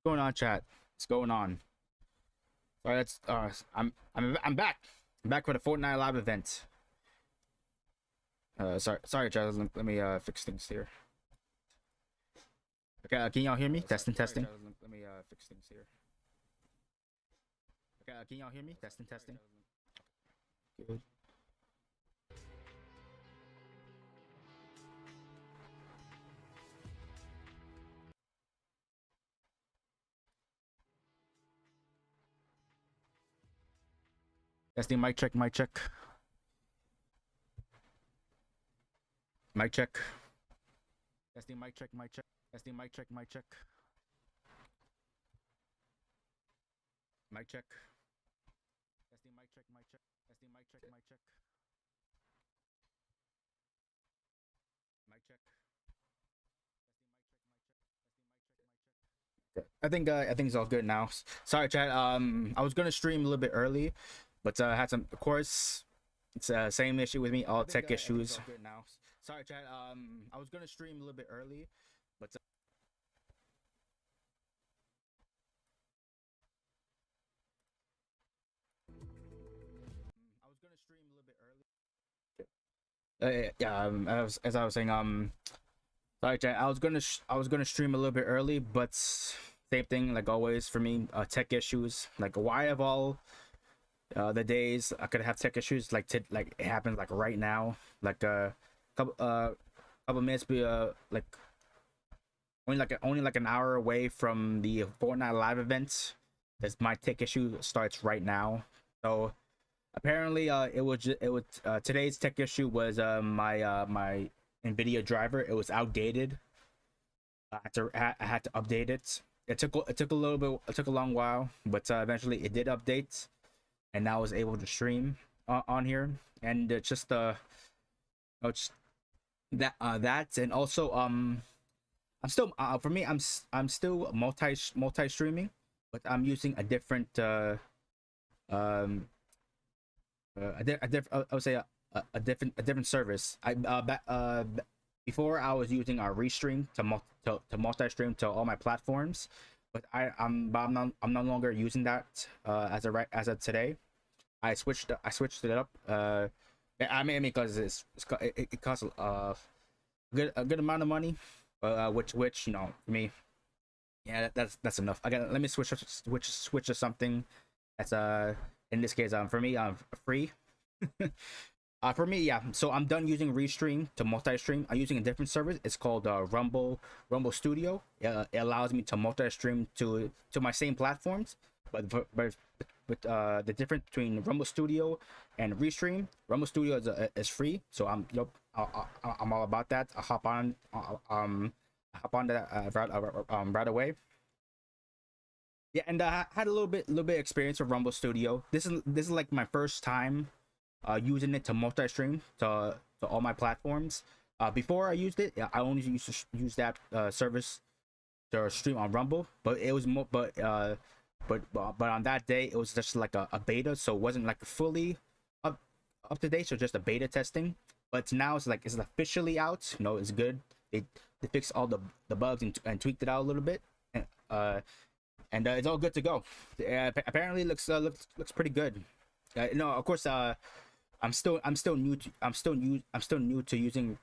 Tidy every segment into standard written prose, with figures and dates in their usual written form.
Going on, chat? What's going on? All right, let's. I'm back. I'm back for the Fortnite live event. Sorry, chat. Let me fix things here. Okay, can y'all hear me? Testing, testing. Let me fix things here. Okay, can y'all hear me? Testing, testing. Good. Testing, mic check, mic check. Mic check. Testing, mic check, mic check. Testing, mic check, mic check. Mic check. Testing, mic check, mic check. Testing, mic check, mic check. Mic check. I think it's all good now. Sorry, chat. I was gonna stream a little bit early, but I had some. Of course, it's same issue with me. All tech issues. Good now. Sorry, chat. I was gonna stream a little bit early, but I was gonna stream a little bit early. Yeah. As I was saying, sorry, chat. I was gonna stream a little bit early, but same thing like always for me. Tech issues. Like why of all the days I could have tech issues like it happens like right now. Like couple minutes be like only like an hour away from the Fortnite live event. That's my tech issue starts right now. So apparently it was today's tech issue was my Nvidia driver. It was outdated. I had to update it. It took a little bit. It took a long while, but eventually it did update, and now I was able to stream on here. And just just that and also I'm still for me I'm still multi streaming, but I'm using a different um I would say a different service. Before I was using our restream to multi stream to all my platforms, but I'm no longer using that as of today. I switched it up. I mean because it costs a good amount of money, which you know for me, yeah, that's enough. I got let me switch to something that's in this case for me free. For me, yeah. So I'm done using Restream to multi-stream. I'm using a different service. It's called Rumble Studio. It allows me to multi-stream to my same platforms, but the difference between Rumble Studio and Restream, Rumble Studio is free. So I'm all about that. I hop on that right away. Yeah, and I had a little bit experience with Rumble Studio. This is like my first time using it to multi-stream to all my platforms. Before I used it, yeah, I only used to use that service to stream on Rumble, but it was more but on that day it was just like a beta, so it wasn't like fully up up to date, so just a beta testing. But now it's officially out. You know, it's good. They fixed all the bugs and tweaked it out a little bit, and it's all good to go. Apparently, it looks pretty good. No, of course. I'm still new to using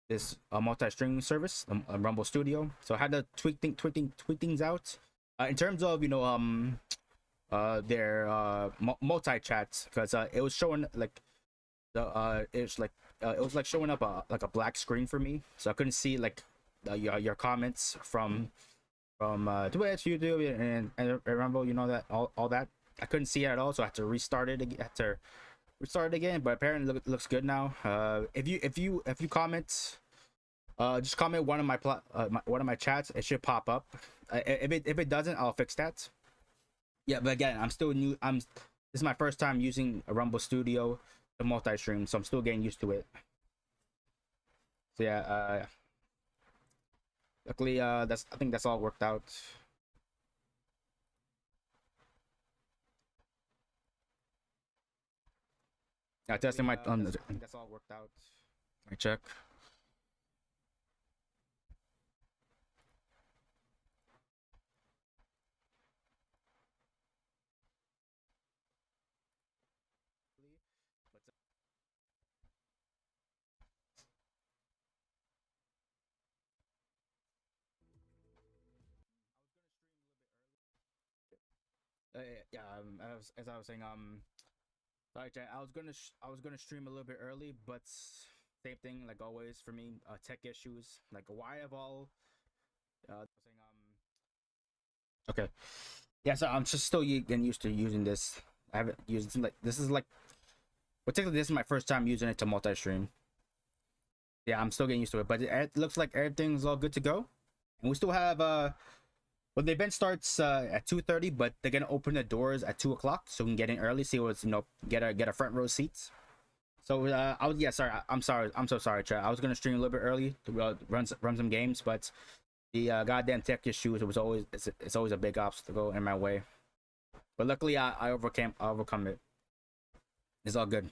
this multi-streaming service, Rumble Studio. So I had to tweak things out. In terms of their multi chats, because it was showing like it was like showing up like a black screen for me, so I couldn't see like your comments from Twitch, YouTube, and Rumble. You know that all that. I couldn't see it at all, so I had to restart it. Had to restart it again, but apparently looks good now. If you comment, just comment one of one of my chats. It should pop up. If it doesn't, I'll fix that. Yeah, but again, I'm still new. This is my first time using a Rumble Studio to multi-stream, so I'm still getting used to it. So yeah, luckily, I think that's all worked out. Yeah, testing my I think that's all worked out. I check. Yeah, as I was saying, sorry, chat. I was gonna stream a little bit early, but same thing like always for me. Tech issues. Like why have all saying okay. Yeah, so I'm just still getting used to using this. I haven't used it like this is like particularly this is my first time using it to multi-stream. Yeah, I'm still getting used to it, but it looks like everything's all good to go. And we still have well, the event starts at 2:30, but they're gonna open the doors at 2 o'clock, so we can get in early. See what's get a front row seats. So I was sorry. I'm sorry. I'm so sorry, chat. I was gonna stream a little bit early to run some games, but the goddamn tech issues it's always a big obstacle in my way. But luckily I overcome it. It's all good.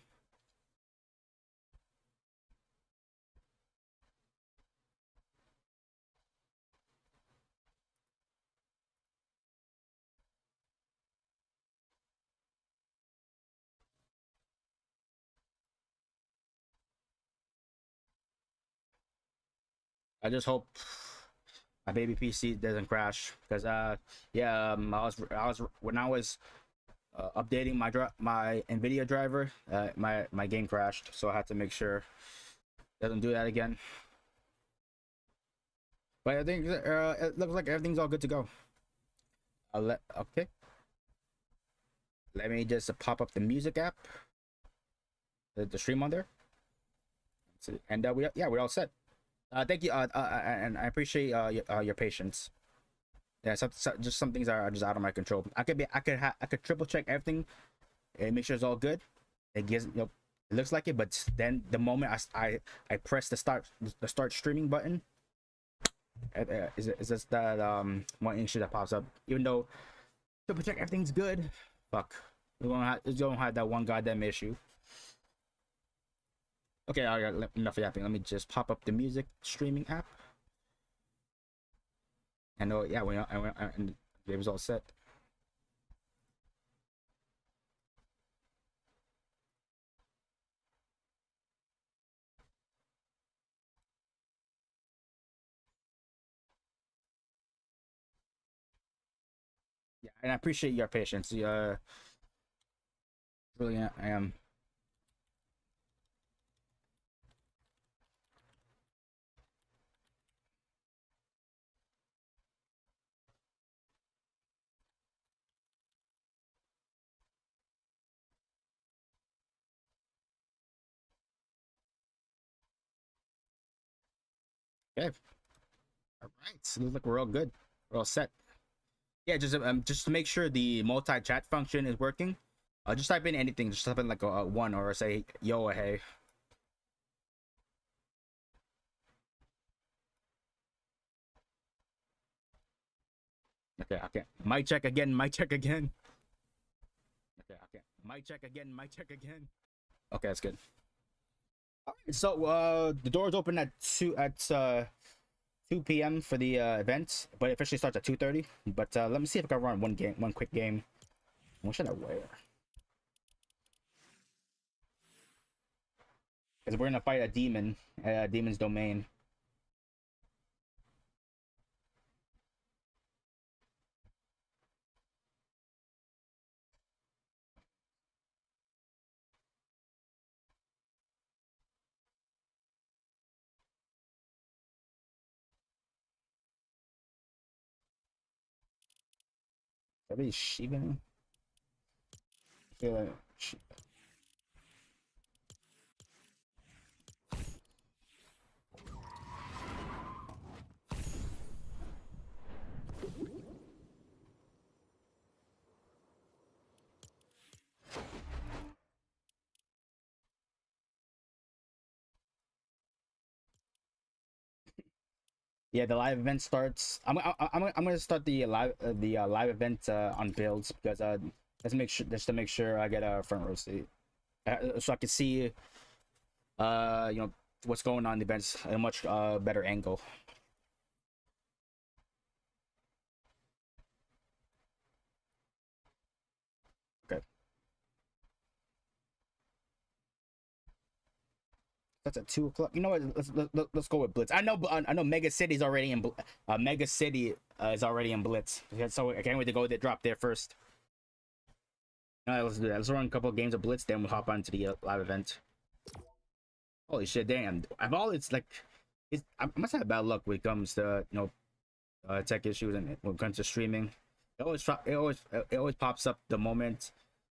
I just hope my baby PC doesn't crash because yeah I was when I was updating my Nvidia driver, my game crashed, so I had to make sure it doesn't do that again. But I think it looks like everything's all good to go. Okay. Let me just pop up the music app, the stream on there, and we're all set. Thank you, and I appreciate your patience. Yeah, just some things are just out of my control. I could triple check everything and make sure it's all good. It gives it looks like it, but then the moment I press the start streaming button, is just that one issue that pops up. Even though triple check everything's good, fuck, we don't have that one goddamn issue. Okay, I got enough yapping. Let me just pop up the music streaming app. I know, yeah, and it was all set. Yeah, and I appreciate your patience. Really, I am. Okay, all right. So looks like we're all good. We're all set. Yeah, just to make sure the multi chat function is working. Just type in anything. Just type in like a one or say yo or hey. Okay, okay. Mic check again. Mic check again. Okay, okay. Mic check again. Mic check again. Okay, that's good. All right, so the doors open at 2 p.m. for the event, but it officially starts at 2:30. But let me see if I can run one quick game. What should I wear? Because we're gonna fight a demon, demon's domain. That be Shivan. Feel like yeah, the live event starts. I'm gonna start the live event on builds because just to make sure I get a front row seat so I can see what's going on in the events at a much better angle. Okay, that's at 2 o'clock. You know what? Let's go with Blitz. I know Mega City's already in Mega City is already in Blitz, so I can't wait to go drop there first. All right, let's do that. Let's run a couple of games of Blitz, then we'll hop on to the live event. Holy shit, damn! I've always like, I must have bad luck when it comes to tech issues and when it comes to streaming. It always pops up the moment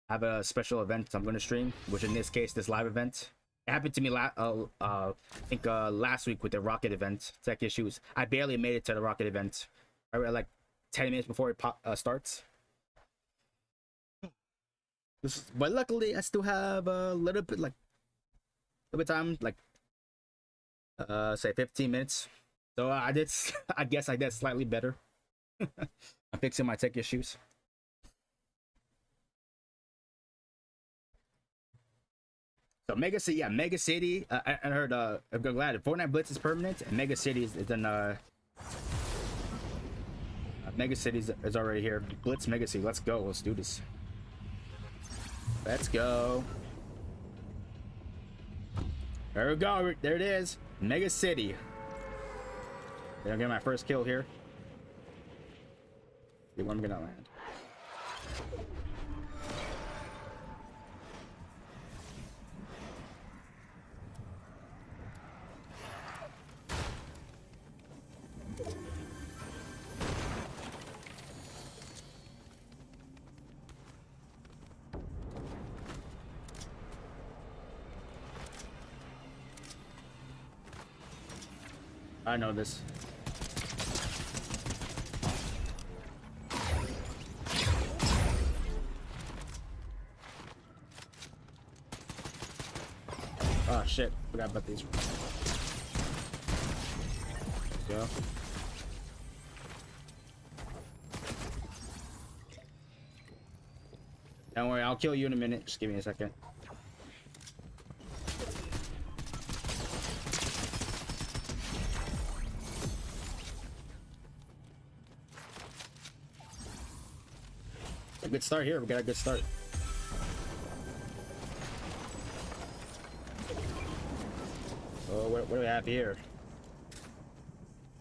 I have a special event I'm going to stream, which in this case, this live event. It happened to me I think last week with the Rocket event, tech issues. I barely made it to the Rocket event. I read like 10 minutes before it starts. But luckily, I still have a little bit of time, like say 15 minutes. So I did. I guess I did slightly better. I'm fixing my tech issues. So Mega City, yeah, Mega City. I heard. I'm glad Fortnite Blitz is permanent, and Mega City is in. Mega City is already here. Blitz Mega City. Let's go. Let's do this. Let's go. There we go. There it is. Mega City. Did I get my first kill here? See where I'm gonna land. I know this. Oh shit, forgot about these. Go. Don't worry, I'll kill you in a minute. Just give me a second. A good start here. We got a good start. Oh, what do we have here?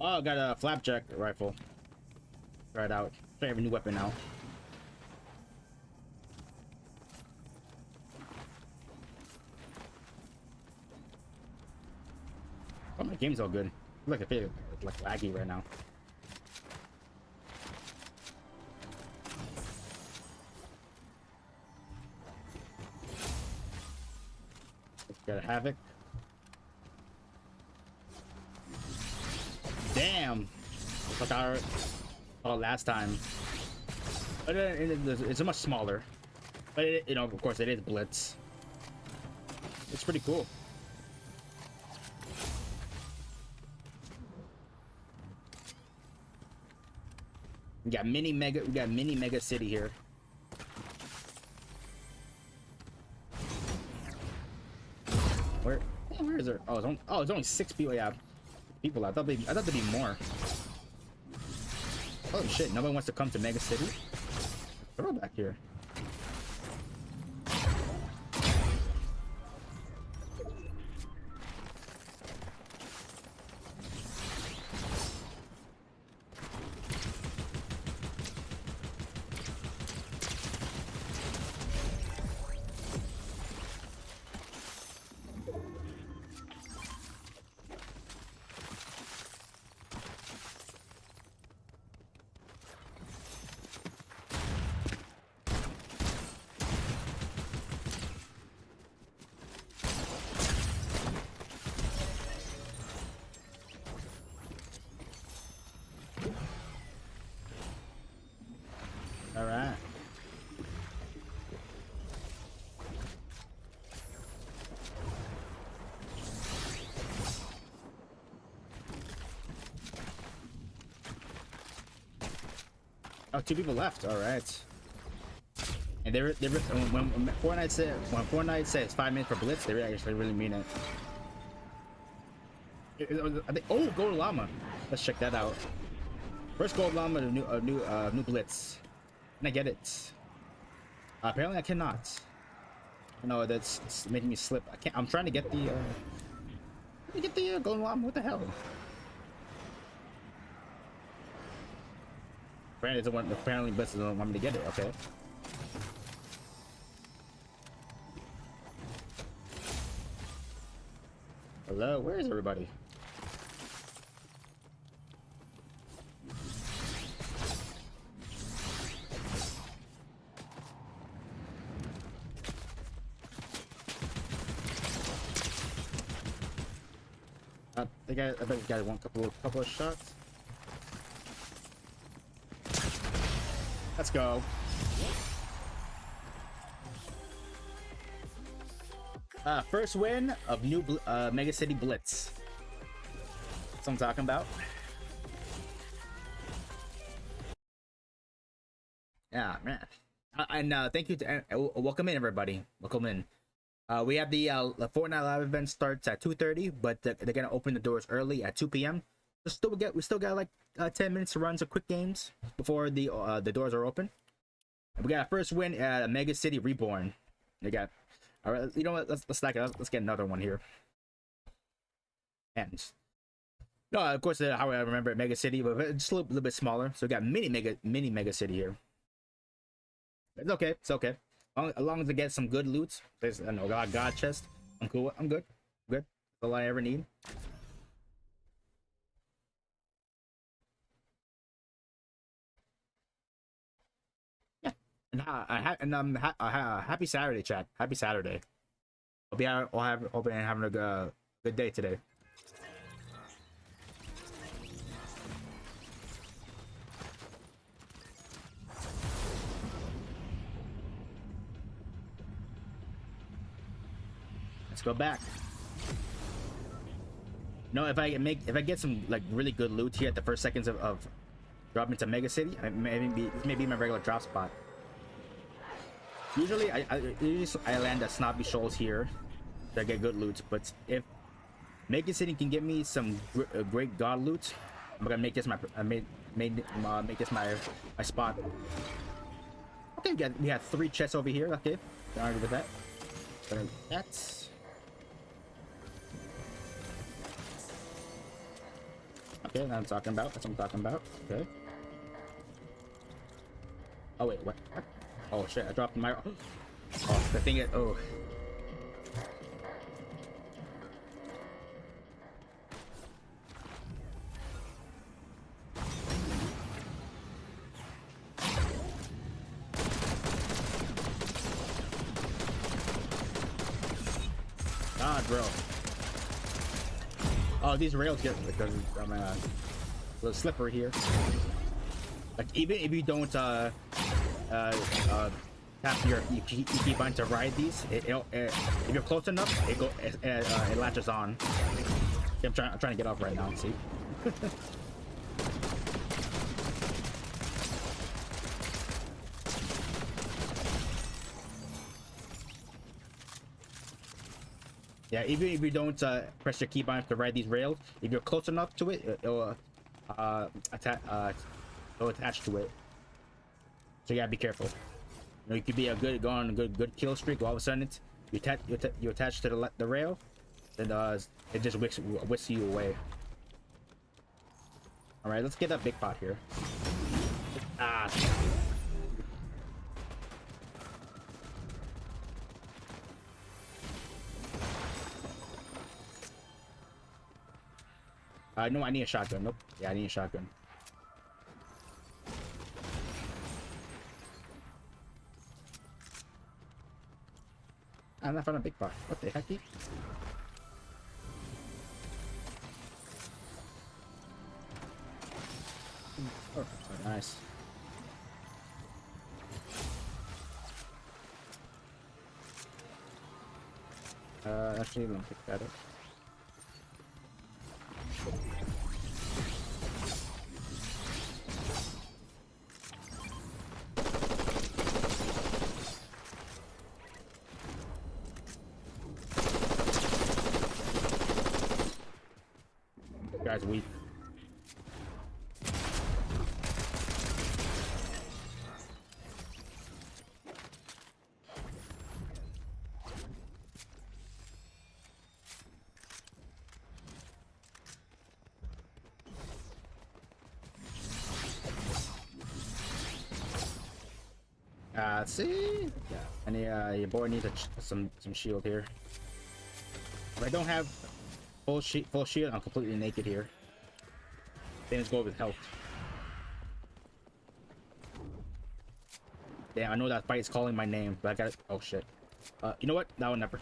Oh, I got a flapjack rifle. Try it out. I have a new weapon now. Oh, my game's all good. Look, I feel like laggy right now. Got a Havoc. Damn! Like our last time. But it's much smaller. But it, of course, it is Blitz. It's pretty cool. We got mini mega city here. Where is there? Oh, it's only 6 people. Yeah, people. I thought there'd be more. Oh shit! Nobody wants to come to Mega City. Throw back here. All right. Oh, 2 people left. All right. And when Fortnite says 5 minutes for Blitz, they actually really mean it. I think, oh, Gold Llama. Let's check that out. First Gold Llama, new Blitz. Can I get it? Apparently I cannot. No, it's making me slip. I can't. I'm trying to get the Golden Llama. What the hell? Apparently Blitz doesn't want me to get it. Okay. Hello, where is everybody? I bet you guys want a couple of shots. Let's go. First win of new Mega City Blitz. That's what I'm talking about. Yeah, man. And thank you to welcome in everybody. Welcome in. We have the Fortnite live event starts at 2:30, but they're gonna open the doors early at 2 p.m. We still got like 10 minutes to run some quick games before the doors are open. We got our first win at Mega City Reborn. They got, all right. You know what? Let's stack it up. Let's get another one here. And no, of course, how I remember it, Mega City, but just a little bit smaller. So we got mini Mega City here. It's okay. It's okay. As long as I get some good loot, there's no God chest. I'm cool. I'm good. Good. That's all I ever need. Yeah. And happy Saturday, chat. Happy Saturday. Hope you're having a good day today. Let's go back. No, if I get some like really good loot here at the first seconds of dropping to Mega City, this may be my regular drop spot. Usually I land at Snobby Shoals here to get good loot, but if Mega City can give me some great god loot, I'm gonna make this make this my spot. Okay, we have 3 chests over here. Okay, don't argue with that. That's. Okay, that's what I'm talking about. That's what I'm talking about. Okay. Oh wait, what? Oh shit! I dropped my. Oh, the thing is. Oh. God, bro. Oh, these rails get because I'm a little slippery here. Like even if you don't tap your key bind to ride these, if you're close enough, it latches on. I'm trying to get off right now. See. Yeah, even if you don't press your keybind to ride these rails, if you're close enough to it, it'll attach to it. So you gotta be careful. You know, you could be go on a good kill streak. All of a sudden, you attach to the rail, and it just whisks you away. All right, let's get that big pot here. Ah. No, I need a shotgun. Nope. Yeah, I need a shotgun. I'm not finding a big pot. What the heck? Oh, nice. Actually, let me pick that up. Guy's weak. Let's see. Yeah, and your boy needs some shield here. If I don't have full shield. I'm completely naked here. Then let's go with health. Damn, I know that fight is calling my name, but I got it. Oh shit. You know what? That one never.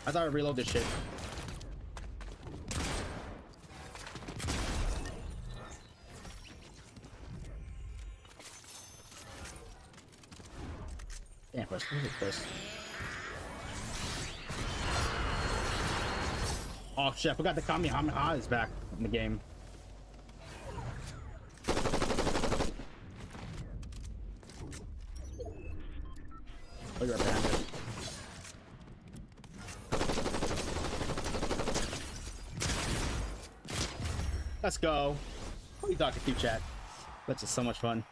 I thought I reload this shit. Damn, what is this? Oh shit, I forgot the Kamehameha is back in the game. Oh, you're a bandit. Let's go. What are you talking to, chat? That's just so much fun.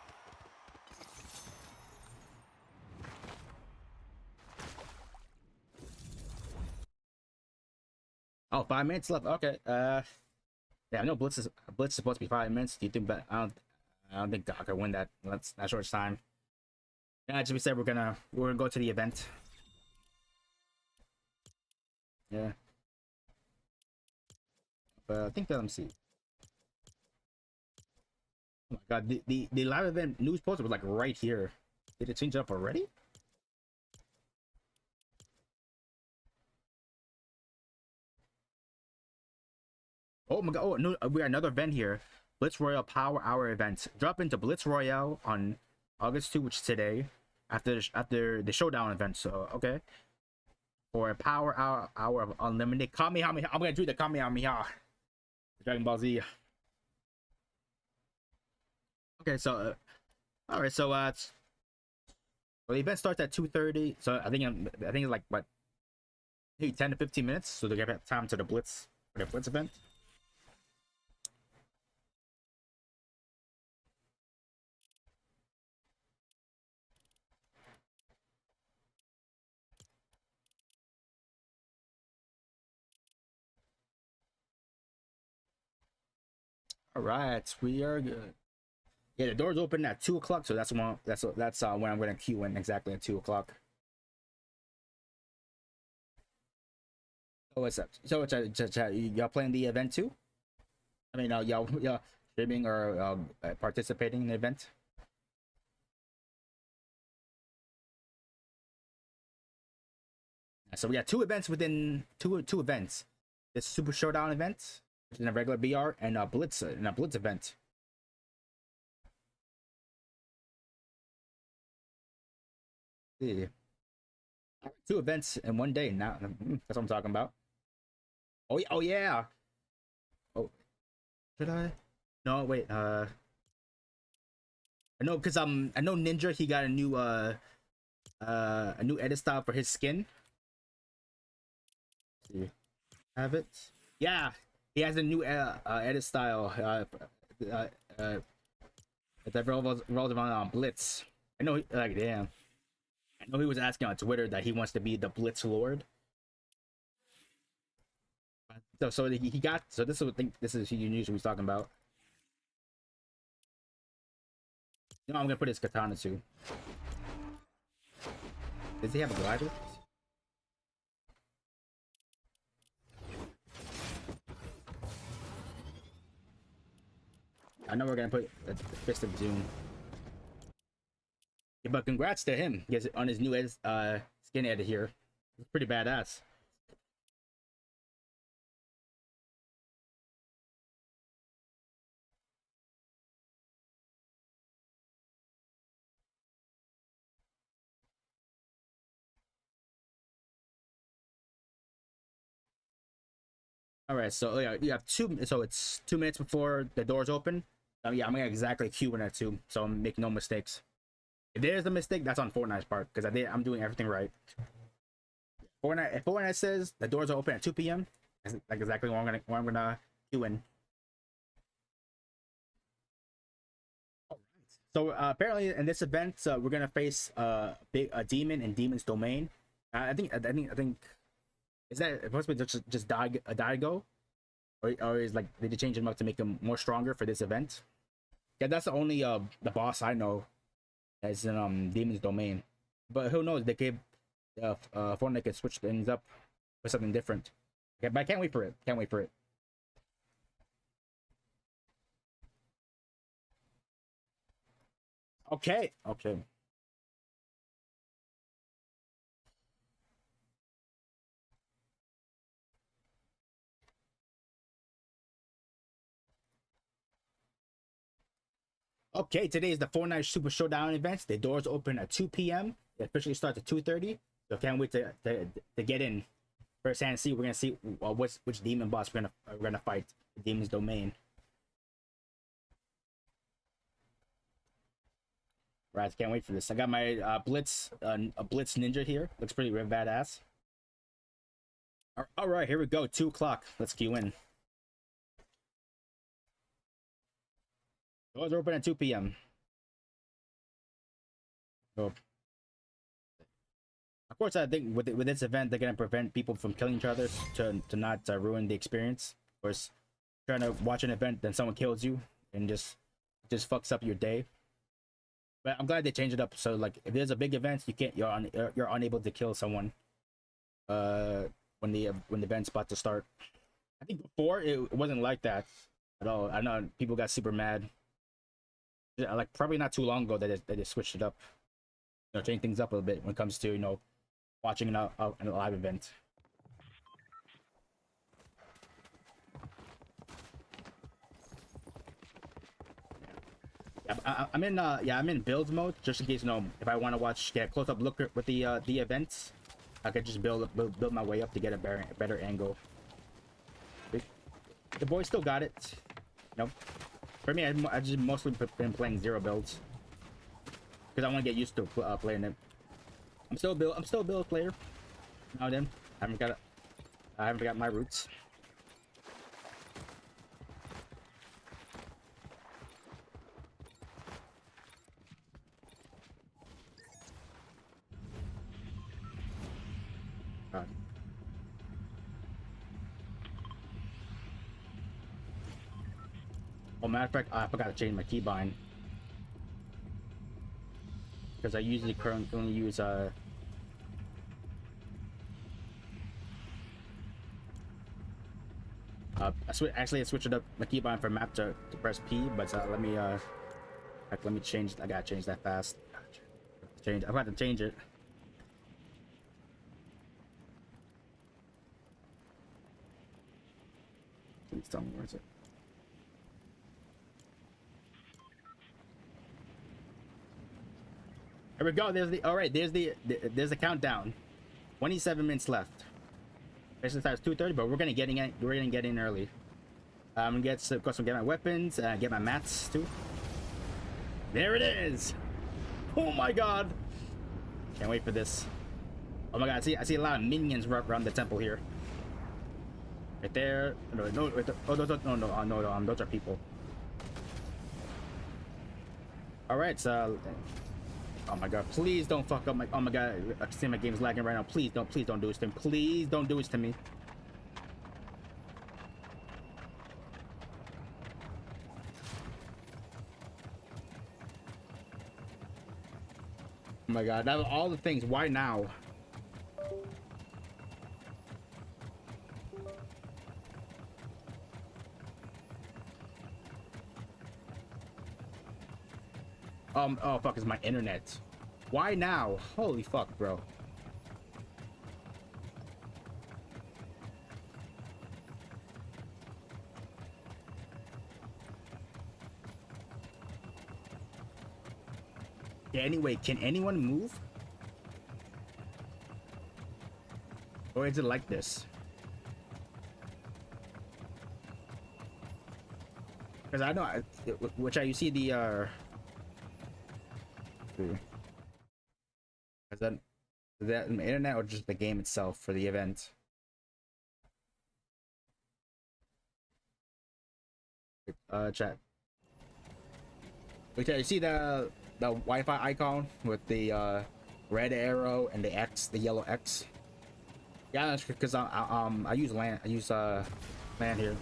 Oh, 5 minutes left. Okay. Yeah, I know Blitz is supposed to be 5 minutes. Do you think? But I don't think I can win that. That's that short time. Yeah, as we said, we're gonna go to the event. Yeah. But I think let me see. Oh my god, the live event news poster was like right here. Did it change up already? Oh my god, oh no, we got another event here. Blitz Royale Power Hour event. Drop into Blitz Royale on August 2, which is today, after the Showdown event. So okay. For a power hour of unlimited Kamehameha. I'm gonna do the Kamehameha. Dragon Ball Z. Okay, so all right, so well, the event starts at 2:30. So I think it's like what, maybe 10 to 15 minutes. So they get time to the Blitz for the Blitz event. All right, we are good. Yeah, the doors open at 2 o'clock, so that's when when I'm gonna queue in exactly at 2 o'clock. Oh, what's up? So y'all playing the event too? I mean, y'all streaming or participating in the event? So we got two events within two events. This Super Showdown event, which is a regular BR, and a Blitz event. Yeah. Two events in one day. Now that's what I'm talking about. Oh yeah, oh yeah. Oh, should I? No, wait. I know because I know Ninja. He got a new edit style for his skin. Let's see, have it? Yeah, he has a new edit style. That revolves around Blitz. I know, like, damn. I know he was asking on Twitter that he wants to be the Blitz Lord. So he got. So this is this is he usually was talking about. You know, I'm gonna put his katana too. Does he have a glider? I know we're gonna put the Fist of Doom. Yeah, but congrats to him. He has on his new skin edit here. It's pretty badass. All right, so yeah, you have two. So it's 2 minutes before the doors open. Yeah, I'm gonna exactly queue in at 2, so make no mistakes. If there's a mistake, that's on Fortnite's part because I'm doing everything right. Fortnite says the doors are open at 2 p.m. That's like exactly where I'm gonna queue in. So apparently in this event, we're gonna face a demon in Demon's Domain. I think is that supposed to be just Daigo, or is like did they change him up to make him more stronger for this event? Yeah, that's the only the boss I know that's in Demon's Domain. But who knows? They could Fortnite could switch things up with something different. Okay, but I can't wait for it. Can't wait for it. Okay, okay. Okay, today is the Fortnite Super Showdown event. The doors open at 2 p.m. It officially starts at 2:30. So can't wait to get in first hand. See, we're gonna see which demon boss we're gonna fight. The Demon's Domain. Right, can't wait for this. I got my Blitz a Blitz Ninja here. Looks pretty badass. All right, here we go. 2 o'clock. Let's queue in. Doors are open at 2 p.m. So, of course, I think with this event, they're gonna prevent people from killing each other to not ruin the experience. Of course, trying to watch an event, then someone kills you and just fucks up your day. But I'm glad they changed it up. So like, if there's a big event, you're unable to kill someone. When the event's about to start. I think before it wasn't like that at all. I know people got super mad. Like probably not too long ago that they switched it up. You know, change things up a little bit when it comes to watching a live event. I'm in build mode just in case if I want to get a close up look with the events. I could just build my way up to get a better angle. The boys still got it. Nope. For me, I just mostly been playing zero builds because I want to get used to playing it. I'm still a build player. Now then, I haven't got my roots. Uh, oh, matter of fact, I forgot to change my keybind because I usually currently use I switched it up my keybind from map to press P, but let me change. I gotta change that fast. I'm about to change it. Please tell me where is it. Here we go. There's the countdown. 27 minutes left. Basically starts 2:30, but we're gonna get in early. I'm gonna of course, get my weapons, get my mats too. There it is. Oh my god. Can't wait for this. Oh my god, I see a lot of minions around the temple here. Right there. No, right there. Oh, those are people. All right, so. Oh my god, please don't fuck up my. Oh my god, I see my game's lagging right now. Please don't do this to me. Please don't do this to me. Oh my god, that all the things. Why now? Oh fuck, is my internet. Why now? Holy fuck, bro. Yeah, anyway, can anyone move? Or is it like this? Because I know, you see the, Because then That internet or just the game itself for the event? Chat. Okay, you see the Wi-Fi icon with the red arrow and the X, the yellow X? Yeah, that's because I use LAN. I use LAN here.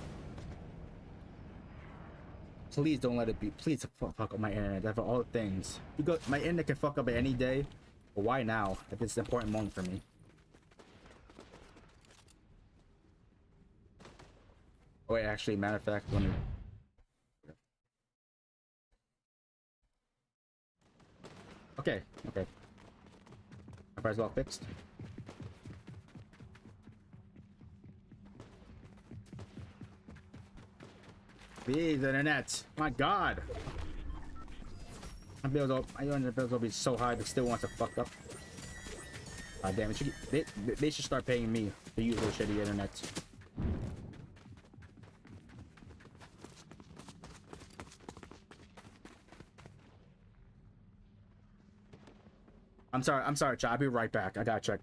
Please don't let it be. Please fuck up my internet. That for all things. My internet can fuck up any day. But why now? If it's an important moment for me. Oh wait, actually, matter of fact, let me. Okay, okay. My fire's all fixed. Please, internet. My God. My internet bills will be so high. They still want to fuck up. God damn it! They should start paying me to use their shitty internet. I'm sorry, chat. I'll be right back. I gotta check.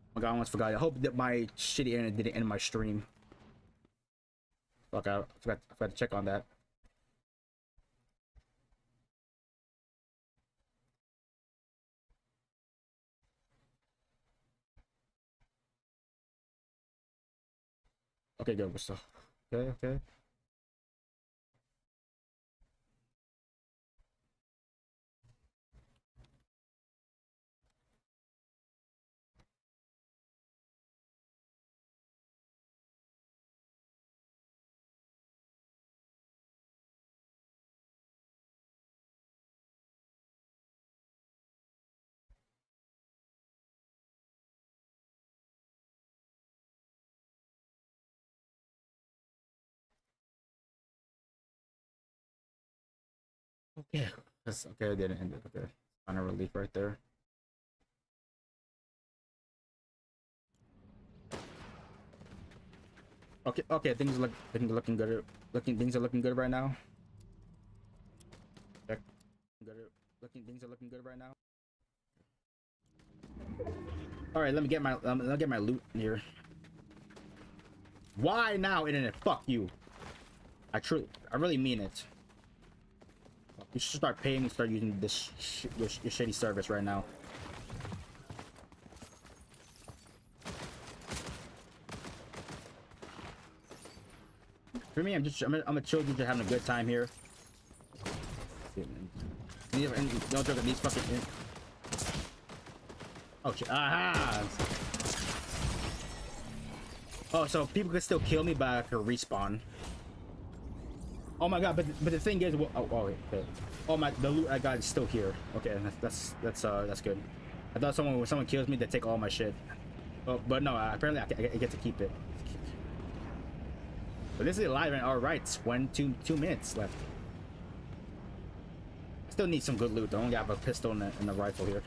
Oh my God, I almost forgot. I hope that my shitty internet didn't end my stream. Fuck, I forgot to check on that. Okay, good. We're still okay. Okay. Okay. That's okay. I didn't end it. Okay. Kind of relief right there. Okay. Okay. Looking good. Things are looking good right now. Check. Good. Things are looking good right now. All right. Let me get my loot here. Why now, internet? Fuck you. I really mean it. You should start paying me. Start using this your shitty service right now. For me, I'm a chill dude just having a good time here. And don't joke at these fucking. Oh shit! Aha! Oh, so people could still kill me, but I could respawn. Oh my God! But the thing is, wait, okay. Oh my, the loot I got is still here. Okay, that's good. I thought when someone kills me, they take all my shit. Oh, but no, apparently I get to keep it. But this is live and all right. 2 minutes left. Still need some good loot. I only have a pistol and a rifle here.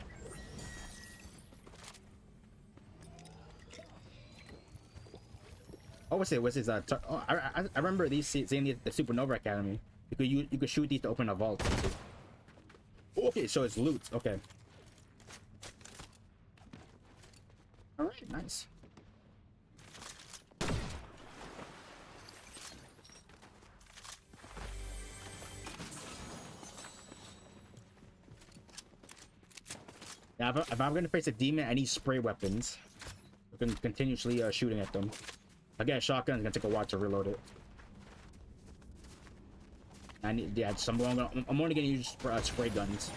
Oh, what's this? Oh, I remember these seeing the Supernova Academy. You could shoot these to open a vault. Okay, so it's loot. Okay. All right, nice. Now, if I'm gonna face a demon, I need spray weapons. I can continuously shooting at them. Again, shotgun is gonna take a while to reload it. I need, yeah, I'm only gonna use spray guns,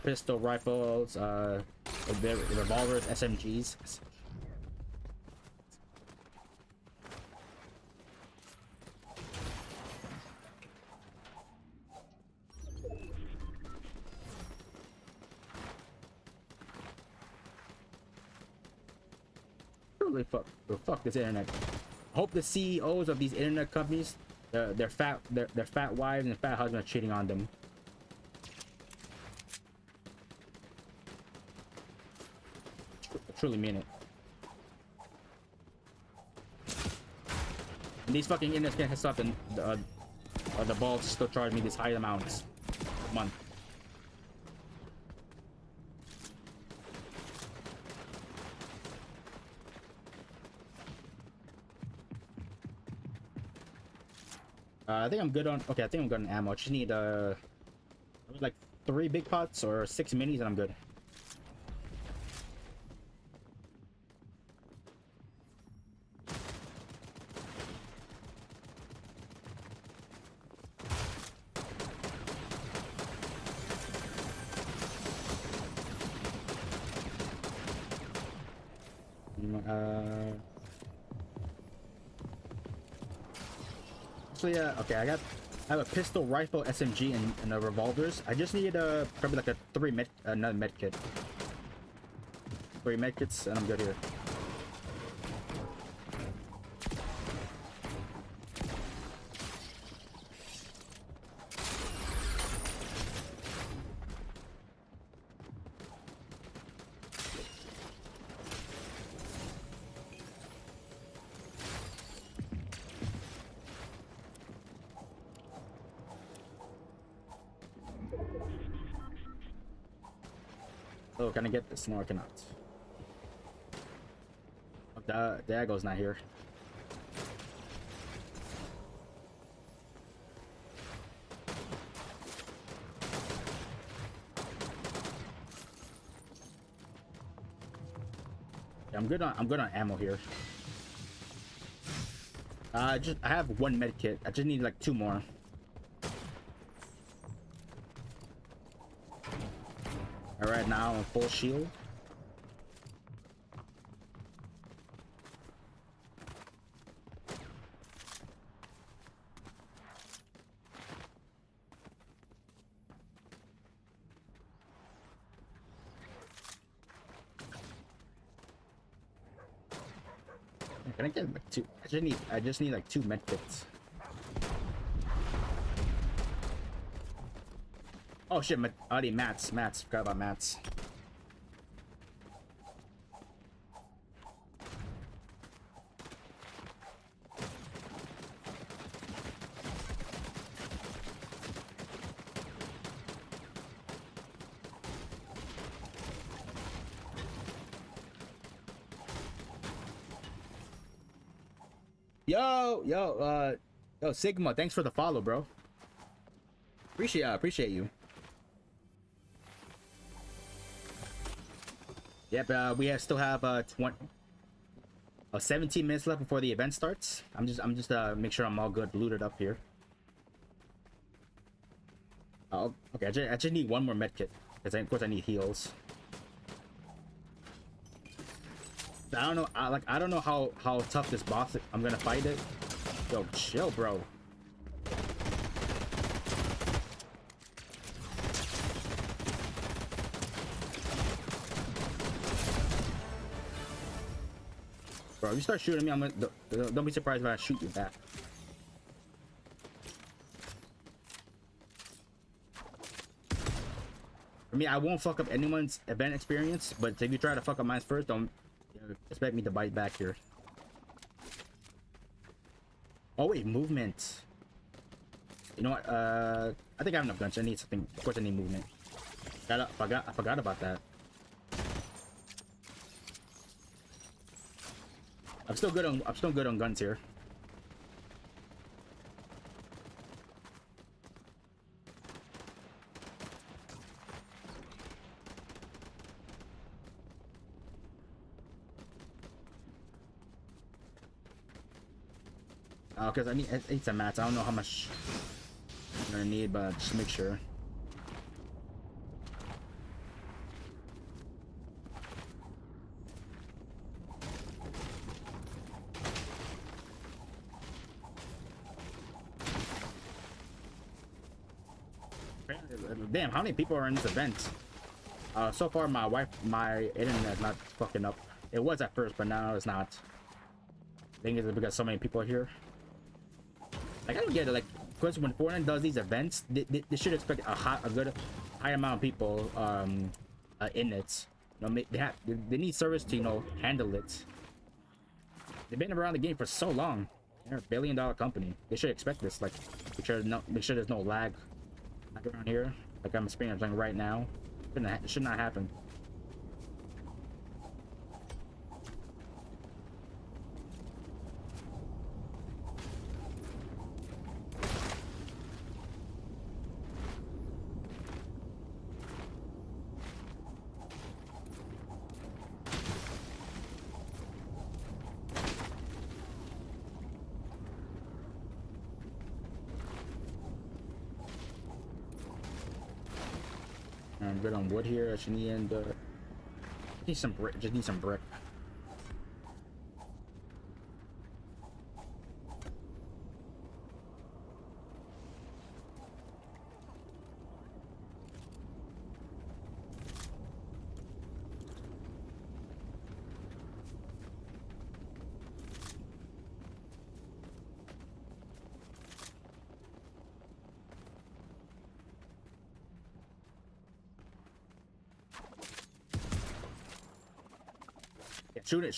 pistol, rifles, revolvers, SMGs. fuck this internet. Hope the CEOs of these internet companies, their fat wives and fat husbands are cheating on them. I truly mean it. And these fucking internet can't stop the balls still charge me these high amounts a month. I think I'm good on. Okay, I think I'm good on ammo. I just need like 3 big pots or 6 minis, and I'm good. Actually, okay, I have a pistol, rifle, SMG, and revolvers. I just need probably like another med kit. 3 med kits, and I'm good here. Oh, can I get this? No, I cannot. Oh, Dago's not here. Yeah, I'm good on ammo here. I have 1 med kit. I just need like 2 more. Alright, now I'm full shield. Can I get like 2? I just need like 2 medkits. Oh shit, already mats. Forgot about mats. Yo, Sigma, thanks for the follow, bro. Appreciate you. Yep, still have 17 minutes left before the event starts. I'm just make sure I'm all good, looted up here. Oh, okay. I just need 1 more medkit because of course I need heals. I don't know. I don't know how tough this boss I'm gonna fight it. Yo, chill, bro. Bro, if you start shooting me, I'm gonna don't be surprised if I shoot you back. I mean, I won't fuck up anyone's event experience, but if you try to fuck up mine first, don't expect me to bite back here. Oh wait, movement. You know what? I think I have enough guns. I need something. Of course, I need movement. I forgot about that. I'm still good on guns here. Because I need some mats. I don't know how much I'm gonna need, but just make sure. Damn, how many people are in this event? So far my internet is not fucking up. It was at first, but now it's not. I think it's because so many people are here. Like, I don't get it. Like, because when Fortnite does these events, they should expect a good high amount of people in it. You know, they need service to, you know, handle it. They've been around the game for so long. They're a billion-dollar company. They should expect this. Like, make sure there's no lag around here. Like I'm experiencing right now. It should not happen. I'm good on wood here. I should need some brick. Just need some brick.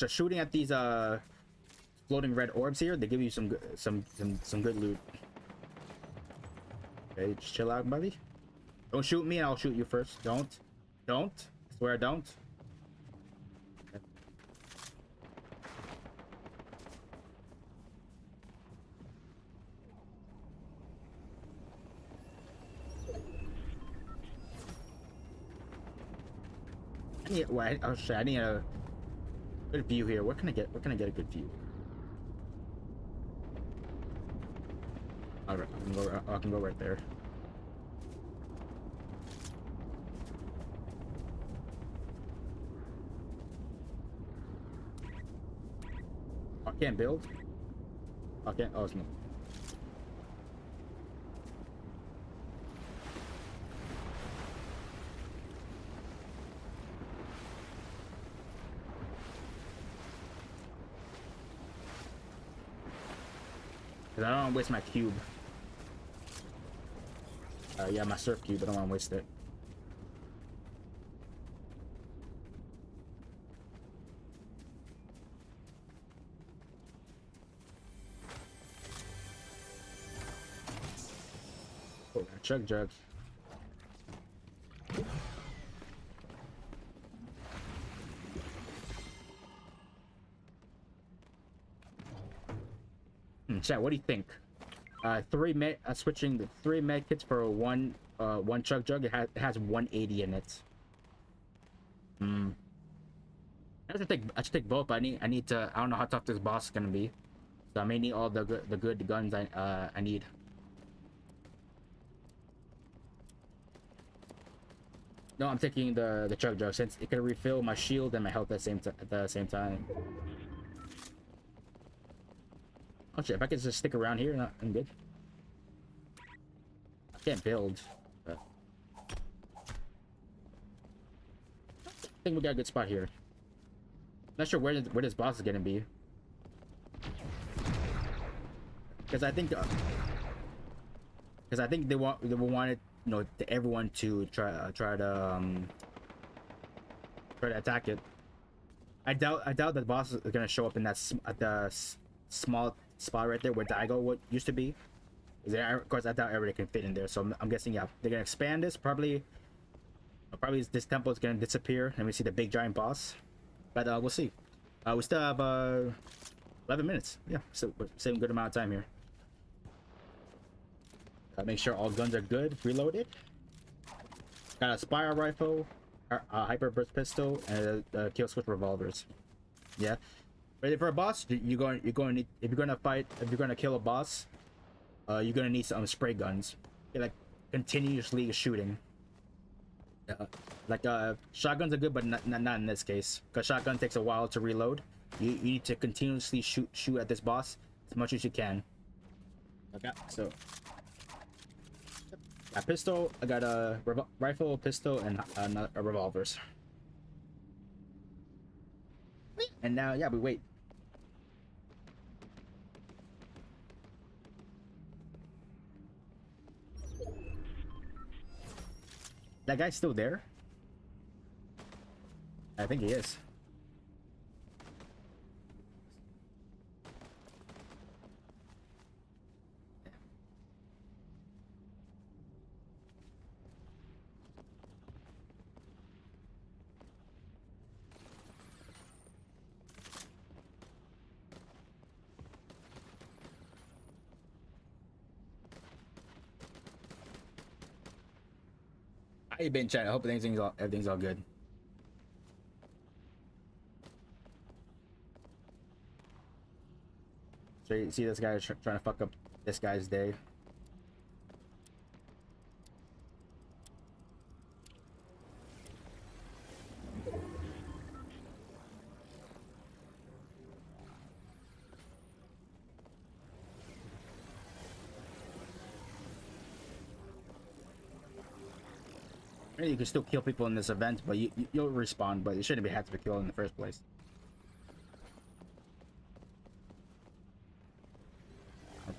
Shooting at these floating red orbs here, they give you some good loot. Okay, just chill out, buddy. Don't shoot me, I'll shoot you first. Don't. I swear, don't. I need a good view here. Where can I get a good view? All right, I can go right there. I can't build. I can't. Oh, it's no. Cause I don't want to waste my cube. Yeah, my surf cube. I don't want to waste it. Oh, chug jug. Chat, what do you think? Switching the 3 med kits for one chug jug. It has 180 in it. I should take both, but I need to. I don't know how tough this boss is gonna be, so I may need all the good guns I need. No, I'm taking the chug jug since it can refill my shield and my health at the same time. Oh shit, if I could just stick around here, I'm good. I can't build, but I think we got a good spot here. Not sure where this boss is gonna be, because I think they wanted, you know, everyone to try to attack it. I doubt that the boss is gonna show up in that small spot right there where Daigo used to be. Of course, I doubt everybody can fit in there, so I'm guessing, yeah, they're gonna expand this. Probably this temple is gonna disappear and we see the big giant boss, but we'll see. We still have 11 minutes. Yeah, so we're saving a good amount of time here. Make sure all guns are good, reloaded. Got a spiral rifle, a hyper burst pistol, and a kill switch revolvers. Yeah, ready for a boss? You're going to need, if you're gonna kill a boss, you're gonna need some spray guns. You're like continuously shooting. Shotguns are good, but not in this case, because shotgun takes a while to reload. You need to continuously shoot at this boss as much as you can. Okay, so a pistol, I got a rifle, pistol, and revolvers. And now, yeah, we wait. That guy's still there? I think he is. How you been, chat? I hope everything's all good. So you see this guy trying to fuck up this guy's day. You can still kill people in this event, but you'll respawn, but you shouldn't be had to be killed in the first place.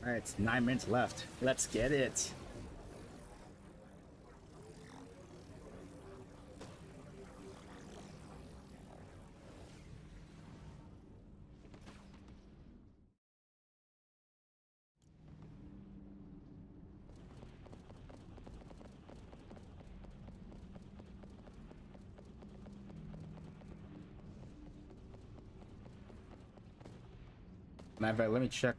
Alright, it's 9 minutes left. Let's get it. Matter of fact, let me check.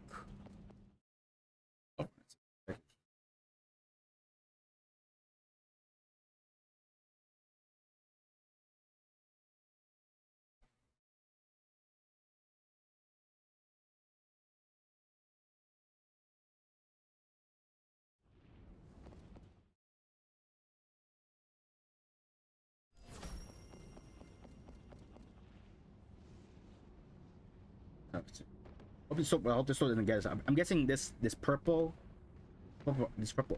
Oh, I hope this sword doesn't get us. I'm guessing this purple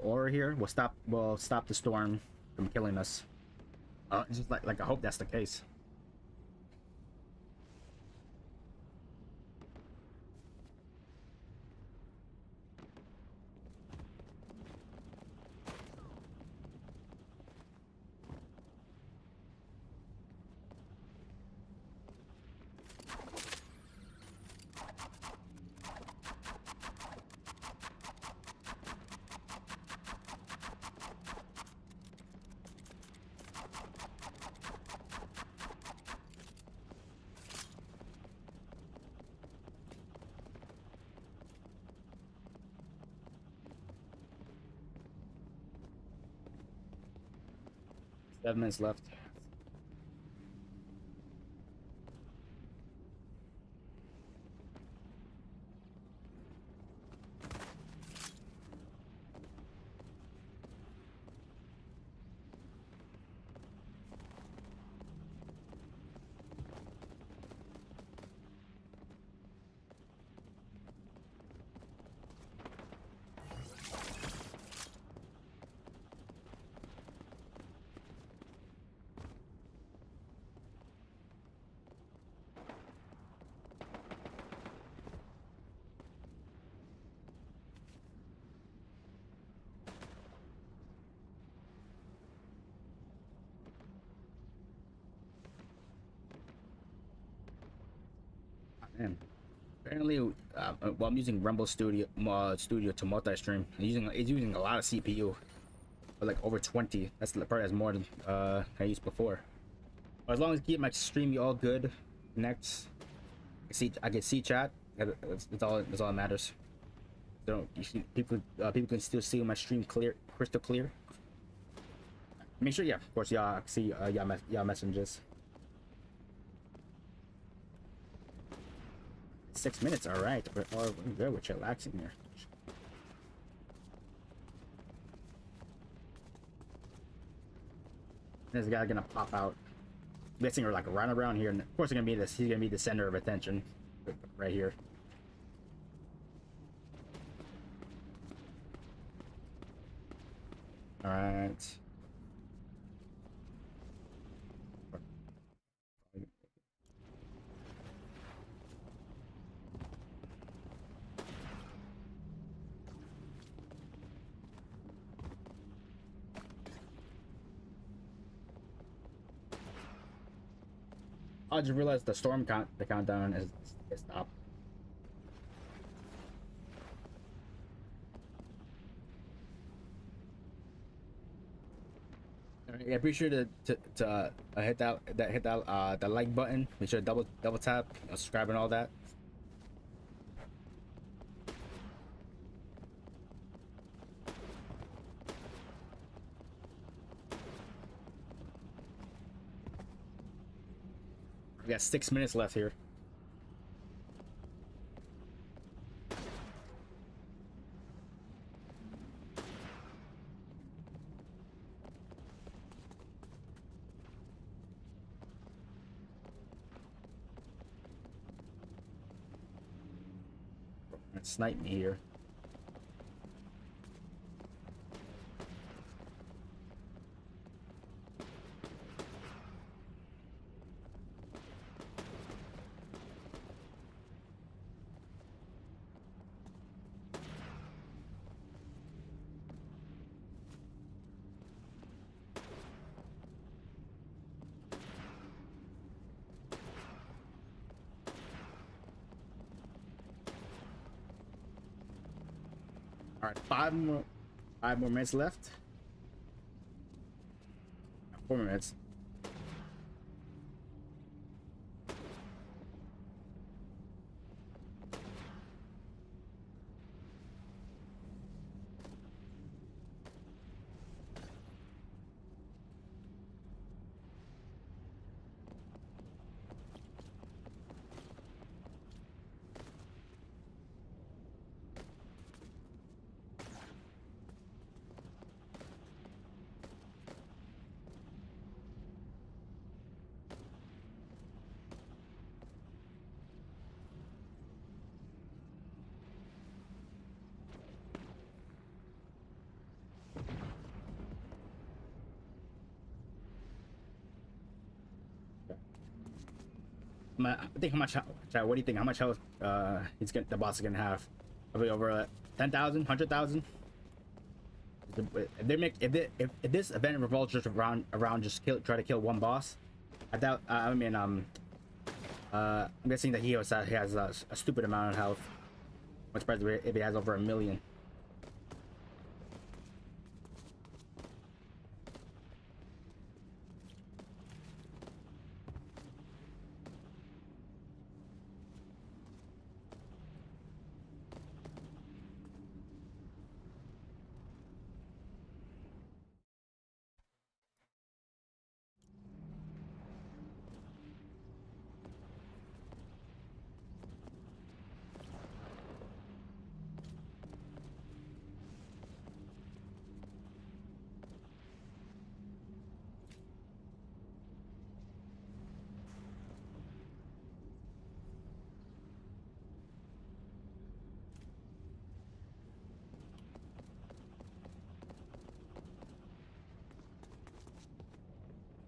aura here will stop the storm from killing us. Just like I hope that's the case. Seven minutes left. Man. Apparently, well, I'm using Rumble Studio to multi-stream. It's using a lot of CPU, but like over 20. That's probably has more than I used before. But as long as I keep my stream all good, next I can see chat. That's all that matters. So people can still see my stream crystal clear. Make sure, yeah, of course, y'all see y'all messages. 6 minutes, all right. We're good. We're chillaxing here. This guy gonna pop out. Guessing we're like right around here, and of course, he's gonna be the center of attention, right here. All right. I just realized the storm the countdown is stopped. Yeah, be sure to hit that like button. Make sure to double tap, subscribe and all that. We got 6 minutes left here. Snipe me here. All right, 5 more minutes left. 4 minutes. I think how much, Chad, what do you think? How much health the boss is gonna have? Probably over 10,000, 100,000. If they make if this event revolves just around just try to kill one boss, I doubt. I mean, I'm guessing that he has a stupid amount of health. I'm surprised if he has over 1 million.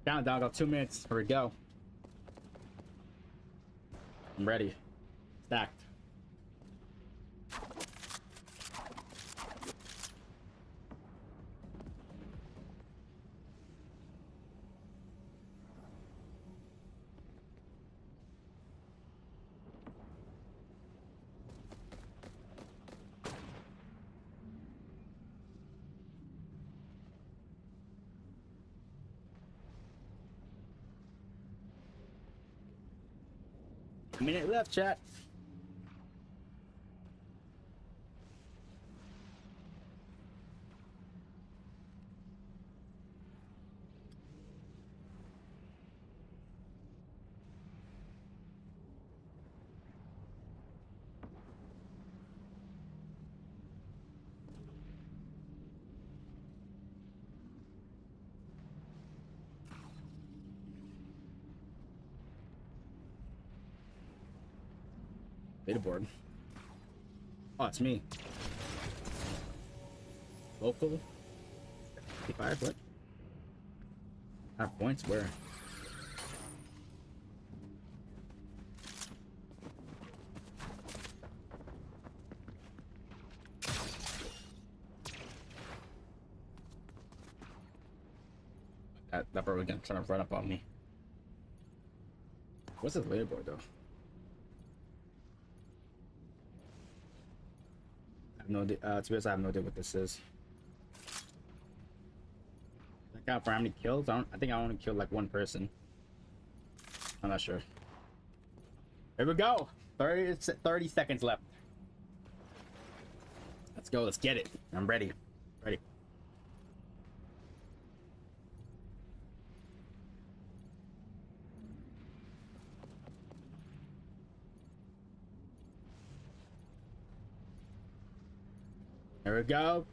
Countdown, got 2 minutes. Here we go. I'm ready. Stacked. A minute left, chat. Leaderboard. Oh, it's me. Local. 55. What? Half points. Where? That probably gonna try to run up on me. What's this leaderboard though? I have no idea. To be honest, I have no idea what this is. I count for how many kills? I think I only killed like one person. I'm not sure. Here we go. 30 seconds left. Let's go. Let's get it. I'm ready. Ready. Here we go.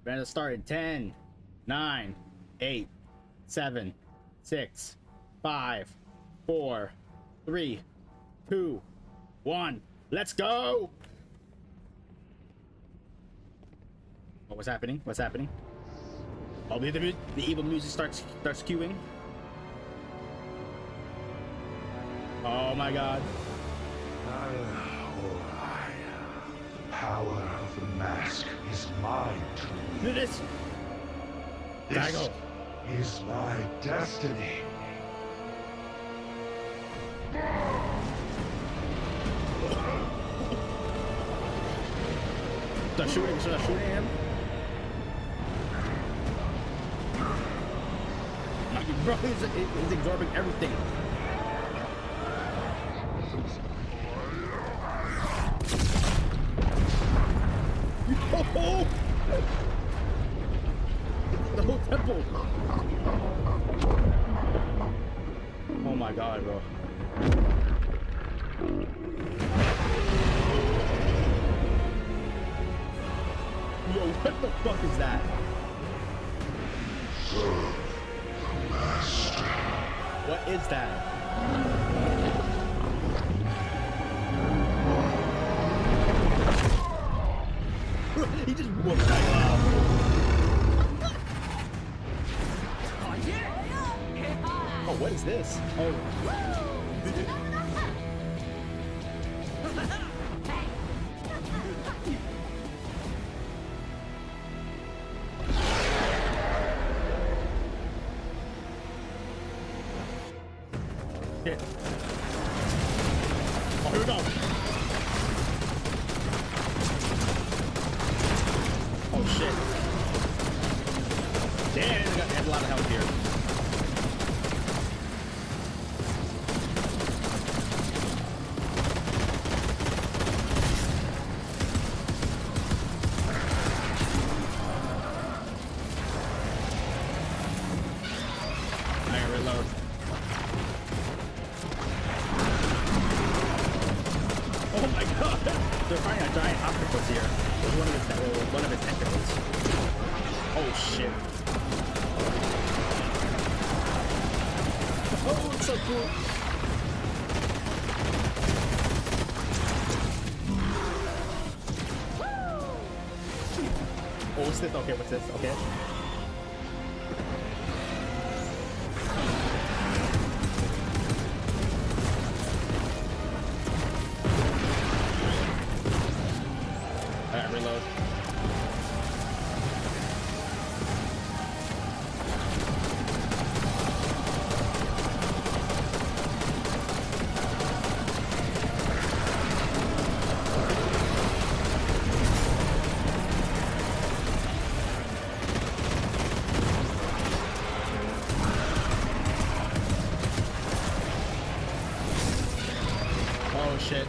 We're gonna start in 10, 9, 8, 7, 6, 5, 4, 3, 2, 1. Let's go! Oh, what's happening? What's happening? Oh, the evil music starts queuing. Oh my god. The power of the mask is mine to lead. This is my destiny. Start shooting him. Bro, he's absorbing everything. Oh! The whole temple. Oh my god, bro. Yo, what the fuck is that? What is that? He just whooped that up. Oh, what is this? Oh. Shit. Oh, here we go. Oh shit. Damn, I got a lot of health here. I gotta reload. Oh my god! They're fighting a giant octopus here. There's one of its tentacles. Oh shit. Oh, it's so cool. Oh, what's this? Okay, what's this? Okay. Alright, reload. Oh shit.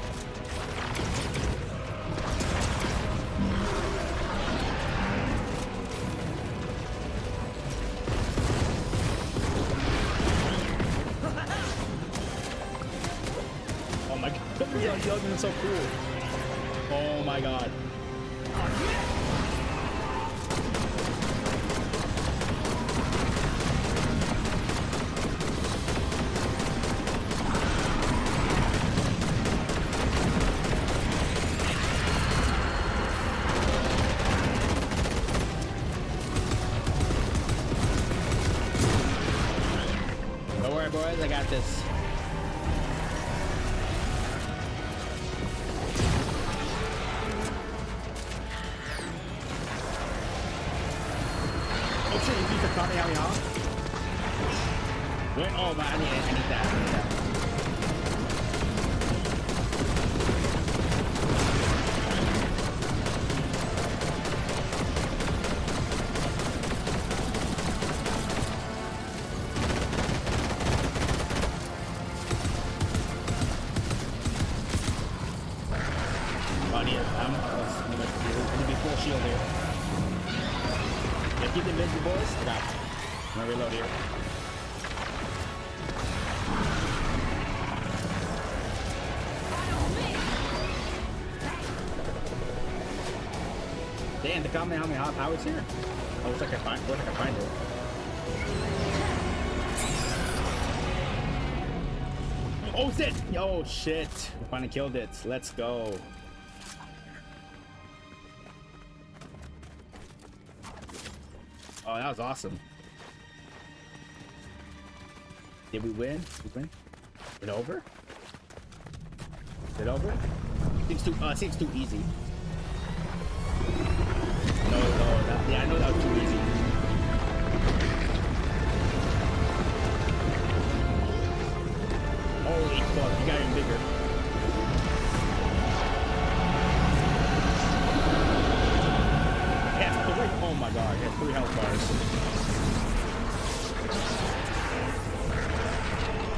Oh my god, yo, this is so cool. Oh my god. Don't worry, boys, I got this. Oh shit, you beat the Kamehameha? Wait, oh man, I need that. Oh, yeah. I'm gonna be full shield here. Yeah, keep them busy, boys. I got you. I'm gonna reload here. Damn, the Kamehameha power's here. I wish I could find it. Oh shit! Oh shit! We finally killed it. Let's go. Oh, that was awesome. Did we win? We win? Is it over? Is it over? Seems too easy. No, yeah, I know that was too easy. Holy fuck, you got even bigger. It has 3, oh my god, it has 3 health bars.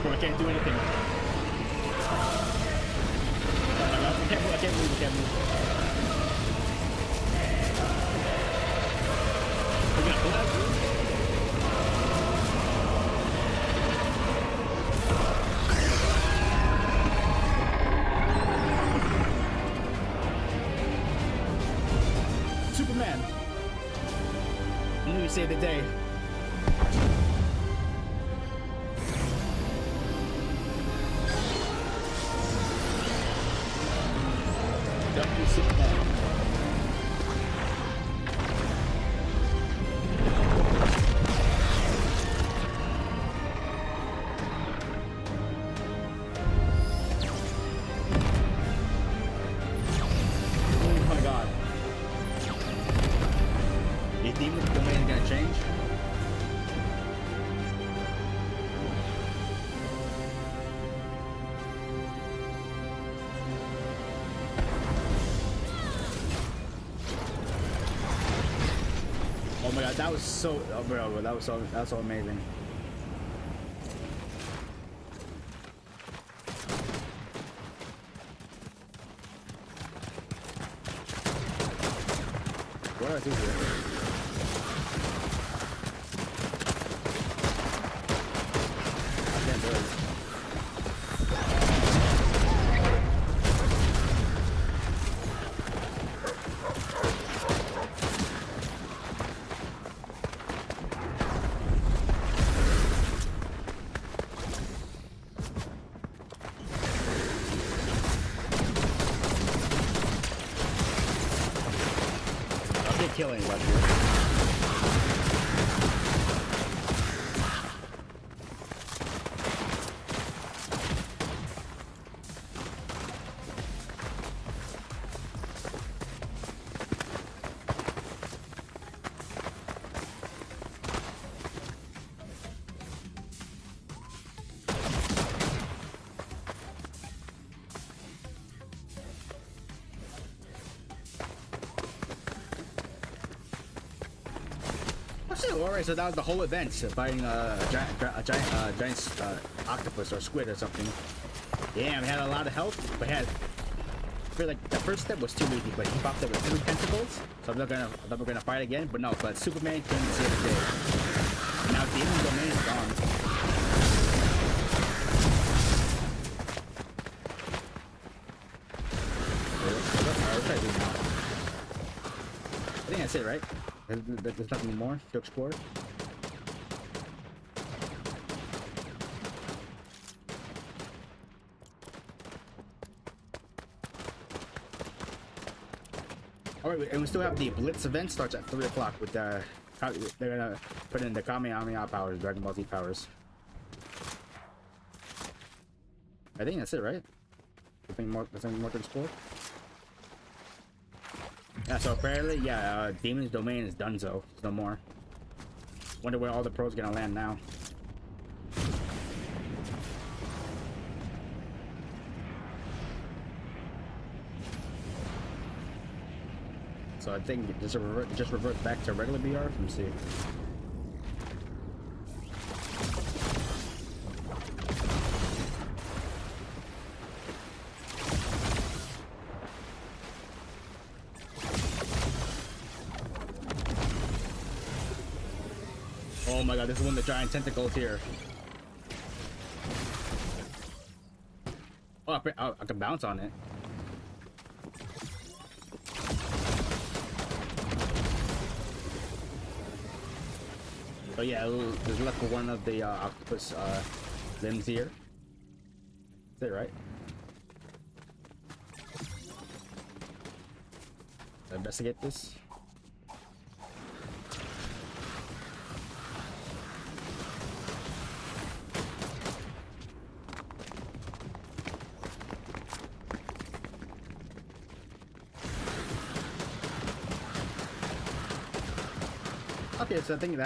Bro, I can't do anything. Oh my god, I can't move. We're gonna pull out. Superman! I knew you saved the day. W Superman. Oh my god, that was so, oh bro, that was so amazing. What do I do here? I can't do it. Kill anybody here. Alright, so that was the whole event, fighting a giant octopus or squid or something. Damn, we had a lot of health, but I feel like the first step was too easy, but he popped up with 3 tentacles, so I thought we're gonna fight again, but no, but Superman came to save the day. Now Demon Domain is gone. What should I do now? I think that's it, right? There's nothing more to explore. Alright, and we still have the Blitz event, starts at 3 o'clock with the, they're gonna put in the Kamehameha powers, Dragon Ball Z powers. I think that's it, right? Nothing more to explore? Yeah, so apparently, yeah, Demon's Domain is done, so there's no more. Wonder where all the pros gonna land now. So I think it just revert back to regular BR. Let me see. Oh my god, this is one of the giant tentacles here. Oh, I can bounce on it. But yeah, there's left for one of the octopus limbs here. Is it right? Investigate this. Okay, so I think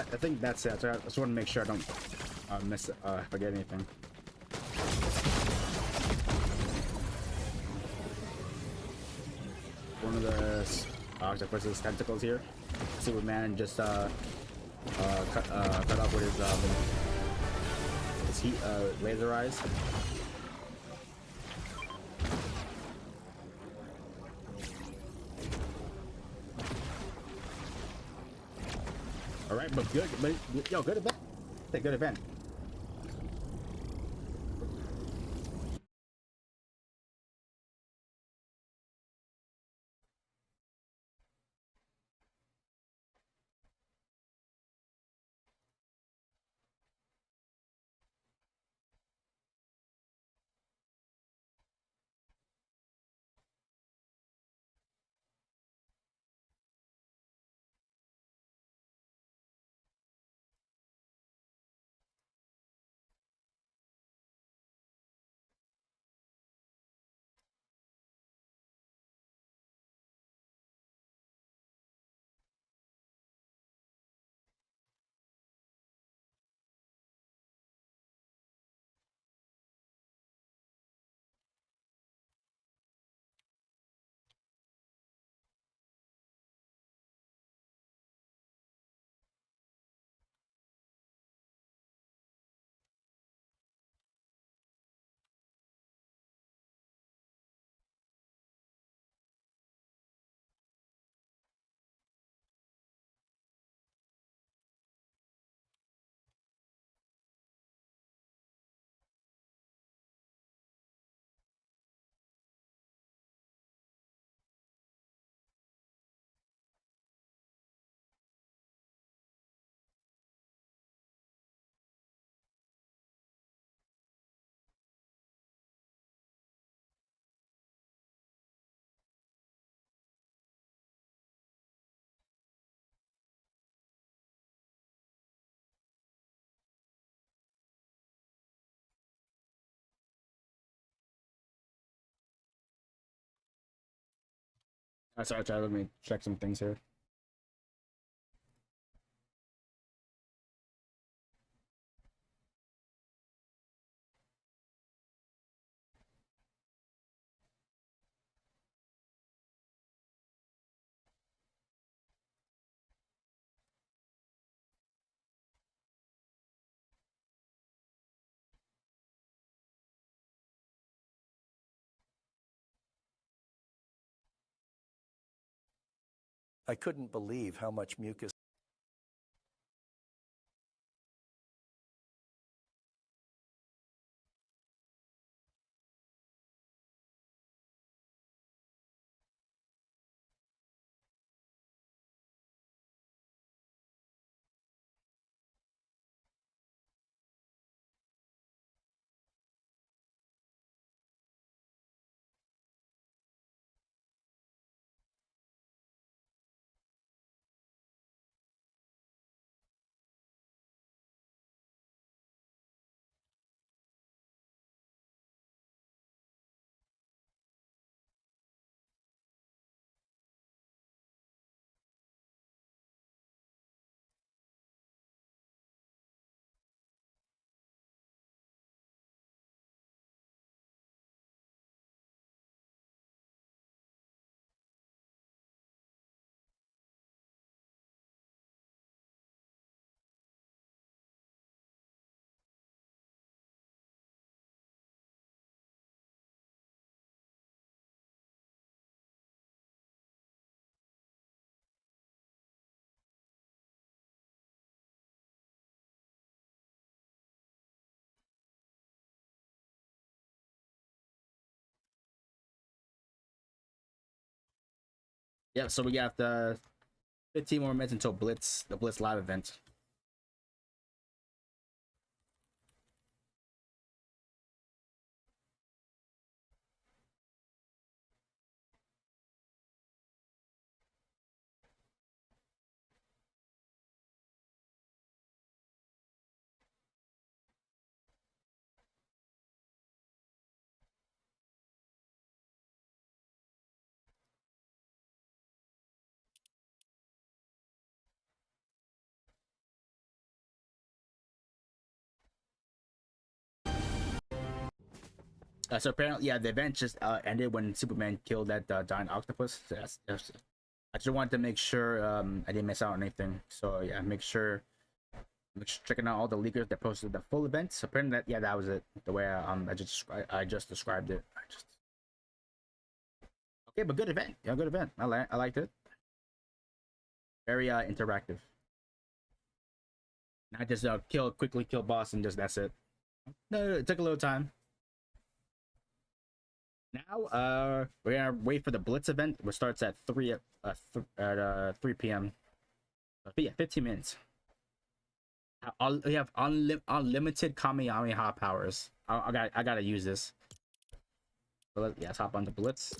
that's it. So I just want to make sure I don't forget anything. One of the octopus's tentacles here. See what man just cut off with his heat laser eyes. All right, but good, but yo, good event. It's a good event. Sorry, let me check some things here. I couldn't believe how much mucus Yeah, so we got the 15 more minutes until the Blitz live event. So apparently, yeah, the event just ended when Superman killed that giant octopus. So I just wanted to make sure I didn't miss out on anything. So yeah, make sure checking out all the leakers that posted the full event. So apparently, that was it. The way I just described it. Okay, but good event. Yeah, good event. I liked it. Very interactive. Not just quickly kill boss and just that's it. No, it took a little time. Now, we're gonna wait for the Blitz event, which starts at 3 p.m. But yeah, 15 minutes. We have unlimited Kamehameha powers. I gotta use this. So let's hop on the Blitz.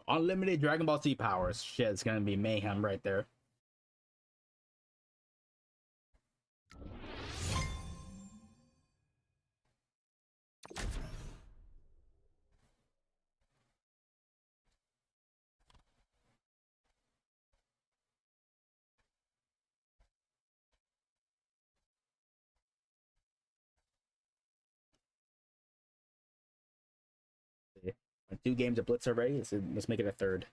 Unlimited Dragon Ball Z powers. Shit, it's gonna be mayhem right there. Two games of Blitz already. Let's make it a third.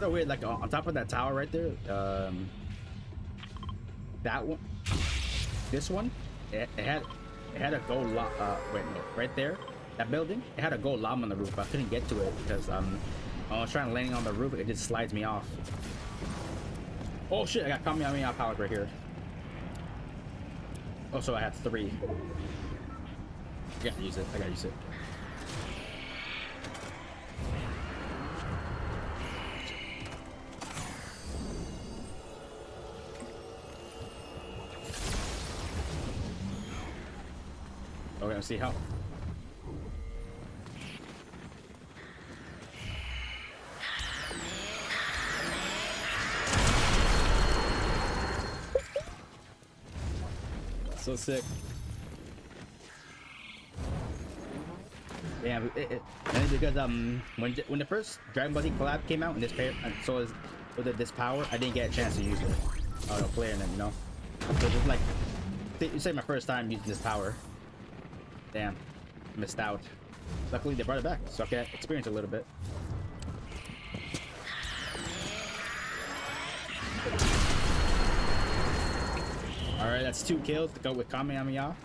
So weird, like on top of that tower right there, that one, this one, it had a gold wait, no, right there, that building, it had a gold llama on the roof, but I couldn't get to it because when I was trying to landing on the roof, it just slides me off. Oh shit, I got Kamehameha powers right here. Oh, so I have 3. I gotta use it. Okay, let's see how. So sick. Yeah, and it's because when the first Dragon Ball Z collab came out and this pair, so with this power, I didn't get a chance to use it. Playing it, you know. So it's like, it's like my first time using this power. Damn, missed out. Luckily they brought it back, so I can experience a little bit. All right, that's 2 kills to go with Kamehameha.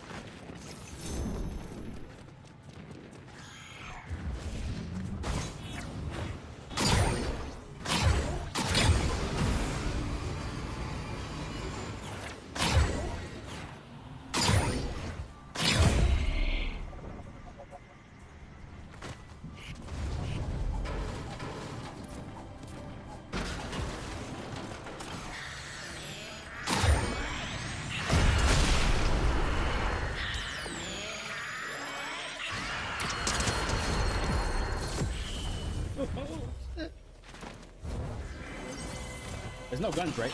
There's no guns, right?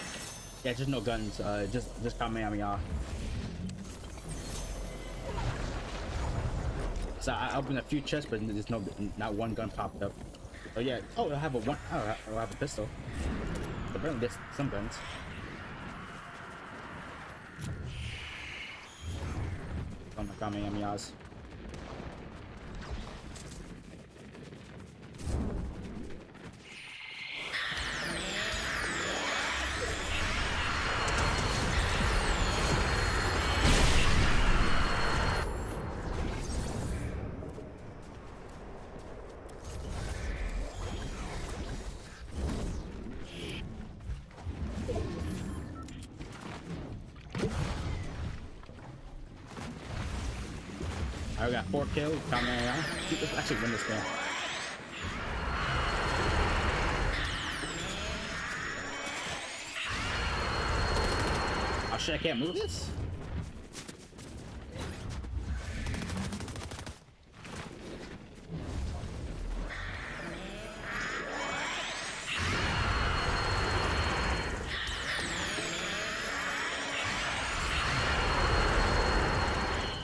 Yeah, just no guns. Just Kamehameha. So I opened a few chests, but there's not one gun popped up. Oh yeah. Oh, I have a pistol. Apparently there's some guns. Oh my Kamehamehas. I got 4 kills. Let's actually win this game. Oh shit, I can't move this?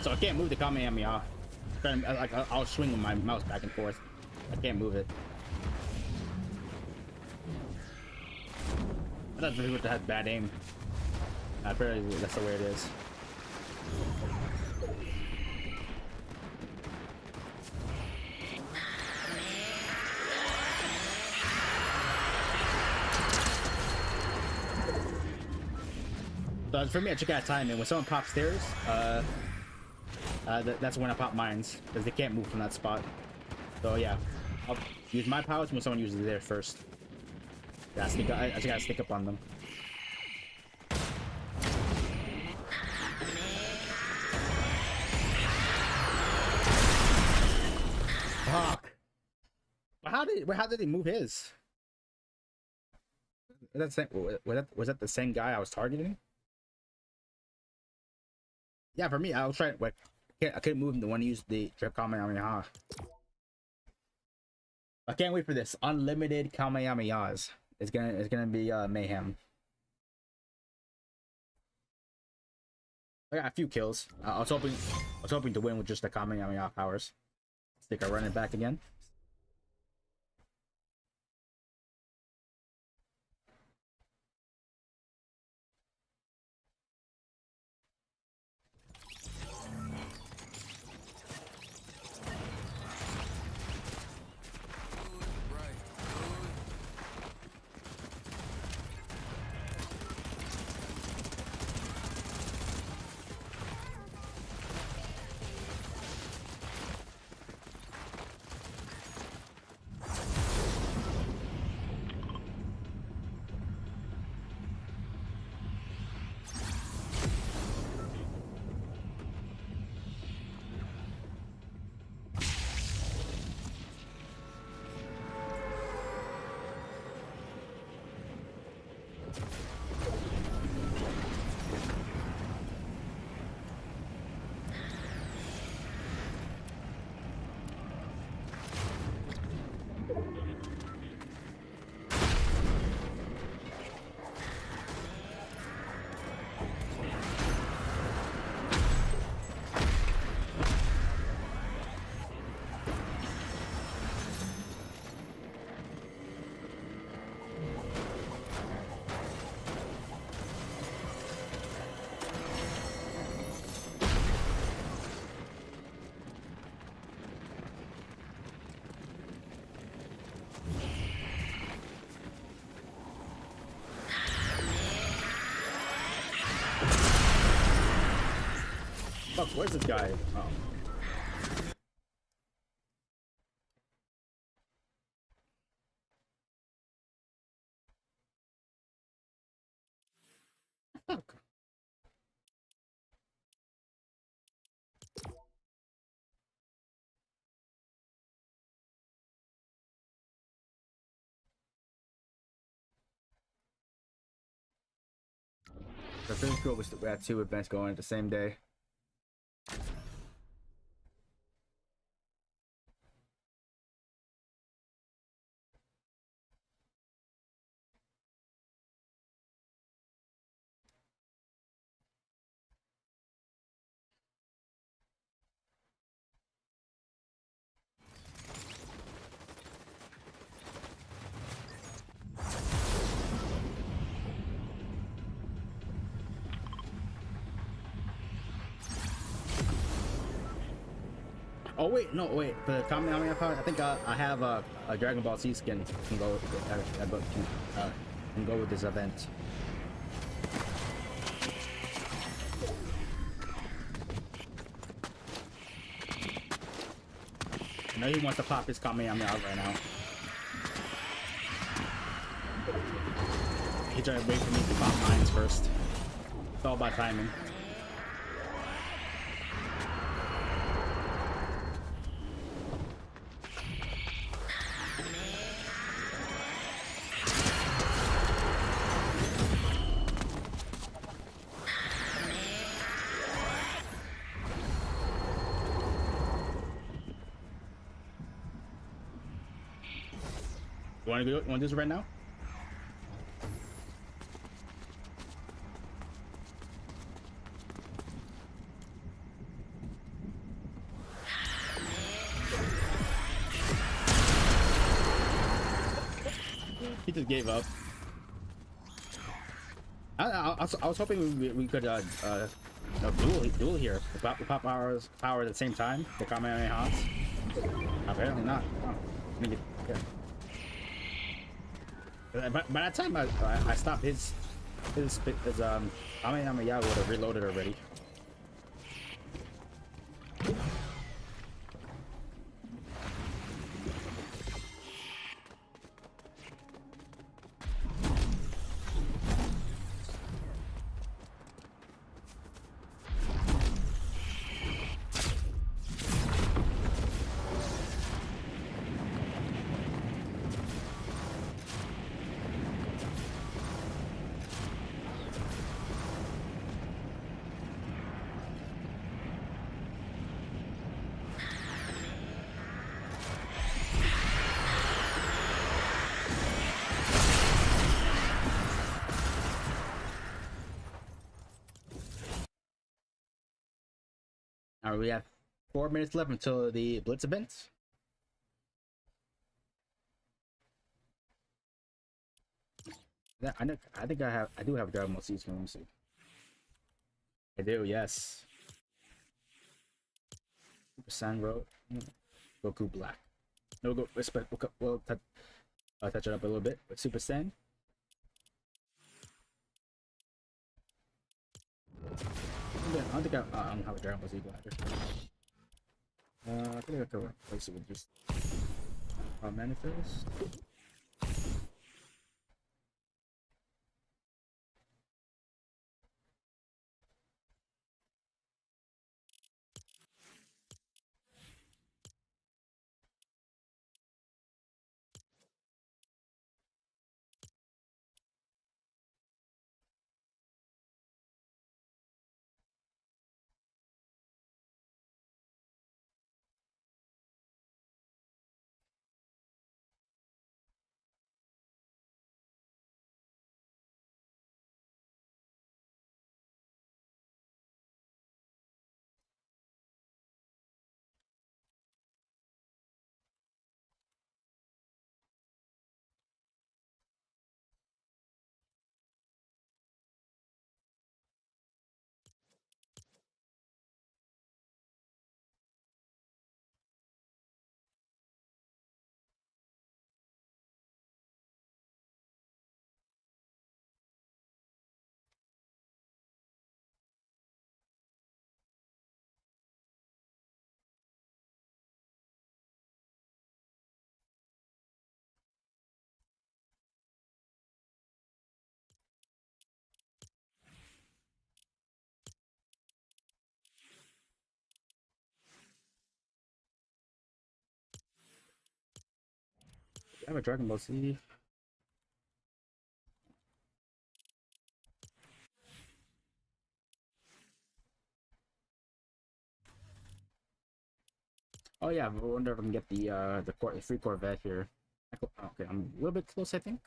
So I can't move the Kamehameha. Like I'll swing my mouse back and forth. I can't move it. I thought people had bad aim. Apparently that's the way it is. So for me, I just gotta time it. When someone pops stairs, that's when I pop mines, because they can't move from that spot. So yeah, I'll use my powers when someone uses theirs first. Yeah, I just gotta sneak up on them. Fuck. But how did he move his? Was that the same guy I was targeting? Yeah, for me, I was trying. Wait, I couldn't move him. The one who used the trip Kamehameha. I can't wait for this unlimited Kamehamehas. It's gonna be mayhem. I got a few kills. I was hoping to win with just the Kamehameha powers. Think I run it back again. Fuck, where's this guy? Oh. Fuck. The finish goal was we had 2 events going the same day. Oh wait, no wait. For the Kamehameha power, I think I have a Dragon Ball Z skin. Can go with this event. I know he wants to pop his Kamehameha right now. He's trying to wait for me to pop mines first. It's all about timing. Want to go? Want to do this right now? He just gave up. I was hoping we could duel here. Pop powers at the same time. The Kamehameha. Apparently not. Oh, let me get here. By that time I stopped his Kamehameha would have reloaded already. All right, we have 4 minutes left until the Blitz event. Yeah, I know. I think I do have Dragon Ball Z. Let me see. I do. Yes. Super Saiyan Road. Goku Black. No go. Respect. We'll touch it up a little bit with Super Saiyan. I don't think I don't have a Dragon Ball Z glider. I think I could replace it with just Manifest. I have a Dragon Ball Z. Oh yeah, I wonder if I can get the free Corvette here. Okay, I'm a little bit close, I think.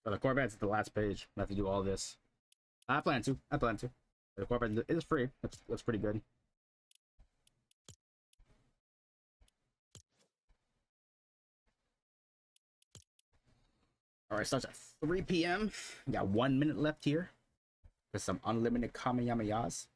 But the Corvette's at the last page. I have to do all this. I plan to. I plan to. The Corvette is free. That's pretty good. All right, starts at 3 p.m. We got 1 minute left here with some unlimited Kamehamehas.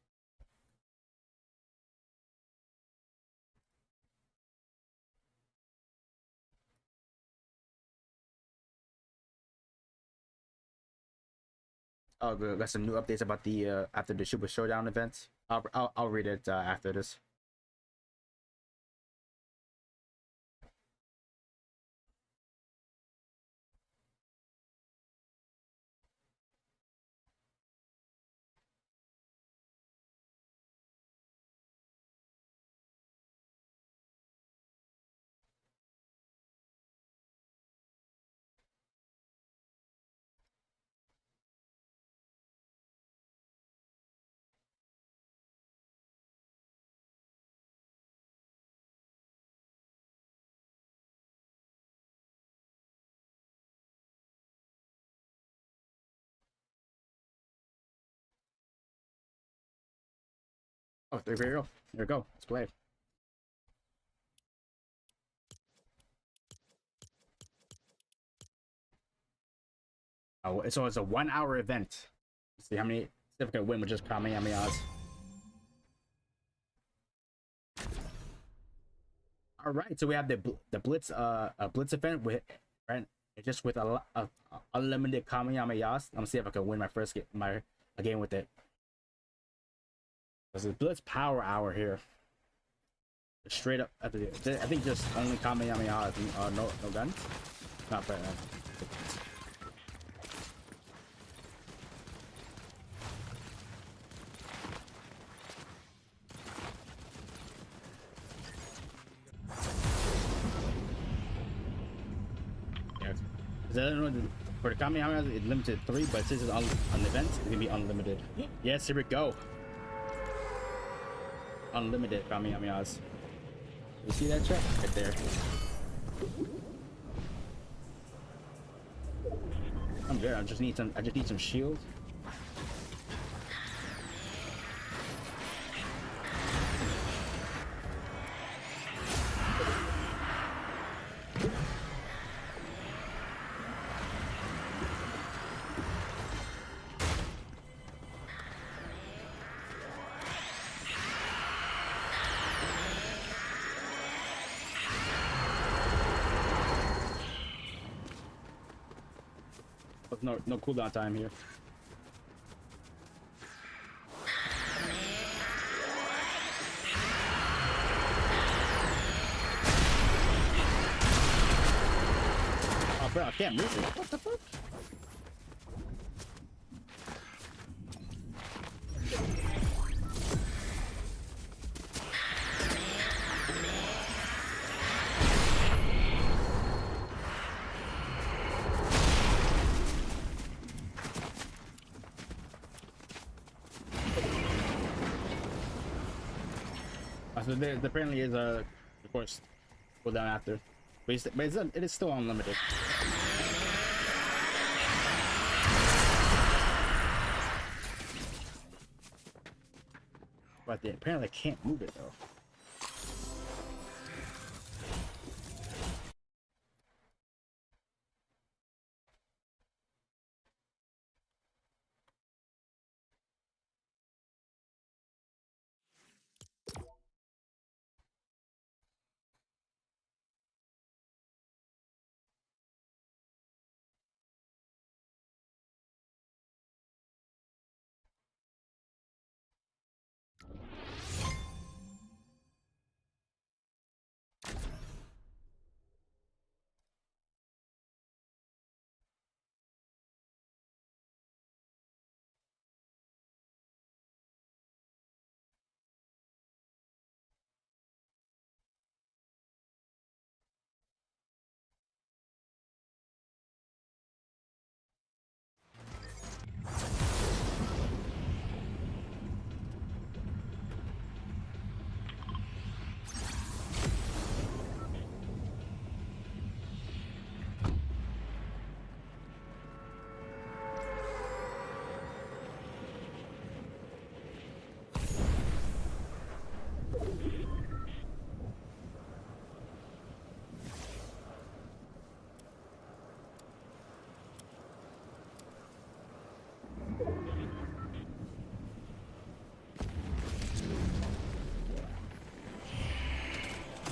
Oh, good. Got some new updates about the after the Super Showdown event. I'll read it after this. Oh, there we go. There we go. Let's play. Oh, so it's a 1 hour event. Let's see how many. See if I can win with just Kamehamehas. All right, so we have the Blitz Blitz event with right just with a unlimited Kamehamehas. I'm gonna see if I can win my first a game with it. There's a Blitz Power Hour here. Straight up at the I think just only Kamehameha, no guns. Not bad. For the Kamehameha, it's limited to 3, but since it's on an event, it's gonna be unlimited. Yes, here we go. Unlimited Kamehamehas. You see that check right there? I'm good. I just need some shield. No cooldown time here. Oh, bro, I can't move it. What the fuck? So there apparently is a, of course, cooldown after, but it is still unlimited. But they apparently can't move it though.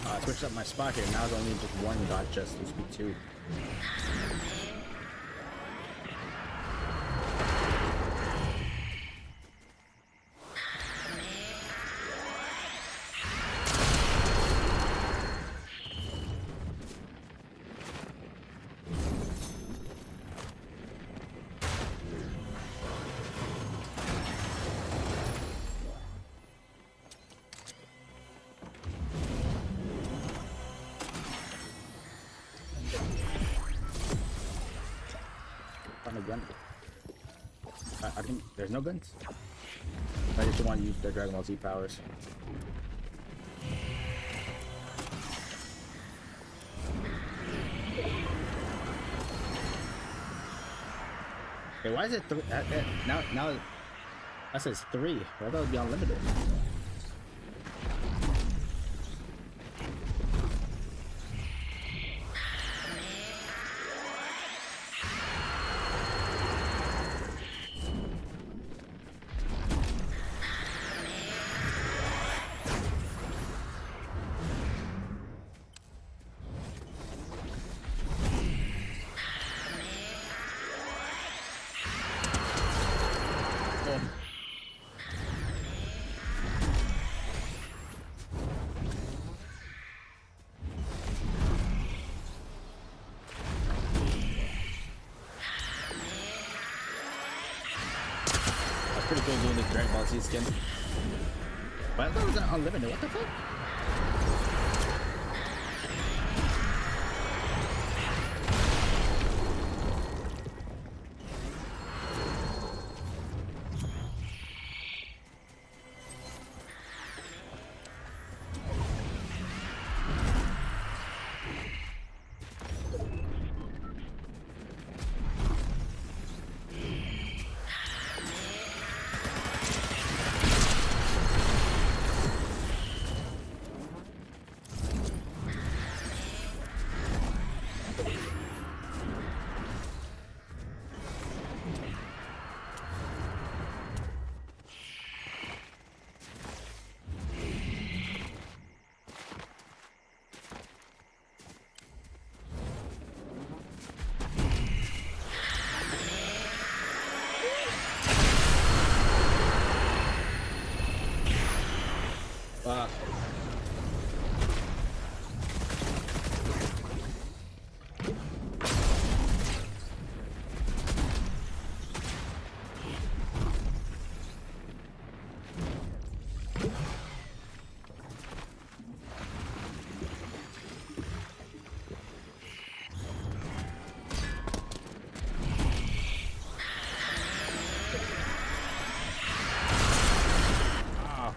I switched up my spot here. Now it's only just one dodge chest. Used to be 2. Gun. I think there's no guns. I just want to use the Dragon Ball Z powers. Hey, why is it now that says 3? I thought it would be unlimited. pretty cool doing this Dragon Ball Z skin. But I thought it was unlimited. What the fuck?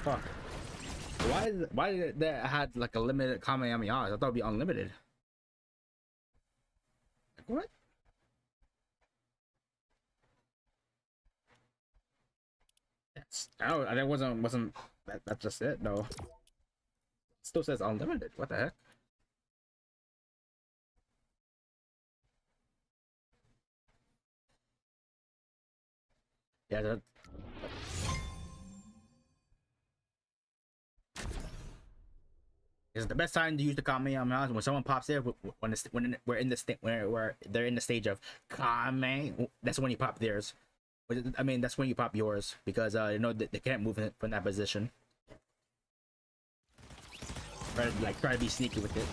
Fuck. Why did that had like a limited Kamehameha? I thought it'd be unlimited. Like, what? Oh, that wasn't that's just it though. It still says unlimited. What the heck? Yeah, that. It's the best time to use the Kamehameha when someone pops there. When we're in the state where they're in the stage of Kame, that's when you pop theirs. I mean, that's when you pop yours because you know they can't move from that position. Try to be sneaky with it.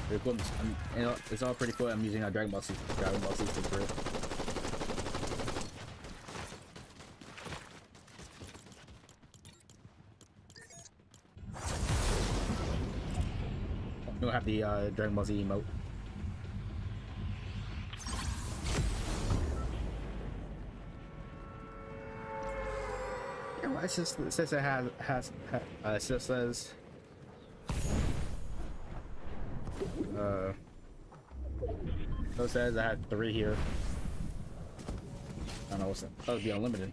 Pretty cool. You know, it's all pretty cool. I'm using a Dragon Ball Z for it. We'll have the Dragon Ball Z emote. Yeah, well, it says it it still says so it says I had 3 here. I don't know what's that. That would be unlimited.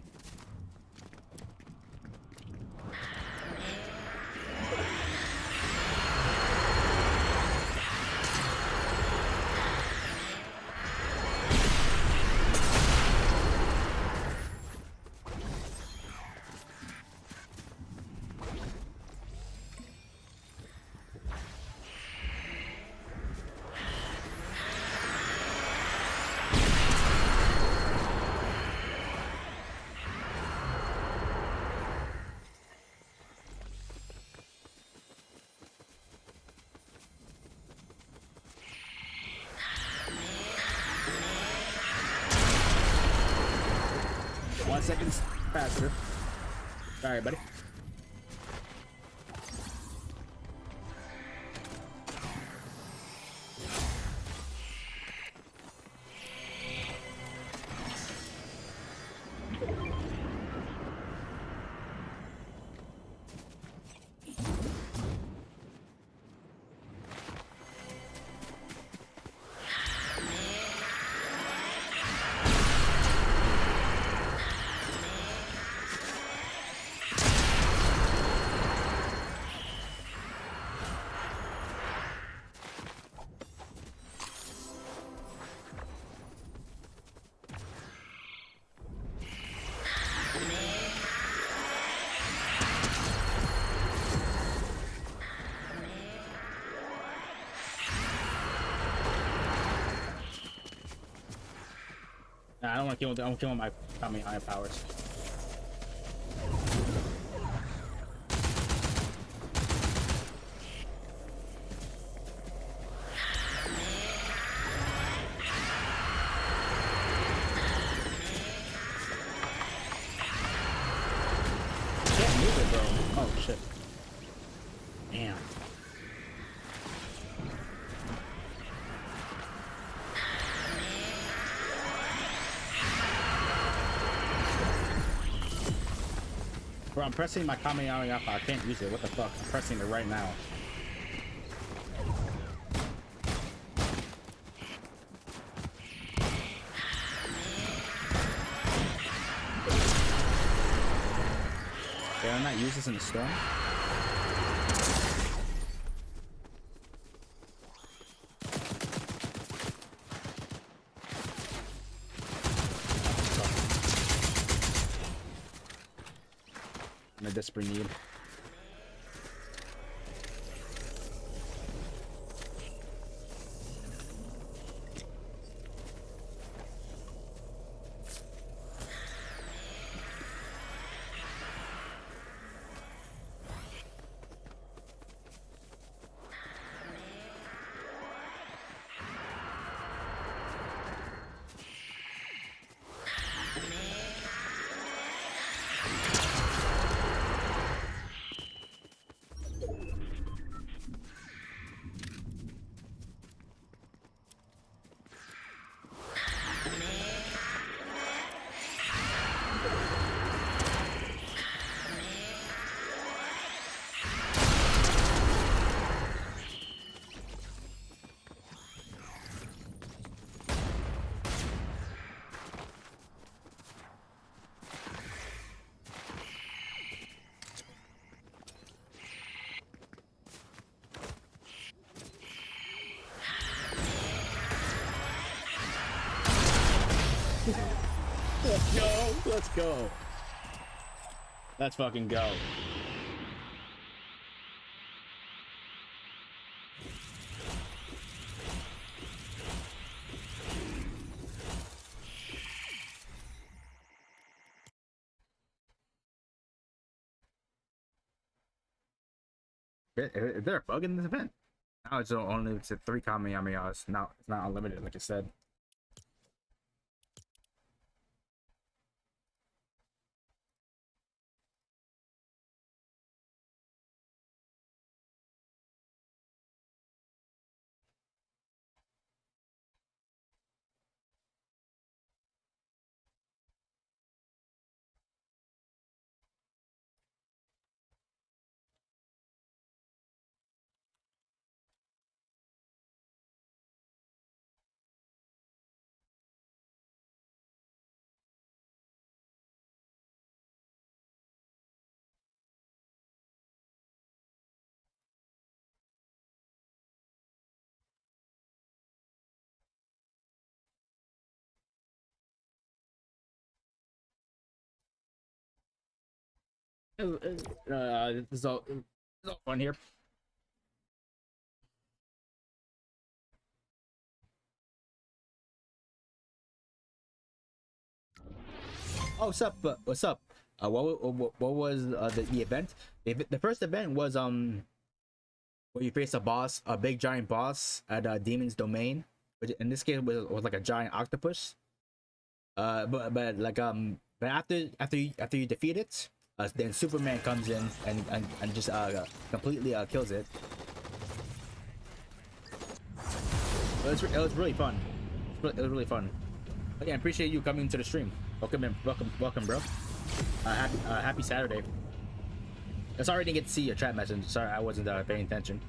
Seconds faster. Sorry, buddy. Nah, I don't want to kill. I'm killing my higher powers. Damn. Bro, I'm pressing my Kamehameha. I can't use it. What the fuck? I'm pressing it right now. Did I not use this in the storm? In a desperate need. Let's go. Let's go. Let's fucking go. Is there a bug in this event? Now it's only to 3 Kamehamehas. Now it's not unlimited, like I said. This is all fun here. Oh, what's up? What's up? What was the event? The first event was where you face a boss, a big giant boss at Demon's Domain, which in this case was like a giant octopus. But after you defeat it, then Superman comes in and just completely kills it. It was really fun. It was really fun. Again, appreciate you coming to the stream. Welcome in, welcome, bro. Happy Saturday. I sorry I didn't get to see your chat message. Sorry, I wasn't paying attention.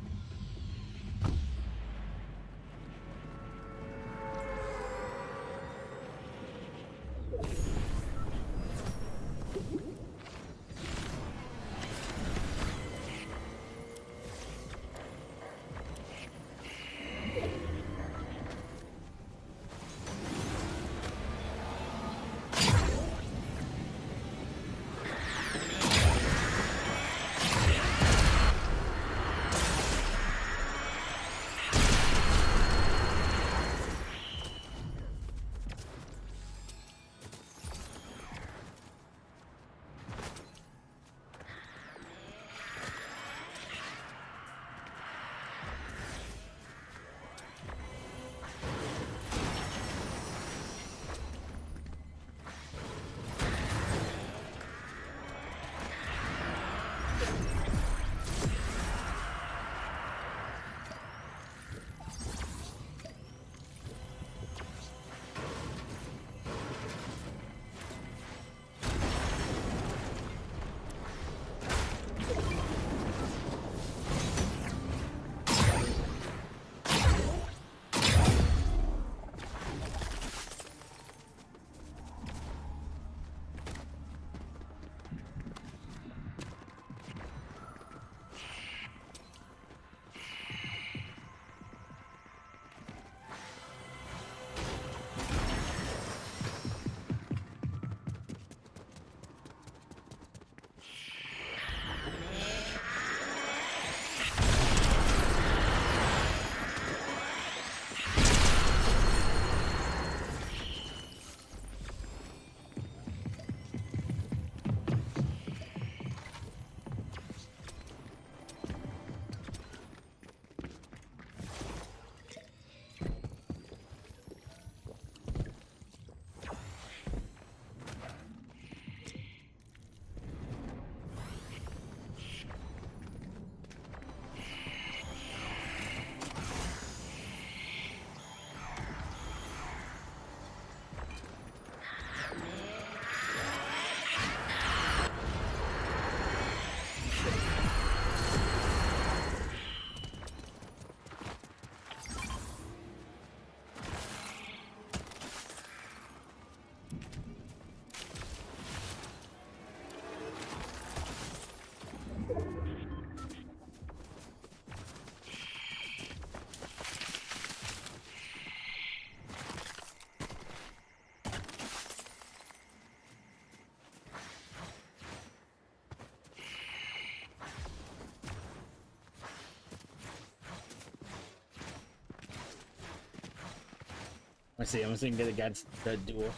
Let's see. I'm seeing get against the duel.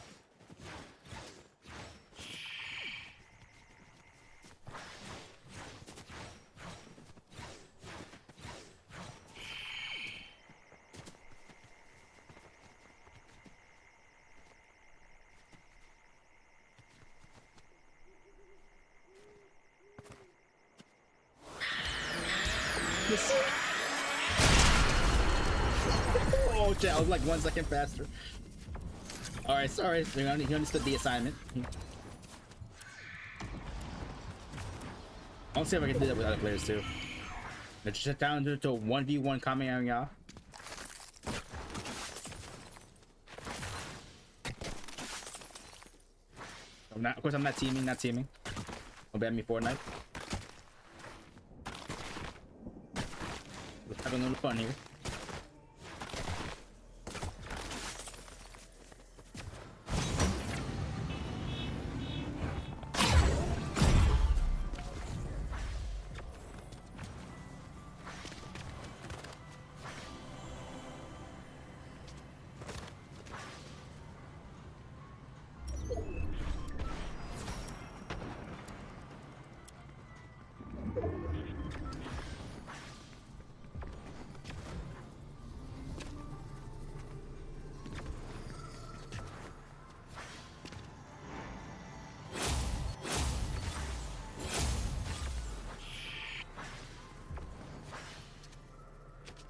Oh shit, I was like 1 second faster. Alright, sorry. You understood the assignment. I'll see if I can do that with other players too. Let's shut down to 1v1 Kamehameha. Of course, I'm not teaming. Don't ban me Fortnite. We're having a little fun here.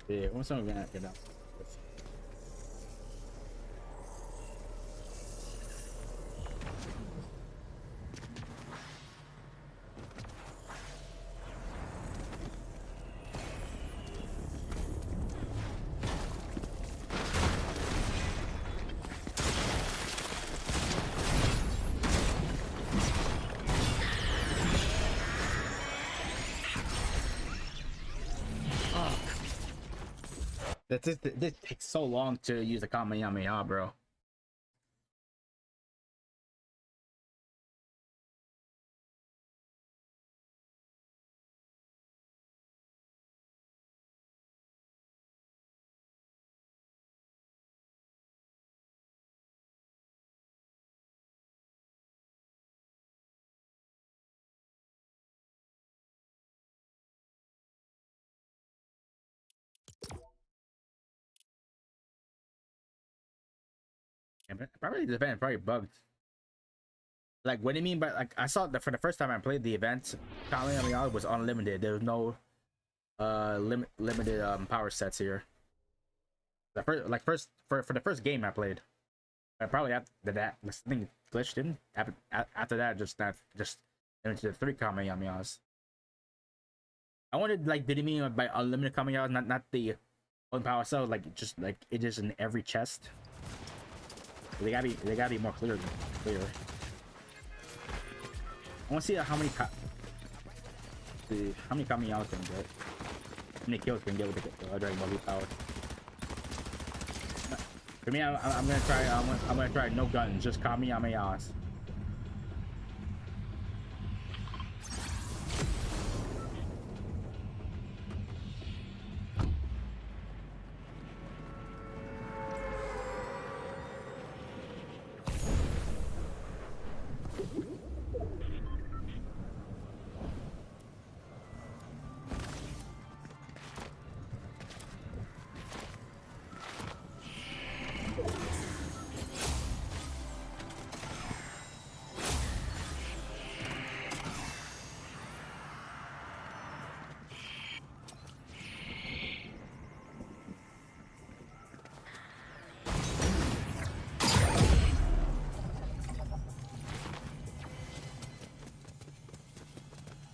Yeah, what's on gonna get up? This takes so long to use the Kamehameha, bro. Yeah, but probably the event probably bugged. Like, what do you mean by, like, I saw that for the first time I played the event, Kamehameha was unlimited. There was no limited power sets here. The first for the first game I played. Probably after that this thing glitched in. After that, just into the 3 Kamehamehas. I wanted, like, did he mean by unlimited Kamehamehas, not the one power cell, like just like it is in every chest? They gotta be more clear. I want to see how many Kamehamehas can get. How many kills can get with the Dragon Ball Z power. For me, I'm gonna try no guns, just Kamehamehas.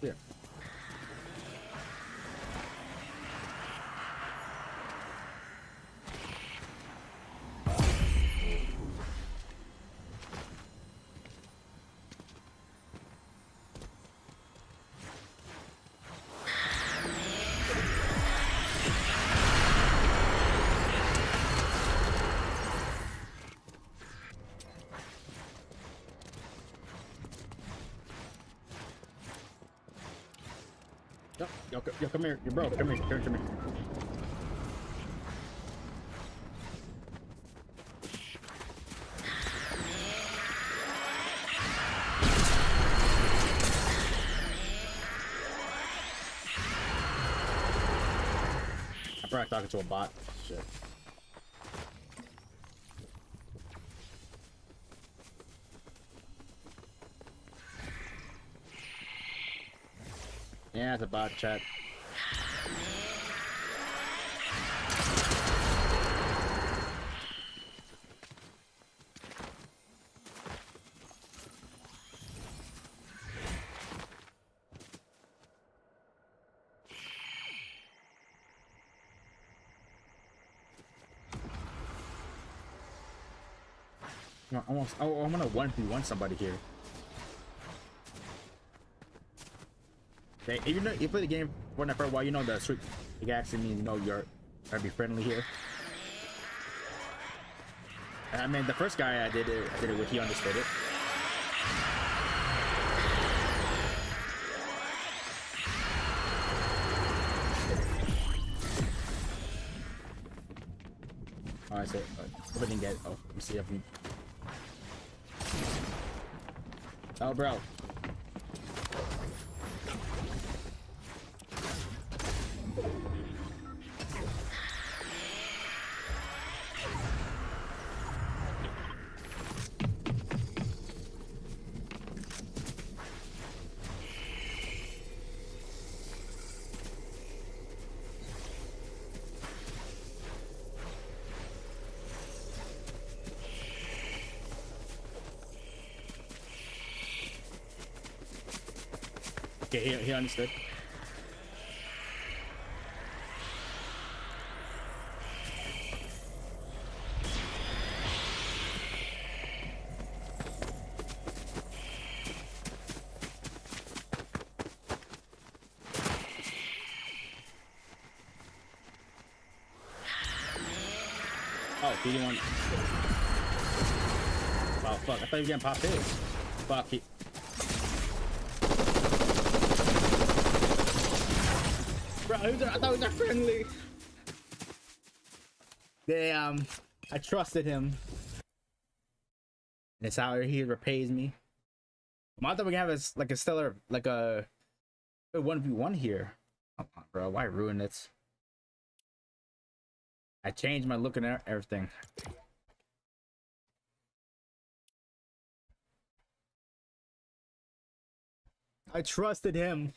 Yeah. Yo, come here, bro. Come here. probably talking to a bot. Shit. Yeah, it's a bot chat. No, almost. Oh, I'm gonna 1v1 somebody here. Okay, if you play the game Fortnite for a while, you know the sweet pickaxe means you know you're gonna be friendly here. I mean, the first guy I did it with, he understood it. Oh, I said, I didn't get. Oh, let me see if we. Oh, bro. Okay, he understood. Oh, he didn't want. Oh fuck! I thought he was getting popped in. Fuck he. Bro, I thought he was not friendly. Damn, I trusted him. And it's how he repays me. I thought we can have like a stellar, like a 1v1 here. Come on, bro, why ruin it? I changed my look and everything. I trusted him.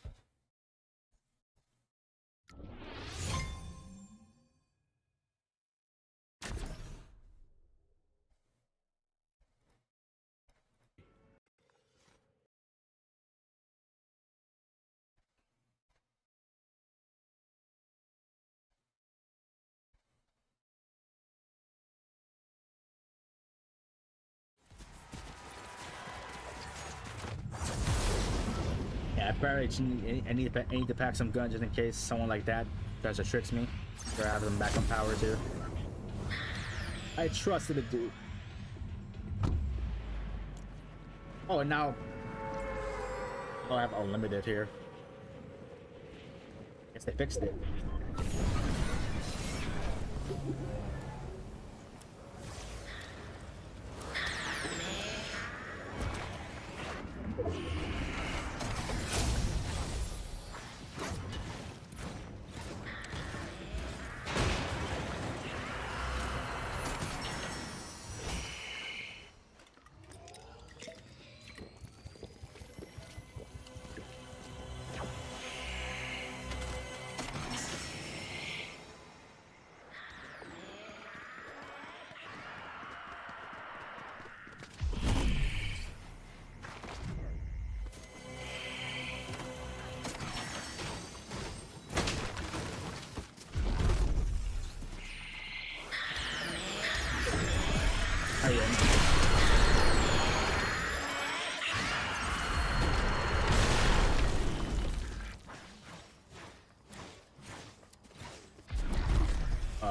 Yeah, I probably I need to pack some guns just in case someone like that tries to trick me. Or have some backup powers here. I trusted the dude. Oh, and now I have unlimited here. Guess they fixed it.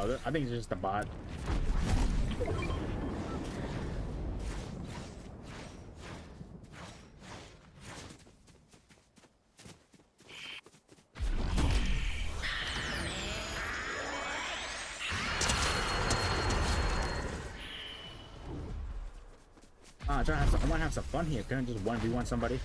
I think it's just a bot. I want to have some fun here. Can I just 1v1 somebody?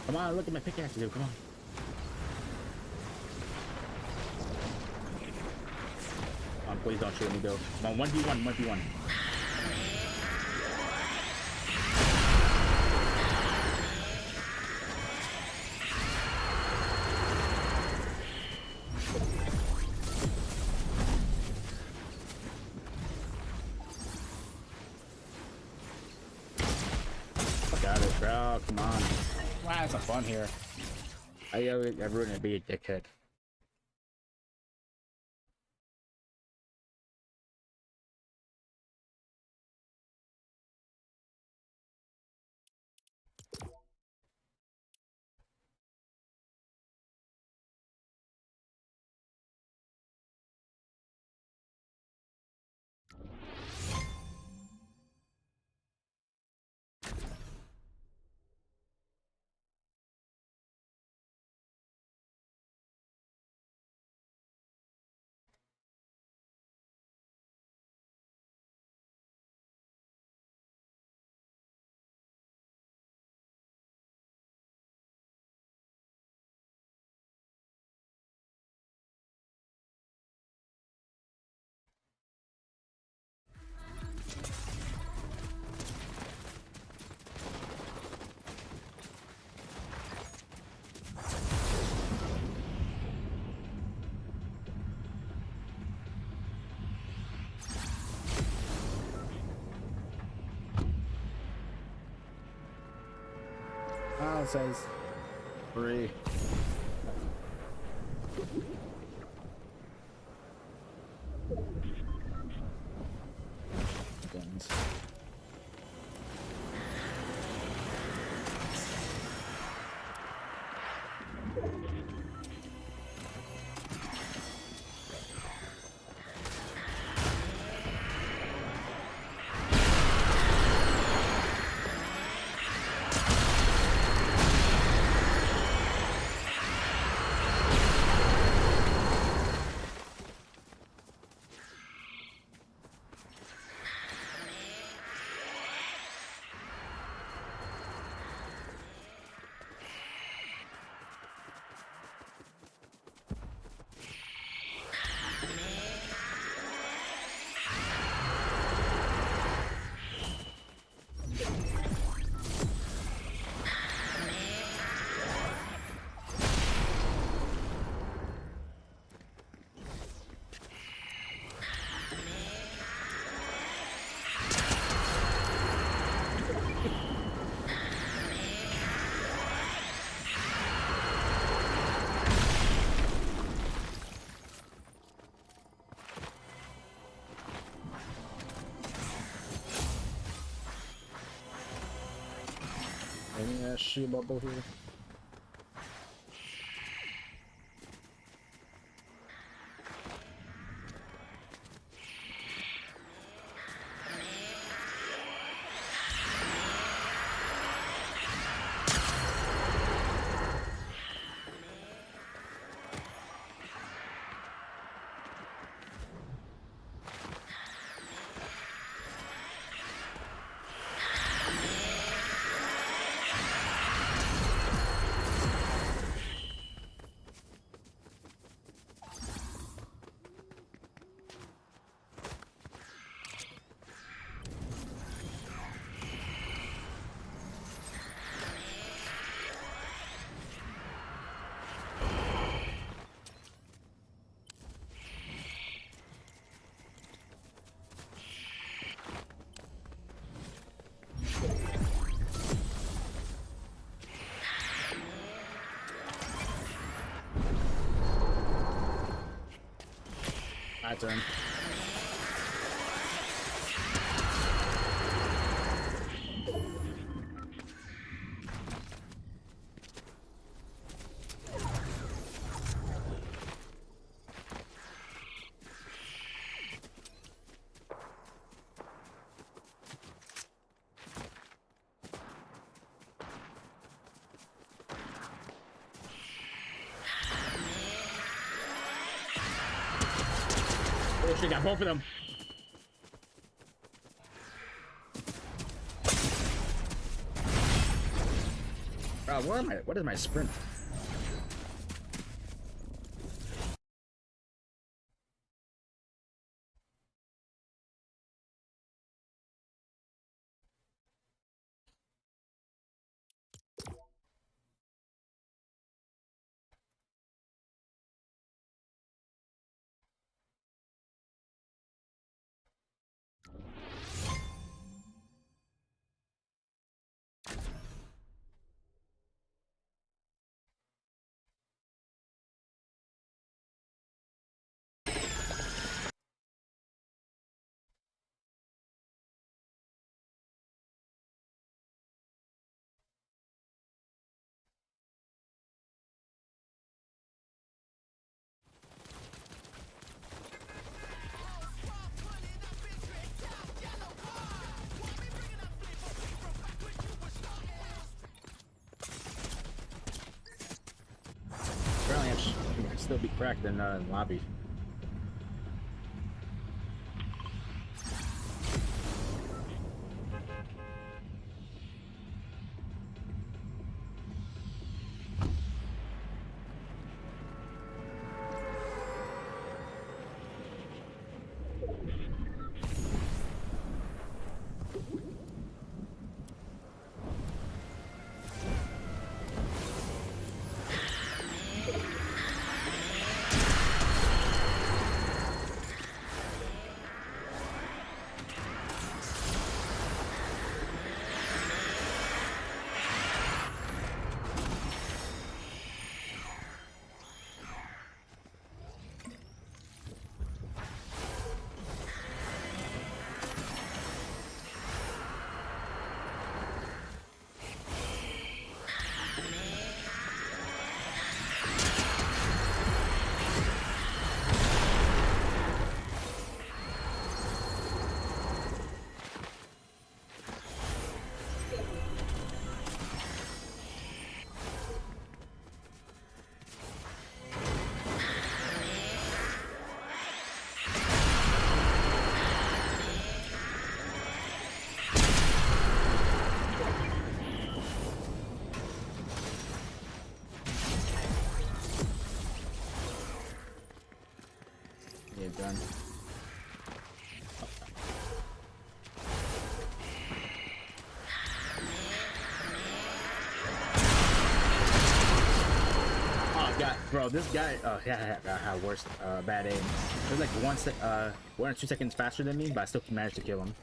Come on, look at my pickaxe, dude. Come on. Come on, please don't shoot me, dude. Come on, 1v1, 1v1. Got it, bro. Come on. Wow, that's some fun here. I ruined it. Be a dickhead. It says 3. Guns. Any shit bubble here? My turn. Oh shit, got both of them. What is my sprint? Apparently, I can still be cracked in lobby. Yeah, done. Oh god, bro, this guy had worse bad aim. It was like 1 or 2 seconds faster than me, but I still managed to kill him.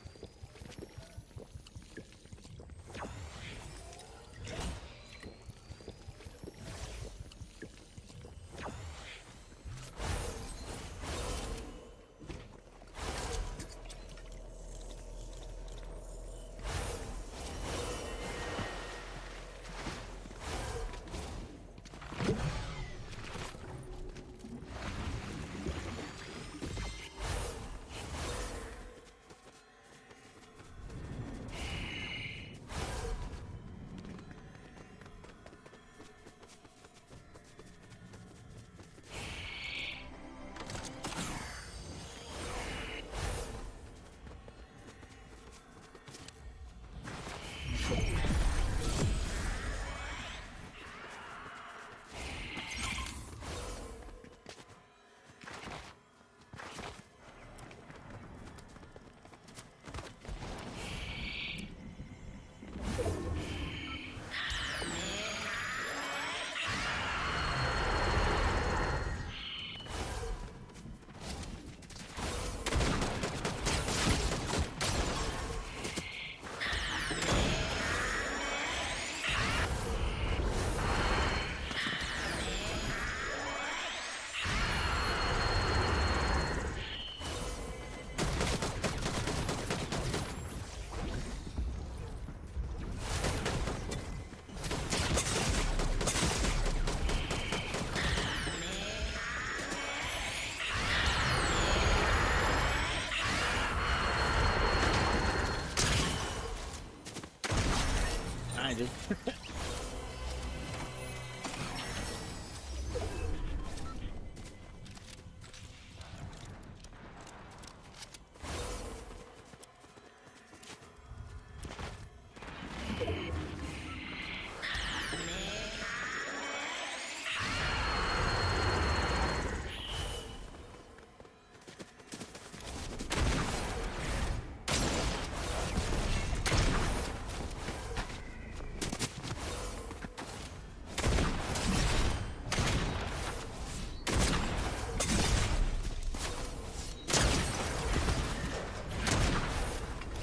I did.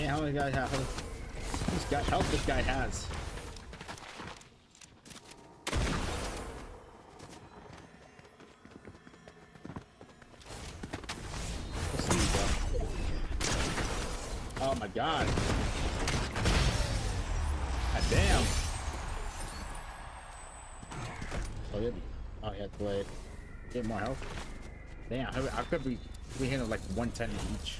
Man, how many guys have? Who's got health this guy has? Let's see, bro. Oh my god. God damn. Oh, yeah. Oh, he had to play. Get more health. Damn, I could be hitting like 110 each.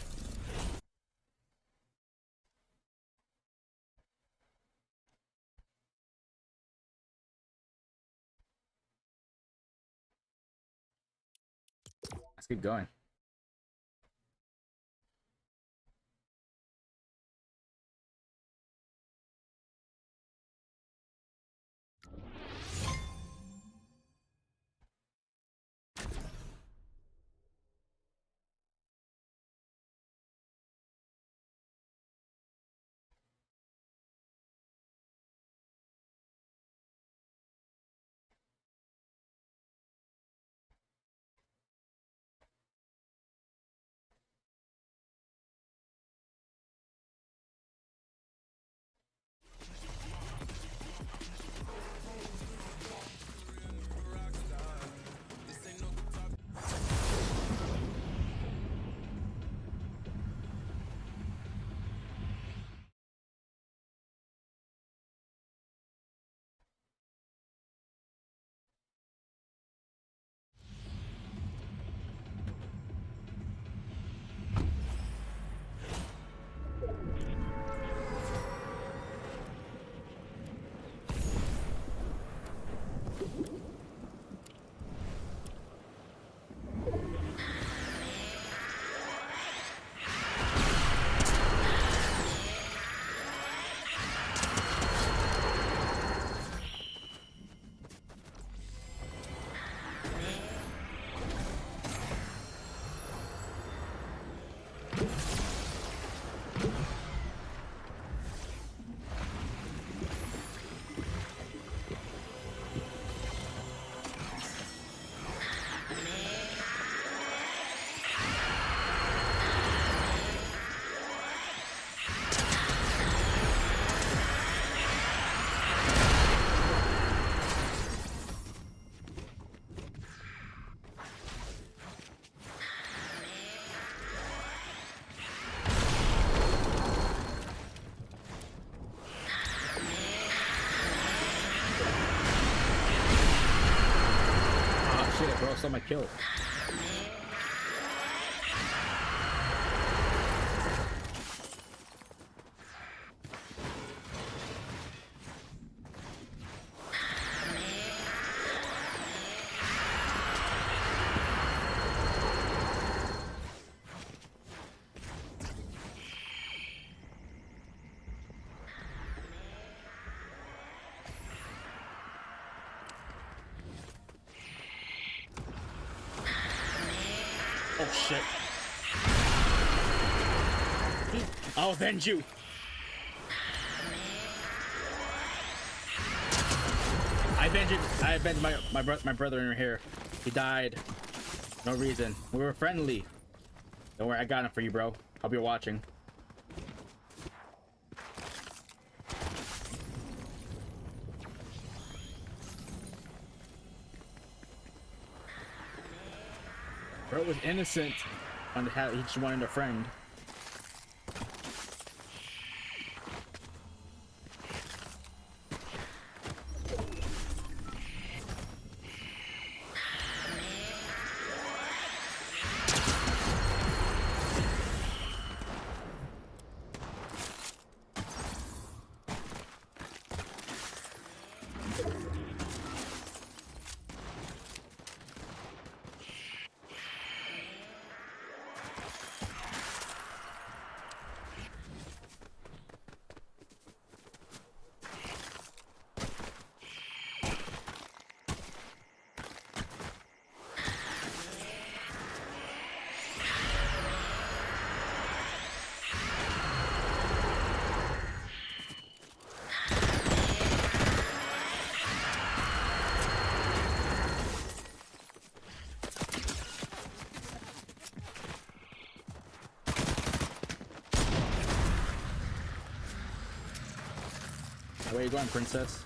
Let's keep going. Shit, bro, stole my kill. Oh shit. I'll avenge you. I avenged my brother in here. He died. No reason. We were friendly. Don't worry, I got him for you, bro. Hope you're watching. Bro was innocent. He just wanted a friend. Where you going, princess?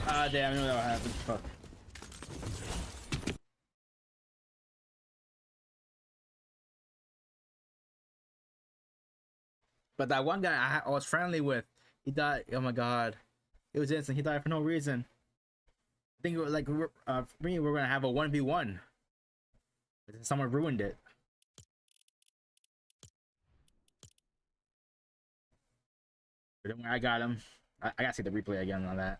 Ah, damn, I knew that would happen. Fuck. But that one guy I was friendly with, he died. Oh my god, it was instant. He died for no reason. I think it was like for me, we're gonna have a 1v1. Someone ruined it. But don't worry, I got him. I gotta see the replay again on that.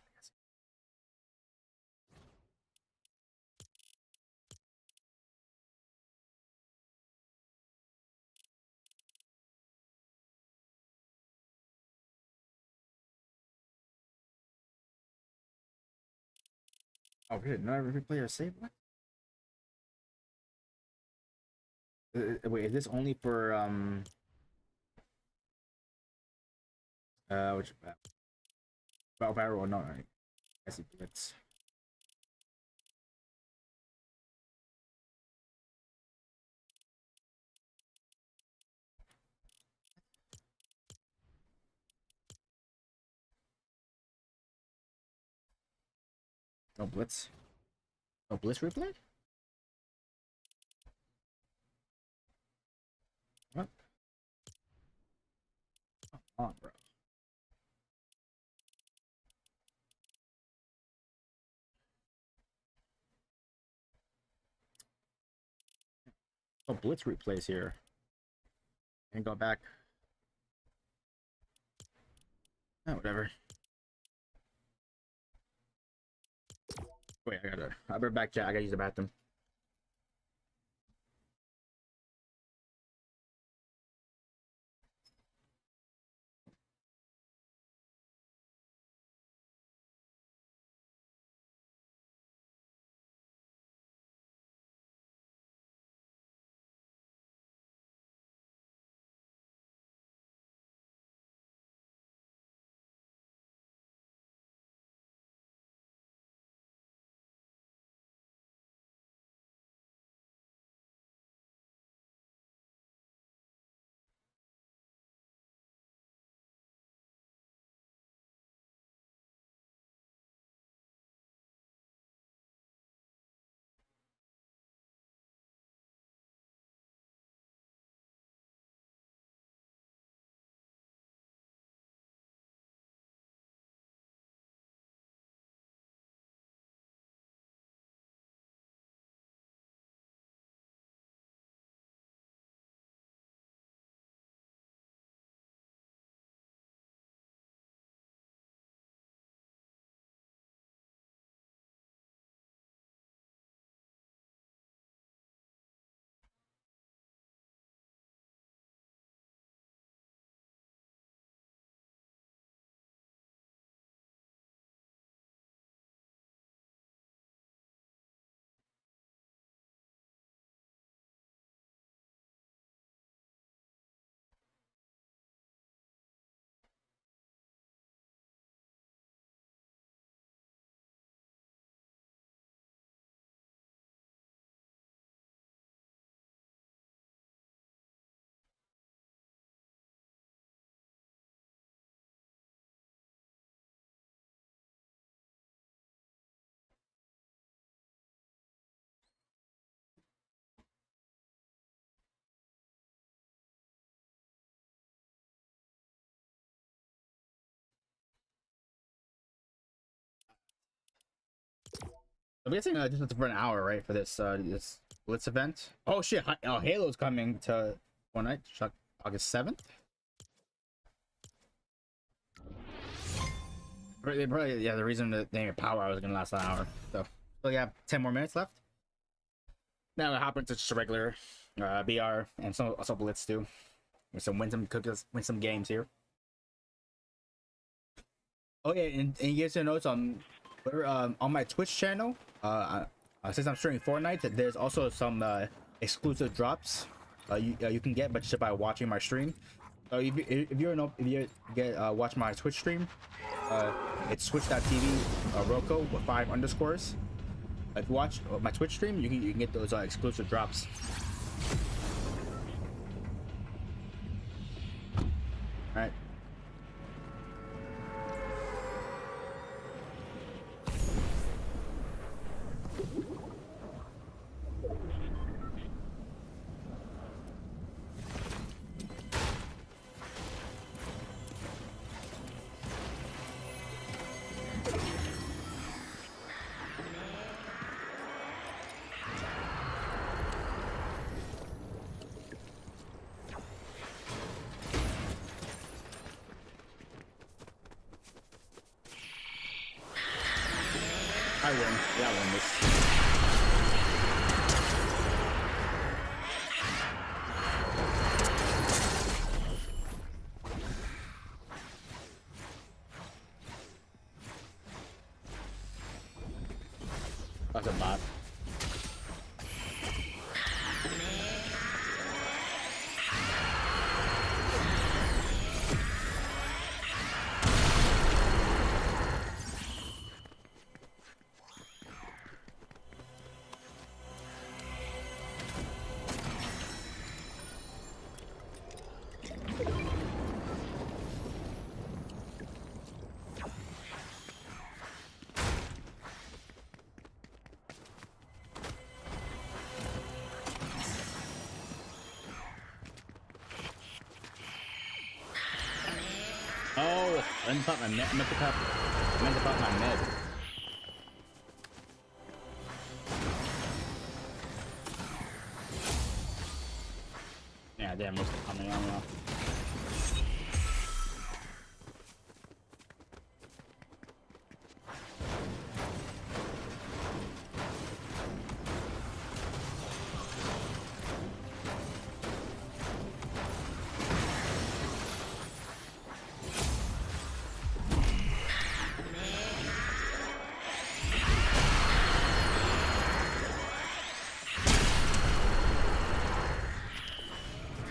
Oh, good. No replay or save. What? Wait, is this only for which battle barrel or not? I see blitz. No blitz. No blitz replay. What? Come on, bro. No blitz replays here. And go back. Oh, whatever. Wait, I'll be back, chat. I gotta use the bathroom. I'm guessing just for an hour, right, for this Blitz event. Oh shit! Oh, Halo's coming to Fortnite, August 7th. Probably, yeah. The reason that they made Power Hour was gonna last an hour. So we have 10 more minutes left. Now we hop into just a regular BR and some also Blitz too. With some win some games here. Oh yeah, and you guys should know on my Twitch channel. Since I'm streaming Fortnite, there's also some exclusive drops you can get, but just by watching my stream. So if you get watch my Twitch stream, it's twitch.tv Roko with 5 underscores. If you watch my Twitch stream, you can get those exclusive drops. All right. I win. Yeah, I win this. That's a bot. Oh, I meant to pop my med. I meant to pop my med. Yeah, damn, most of the coming on.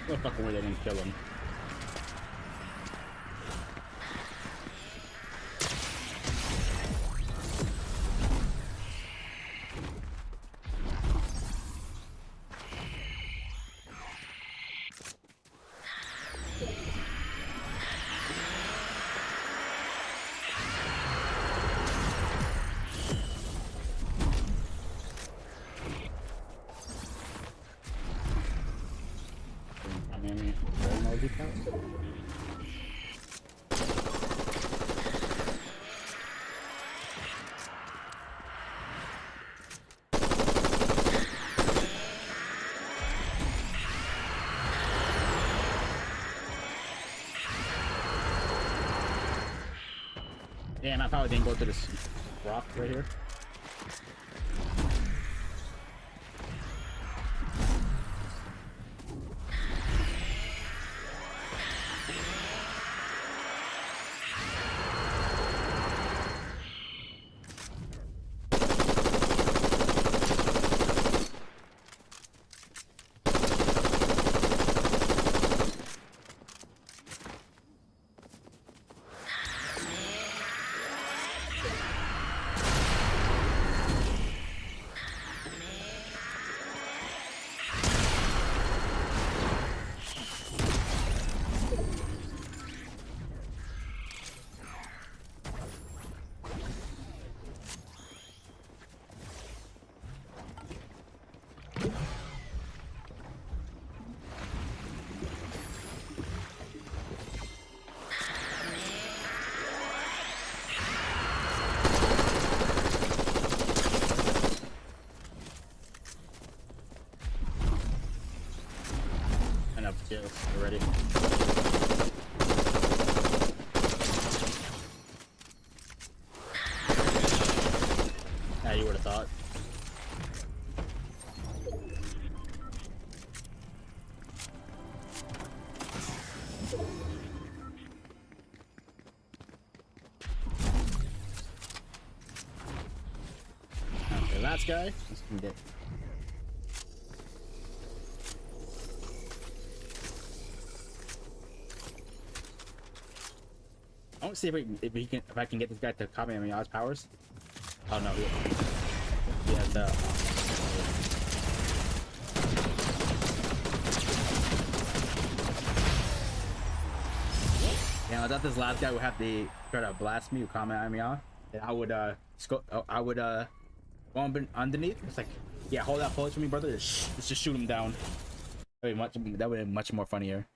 No fucking way they didn't kill him. Damn, I probably didn't go to this rock right here. Yes, we're ready. Yeah, you would have thought. Okay, last guy. Let's get. I want to see if I can get this guy to copy me Oz powers. Oh no, he has the. Yeah, I thought this last guy would have the try to blast me or comment me off, and I would go underneath. It's like, yeah, hold that pose for me, brother. Let's just shoot him down. That would be much more funnier.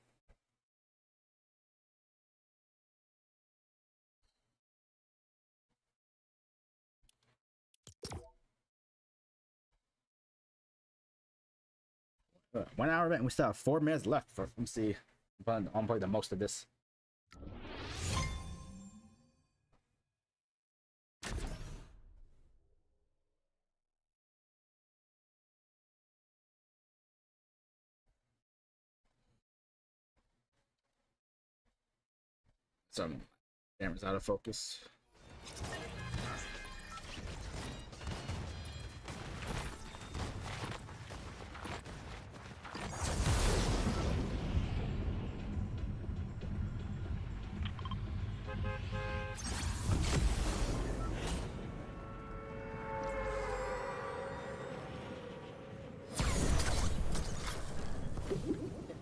One hour event. We still have 4 minutes left. Let me see. I'm play the most of this. Some camera's out of focus.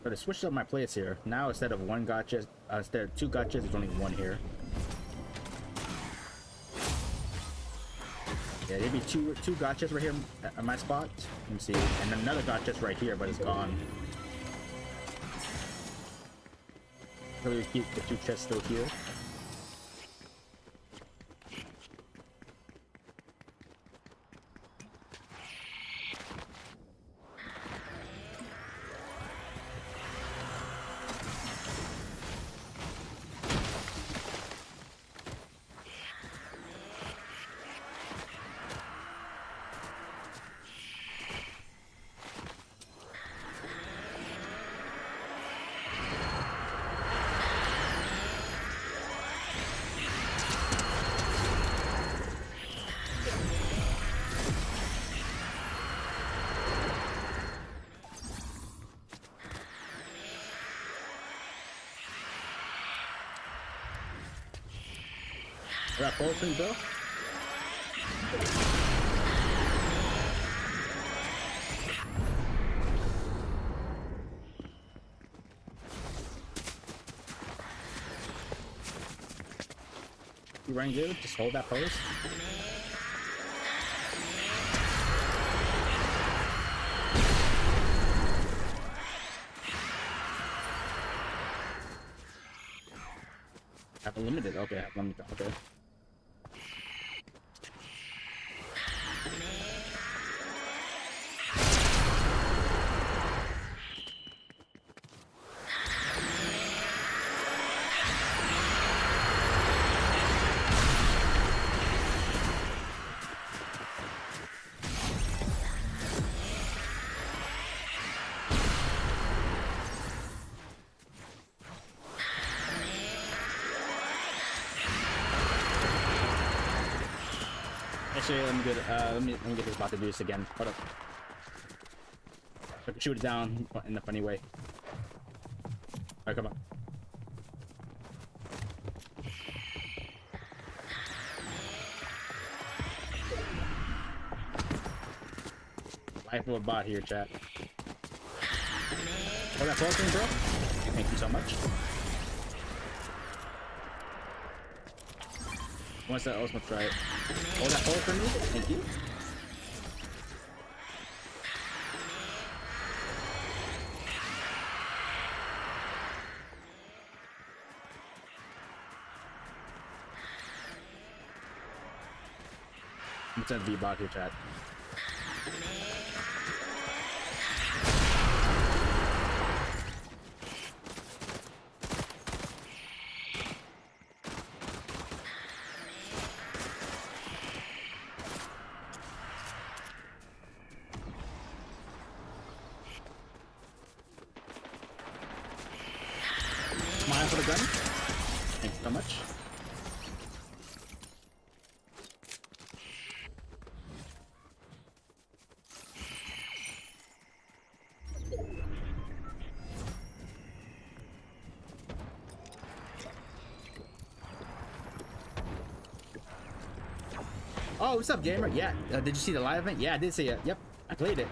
But I switched up my plays here. Now instead of one gotcha, instead of 2 gotchas, there's only 1 here. Yeah, there'd be two gotchas right here at my spot. Let me see, and another gotcha's right here, but it's gone. So we keep the 2 chests still here. That potion, bro. You running good? Just hold that pose. Have limited. Okay, have limited. Okay. Actually, let me get this bot to do this again. Hold up. I can shoot it down in a funny way. Alright, come on. Life of a bot here, chat. Hold that potion, bro. Thank you so much. Once that ultimate try it. Hold that hold for me. Thank you. I'm gonna V-bot here, chat. for the gun. Thanks so much. Oh, what's up, gamer? Yeah, did you see the live event? Yeah, I did see it. Yep, I played it.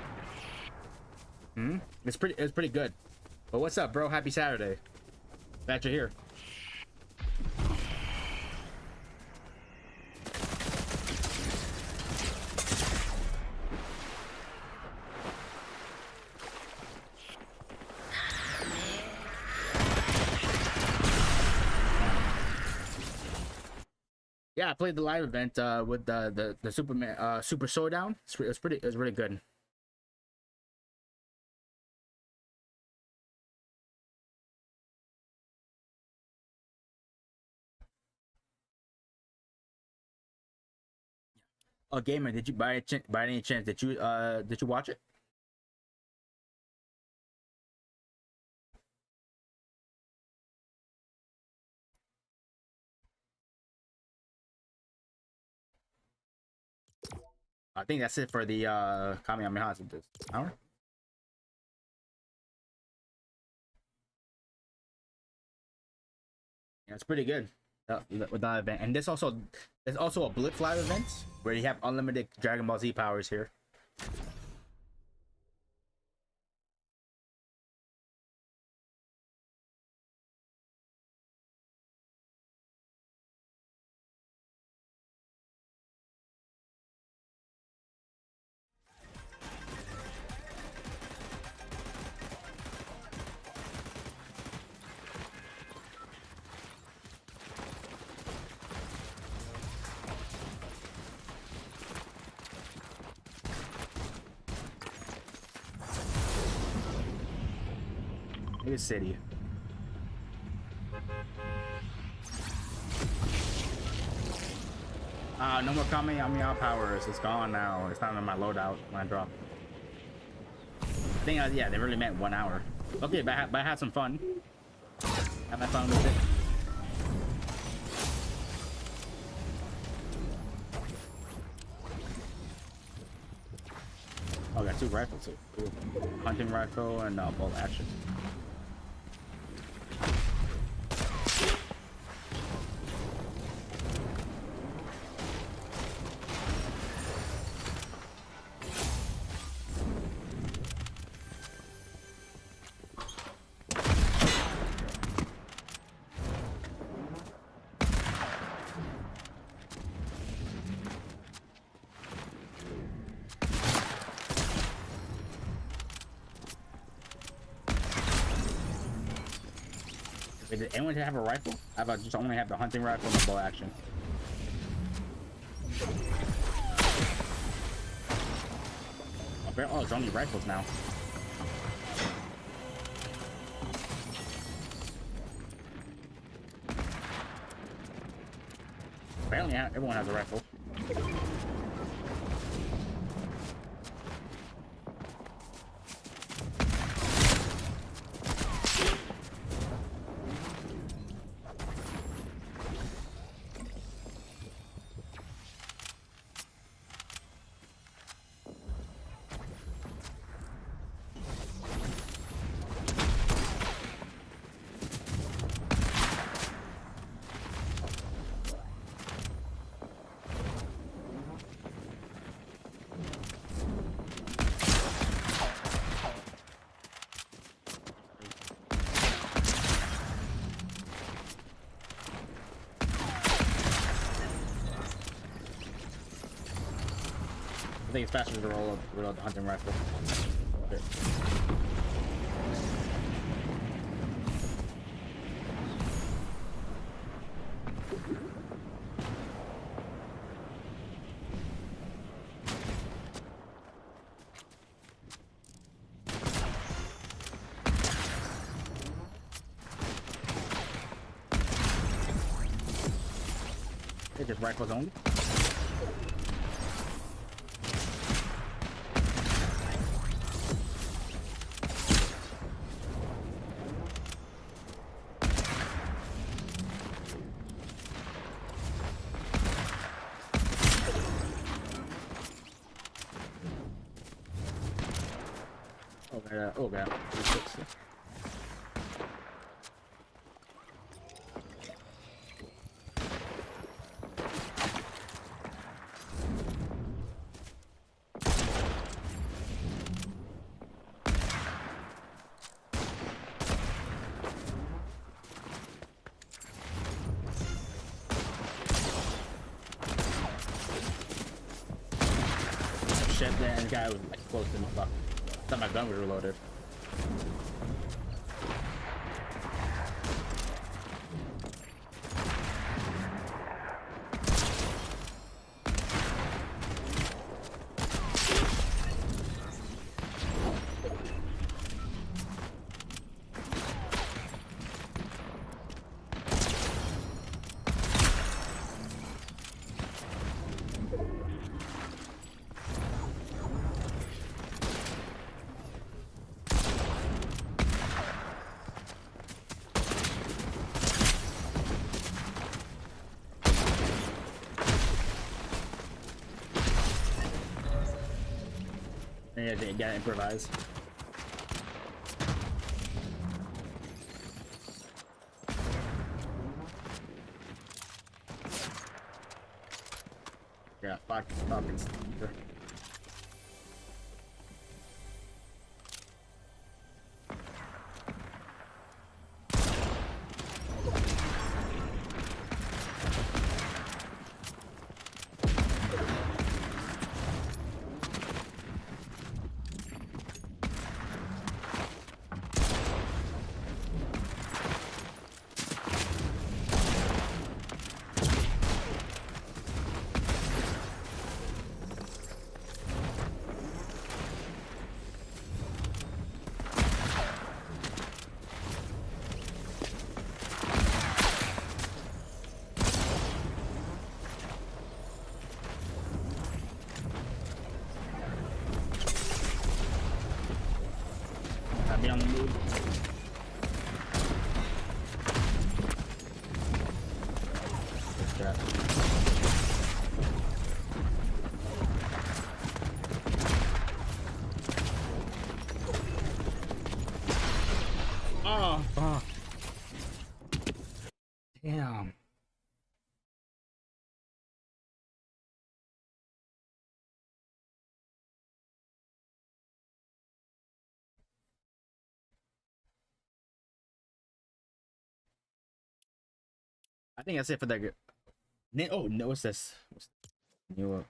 It was pretty good. But what's up, bro? Happy Saturday. Glad you're here. Yeah, I played the live event with the Superman Super Showdown. It was really good. Oh, gamer, did you by any chance did you watch it? I think that's it for the Kamehameha this hour. Yeah, it's pretty good with that event. And there's also a Blitz live event where you have unlimited Dragon Ball Z powers here. Maybe city. No more Kamehameha powers. It's gone now. It's not in my loadout when I drop. I think, yeah, they really meant 1 hour. Okay, but I had some fun. Have my fun with it. Oh, I got 2 rifles too. Cool. Hunting rifle and bolt action. Did anyone have a rifle? How about just only have the hunting rifle and the bow action? Oh, it's only rifles now. Apparently, everyone has a rifle. I think it's faster to reload the hunting rifle. Okay. It's just rifles only. Oh god. Shit, that guy was like close to my fuck. I thought my gun was reloaded. Yeah, you gotta improvise. Yeah, fucking stinker. Be on the move. Yeah. Oh, fuck. Damn. I think that's it for that. Oh no, what's this? What's new?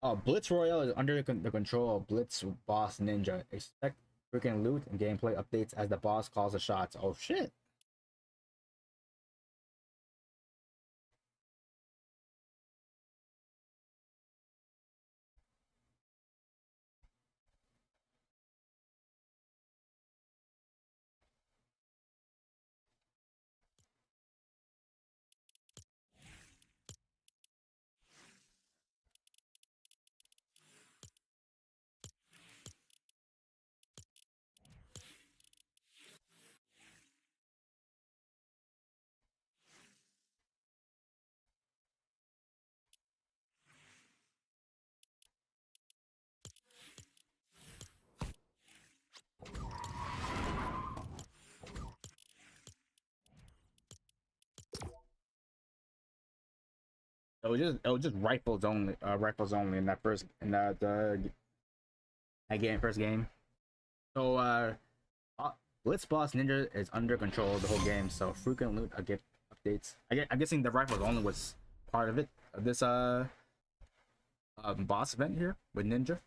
Oh, Blitz Royale is under the control of Blitz Boss Ninja. Expect freaking loot and gameplay updates as the boss calls the shots. Oh shit. It was just rifles only in that first game. So Blitz Boss Ninja is under control of the whole game. So frequent loot get updates. I'm guessing the rifles only was part of it of this boss event here with Ninja.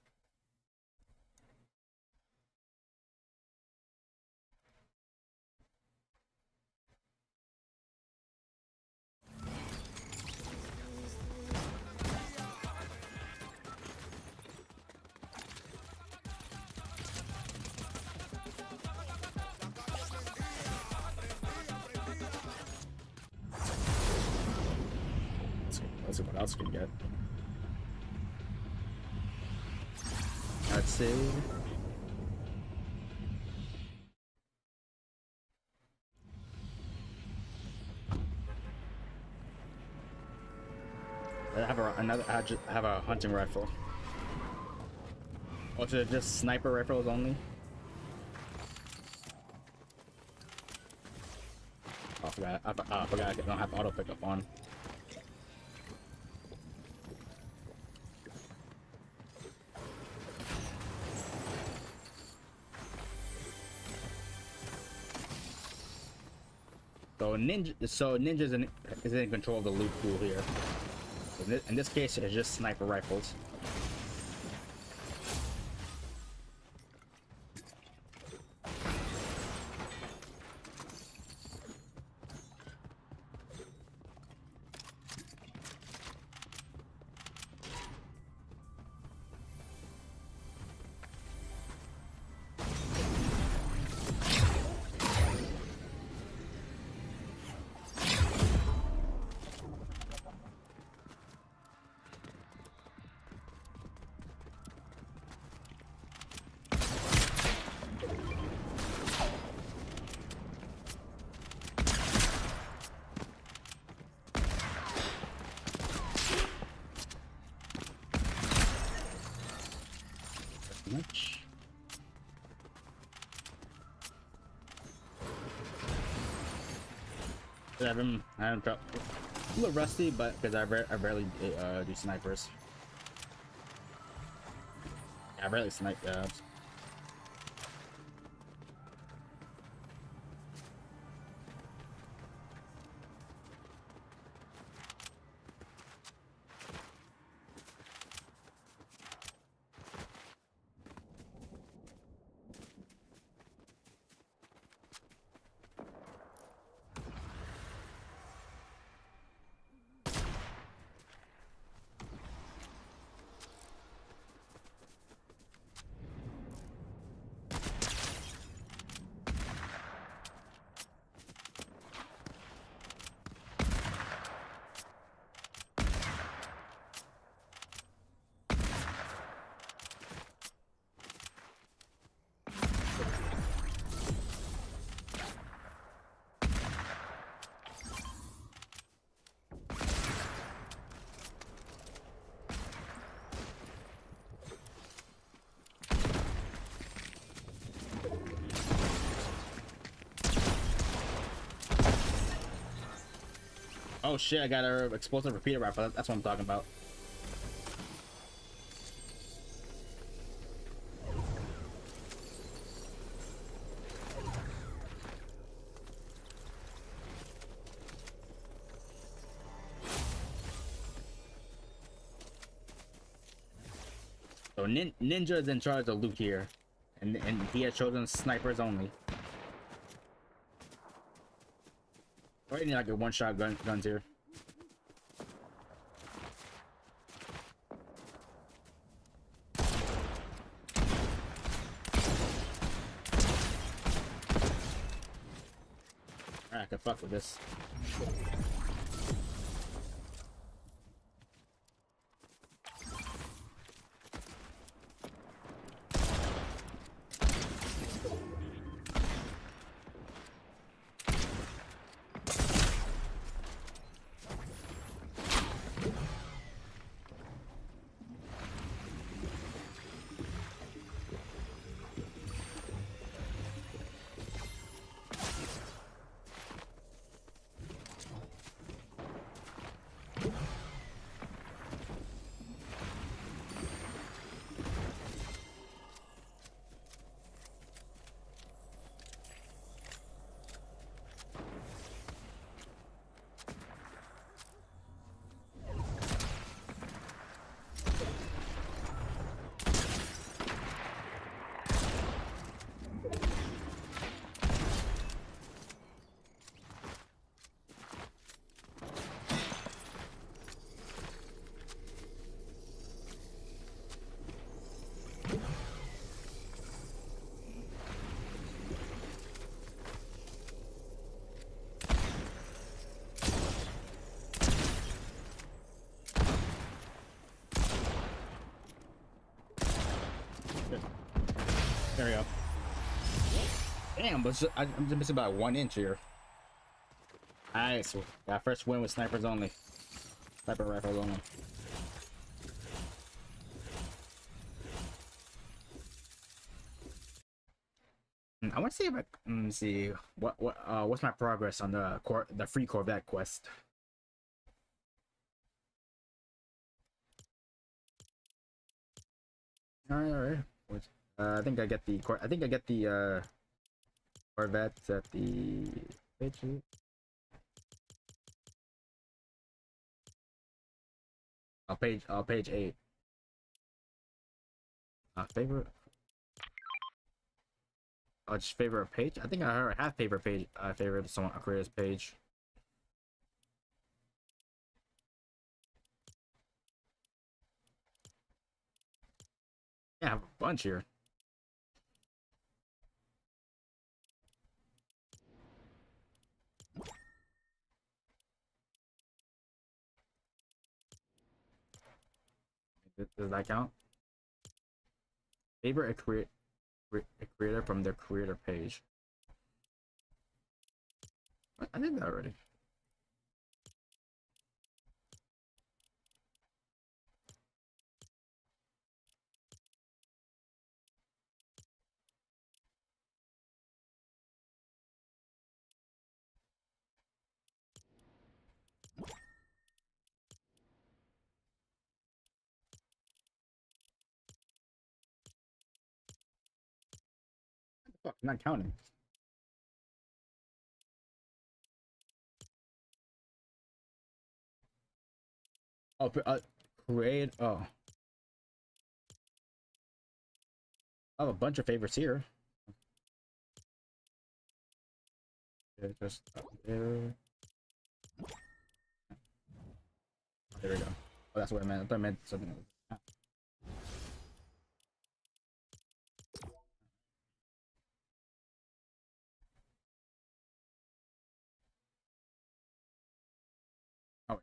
Let's see what else we can get. Let's see. I have I have a hunting rifle. Or should it just sniper rifles only? Oh, I forgot I don't have auto pickup on. So ninjas is in control of the loot pool here. In this case, it's just sniper rifles. Much. I haven't dropped. A little rusty, but because I barely do snipers. Yeah, I barely snipe. Oh shit! I got a explosive repeater rifle. That's what I'm talking about. So Ninja is in charge of loot here, and he has chosen snipers only. I need like a one-shot guns here. Alright, I can fuck with this. There we go. Damn, but I'm just missing about 1 inch here. Alright, so that first win with snipers only. sniper rifle on. I want to see if see what's my progress on the free Corvette quest. All right. I think I get the Corvette at the page. Page 8. Favorite. Just favorite page. I think I heard half favorite page. Favorite someone a creator's page. Yeah, I have a bunch here. Does that count? Favorite a creator from their creator page. I did that already. Fuck, I'm not counting. Oh, create. Oh, I have a bunch of favorites here. Yeah, just there. Oh, there we go. Oh, that's what I meant. I thought I meant something. Oh,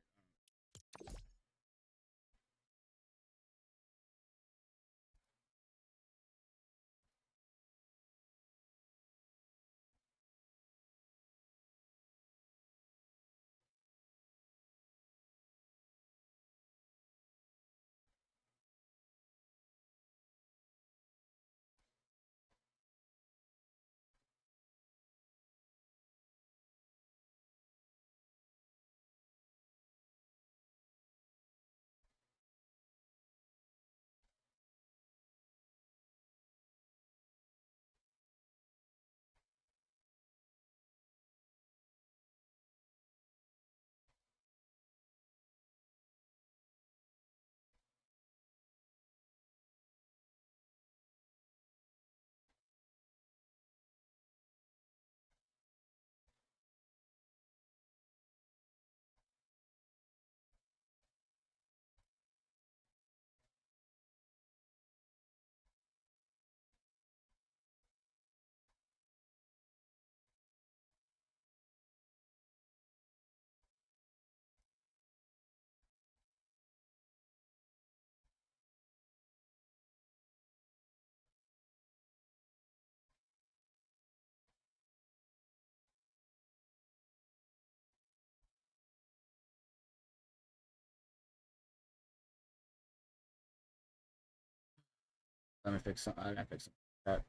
let me fix some. I gotta fix that.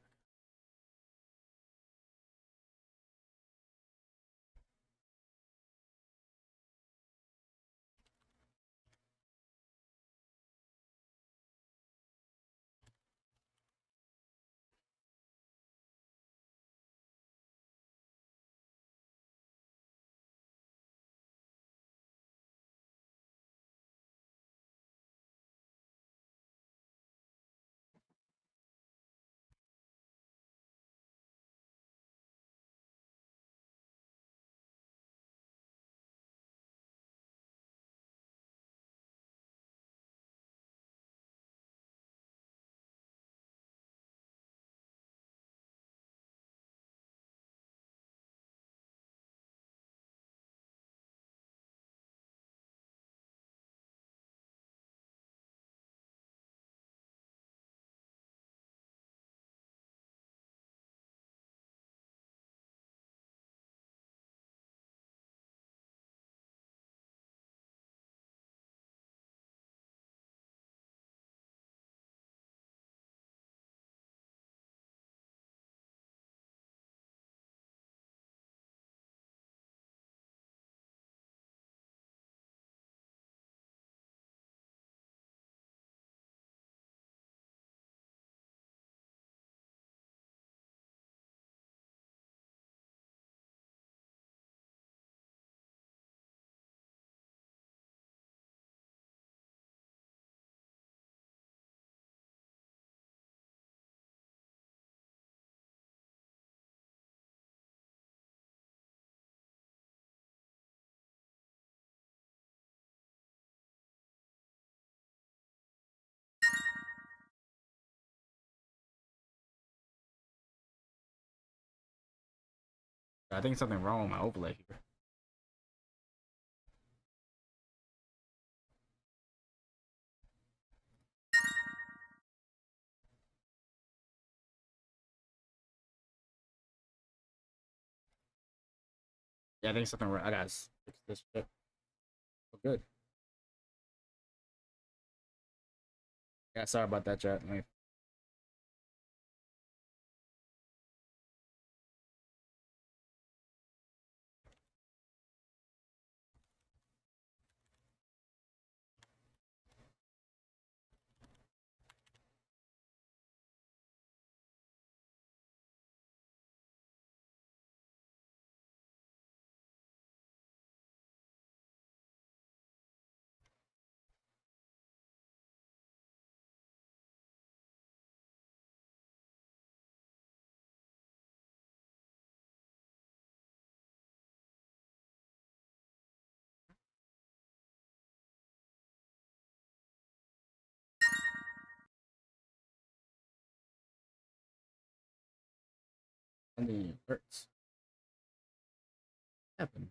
I think something wrong with my overlay here. Yeah, I think something wrong. I gotta fix this shit. Oh, good. Yeah, sorry about that, chat. Let me... Something hurts. What happened?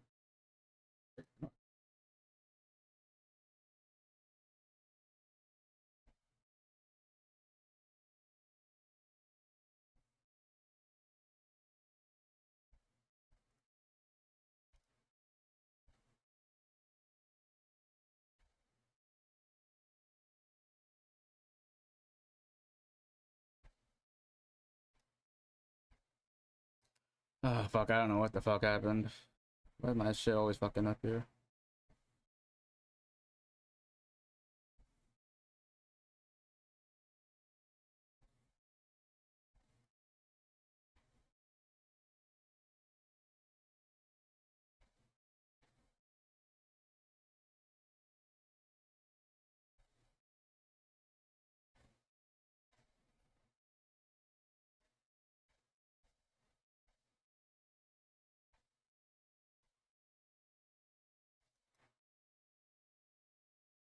Oh fuck, I don't know what the fuck happened. Why is my shit always fucking up here?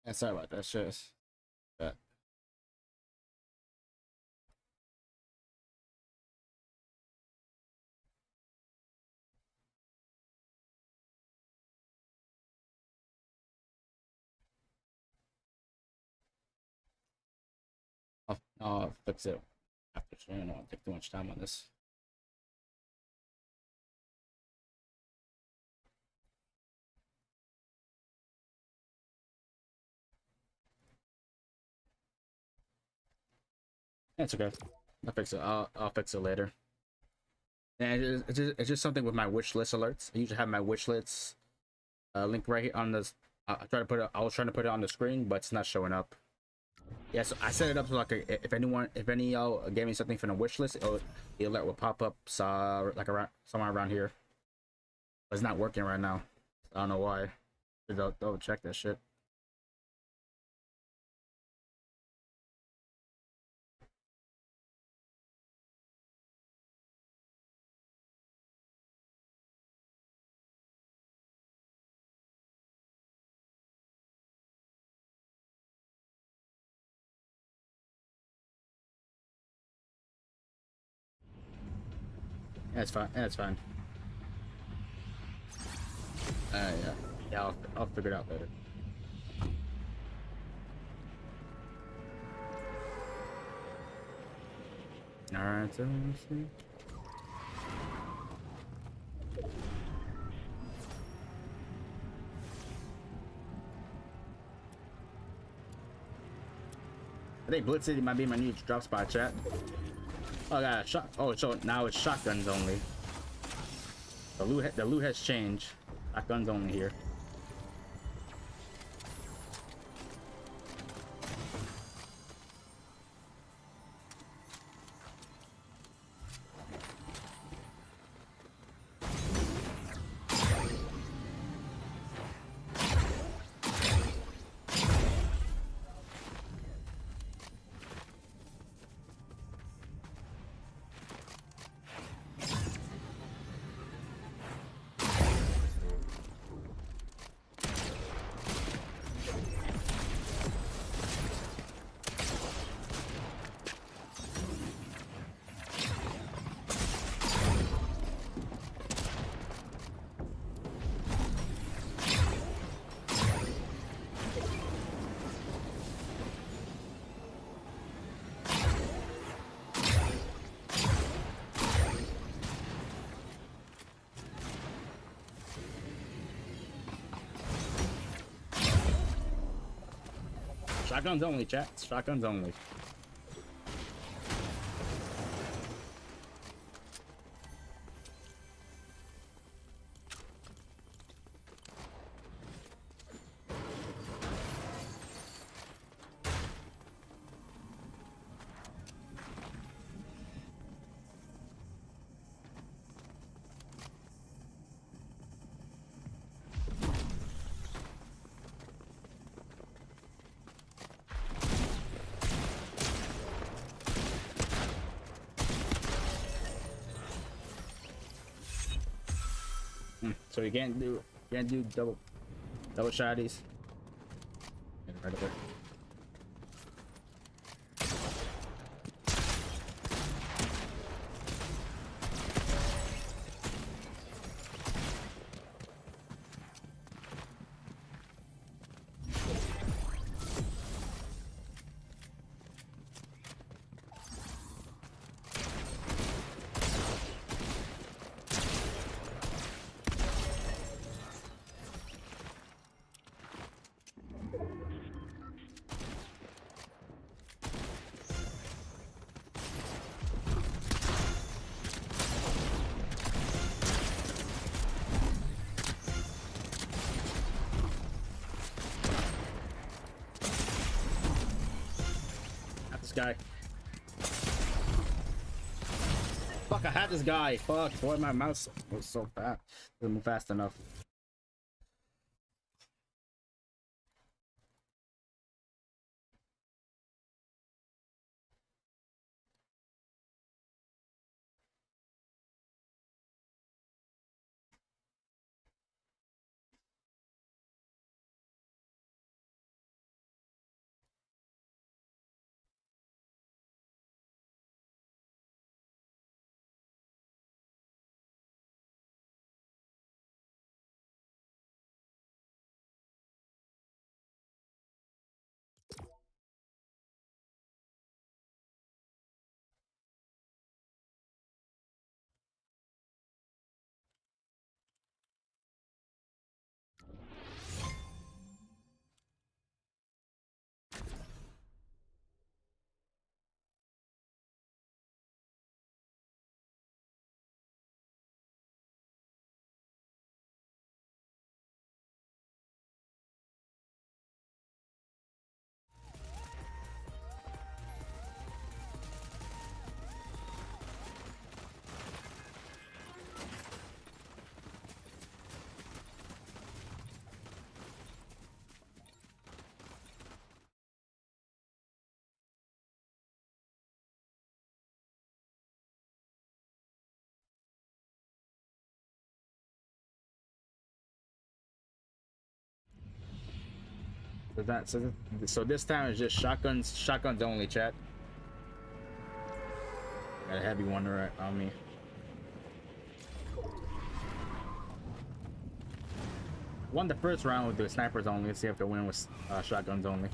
Yeah, sorry about that shit. But I'll fix it after stream. I don't want to take too much time on this. It's okay. I'll fix it. I'll fix it later. And it's just something with my wish list alerts. I usually have my wish lists link right here on this. I try to put it. I was trying to put it on the screen, but it's not showing up. Yeah, so I set it up so like if any y'all gave me something from the wish list, the alert will pop up like around somewhere around here. But it's not working right now. I don't know why. They'll check that shit. Yeah, it's fine. Yeah, it's fine. Yeah. I'll figure it out later. All right, so let's see. I think Blitz City might be my new drop spot, chat. Oh, I got a shot. Oh, so now it's shotguns only. The loot has changed. Shotguns only here. Shotguns only, chat. Shotguns only. So you can't do double shotties. Right away. Guy. Fuck, I had this guy. Fuck, boy, my mouse was so fast. Didn't move fast enough. So this time it's just shotguns only, chat. Got a heavy one right on me. Won the first round with the snipers only. Let's see if I can win with shotguns only.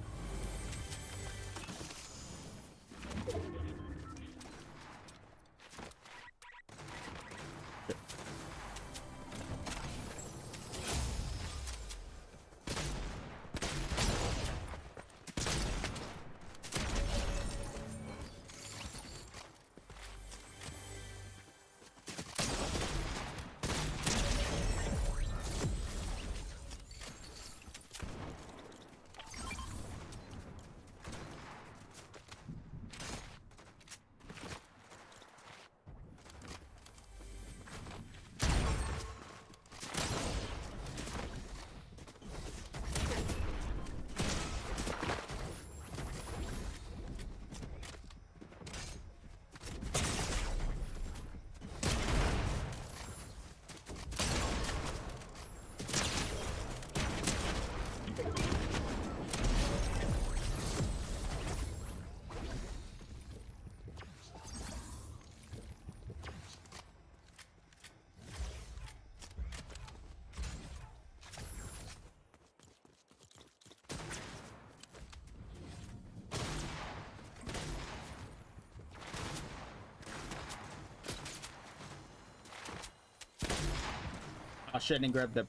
Oh shit, I didn't grab the...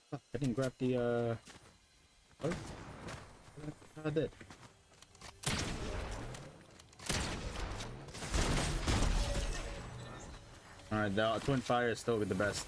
Fuck, I didn't grab the, what? I did. Alright, the twin fire is still the best.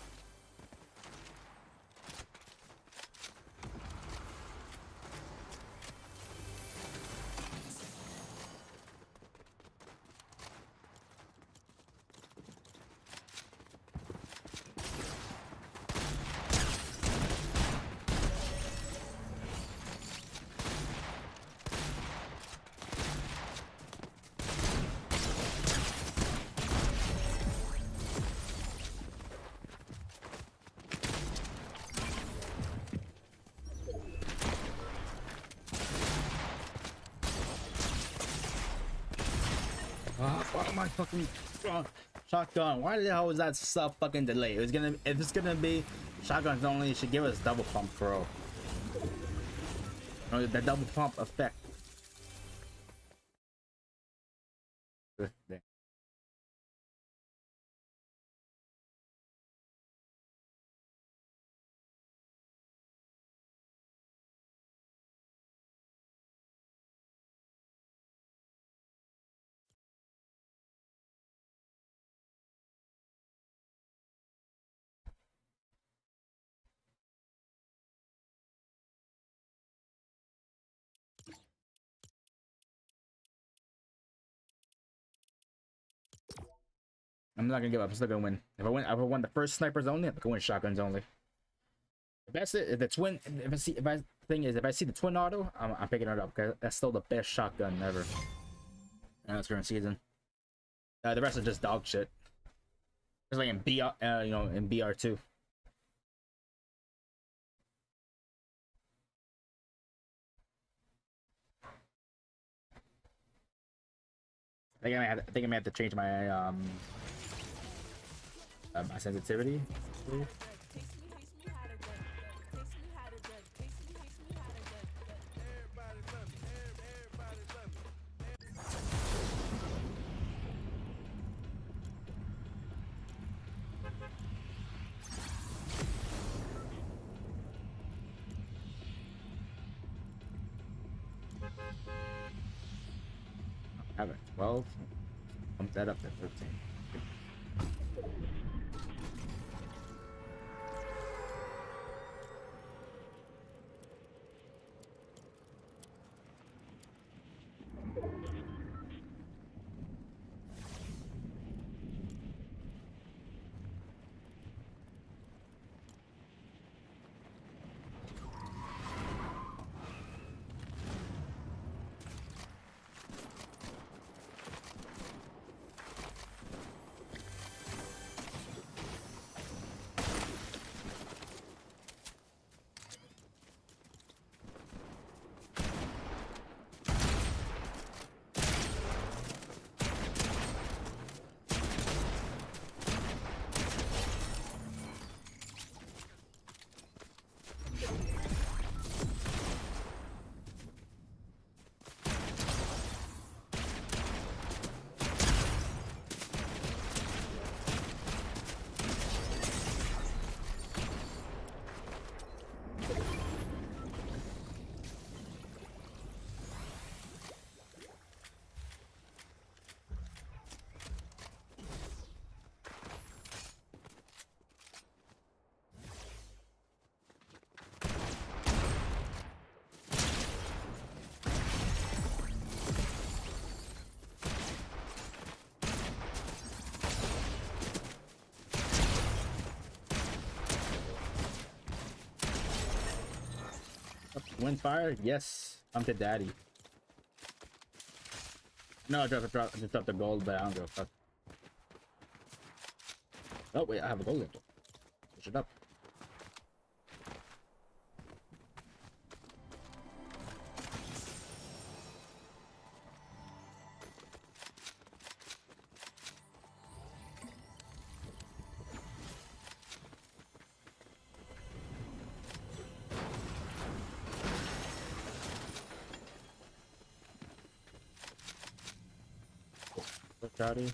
Fuck my fucking shotgun. Why the hell was that so fucking delayed? It was gonna, if it's gonna be shotguns only, it should give us double pump, bro. No, the double pump effect. I'm not gonna give up. I'm still gonna win. If I won the first snipers only, I'm gonna win shotguns only. If that's it, if the twin, if I see the twin auto, I'm picking it up because that's still the best shotgun ever. And that's current season. The rest is just dog shit. It's like in in BR2. I think I may have to change my my sensitivity. I have it 12. Bump that up to 13. Wind fire? Yes. I'm the daddy. No, I just dropped the gold, but I don't give a fuck. Oh wait, I have a gold level. Push it up. Shotty.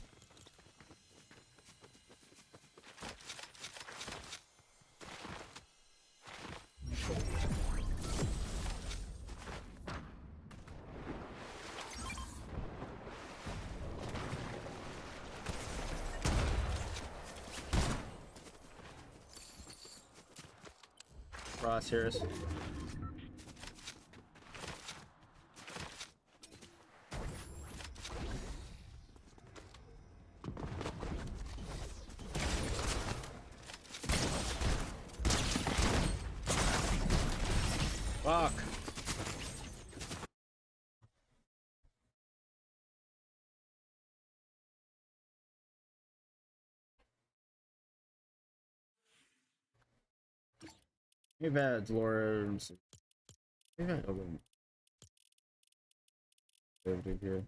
crosshairs. Fuck. Maybe that's Lawrence. Maybe I open everything here.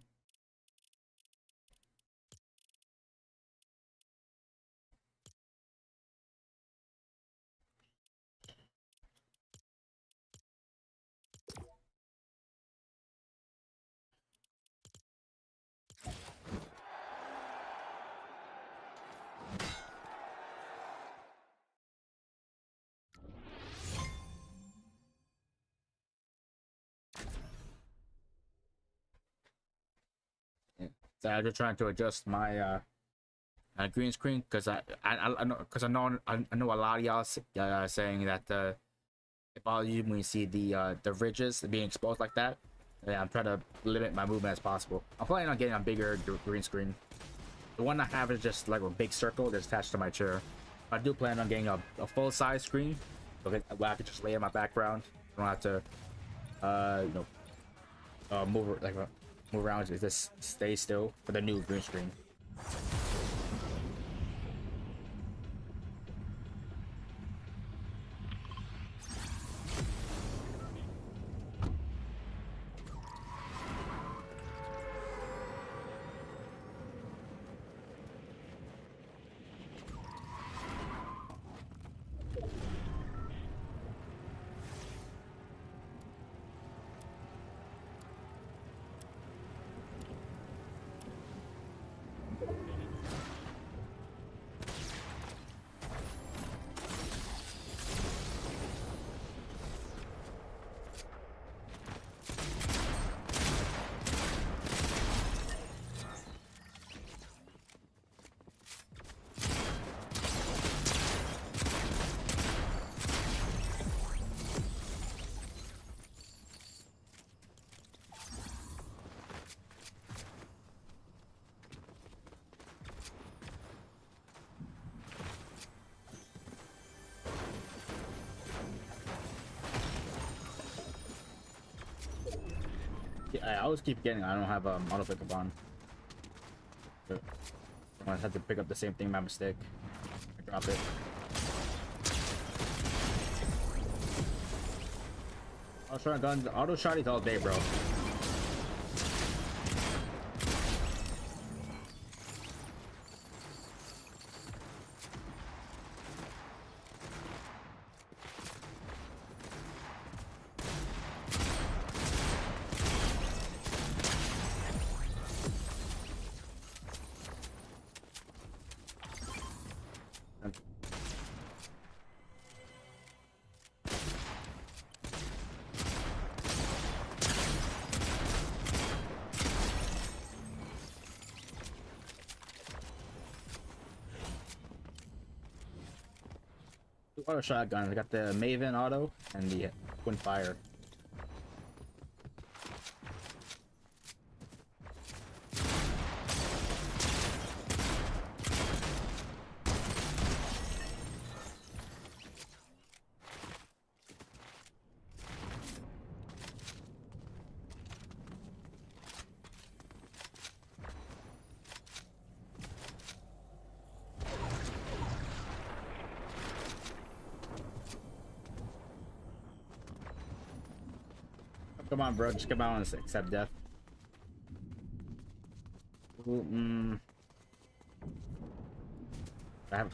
Yeah. So I'm just trying to adjust my green screen because I know I know a lot of y'all saying that if all you when you see the ridges being exposed like that, yeah, I'm trying to limit my movement as possible. I'm planning on getting a bigger green screen. The one I have is just like a big circle that's attached to my chair. I do plan on getting a full size screen, so that I could just lay in my background. I don't have to move around. Just stay still for the new green screen. Yeah, I always keep getting. I don't have auto pickup on. I had to pick up the same thing by mistake. I drop it. Auto shotties all day, bro. Auto shotguns. I got the Maven auto and the twin fire. Come on, bro. Just come out and accept death. Ooh, I have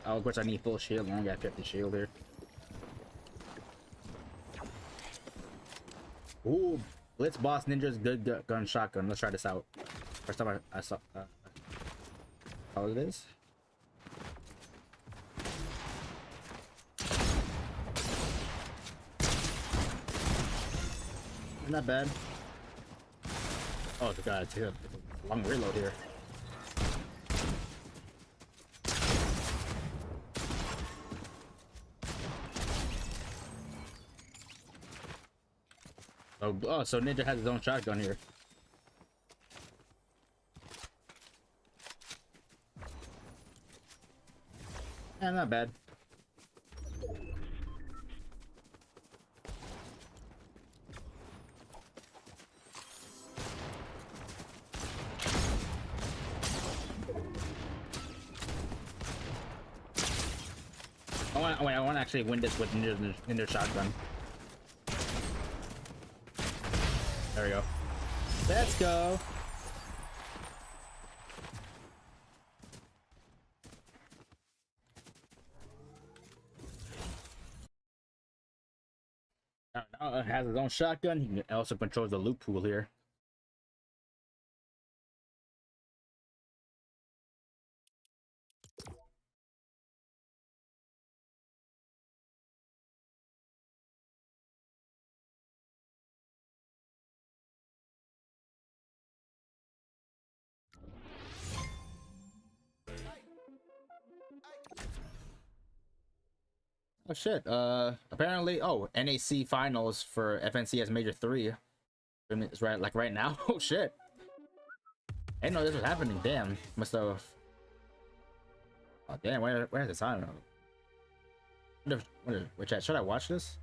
oh, of course, I need full shield. I only got 50 shield here. Ooh, Blitz Boss Ninja's good gun shotgun. Let's try this out. First time I saw how it is. Not bad. Oh, the guy, it's a long reload here. Oh, so Ninja has his own shotgun here. Yeah, not bad. I want to actually win this with Ninja shotgun. There we go. Let's go. Now it has his own shotgun. He also controls the loot pool here. Oh shit. Apparently, oh, NAC finals for FNCS Major 3. It's right, like right now. Oh shit. I didn't know this was happening. Damn. Must have. Oh damn. Where's the time? Which should I watch this?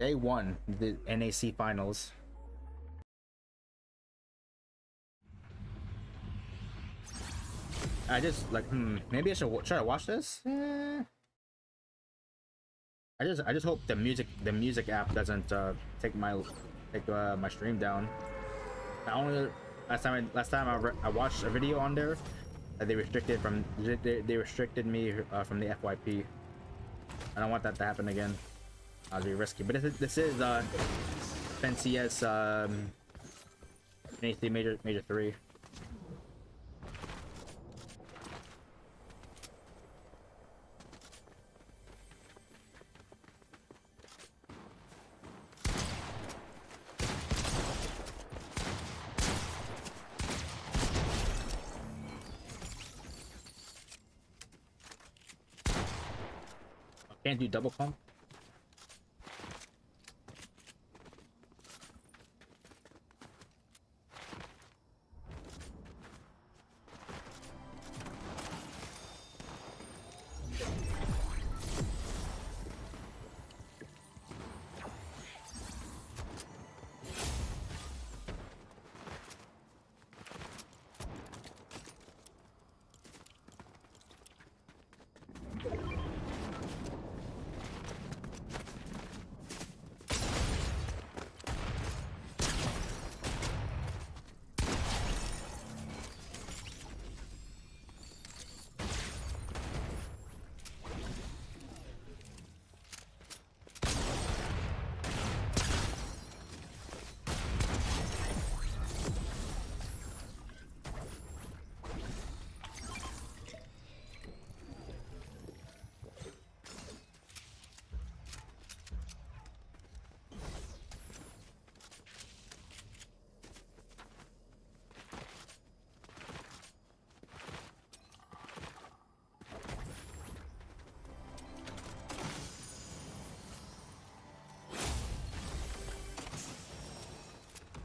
Day 1, the NAC finals. I just like, maybe I should try to watch this. I just hope the music app doesn't take my stream down. I only last time I watched a video on there, they restricted me from the FYP. I don't want that to happen again. I'll be risky. But this is FNCS NAC Major 3. Can't do double pump.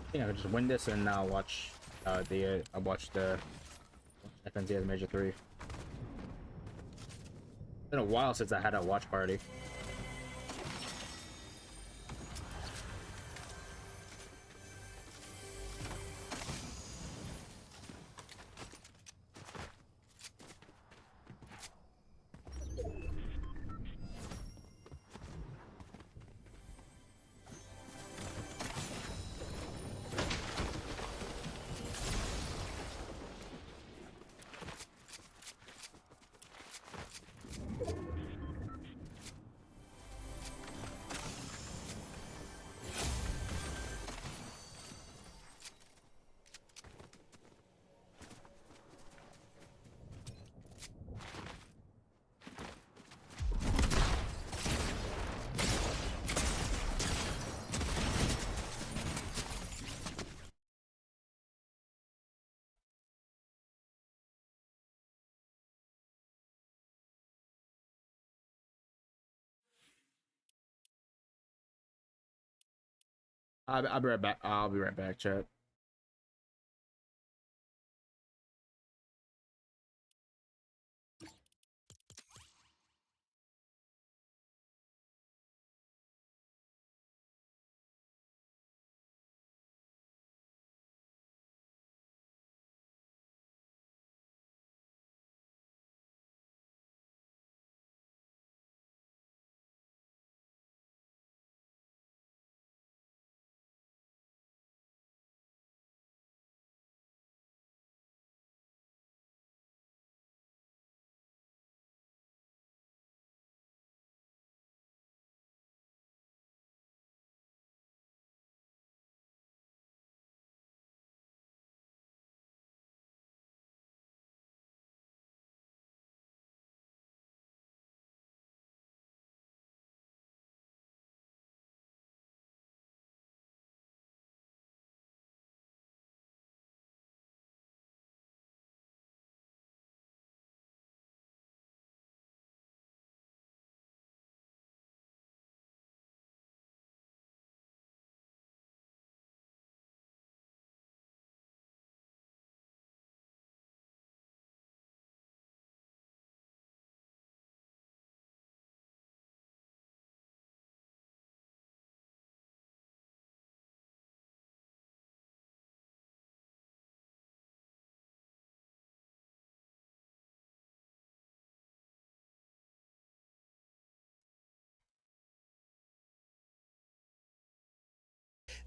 I think I could just win this and now watch I'll watch the FNCS Major 3. It's been a while since I had a watch party. I'll be right back. I'll be right back, chat.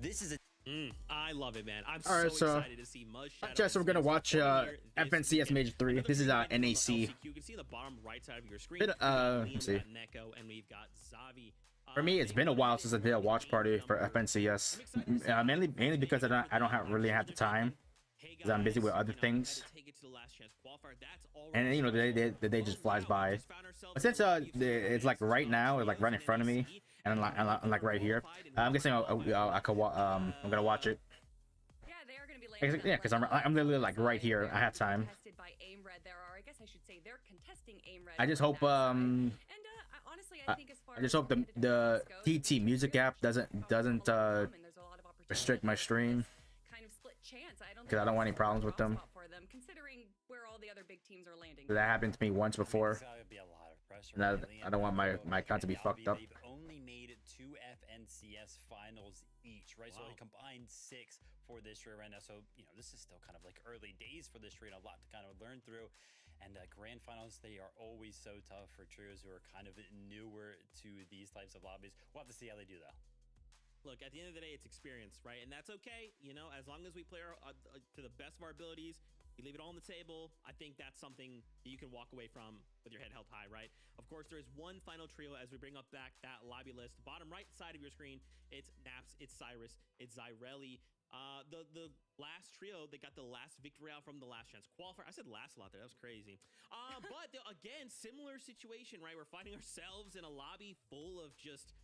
This is a I love it, man. I'm All right, so so excited to see Muzz Shadow. just we're gonna watch FNCS Major 3. This is NAC. You can see the bottom right side of your screen. Let's see. Neko, and we've got Zavi. For me, it's been a while since I did a watch party for FNCS. Mainly because I don't really have the time, because I'm busy with other things. And you know, the day just flies by. But since it's like right now, it's like right in front of me, and I'm like right here, I'm guessing I'm gonna watch it. Yeah, they are going to be laying Yeah, because I'm literally like right here. I have time. I just hope honestly, I just hope the TT music app doesn't restrict my stream, because I don't want any problems with them. Considering where all the other big teams are landing. That happened to me once before. And I don't want my account to be fucked up. They've only made 2 FNCS finals each, right? Wow. So they combined 6 for this trio right now. So, you know, this is still kind of like early days for this trio and a lot to kind of learn through. And grand finals, they are always so tough for trios who are kind of newer to these types of lobbies. We'll have to see how they do, though. Look, at the end of the day, it's experience, right? And that's okay. You know, as long as we play to the best of our abilities, we leave it all on the table. I think that's something that you can walk away from with your head held high, right? Of course, there is one final trio as we bring up back that lobby list. Bottom right side of your screen, it's Naps, it's Cyrus, it's Zyrelli. The last trio, they got the last victory out from the last chance qualifier. I said last a lot there. That was crazy. But again, similar situation, right? We're finding ourselves in a lobby full of just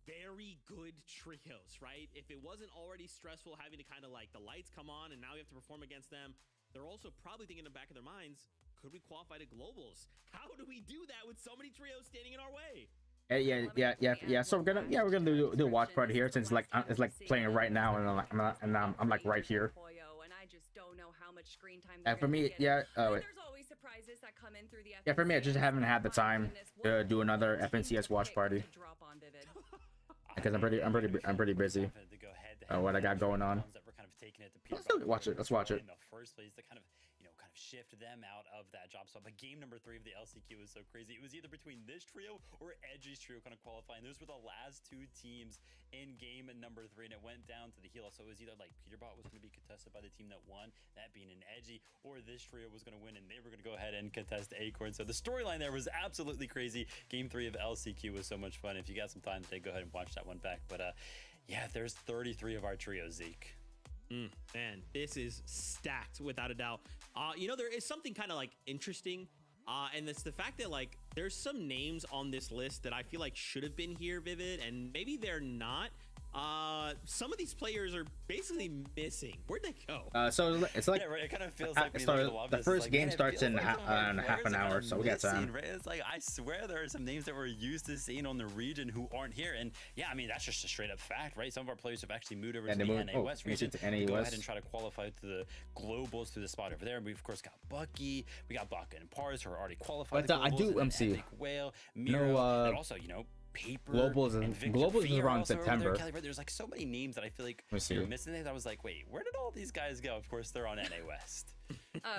very good trios, right? If it wasn't already stressful having to kind of like the lights come on and now you have to perform against them, they're also probably thinking in the back of their minds, could we qualify to globals? How do we do that with so many trios standing in our way? Yeah. So we're gonna do a watch party here, since like it's like playing right now, and I'm like right here. And for me, yeah. Yeah, for me, I just haven't had the time to do another FNCS watch party, because I'm pretty busy. What I got going on. Watch it. Let's watch it. In the first place, to kind of shift them out of that job spot. But game number 3 of the LCQ was so crazy. It was either between this trio or Edgy's trio kind of qualifying. Those were the last 2 teams in game number 3, and it went down to the heel. So it was either like Peterbot was going to be contested by the team that won, that being an Edgy, or this trio was going to win and they were going to go ahead and contest Acorn. So the storyline there was absolutely crazy. Game 3 of LCQ was so much fun. If you got some time today, go ahead and watch that one back. But yeah, there's 33 of our trio, Zeke. Man, this is stacked without a doubt. You know, there is something kind of like interesting, and it's the fact that like there's some names on this list that I feel like should have been here, Vivid, and maybe they're not. some of these players are basically missing. Where'd they go? So it's like Yeah, right. It kind of feels I- like it started- the first game starts in half half an hour, so we got time. Right? It's like I swear there are some names that we're used to seeing on the region who aren't here, and yeah, I mean that's just a straight up fact, right? Some of our players have actually moved over to the NA West region to to NA go West. ahead and try to qualify to the globals through the spot over there. And we of course got Bucky, we got Baka and Pars who are already qualified. But to I globals, do and then MC. Epic Whale, Miro, and also Paper. Globals and is Victor Globals Fee is are around also over September. there. Kelly, right? There's like so many names that I feel like you're missing. I was like, wait, where did all these guys go? Of course, they're on NA West.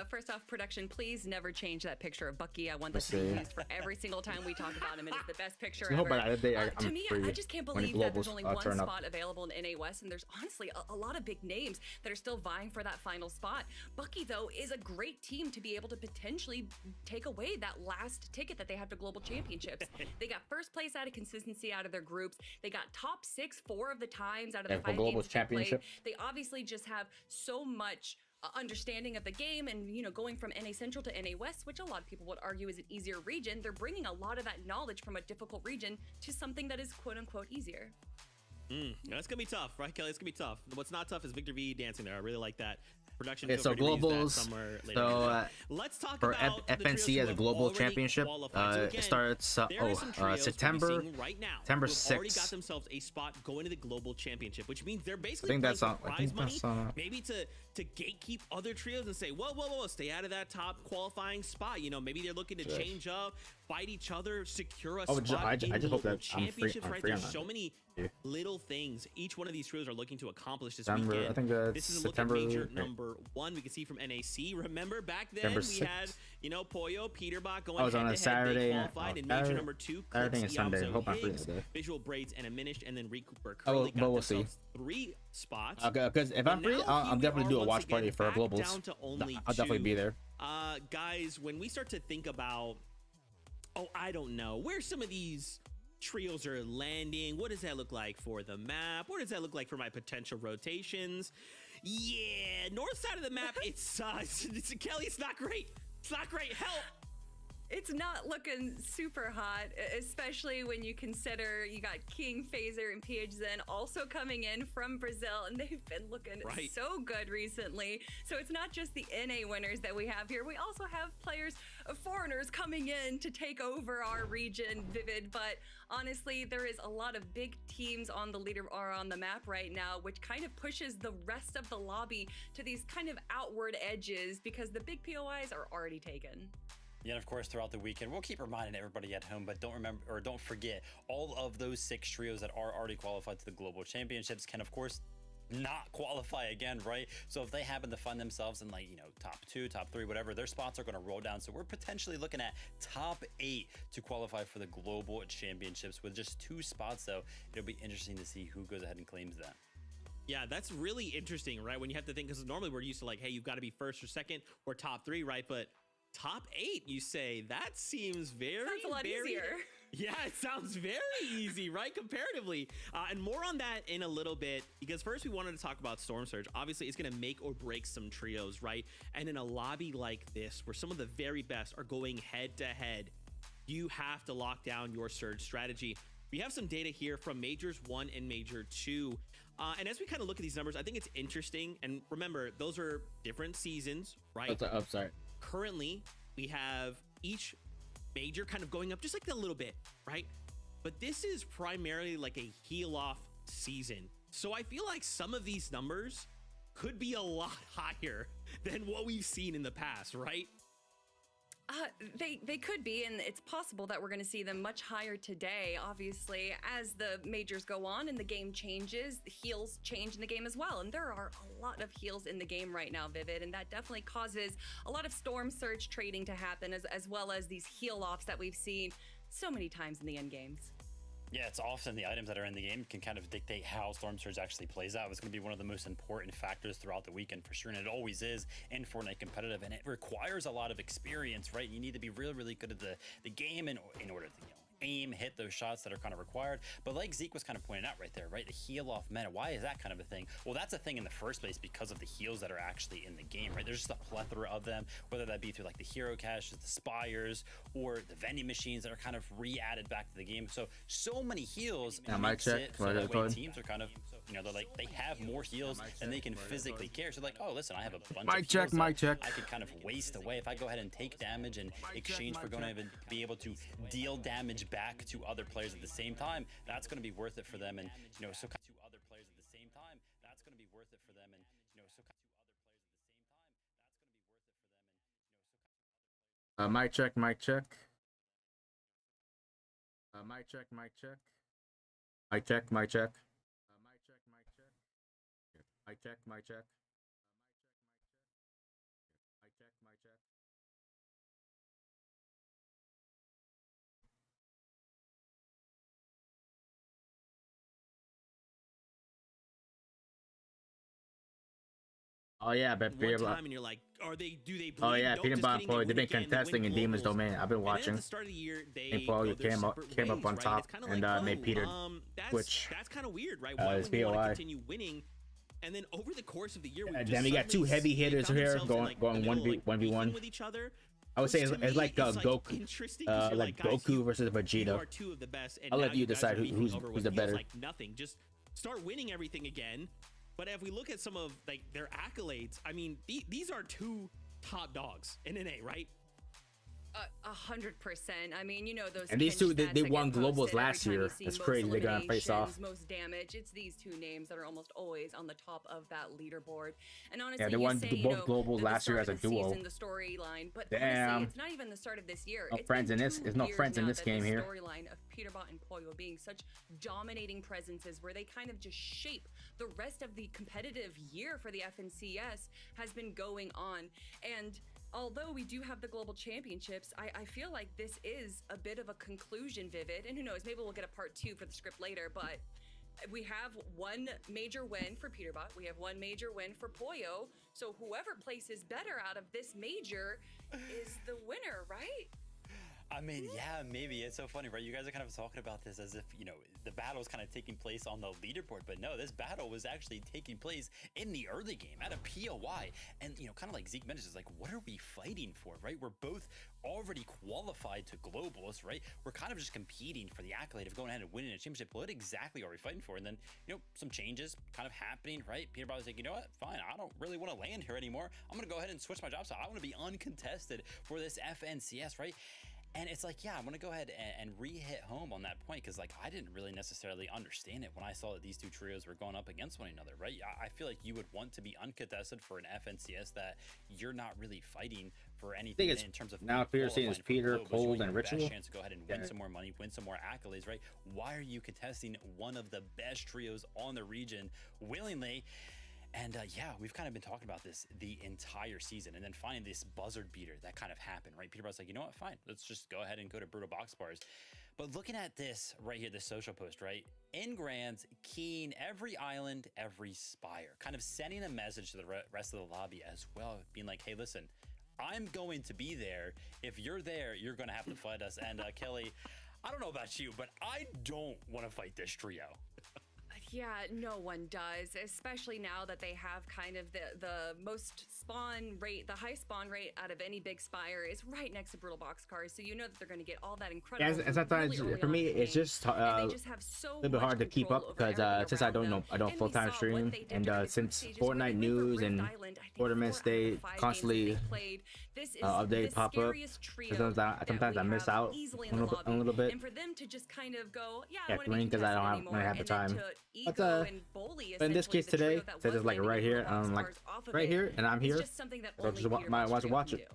First off, production, please never change that picture of Bucky. I want this to be used for every single time we talk about him. It is the best picture I hope ever. by that day To I'm me, free I just can't when believe that there's Globals, only one turn up. spot available in NA West, and there's honestly a lot of big names that are still vying for that final spot. Bucky, though, is a great team to be able to potentially take away that last ticket that they have to Global Championships. They got first place out of consistency out of their groups. They got top 6 4 of the times out of the 5 Global games that they played. Championship. They obviously just have so much understanding of the game, and going from NA Central to NA West, which a lot of people would argue is an easier region. They're bringing a lot of that knowledge from a difficult region to something that is quote unquote easier. That's gonna be tough, right, Kelly? It's gonna be tough. What's not tough is Victor V dancing there. I really like that. Production. Yeah, feel so free to reuse that globals. somewhere later. So let's talk for about the FNC trios as who a global have already championship, qualified. So again, it starts there are some trios we'll be September seeing right now September who have already 6th. got themselves a spot going to the global championship, which means they're basically I think playing that's for on- I prize think money, that's on- maybe to gatekeep other trios and say, whoa, stay out of that top qualifying spot. Maybe they're looking to change up, fight each other, secure a spot I in just hope global that I'm free. championships. I'm Right, free on there's so that. many little things each one of these trios are looking to accomplish this September, weekend. I think This is a September, look at major yeah. number 1. We can see from NAC. Remember back then September we 6th. had Pollo, Peterbach going I was on a head-to-head. Saturday They and- qualified in oh, major Saturday- number 2. Saturday and Clips, Sunday. Yamso, Hope I'm free Higgs, today. Visual Braids, and Diminished, and then Reed Cooper Oh, currently but got we'll see. themselves 3 spots. Okay, because if But I'm free, now I'll here we definitely are do a once watch party again for back globals. down to only I'll definitely 2. be there. Guys, when we start to think about, I don't know, where some of these trios are landing, what does that look like for the map? What does that look like for my potential rotations? Yeah, north side of the map, it's Kelly, it's not great. It's not great. Help. It's not looking super hot, especially when you consider you got King, Phaser, and PHZen also coming in from Brazil, and they've been looking so good recently. So it's not just the NA winners that we have here. We also have players, foreigners coming in to take over our region, Vivid. But honestly, there is a lot of big teams on the leader or on the map right now, which kind of pushes the rest of the lobby to these kind of outward edges because the big POIs are already taken. Yeah, and of course, throughout the weekend, we'll keep reminding everybody at home, but don't forget, all of those 6 trios that are already qualified to the Global Championships can, of course, not qualify again, right? So if they happen to find themselves in top 2, top 3, whatever, their spots are going to roll down. So we're potentially looking at top 8 to qualify for the Global Championships with just 2 spots, though. It'll be interesting to see who goes ahead and claims that. Yeah, that's really interesting, right? When you have to think, because normally we're used to hey, you've got to be first or second or top 3, right? But top 8, you say? That seems very easier. Yeah, it sounds very easy, right? Comparatively. And more on that in a little bit, because first we wanted to talk about Storm Surge. Obviously, it's going to make or break some trios, right? And in a lobby like this, where some of the very best are going head to head, you have to lock down your Surge strategy. We have some data here from Majors 1 and Major 2. And as we kind of look at these numbers, I think it's interesting. And remember, those are different seasons, right? Sorry. Currently, we have each major kind of going up just a little bit, right? But this is primarily a heal off season. So I feel like some of these numbers could be a lot higher than what we've seen in the past, right? They could be, and it's possible that we're going to see them much higher today. Obviously, as the majors go on and the game changes, the heals change in the game as well. And there are a lot of heals in the game right now, Vivid, and that definitely causes a lot of Storm Surge trading to happen, as well as these heal offs that we've seen so many times in the end games. Yeah, it's often the items that are in the game can kind of dictate how Storm Surge actually plays out. It's going to be one of the most important factors throughout the weekend for sure, and it always is in Fortnite competitive, and it requires a lot of experience, right? You need to be really, really good at the game in order to, aim, hit those shots that are kind of required. But like Zeke was kind of pointing out right there, right? The heal off meta. Why is that kind of a thing? Well, that's a thing in the first place because of the heals that are actually in the game, right? There's just a plethora of them, whether that be through like the hero caches, the spires, or the vending machines that are kind of re-added back to the game. So many heals. Yeah, mic check. So that way teams are kind of, you know, they're like, they have more heals than they can physically carry. So like, oh, listen, I have a bunch of heals that I could kind of waste away if I go ahead and take damage in exchange for going to be able to deal damage back to other players at the same time. That's going to be worth it for them. And you know, so to other players at the same time, that's going to be worth it for them. And you know, so to other players at the same time, that's going to be worth it for them. And you know, so Mic check, mic check. Mic check, mic check. Mic check, mic check. Mic check, mic check. Mic check, mic check. Mic check, mic check. Oh yeah, but one time and you're like, are they? Do they? Bleed? Oh yeah, Nope, Peter just Bomb kidding, they They've win been again, they contesting win in Demon's globals. Domain. I've been And then watching. at the start of the year, they And Paul, go you their came up separate on ways, top right? It's kinda and like, made Peter that's kind of weird, right? Why his would you want to POI. continue winning? And then over the course of the year, And then we got two heavy hitters here going 1v1 with each other. I would say Which to it's me like is, Goku, interesting 'cause you're like guys, Goku versus you Vegeta. are two of the best, and I'll now let you guys decide are beefing who's over what the feels better. like nothing. Just start winning everything again. But if we look at some of like their accolades, I mean, these are two top dogs in NA, right? 100%. I mean, you know those. And these two, pinch stats they that won get globals posted every last time you year. see That's most crazy. They're gonna face off. eliminations, most damage. It's these two names that are almost always on the top of that leaderboard. And honestly, Yeah, they you won say, both you know, globals the last year start as a of the duo. season, the storyline, but Damn. honestly, it's not even the start of this year. No It's friends been in this. 2 There's no years friends in now this that game here. Storyline of Peterbot and Poyo being such dominating presences, where they kind of just shape the rest of the competitive year for the FNCS has been going on. And although we do have the global championships, I feel like this is a bit of a conclusion, Vivid. And who knows, maybe we'll get a part 2 for the script later, but we have one major win for Peterbot. We have one major win for Poyo. So whoever places better out of this major is the winner, right? I mean, yeah, maybe. It's so funny, right? You guys are kind of talking about this as if, you know, the battle is kind of taking place on the leaderboard. But no, this battle was actually taking place in the early game at a POI. And, you know, kind of like Zeke mentions, like, what are we fighting for, right? We're both already qualified to globals, right? We're kind of just competing for the accolade of going ahead and winning a championship. What exactly are we fighting for? And then, you know, some changes kind of happening, right? Peter was like, you know what? Fine, I don't really want to land here anymore. I'm going to go ahead and switch my job. So I want to be uncontested for this FNCS, right? And it's like, yeah, I'm going to go ahead and re-hit home on that point because, like, I didn't really necessarily understand it when I saw that these two trios were going up against one another, right? I feel like you would want to be uncontested for an FNCS that you're not really fighting for anything in terms of now Peter seeing is Peter, Cold, and Ritual. Chance to go ahead and win some more money, win some more accolades, right? Why are you contesting one of the best trios on the region willingly? And yeah, we've kind of been talking about this the entire season, and then finding this buzzard beater that kind of happened, right? Peter was like, you know what, fine, let's just go ahead and go to Brutal Box Bars. But looking at this right here, this social post, right? In Grands, Keen, every island, every spire, kind of sending a message to the rest of the lobby as well, being like, hey, listen, I'm going to be there. If you're there, you're going to have to fight us. And Kelly, I don't know about you, but I don't want to fight this trio. Yeah, no one does, especially now that they have kind of the most spawn rate, the high spawn rate out of any big spire is right next to Brutal Boxcars, so you know that they're going to get all that incredible. As sometimes really for me, it's just a little bit hard to keep up because since I don't full-time stream, and since Fortnite news and tournaments they constantly update pop up, sometimes I miss out a little bit. And for them to just kind of go, yeah, because I don't have the time. But in this case today, says it's like right here, like right here, and I'm here. So just might want to watch it.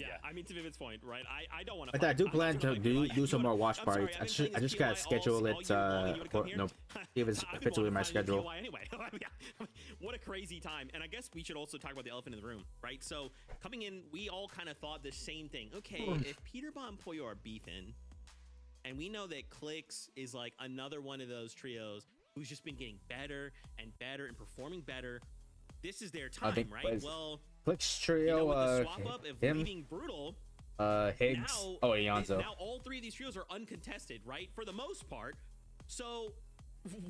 Yeah, I mean, to Vivid's point, right? I don't want to. But I do plan to do some more watch parties. I just gotta schedule it. Nope, if it's officially my schedule. Anyway, what a crazy time! And I guess we should also talk about the elephant in the room, right? So coming in, we all kind of thought the same thing. Okay, if Peter and Poyo are beefing, and we know that Clicks is like another one of those trios who's just been getting better and better and performing better. This is their time, right? Well, Clicks trio, you know, with the swap up of leaving Brutal, Higgs. Now, Oh, Ianzo. now all three of these trios are uncontested, right? For the most part. So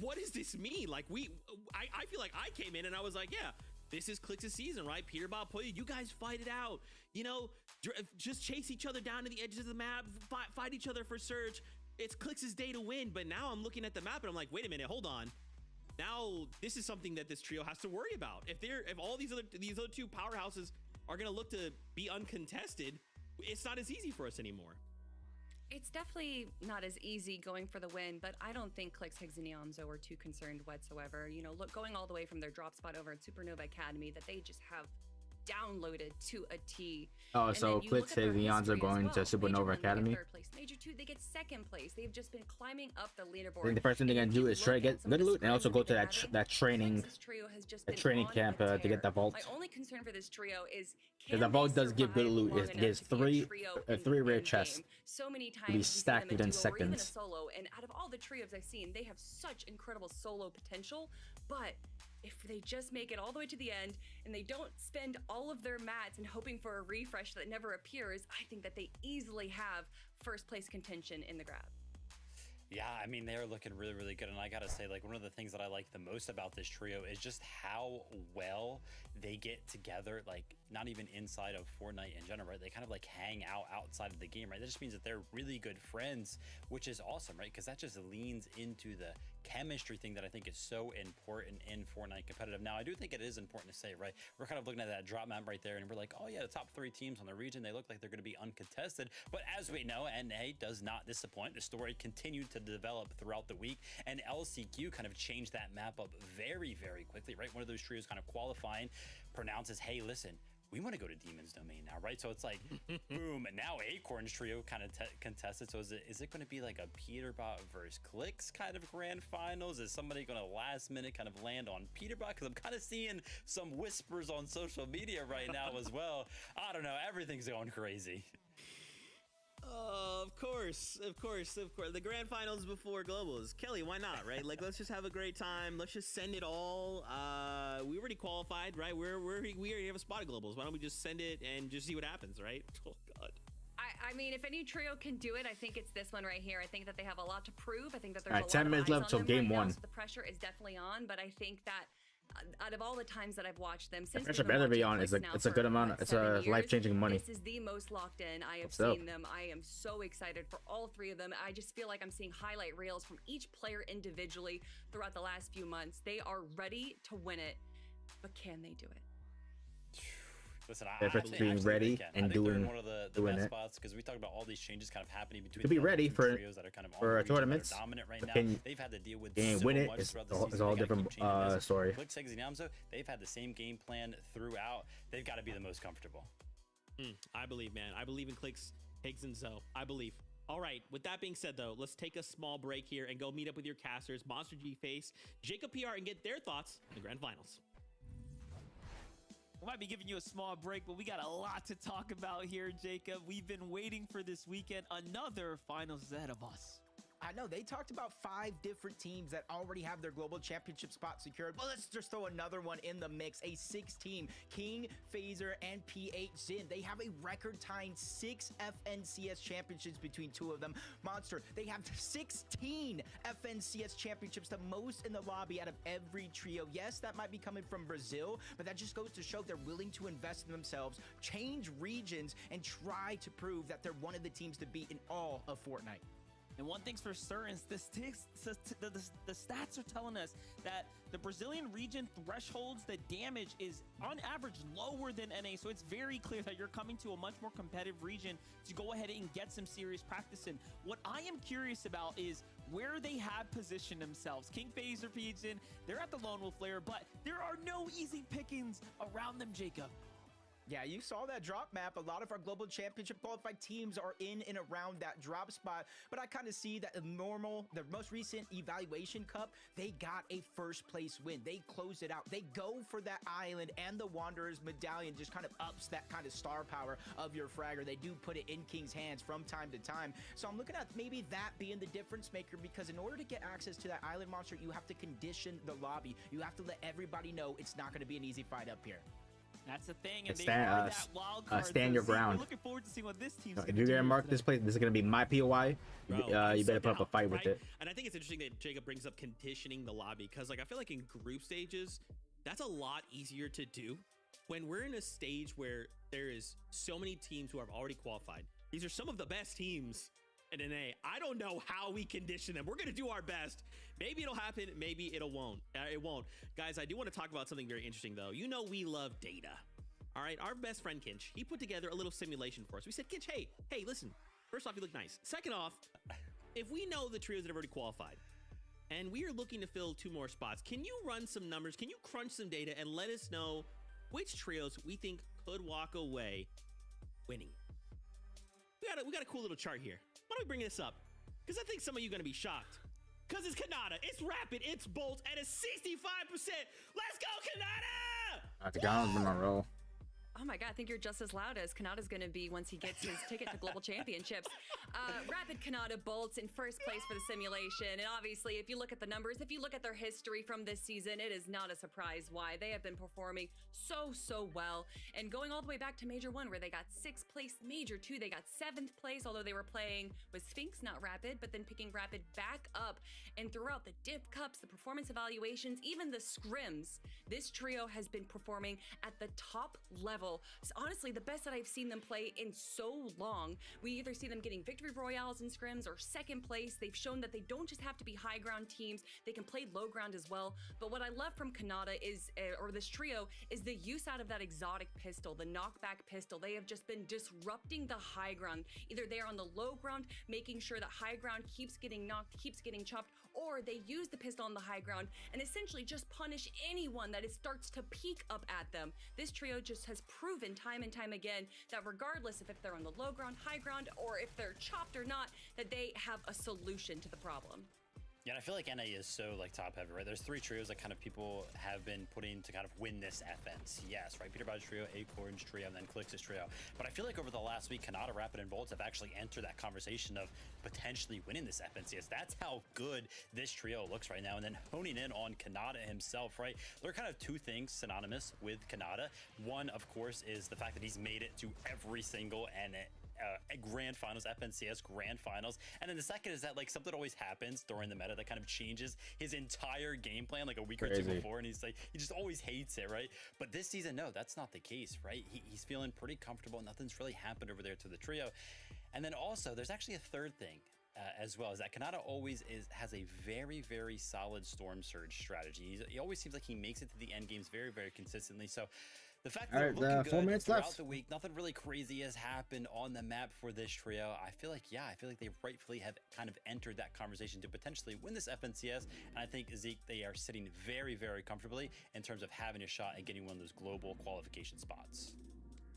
what does this mean? Like I feel like I came in and I was like, yeah, this is Clix' season, right? Peter, Bob, Poya, you guys fight it out. You know, just chase each other down to the edges of the map, fight each other for Surge. It's Clix' day to win. But now I'm looking at the map and I'm like, wait a minute, hold on. Now this is something that this trio has to worry about. If all these other two powerhouses are gonna look to be uncontested, it's not as easy for us anymore. It's definitely not as easy going for the win, but I don't think Clix, Higgs, and Ianzo are too concerned whatsoever. You know, look, going all the way from their drop spot over at Supernova Academy that they just have downloaded to a T. Oh, so Clix, Higgs, and Ianzo going to Supernova Academy. Third place. Major 2, they get second place. They've just been climbing up the leaderboard. I think the first thing they're gonna do is try to get good loot and also go to that training camp to get the vault. My only concern for this trio is because the vault does give good loot. It gives three rare chests so many to be times stacked within seconds. Solo, and out of all the trios I've seen, they have such incredible solo potential. But if they just make it all the way to the end and they don't spend all of their mats and hoping for a refresh that never appears, I think that they easily have first place contention in the grab. Yeah, I mean, they're looking really, really good. And I got to say, like, one of the things that I like the most about this trio is just how well they get together, like, not even inside of Fortnite in general, right? They kind of like hang out outside of the game, right? That just means that they're really good friends, which is awesome, right? Because that just leans into the chemistry thing that I think is so important in Fortnite competitive. Now, I do think it is important to say, right? We're kind of looking at that drop map right there and we're like, oh yeah, the top 3 teams on the region, they look like they're going to be uncontested. But as we know, NA does not disappoint. The story continued to develop throughout the week, and LCQ kind of changed that map up very, very quickly, right? One of those trios kind of qualifying pronounces, hey, listen, we want to go to Demon's Domain now, right? So it's like, boom, and now Acorn's trio kind of contested. So is it going to be like a Peterbot versus Clix kind of grand finals? Is somebody going to last minute kind of land on Peterbot? Because I'm kind of seeing some whispers on social media right now as well. I don't know. Everything's going crazy. Of course. The grand finals before globals. Kelly, why not, right? Like, let's just have a great time. Let's just send it all. We already qualified, right? We already have a spot at globals. Why don't we just send it and just see what happens, right? Oh, God. I mean, if any trio can do it, I think it's this one right here. I think that they have a lot to prove. I think that there's all right, 10 minutes left till game one. So the pressure is definitely on, but I think that out of all the times that I've watched them since, the pressure better be on. It's a good amount. It's a life-changing money. This is the most locked in I have seen them. I am so excited for all 3 of them. I just feel like I'm seeing highlight reels from each player individually throughout the last few months. They are ready to win it, but can they do it? Listen, difference between ready and doing one of the best spots, because we talked about all these changes kind of happening between to be ready for trios that are kind of for tournaments. Dominant right now. They've had to deal with so win it. Much it's all different story. Clix, Higgs, and Ianzo, they've had the same game plan throughout. They've got to be the most comfortable. I believe, man. I believe in Clix, Higgs, and Zoe. I believe. All right, with that being said, though, let's take a small break here and go meet up with your casters, Monster G Face, Jacob PR, and get their thoughts on the grand finals. We might be giving you a small break, but we got a lot to talk about here, Jacob. We've been waiting for this weekend. Another finals is ahead of us. I know they talked about 5 different teams that already have their global championship spot secured. Well, let's just throw another one in the mix. A 6-team King, Phaser, and PH Zin. They have a record-tying 6 FNCS championships between 2 of them. Monster, they have 16 FNCS championships, the most in the lobby out of every trio. Yes, that might be coming from Brazil, but that just goes to show they're willing to invest in themselves, change regions, and try to prove that they're one of the teams to beat in all of Fortnite. And one thing's for certain, the stats are telling us that the Brazilian region thresholds, the damage is on average lower than NA. So it's very clear that you're coming to a much more competitive region to go ahead and get some serious practice in. What I am curious about is where they have positioned themselves. King, Phaser, Pigeon, they're at the Lone Wolf layer, but there are no easy pickings around them, Jacob. Yeah, you saw that drop map. A lot of our global championship qualified teams are in and around that drop spot, but I kind of see that the most recent evaluation cup, they got a first place win. They closed it out. They go for that island, and the Wanderer's medallion just kind of ups that kind of star power of your fragger. They do put it in King's hands from time to time. So I'm looking at maybe that being the difference maker, because in order to get access to that island, Monster, you have to condition the lobby. You have to let everybody know it's not going to be an easy fight up here. That's the thing, and they Stand- are that wild card. stand your So, Zeke, ground. We're looking forward to seeing what this team's If going you're to do. gonna mark today. this place, this is gonna be my POI. Bro, You I'm so better put up a down, fight with right? it. And I think it's interesting that Jacob brings up conditioning the lobby because, like, I feel like in group stages, that's a lot easier to do. When we're in a stage where there is so many teams who have already qualified, these are some of the best teams in NA. I don't know how we condition them. We're gonna do our best. Maybe it'll happen. Maybe it won't. It won't. Guys, I do want to talk about something very interesting though. You know we love data. All right, our best friend Kinch, he put together a little simulation for us. We said, Kinch, hey, listen. First off, you look nice. Second off, if we know the trios that have already qualified, and we are looking to fill 2 more spots, can you run some numbers? Can you crunch some data and let us know which trios we think could walk away winning? We got a cool little chart here. Why don't we bring this up? Because I think some of you are going to be shocked. Because it's Kanata, it's Rapid, it's Bolt at a 65%. Let's go, Kanata! The guy's been on roll. Oh my god, I think you're just as loud as Kanata's going to be once he gets his ticket to Global Championships. Rapid Kanata bolts in first place for the simulation. And obviously, if you look at the numbers, if you look at their history from this season, it is not a surprise why. They have been performing so well. And going all the way back to Major 1, where they got 6th place. Major 2, they got 7th place, although they were playing with Sphinx, not Rapid, but then picking Rapid back up. And throughout the Div Cups, the performance evaluations, even the scrims, this trio has been performing at the top level. It's honestly the best that I've seen them play in so long. We either see them getting victory royales in scrims or 2nd place. They've shown that they don't just have to be high ground teams, they can play low ground as well. But what I love from Kanata is, or this trio, is the use out of that exotic pistol, the knockback pistol. They have just been disrupting the high ground. Either they're on the low ground, making sure that high ground keeps getting knocked, keeps getting chopped, or they use the pistol on the high ground and essentially just punish anyone that it starts to peek up at them. This trio just has proven time and time again that regardless of if they're on the low ground, high ground, or if they're chopped or not, that they have a solution to the problem. Yeah, and I feel like NA is so like top heavy, right? There's 3 trios that kind of people have been putting to kind of win this FNCS, right? Peter Bod's trio, Acorn's trio, and then Clix's trio. But I feel like over the last week, Kanata, Rapid, and Bolts have actually entered that conversation of potentially winning this FNCS. That's how good this trio looks right now. And then honing in on Kanata himself, right? There are kind of 2 things synonymous with Kanata. One, of course, is the fact that he's made it to every single grand finals, FNCS grand finals. And then the second is that like something always happens during the meta that kind of changes his entire game plan like a week or 2 before, and he's like, he just always hates it, right? But this season, no, that's not the case, right? He's feeling pretty comfortable. Nothing's really happened over there to the trio. And then also there's actually a third thing as well, is that Kanata always has a very solid Storm Surge strategy. He always seems like he makes it to the end games very consistently. So the fact that they're looking good 4 minutes throughout left. the week, nothing really crazy has happened on the map for this trio. I feel like they rightfully have kind of entered that conversation to potentially win this FNCS. And I think, Zeke, they are sitting very comfortably in terms of having a shot at getting one of those global qualification spots.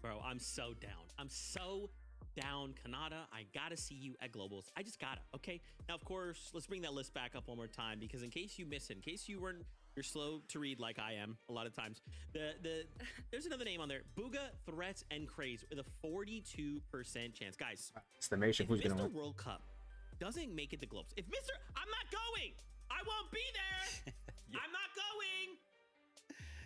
Bro, I'm so down. I'm so down. Kanata, I gotta see you at Globals. I just gotta, okay? Now, of course, let's bring that list back up one more time, because in case you miss it, in case you're slow to read like I am a lot of times, there's another name on there: Booga, Threats, and Craze with a 42% chance. Guys, Estimation, if who's gonna Mr. win? World Cup doesn't make it to Globals, I'm not going! I won't be there! I'm not going!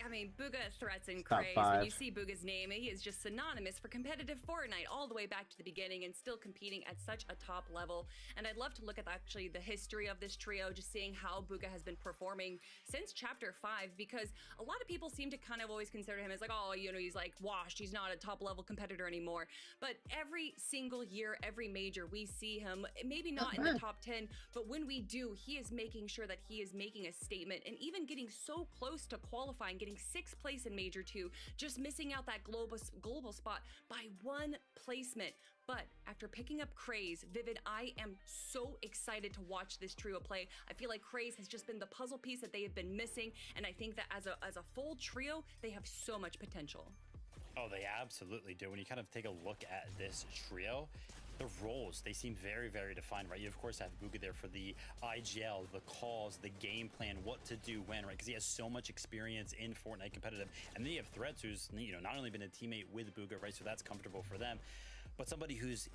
I mean, Booga, Threats, and Top Craze. 5. When you see Booga's name, he is just synonymous for competitive Fortnite all the way back to the beginning and still competing at such a top level. And I'd love to look at actually the history of this trio, just seeing how Booga has been performing since Chapter 5, because a lot of people seem to kind of always consider him as like, oh, you know, he's like washed, he's not a top level competitor anymore. But every single year, every major, we see him, maybe not in the top 10, but when we do, he is making sure that he is making a statement and even getting so close to qualifying, getting 6th place in Major 2, just missing out that global spot by 1 placement. But after picking up Craze, Vivid, I am so excited to watch this trio play. I feel like Craze has just been the puzzle piece that they have been missing, and I think that as a full trio, they have so much potential. Oh, they absolutely do. When you kind of take a look at this trio, the roles, they seem very defined, right? You, of course, have Booga there for the IGL, the calls, the game plan, what to do when, right? Because he has so much experience in Fortnite competitive. And then you have Threats, who's, you know, not only been a teammate with Booga, right? So that's comfortable for them, but somebody who's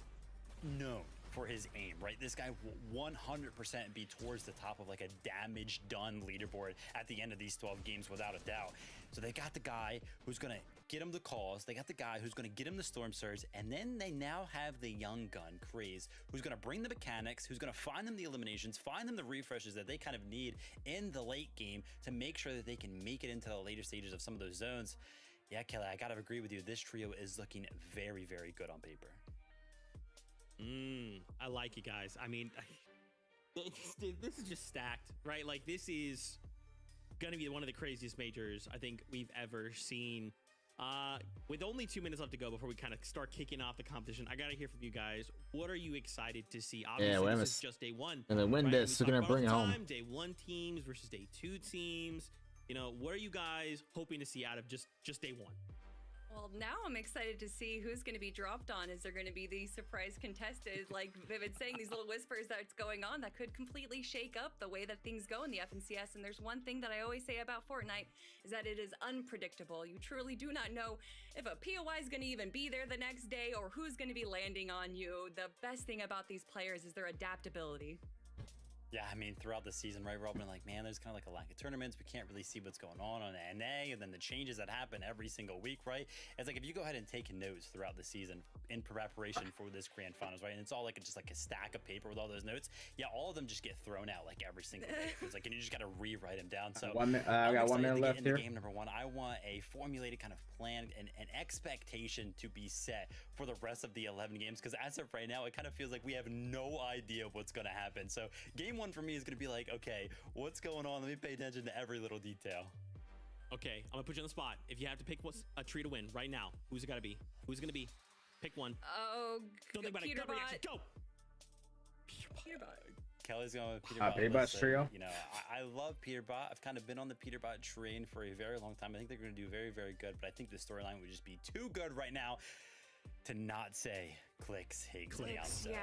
known for his aim, right? This guy will 100% be towards the top of like a damage done leaderboard at the end of these 12 games without a doubt. So they got the guy who's gonna get him the calls. They got the guy who's going to get him the Storm Surge. And then they now have the young gun, Craze, who's going to bring the mechanics, who's going to find them the eliminations, find them the refreshes that they kind of need in the late game to make sure that they can make it into the later stages of some of those zones. Yeah, Kelly, I got to agree with you. This trio is looking very, very good on paper. I like it, guys. I mean, this is just stacked, right? Like, this is going to be one of the craziest majors I think we've ever seen. With only 2 minutes left to go before we kind of start kicking off the competition, I got to hear from you guys. What are you excited to see? Obviously, this is just day one. And then win this, we're going to bring it home. Day one teams versus day two teams. You know, what are you guys hoping to see out of just day one? Well, now I'm excited to see who's going to be dropped on. Is there going to be these surprise contested, like Vivid saying, these little whispers that's going on that could completely shake up the way that things go in the FNCS? And there's one thing that I always say about Fortnite is that it is unpredictable. You truly do not know if a POI is going to even be there the next day or who's going to be landing on you. The best thing about these players is their adaptability. Yeah, I mean, throughout the season, right, we're all been like, man, there's kind of like a lack of tournaments. We can't really see what's going on the NA, and then the changes that happen every single week, right? It's like if you go ahead and take notes throughout the season in preparation for this grand finals, right? And it's all like just like a stack of paper with all those notes. Yeah, all of them just get thrown out like every single day. It's like, and you just got to rewrite them down. So I got 1 minute left here. Game number one, I want a formulated kind of plan and an expectation to be set for the rest of the 11 games. Because as of right now, it kind of feels like we have no idea what's going to happen. So game one for me is going to be like, okay, what's going on? Let me pay attention to every little detail. Okay, I'm gonna put you on the spot. If you have to pick a tree to win right now, who's it gotta be? Who's it gonna be? Pick one. Oh, don't think about it. Gut reaction. Go. Peterbot. Kelly's going with Peterbot. Peterbot's trio. You know, I love Peterbot. I've kind of been on the Peterbot train for a very long time. I think they're going to do very, very good. But I think the storyline would just be too good right now to not say Clicks, Higgs, and Yamso. Yeah.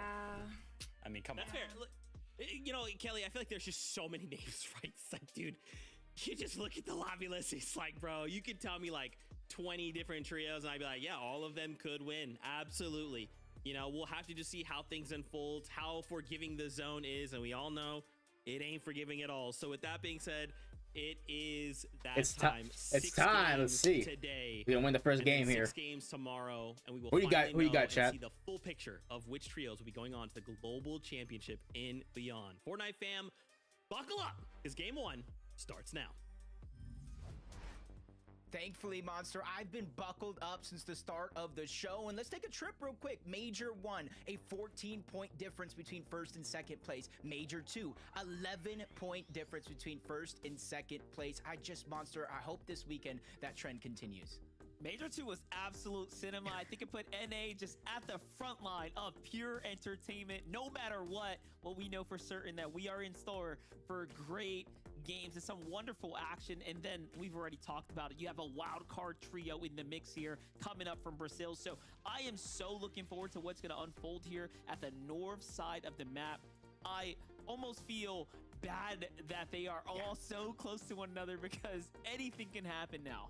I mean, come on. That's fair. Look, you know, Kelly, I feel like there's just so many names, right? It's like, dude, you just look at the lobby list. It's like, bro, you could tell me like 20 different trios, and I'd be like, yeah, all of them could win. Absolutely. You know, we'll have to just see how things unfold, how forgiving the zone is, and we all know it ain't forgiving at all. So with that being said, it is that time. It's time. Let's see. Today, we're gonna win the first game here. 6 games tomorrow, and we will who you got, chat? See the full picture of which trios will be going on to the Global Championship in Beyond. Fortnite fam, buckle up, because game one starts now. Thankfully, Monster, I've been buckled up since the start of the show. And let's take a trip real quick. Major 1, a 14-point difference between first and second place. Major 2, 11-point difference between first and second place. Monster, I hope this weekend that trend continues. Major 2 was absolute cinema. I think it put NA just at the front line of pure entertainment. No matter what we know for certain that we are in store for great games and some wonderful action. And then we've already talked about it. You have a wild card trio in the mix here coming up from Brazil. So I am so looking forward to what's going to unfold here at the north side of the map. I almost feel bad that they are all so close to one another because anything can happen now.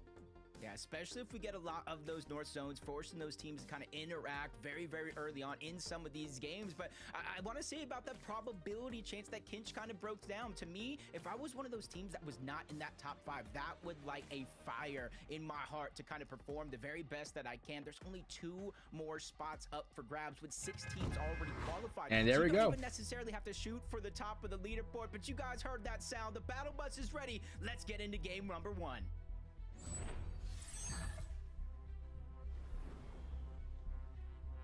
Yeah, especially if we get a lot of those north zones, forcing those teams to kind of interact very, very early on in some of these games. But I want to say about that probability chance that Kinch kind of broke down. To me, if I was one of those teams that was not in that top 5, that would light a fire in my heart to kind of perform the very best that I can. There's only 2 more spots up for grabs with 6 teams already qualified. And there we go. You don't even necessarily have to shoot for the top of the leaderboard, but you guys heard that sound. The battle bus is ready. Let's get into game number 1.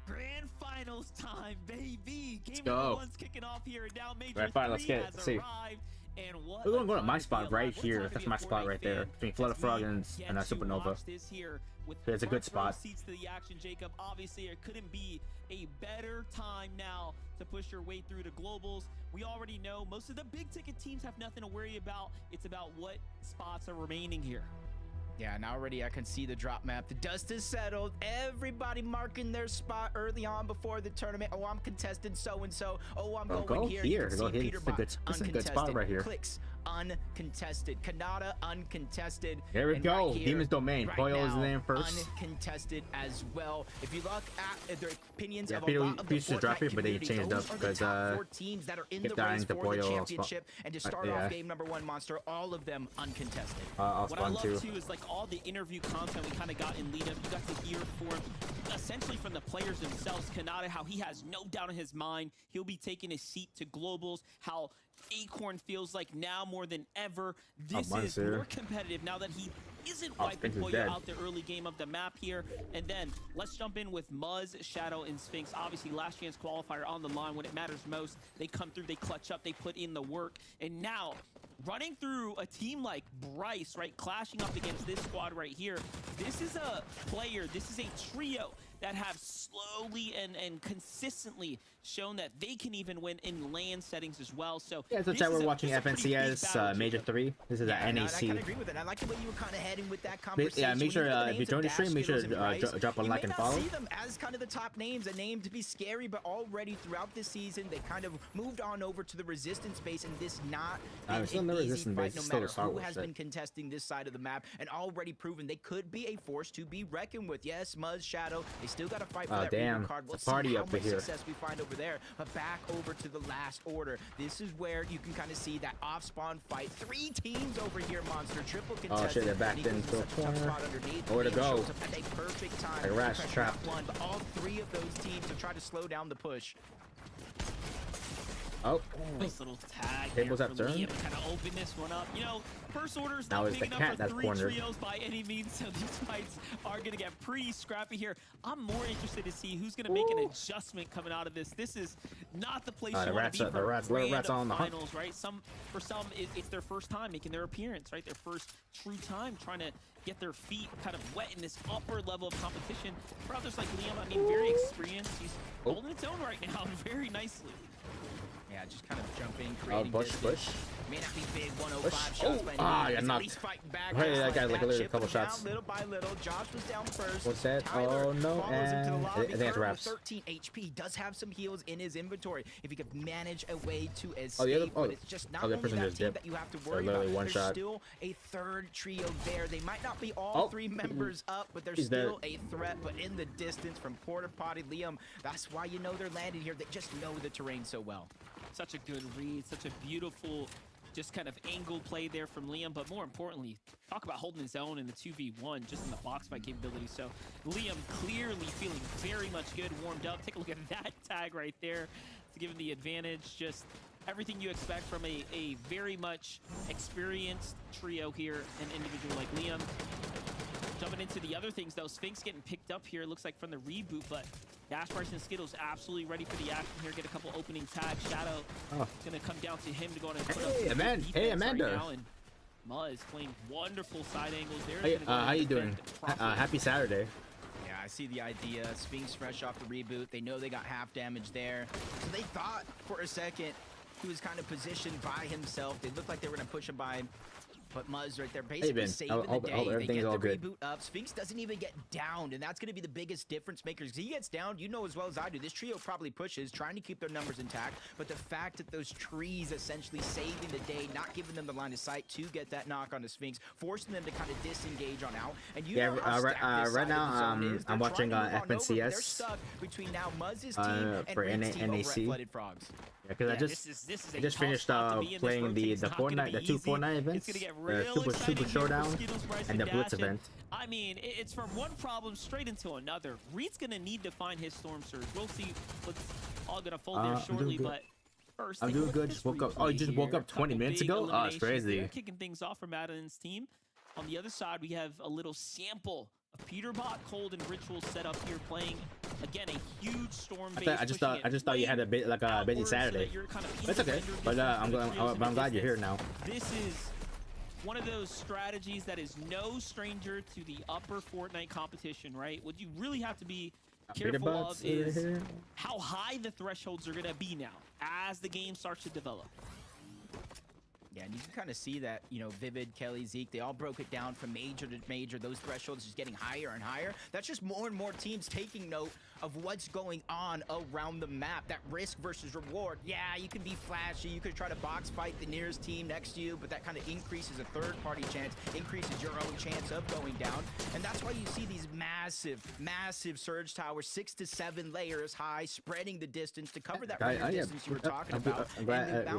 Grand finals time, baby. Game number 1's kicking off here, and now Major Grand final, 3 let's has see. arrived. And what we're going to my spot right here. That's my spot right there between Flood of Frog and Supernova. It's a good spot. Seats to the action, Jacob. Obviously, it couldn't be a better time now to push your way through to globals. We already know most of the big ticket teams have nothing to worry about. It's about what spots are remaining here. Yeah, and already I can see the drop map. The dust is settled. Everybody marking their spot early on before the tournament. Oh, I'm contested so-and-so. Oh, I'm going here. You can see Peterbot this is a good spot right here. Clicks uncontested. Kanata uncontested. There we And go. right here, Demon's Domain. right Poyo is now, in first. Uncontested as well. If you look at the opinions Yeah, of a people lot of the used to drop Fortnite it, but they community, changed those up are the because, top 4 teams that are in the kept dying race to for the Poyo championship. And to start yeah. off game number 1, Monster, all of them uncontested. What I Spawn love too. too is like all the interview content we kind of got in lead up. You got to hear from essentially from the players themselves. Kanata, how he has no doubt in his mind he'll be taking his seat to globals. How Acorn feels like now more than ever this is more competitive now that he isn't wiping Poyo out the early game of the map here. And then let's jump in with Muzz, Shadow, and Sphinx. Obviously, last chance qualifier on the line when it matters most. They come through, they clutch up, they put in the work. And now, running through a team like Bryce, right, clashing up against this squad right here, this is a player, this is a trio that have slowly and consistently shown that they can even win in LAN settings as well. So yeah, so chat, we're watching FNCS Major 3. This is at NAC. I kind of agree with it. I like the way you were kind of heading with that conversation. Yeah, make sure if you join the stream, make sure to drop a like and follow. You may not see them as kind of the top names, a name to be scary, but already throughout this season, they kind of moved on over to the resistance space, and this not an easy fight, no matter who has been contesting this side of the map, and already proven they could be a force to be reckoned with. Yes, Muzz, Shadow, they still got to fight for that reboot card. We'll see how much success we find over there. But back over to the last order. This is where you can kind of see that off-spawn fight. 3 teams over here, Monster. Triple contested. Oh shit, they're backed into a corner. Where to go? At a perfect time. Like Rat's trapped. But all 3 of those teams have tried to slow down the push. Oh, nice little tag. Tables have turned. Kind of open this one up. You know, first order's now not it's big the enough cat for that's 3 cornered. trios by any means, so these fights are gonna get pretty scrappy here. I'm more interested to see who's gonna make an adjustment coming out of this. This is not the place you want to be for rats on the finals, right? For some, it's their first time making their appearance, right? Their first true time trying to get their feet kind of wet in this upper level of competition. For others like Liam, I mean, very experienced. He's holding its own right now very nicely. Yeah, just kind of jumping, creating push. May not be big 105 shots, but yeah, not. Hey, that guy like a couple shots. Little by little, Josh was down first. What's that? Tyler Oh no, and I think it's wraps. 13 HP, does have some heals in his inventory. If he could manage a way to escape, but it's just not only that team that you have to worry about. There's still a third trio there. They might not be all 3 members up, but there's still a threat. But in the distance from Porta Potty, Liam, that's why you know they're landed here. They just know the terrain so well. Such a good read, such a beautiful just kind of angle play there from Liam, but more importantly, talk about holding his own in the 2v1, just in the box fight capability. So Liam clearly feeling very much good, warmed up. Take a look at that tag right there to give him the advantage. Just everything you expect from a very much experienced trio here, an individual like Liam. Jumping into the other things though, Sphinx getting picked up here, looks like from the reboot, but Dash Price and Skittles absolutely ready for the action here. Get a couple opening tags. Shadow gonna come down to him to go on and put up Amanda. right now, and Muzz playing wonderful side angles there. Hey, how you doing? Happy Saturday. Yeah, I see the idea. Sphinx fresh off the reboot. They know they got half damage there. So they thought for a second he was kind of positioned by himself. They looked like they were gonna push him by. But Muzz right there basically saving the day. They get the reboot up. Sphinx doesn't even get downed, and that's going to be the biggest difference maker. Because he gets downed, you know as well as I do. This trio probably pushes, trying to keep their numbers intact. But the fact that those trees essentially saving the day, not giving them the line of sight to get that knock on the Sphinx, forcing them to kind of disengage on out. And you know how stacked this right side of the now zone is. I'm watching FNCS. They're stuck between now Muzz's team and for Rin's team over at NAC. Flooded Frogs. Yeah, because I just finished playing the Fortnite, the 2 Fortnite events, Super Showdown, and the Blitz event. I mean, it's from one problem straight into another. Reed's gonna need to find his Storm Surge. We'll see what's all gonna fold there shortly, but first, I'm doing good. Just woke up. Oh, you just woke up 20 minutes ago? Oh, it's crazy. Kicking things off for Madden's team. On the other side, we have a little sample of Peterbot, Cold, and Ritual set up here, playing again a huge storm base. I just thought you had a bit like a busy Saturday. That's okay, but I'm glad you're here now. This is one of those strategies that is no stranger to the upper Fortnite competition, right? What you really have to be careful of is how high the thresholds are going to be now as the game starts to develop. Yeah, and you can kind of see that, you know, Vivid, Kelly, Zeke, they all broke it down from major to major. Those thresholds just getting higher and higher. That's just more and more teams taking note of what's going on around the map. That risk versus reward. Yeah, you can be flashy. You could try to box fight the nearest team next to you, but that kind of increases a third-party chance, increases your own chance of going down. And that's why you see these massive, massive surge towers, 6 to 7 layers high, spreading the distance to cover that rare distance you were talking about. I'm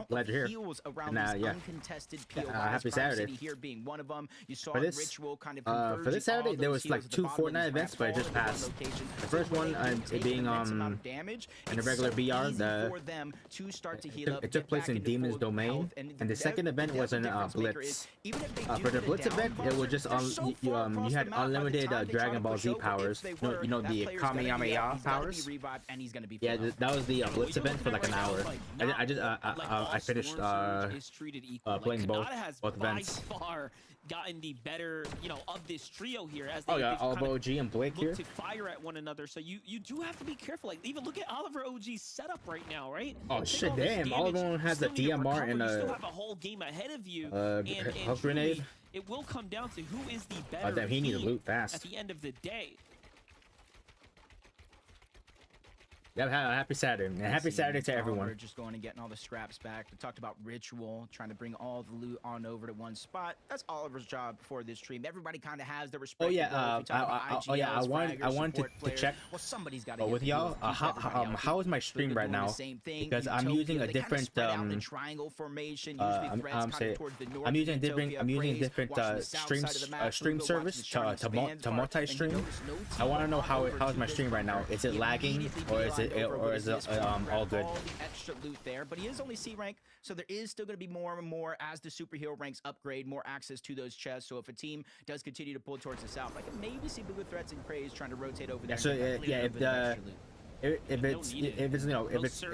glad you're here. Heals around And, these yeah. uncontested POIs. Happy Prime Saturday. City here being one of them. You saw For this, Ritual kind of for this Saturday, there was like 2 Fortnite events, but it just passed. The first one, it being in a regular BR, it took place in Demon's Domain, and the second event was in Blitz. For the Blitz event, it was just you had unlimited Dragon Ball Z powers. You know the Kamehameha powers. Yeah, that was the Blitz event for like an hour. I finished playing both events. By far gotten the better, you know, of this trio here as Oh they yeah, kind of Oliver OG and Blake look here. to fire at one another. So you do have to be careful. Like even look at Oliver OG's setup right now, right? Oh Take shit, all this damn! damage, Oliver has still a need to DMR recover, and you still a have a whole game ahead of you. health grenade. Truly, it will come down to who is the better Oh damn, he needs to team loot fast. at the end of the day. Yeah, happy Saturday, and happy Saturday to everyone. Oliver just going and getting all the scraps back. We talked about Ritual, trying to bring all the loot on over to one spot. That's Oliver's job for this stream. Everybody kind of has their respect. I wanted to check. Well, somebody's got to with y'all. How is my stream right now? Because I'm using a different triangle formation. I'm using different stream service to multi-stream. I want to know how is my stream right now. Is it lagging or is it all good? All the extra loot there, but he is only C rank, so there is still going to be more and more as the superhero ranks upgrade, more access to those chests. So if a team does continue to pull towards the south, I can maybe see Blue Threats and Craze trying to rotate over there. So if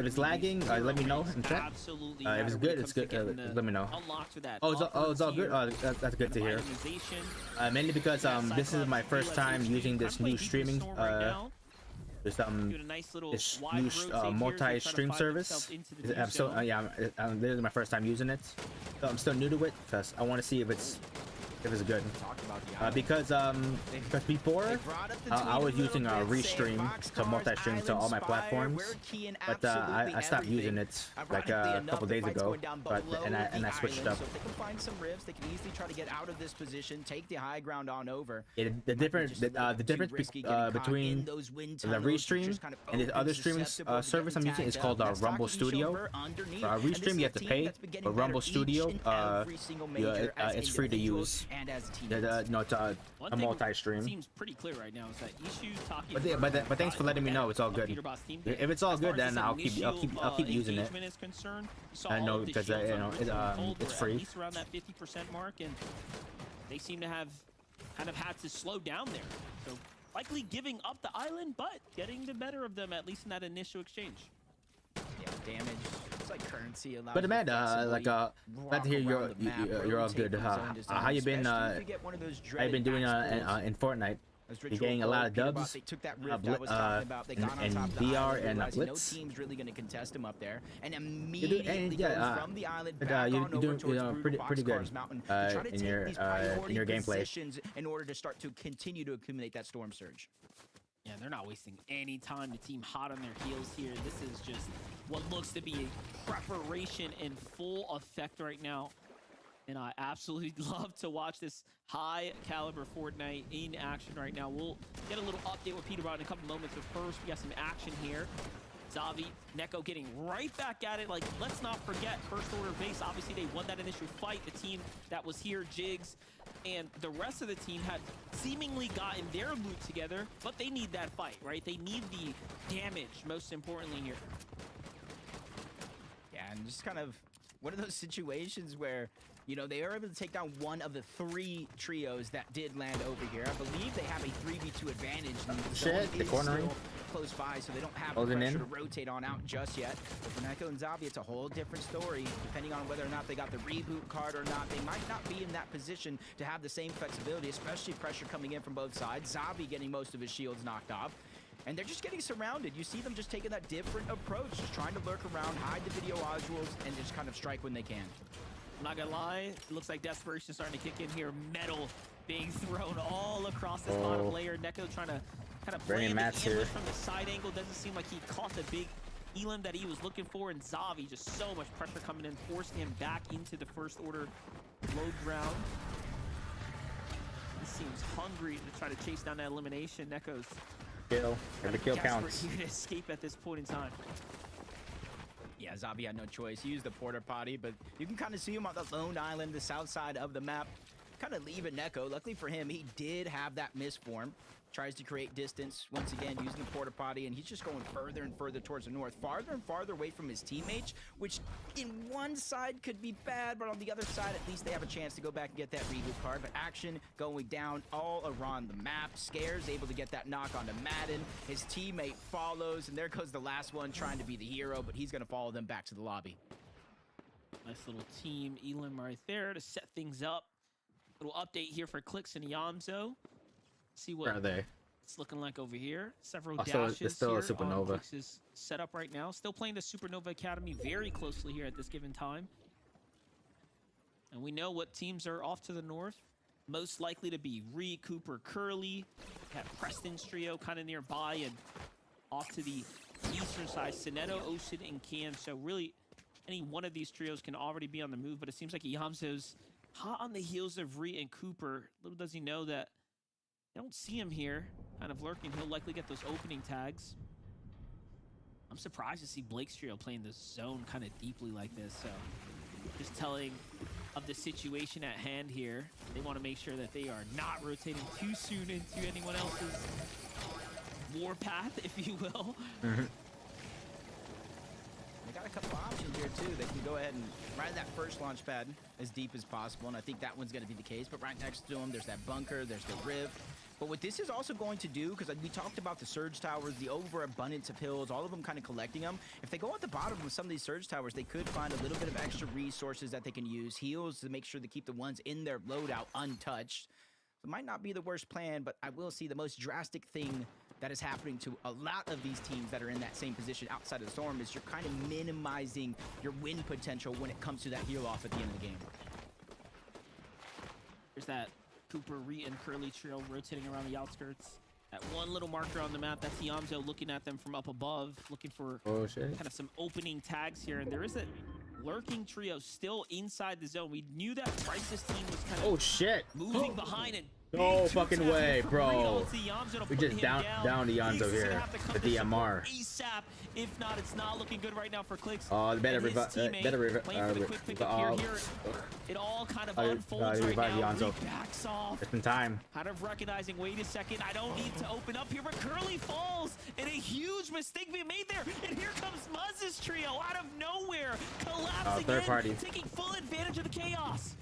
it's lagging, let me know in chat. Absolutely. If it's good, it's good. Let me know. It's all good. That's good to hear. Mainly because this is my first time using this new streaming this new multi-stream service. I'm still this is my first time using it, so I'm still new to it because I want to see if it's good. Because before I was using Restream to multi-stream to all my platforms, but I stopped using it like a couple days ago. And I switched up. So if they can find some rifts, they can easily try to get out of this position, take the high ground on over. The difference between the Restream and the other streaming service I'm using is called Rumble Studio. Restream you have to pay, but Rumble Studio it's free to use. And as a team, it's a multi-stream. Seems pretty clear right now is that Ishu, Taki, but thanks for letting me know it's all good. If it's all good, then I'll keep using it. I know because it's free. At least around that 50% mark, and they seem to have kind of had to slow down there. So likely giving up the island, but getting the better of them at least in that initial exchange. Yeah, damage. It's like currency. But Amanda, glad to hear you're all good. How you been? How you been doing in Fortnite? You're getting a lot of dubs. They took that rift I was talking about. They got on top of the BR island, and Blitz. No team's really going to contest him up there, and immediately goes from the island back you're on over doing towards pretty good Mountain to try to take these priority in your gameplay positions in order to start to continue to accumulate that storm surge. Yeah, they're not wasting any time. The team hot on their heels here. This is just what looks to be a preparation in full effect right now. And I absolutely love to watch this high caliber Fortnite in action right now. We'll get a little update with Peter Brown in a couple moments, but first we got some action here. Zavi, Neko getting right back at it. Like, let's not forget, first order base, obviously they won that initial fight. The team that was here, Jigs, and the rest of the team had seemingly gotten their loot together, but they need that fight, right? They need the damage, most importantly here. Yeah, and just kind of one of those situations where, you know, they are able to take down one of the 3 trios that did land over here. I believe they have a 3v2 advantage. Shit, the cornering. Close by, so they don't have the pressure to rotate on out just yet. But for Neko and Zavi, it's a whole different story. Depending on whether or not they got the reboot card or not, they might not be in that position to have the same flexibility, especially pressure coming in from both sides. Zavi getting most of his shields knocked off. And they're just getting surrounded. You see them just taking that different approach, just trying to lurk around, hide the video visuals, and just kind of strike when they can. I'm not gonna lie, it looks like desperation starting to kick in here. Metal being thrown all across this bottom layer. Neko trying to kind of Bringing plan mats the ambush here. from the side angle. Doesn't seem like he caught the big elim that he was looking for, and Zavi just so much pressure coming in, forcing him back into the first order low ground. He seems hungry to try to chase down that elimination. Neko's Kill. Every kill counts. desperate here to escape at this point in time. Yeah, Zabi had no choice. He used the porta potty, but you can kind of see him on the lone island, the south side of the map, kind of leaving Neko. Luckily for him, he did have that misform. Tries to create distance, once again, using the porta potty, and he's just going further and further towards the north, farther and farther away from his teammates, which in one side could be bad, but on the other side, at least they have a chance to go back and get that reboot card. But action going down all around the map. Scares able to get that knock onto Madden. His teammate follows, and there goes the last one trying to be the hero, but he's going to follow them back to the lobby. Nice little team elim right there to set things up. Little update here for Clix and Yamzo. See what Where are they? it's looking like over here. Several So dashes it's still a here on Supernova. Clix's setup right now. Still playing the Supernova Academy very closely here at this given time. And we know what teams are off to the north. Most likely to be Ree, Cooper, Curly. Got Preston's trio kind of nearby, and off to the eastern side, Sineto, Ocean, and Cam. So really, any one of these trios can already be on the move, but it seems like Yamzo's hot on the heels of Ree and Cooper. Little does he know that I don't see him here, kind of lurking. He'll likely get those opening tags. I'm surprised to see Blake's trio playing the zone kind of deeply like this. So just telling of the situation at hand here. They want to make sure that they are not rotating too soon into anyone else's warpath, if you will. They got a couple options here too. They can go ahead and ride that first launch pad as deep as possible, and I think that one's going to be the case. But right next to them, there's that bunker, there's the rift. But what this is also going to do, because we talked about the surge towers, the overabundance of hills, all of them kind of collecting them. If they go at the bottom of some of these surge towers, they could find a little bit of extra resources that they can use. Heals to make sure to keep the ones in their loadout untouched. So it might not be the worst plan, but I will see the most drastic thing that is happening to a lot of these teams that are in that same position outside of the storm is you're kind of minimizing your win potential when it comes to that heal off at the end of the game. There's that Cooper, Ree, and Curly trio rotating around the outskirts. That one little marker on the map, that's Yamzo looking at them from up above, looking for kind of some opening tags here. And there is a lurking trio still inside the zone. We knew that Price's team was kind of moving behind and no fucking way, bro. We just down to Yamzo here. The DMR. ASAP. If not, it's not looking good right now for Clix. Oh, better revive. It all kind of unfolds right now. He backs off. It's in time. Kind of recognizing, wait a second, I don't need to open up here, but Curly falls, and a huge mistake being made there. And here comes Muzz's trio out of nowhere, collapsing in, taking full advantage of the chaos.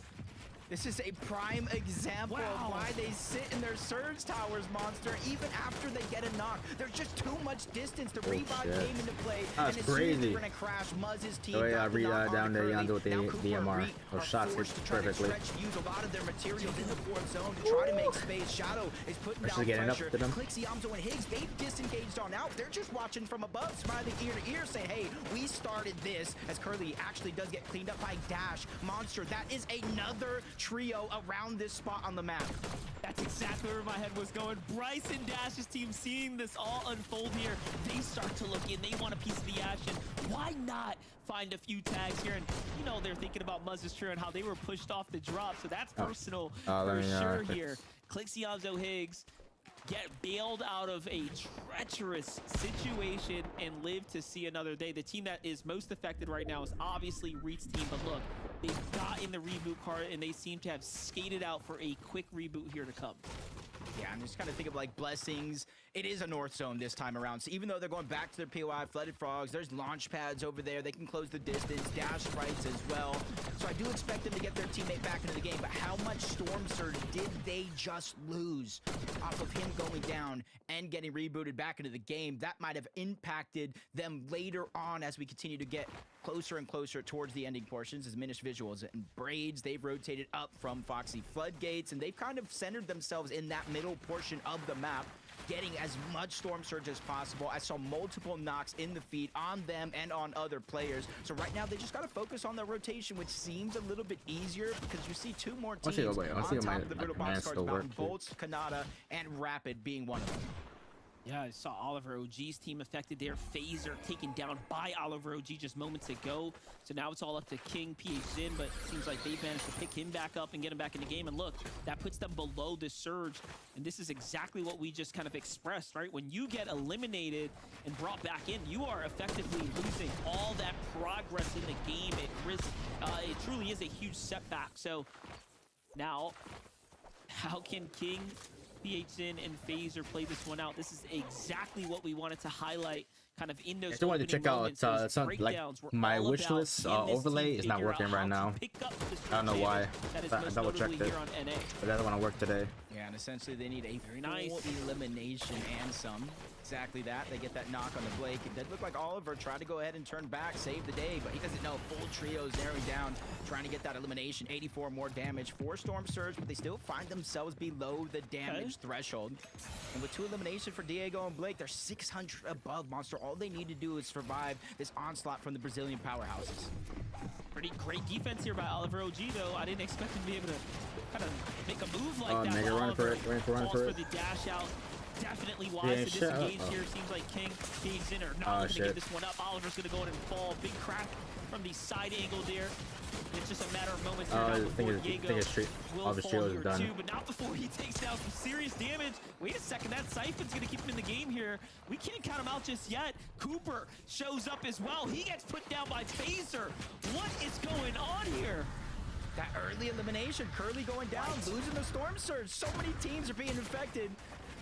This is a prime example of why they sit in their surge towers, Monster, even after they get a knock. There's just too much distance. The revive came into play. That's and as crazy. soon as they're going to crash, Muzz's team got the knock down there, Yamzo with the DMR. Those shots hit perfectly. Use a lot of their materials in the fourth zone to try to make space. Shadow is putting down pressure. Clix, Yamzo, and Higgs, they've disengaged on out. They're just watching from above, smiling ear to ear, saying, hey, we started this, as Curly actually does get cleaned up by Dash. Monster, that is another trio around this spot on the map. That's exactly where my head was going. Bryce and Dash's team seeing this all unfold here. They start to look in. They want a piece of the action. Why not find a few tags here? And, you know, they're thinking about Muzz's trio and how they were pushed off the drop. So that's personal for sure here. Clixianzo Higgs get bailed out of a treacherous situation and live to see another day. The team that is most affected right now is obviously Reed's team, but look, they've gotten the reboot card and they seem to have skated out for a quick reboot here to come. Yeah, I'm just kind of thinking of like blessings. It is a north zone this time around. So even though they're going back to their POI, flooded frogs, there's launch pads over there. They can close the distance, dash sprites as well. So I do expect them to get their teammate back into the game. But how much Storm Surge did they just lose off of him going down and getting rebooted back into the game? That might have impacted them later on as we continue to get closer and closer towards the ending portions. As Minish Visuals and Braids, they've rotated up from Foxy Floodgates, and they've kind of centered themselves in that middle portion of the map. getting as much Storm Surge as possible. I saw multiple knocks in the feed on them and on other players. So right now, they just got to focus on their rotation, which seems a little bit easier because you see 2 more teams on top of the Brutal Boxcars Mountain. Bolts, Kanata, and Rapid being one of them. Yeah, I saw Oliver OG's team affected there. Phaser taken down by Oliver OG just moments ago. So now it's all up to King, PH Zin, but it seems like they've managed to pick him back up and get him back in the game. And look, that puts them below the surge. And this is exactly what we just kind of expressed, right? When you get eliminated and brought back in, you are effectively losing all that progress in the game. It truly is a huge setback. So now, how can King, PH Zin, and Phaser play this one out? This is exactly what we wanted to highlight kind of in those I still wanted to check out some, like, my wish list overlay is not working right now. I don't know why. I double checked it, but that one work today. Yeah, and essentially they need a full elimination and some. Exactly that. They get that knock on the Blake. It did look like Oliver tried to go ahead and turn back, save the day, but he doesn't know. Full trios narrowing down, trying to get that elimination. 84 more damage for Storm Surge, but they still find themselves below the damage threshold. And with 2 elimination for Diego and Blake, they're 600 above Monster. All they need to do is survive this onslaught from the Brazilian powerhouses. Pretty great defense here by Oliver OG, though. I didn't expect him to be able to kind of make a move like that. Mega run for it, run for it. The dash out. Definitely wise to disengage here. Seems like King, PH Zin are not going to give this one up. Oliver's going to go in and fall. Big crack from the side angle there. It's just a matter of moments here now before Diego will fall here too, but not before he takes down some serious damage. Wait a second, that Siphon's going to keep him in the game here. We can't count him out just yet. Cooper shows up as well. He gets put down by Phaser. What is going on here? That early elimination, Curly going down, losing the Storm Surge. So many teams are being infected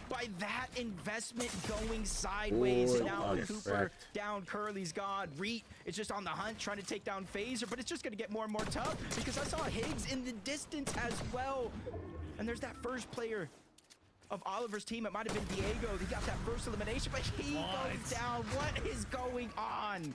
by that investment going sideways. Ooh, now Cooper down, Curly's gone. Reet is just on the hunt trying to take down Phaser, but it's just going to get more and more tough because I saw Higgs in the distance as well. And there's that first player of Oliver's team. It might have been Diego. He got that first elimination, but he goes down. What is going on?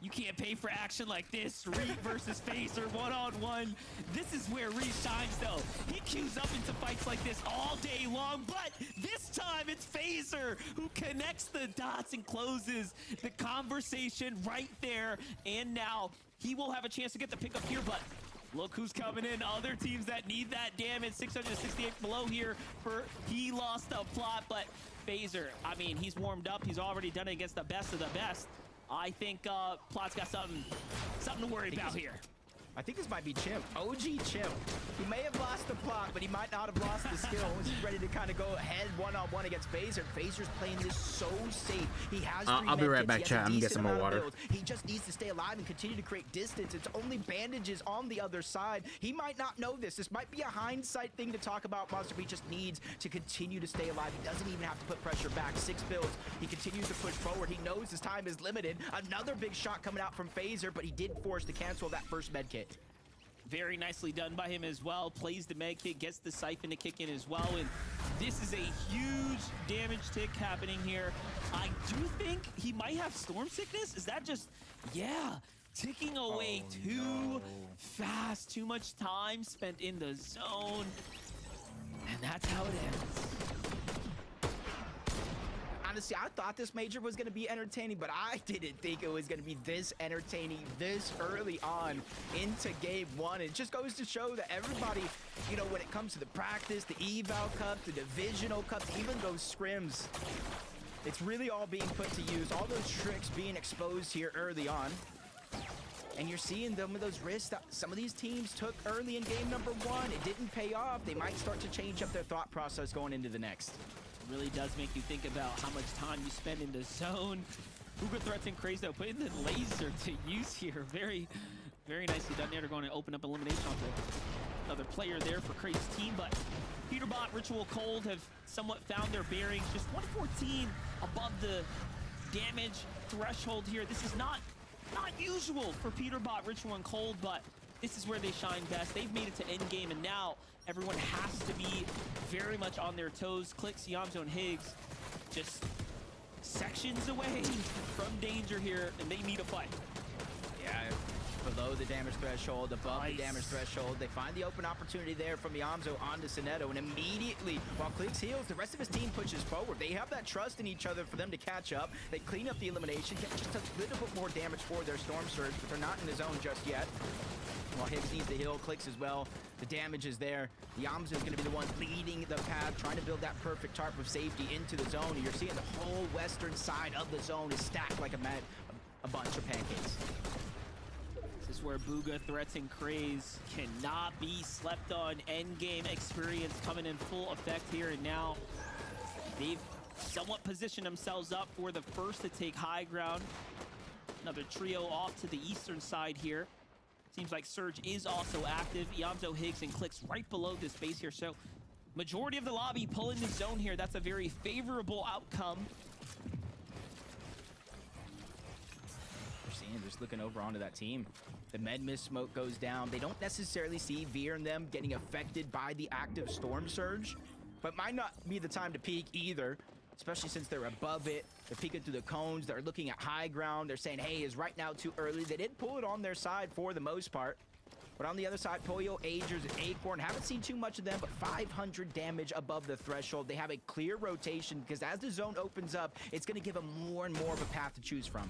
You can't pay for action like this. Reed versus Phaser, one-on-one. This is where Reed shines, though. He queues up into fights like this all day long, but this time it's Phaser who connects the dots and closes the conversation right there. And now he will have a chance to get the pickup here, but look who's coming in. Other teams that need that damage. 668 below here for he lost the plot, but Phaser, I mean, he's warmed up. He's already done it against the best of the best. I think Plot's got something to worry about here. I think this might be Chimp. OG Chimp. He may have lost the plot, but he might not have lost the skill. He's ready to kind of go ahead one-on-one against Phaser. Phaser's playing this so safe. He has I'll be right back, chat. I'm gonna get some more water. He just needs to stay alive and continue to create distance. It's only bandages on the other side. He might not know this. This might be a hindsight thing to talk about. Monster B just needs to continue to stay alive. He doesn't even have to put pressure back. 6 builds. He continues to push forward. He knows his time is limited. Another big shot coming out from Phaser, but he did force to cancel that first med kit. Very nicely done by him as well. Plays the med kit, gets the Siphon to kick in as well. And this is a huge damage tick happening here. I do think he might have Storm Sickness. Is that just, yeah, ticking away too fast. Too much time spent in the zone. And that's how it ends. Honestly, I thought this major was going to be entertaining, but I didn't think it was going to be this entertaining this early on into game 1. It just goes to show that everybody, you know, when it comes to the practice, the eval cup, the divisional cup, even those scrims, it's really all being put to use. All those tricks being exposed here early on. And you're seeing some of those risks that some of these teams took early in game number 1. It didn't pay off. They might start to change up their thought process going into the next. Really does make you think about how much time you spend in the zone. Hugo threats and Craze, though, putting the laser to use here. Very, very nicely done there. They're going to open up elimination onto another player there for Craze's team, but Peterbot, Ritual, Cold have somewhat found their bearings. Just 114 above the damage threshold here. This is not usual for Peterbot, Ritual, and Cold, but this is where they shine best. They've made it to endgame, and now everyone has to be very much on their toes. Clicks, Yamzo, and Higgs just sections away from danger here, and they need a fight. Yeah, below the damage threshold, above the damage threshold. They find the open opportunity there from Yamzo onto Soneto, and immediately, while Clicks heals, the rest of his team pushes forward. They have that trust in each other for them to catch up. They clean up the elimination, get just a little bit more damage for their Storm Surge, but they're not in the zone just yet. While Higgs needs to heal, Clicks as well. The damage is there. Yamzo is going to be the one leading the path, trying to build that perfect tarp of safety into the zone. And you're seeing the whole western side of the zone is stacked like a bunch of pancakes. This is where Booga threats and Craze cannot be slept on. Endgame experience coming in full effect here and now. They've somewhat positioned themselves up for the first to take high ground. Another trio off to the eastern side here. Seems like Surge is also active. Yamzo, Higgs, and Clicks right below this base here. So majority of the lobby pulling the zone here. That's a very favorable outcome. We're seeing, just looking over onto that team. The med mist smoke goes down. They don't necessarily see Veer and them getting affected by the active Storm Surge, but might not be the time to peek either, especially since they're above it. They're peeking through the cones. They're looking at high ground. They're saying, hey, is right now too early. They did pull it on their side for the most part. But on the other side, Polio, Agers, and Acorn, haven't seen too much of them, but 500 damage above the threshold. They have a clear rotation because as the zone opens up, it's going to give them more and more of a path to choose from.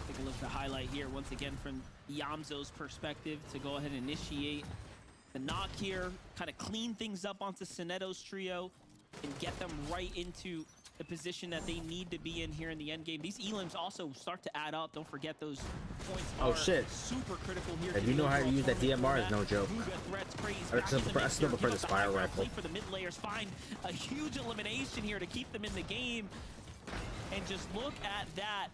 Take a look at the highlight here once again from Yamzo's perspective to go ahead and initiate the knock here, kind of clean things up onto Soneto's trio and get them right into the position that they need to be in here in the end game. These elims also start to add up. Don't forget those points are super critical here. If you know how to use that DMR, is no joke. I still prefer the spiral rifle. For the mid layers, find a huge elimination here to keep them in the game. And just look at that.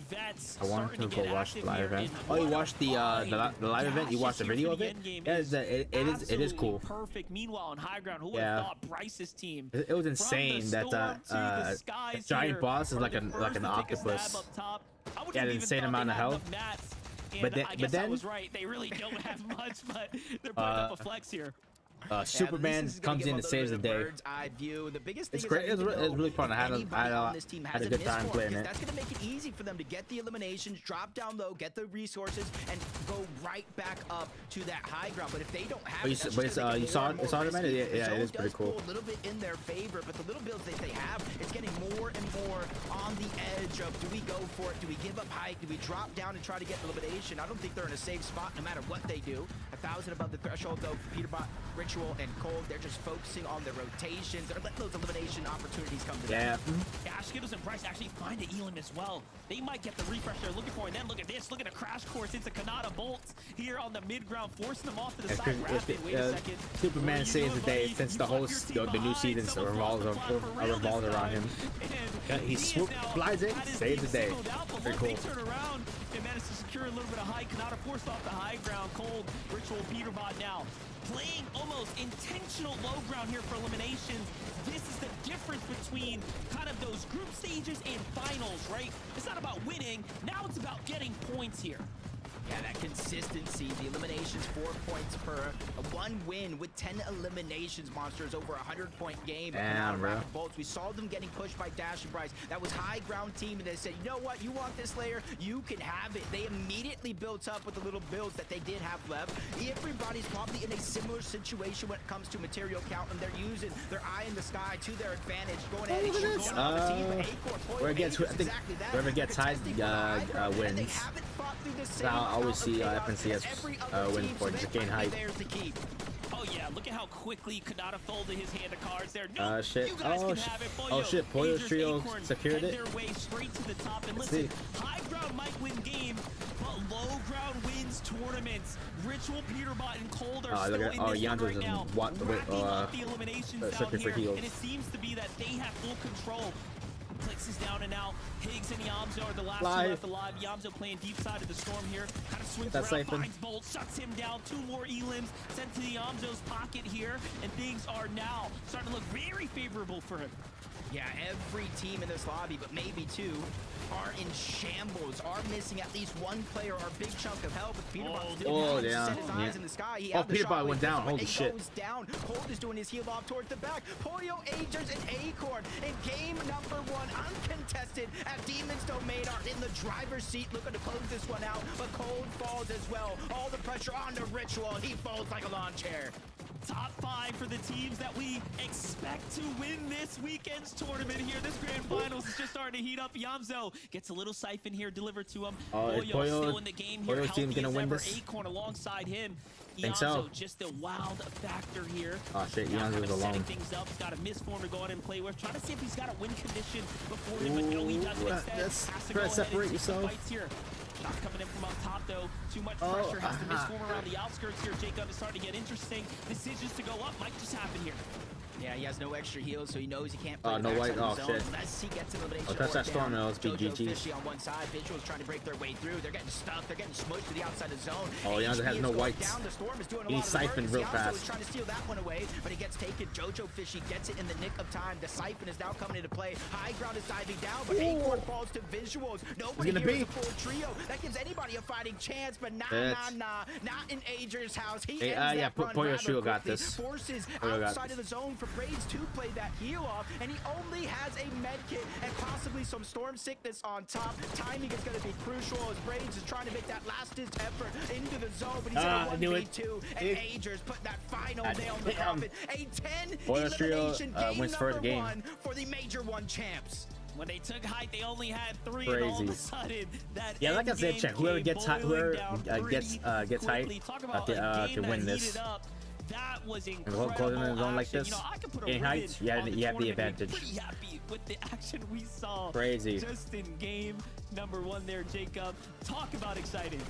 Vets I wanted to go watch the live event. Oh, you watched the live event? You watched the video of it? Yeah, it is cool. Perfect. Meanwhile, on high ground, who would have thought Bryce's team? It was insane that giant boss is like an octopus. Yeah, an insane amount of health. But then I was right. They really don't have much, but they're putting up a flex here. Superman comes in and saves the day. It's great. It's really fun. I had a good time playing it. That's going to make it easy for them to get the eliminations, drop down low, get the resources, and go right back up to that high ground. But if they don't have it, you saw it, man. Yeah, it is pretty cool. A little bit in their favor, but the little builds that they have, it's getting more and more on the edge of, do we go for it? Do we give up height? Do we drop down and try to get elimination? I don't think they're in a safe spot no matter what they do. 1,000 above the threshold though. Peterbot, Ritual, and Cold, they're just focusing on their rotations. They're letting those elimination opportunities come to them. Yeah, Skittles and Bryce actually find the Elam as well. They might get the refresh they're looking for, and then look at this. Look at a crash course into Kanata Bolts here on the mid ground, forcing them off to the side. Wait a second. Superman saves the day since the whole the new season revolves around him. He flies in, saves the day. Very cool. They turn around and manage to secure a little bit of high. Kanata forced off the high ground. Cold, Ritual, Peterbot now playing almost intentional low ground here for eliminations. This is the difference between kind of those group stages and finals, right? It's not about winning. Now it's about getting points here. Yeah, that consistency, the eliminations, 4 points per, one win with 10 eliminations, Monsters, over 100-point game. Damn, bro. Bolts. We saw them getting pushed by Dash and Bryce. That was high ground team, and they said, you know what, you want this layer? You can have it. They immediately built up with the little builds that they did have left. Everybody's probably in a similar situation when it comes to material count, and they're using their eye in the sky to their advantage, going ahead and going on the team. Whoever gets high wins. I always see FNC as win for just gain height. Oh yeah, look at how quickly Kanata folded his hand of cards there. No, shit. You guys can have it. Oh shit, Polio's trio secured it. Their way straight to the top. And listen, high ground might win game, but low ground wins tournaments. Ritual, Peterbot, and Cold are still in this one right now. Wrapping up the eliminations down here, and it seems to be that they have full control. Clicks is down and out. Higgs and Yamzo are the last two left alive. Yamzo playing deep side of the storm here. Kind of swings around, finds Bolt, shuts him down. 2 more elims sent to the Yamzo's pocket here. And things are now starting to look very favorable for him. Yeah, every team in this lobby, but maybe 2, are in shambles, are missing at least 1 player or a big chunk of health. But Peterbot still set his eyes in the sky. He Peterbot went down. Holy shit. Goes down. Cold is doing his heal off towards the back. Polio, Agers, and Acorn in game number 1. Uncontested contested as Demon's Domain are in the driver's seat looking to close this one out, but Cold falls as well. All the pressure on the Ritual. He folds like a lawn chair. Top 5 for the teams that we expect to win this weekend's tournament here. This grand finals is just starting to heat up. Yamzo gets a little siphon here delivered to him. Is Pollo still in the game here. Pollo's team gonna win this? Acorn alongside him. Think Yamzo so. just a wild factor here. Oh shit, Now Yamzo's kind of alone. setting things up. He's got a misform to go ahead and play with. Trying to see if he's got a win condition before him, but no, he doesn't. Instead, That's- has to try go to ahead separate and take some yourself. fights here. Shot coming in from up top, though. Too much pressure. Has to misform around the outskirts here. Jacob is starting to get interesting. Decisions to go up might just happen here. Yeah, he has no extra heals, so he knows he can't play no the white. backside of the Oh, zone shit. unless he gets an elimination. Oh, touch or that storm, down. and let's be Jojo GG. Fishy on one side. Visuals trying to break their way through. They're getting stuck. They're getting smushed to the outside of the zone. Oh, Yamzo has HP no is going whites. down. The storm is doing a He lot of siphoned work. real Yamzo fast. is trying to steal that one away, but he gets taken. Jojo Fishy gets it in the nick of time. The siphon is now coming into play. High ground is diving down, but Acorn falls to Visuals. Nobody gonna here is be? a full trio. That gives anybody a fighting chance, but nah. Not in Ager's house. He Hey, ends yeah, that run Pollo rather Shield got quickly. this. Forces Pollo got outside of the zone for Braids to play that heal off, and he only has a med kit and possibly some storm sickness on top. Timing is going to be crucial as Braids is trying to make that last-ditch effort into the zone, but he's I in knew a it. 1v2, and Agers put that final nail in the Damn. coffin. A 10 Pollo Shield, elimination game wins first number game. 1 for the Major 1 champs. When they took height, they only had 3, and all of a Crazy. sudden, that Yeah, like I said, endgame chat, whoever came gets height, whoever boiling down gets pretty height, quickly. Talk about a game can that win this. heated up. That was And incredible. closing in a zone like action. this, You know, I could put a getting ribbon heights, you have on the tournament here. advantage. Pretty happy with the action we saw. Crazy. Just in game number 1 there, Jacob. Talk about exciting.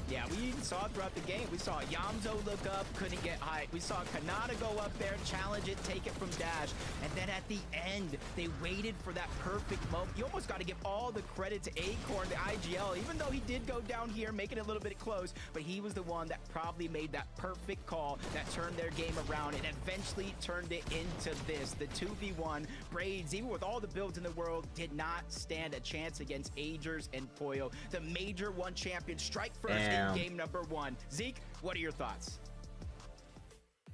Yeah, we even saw it throughout the game. We saw Yamzo look up, couldn't get height. We saw Kanata go up there, challenge it, take it from Dash. And then at the end, they waited for that perfect moment. You almost got to give all the credit to Acorn, the IGL, even though he did go down here, making it a little bit close. But he was the one that probably made that perfect call that turned their game around and eventually turned it into this. The 2v1 Braids, even with all the builds in the world, did not stand a chance against Agers and Pollo. The Major 1 champion strike first in game number 1. Zeke, what are your thoughts?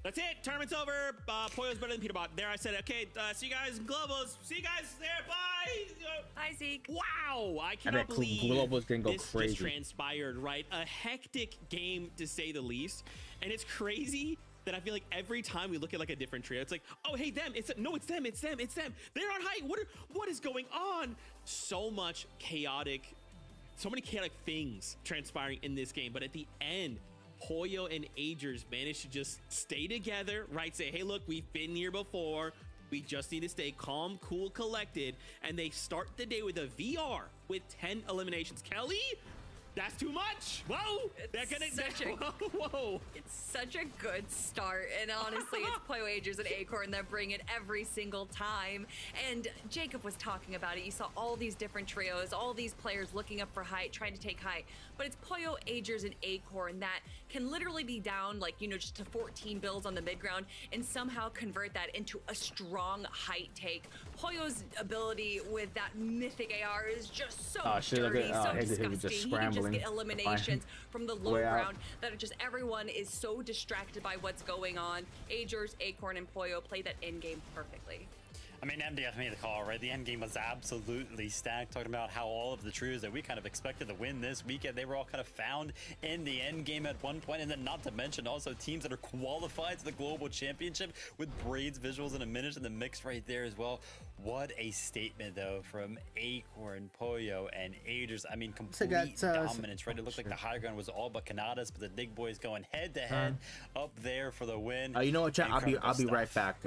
That's it. Tournament's over. Pollo's better than Peterbot. There I said, okay, see you guys in Globals. See you guys there. Bye. Hi, Zeke. Wow. I cannot bet believe Globals gonna go this crazy. just transpired, right? A hectic game, to say the least. And it's crazy that I feel like every time we look at like a different trio, it's like, oh, hey, them. No, it's them. It's them. It's them. They're on height. What is going on? So much chaotic, so many chaotic things transpiring in this game. But at the end, Pollo and Agers managed to just stay together, right? Say, hey, look, we've been here before. We just need to stay calm, cool, collected. And they start the day with a VR with 10 eliminations. Kelly, that's too much. Whoa. Whoa. It's such a good start, and honestly, it's Pollo, Agers, and Acorn that bring it every single time. And Jacob was talking about it. You saw all these different trios, all these players looking up for height, trying to take height. But it's Pollo, Agers, and Acorn that can literally be down, like, you know, just to 14 builds on the mid ground and somehow convert that into a strong height take. Pollo's ability with that mythic AR is just so dirty, so disgusting. He can just get eliminations from the low ground that are just everyone is so distracted by what's going on. Agers, Acorn, and Pollo play that end game perfectly. I mean, MDF made the call, right? The end game was absolutely stacked, talking about how all of the trios that we kind of expected to win this weekend, they were all kind of found in the end game at one point, and then not to mention also teams that are qualified to the global championship with Braids visuals in a minute in the mix right there as well. What a statement, though, from Acorn, Pollo, and Agers. I mean, complete dominance, right? It looked like the high ground was all but Kanata's, but the Dig Boys going head-to-head up there for the win. You know what, chat? I'll be right back.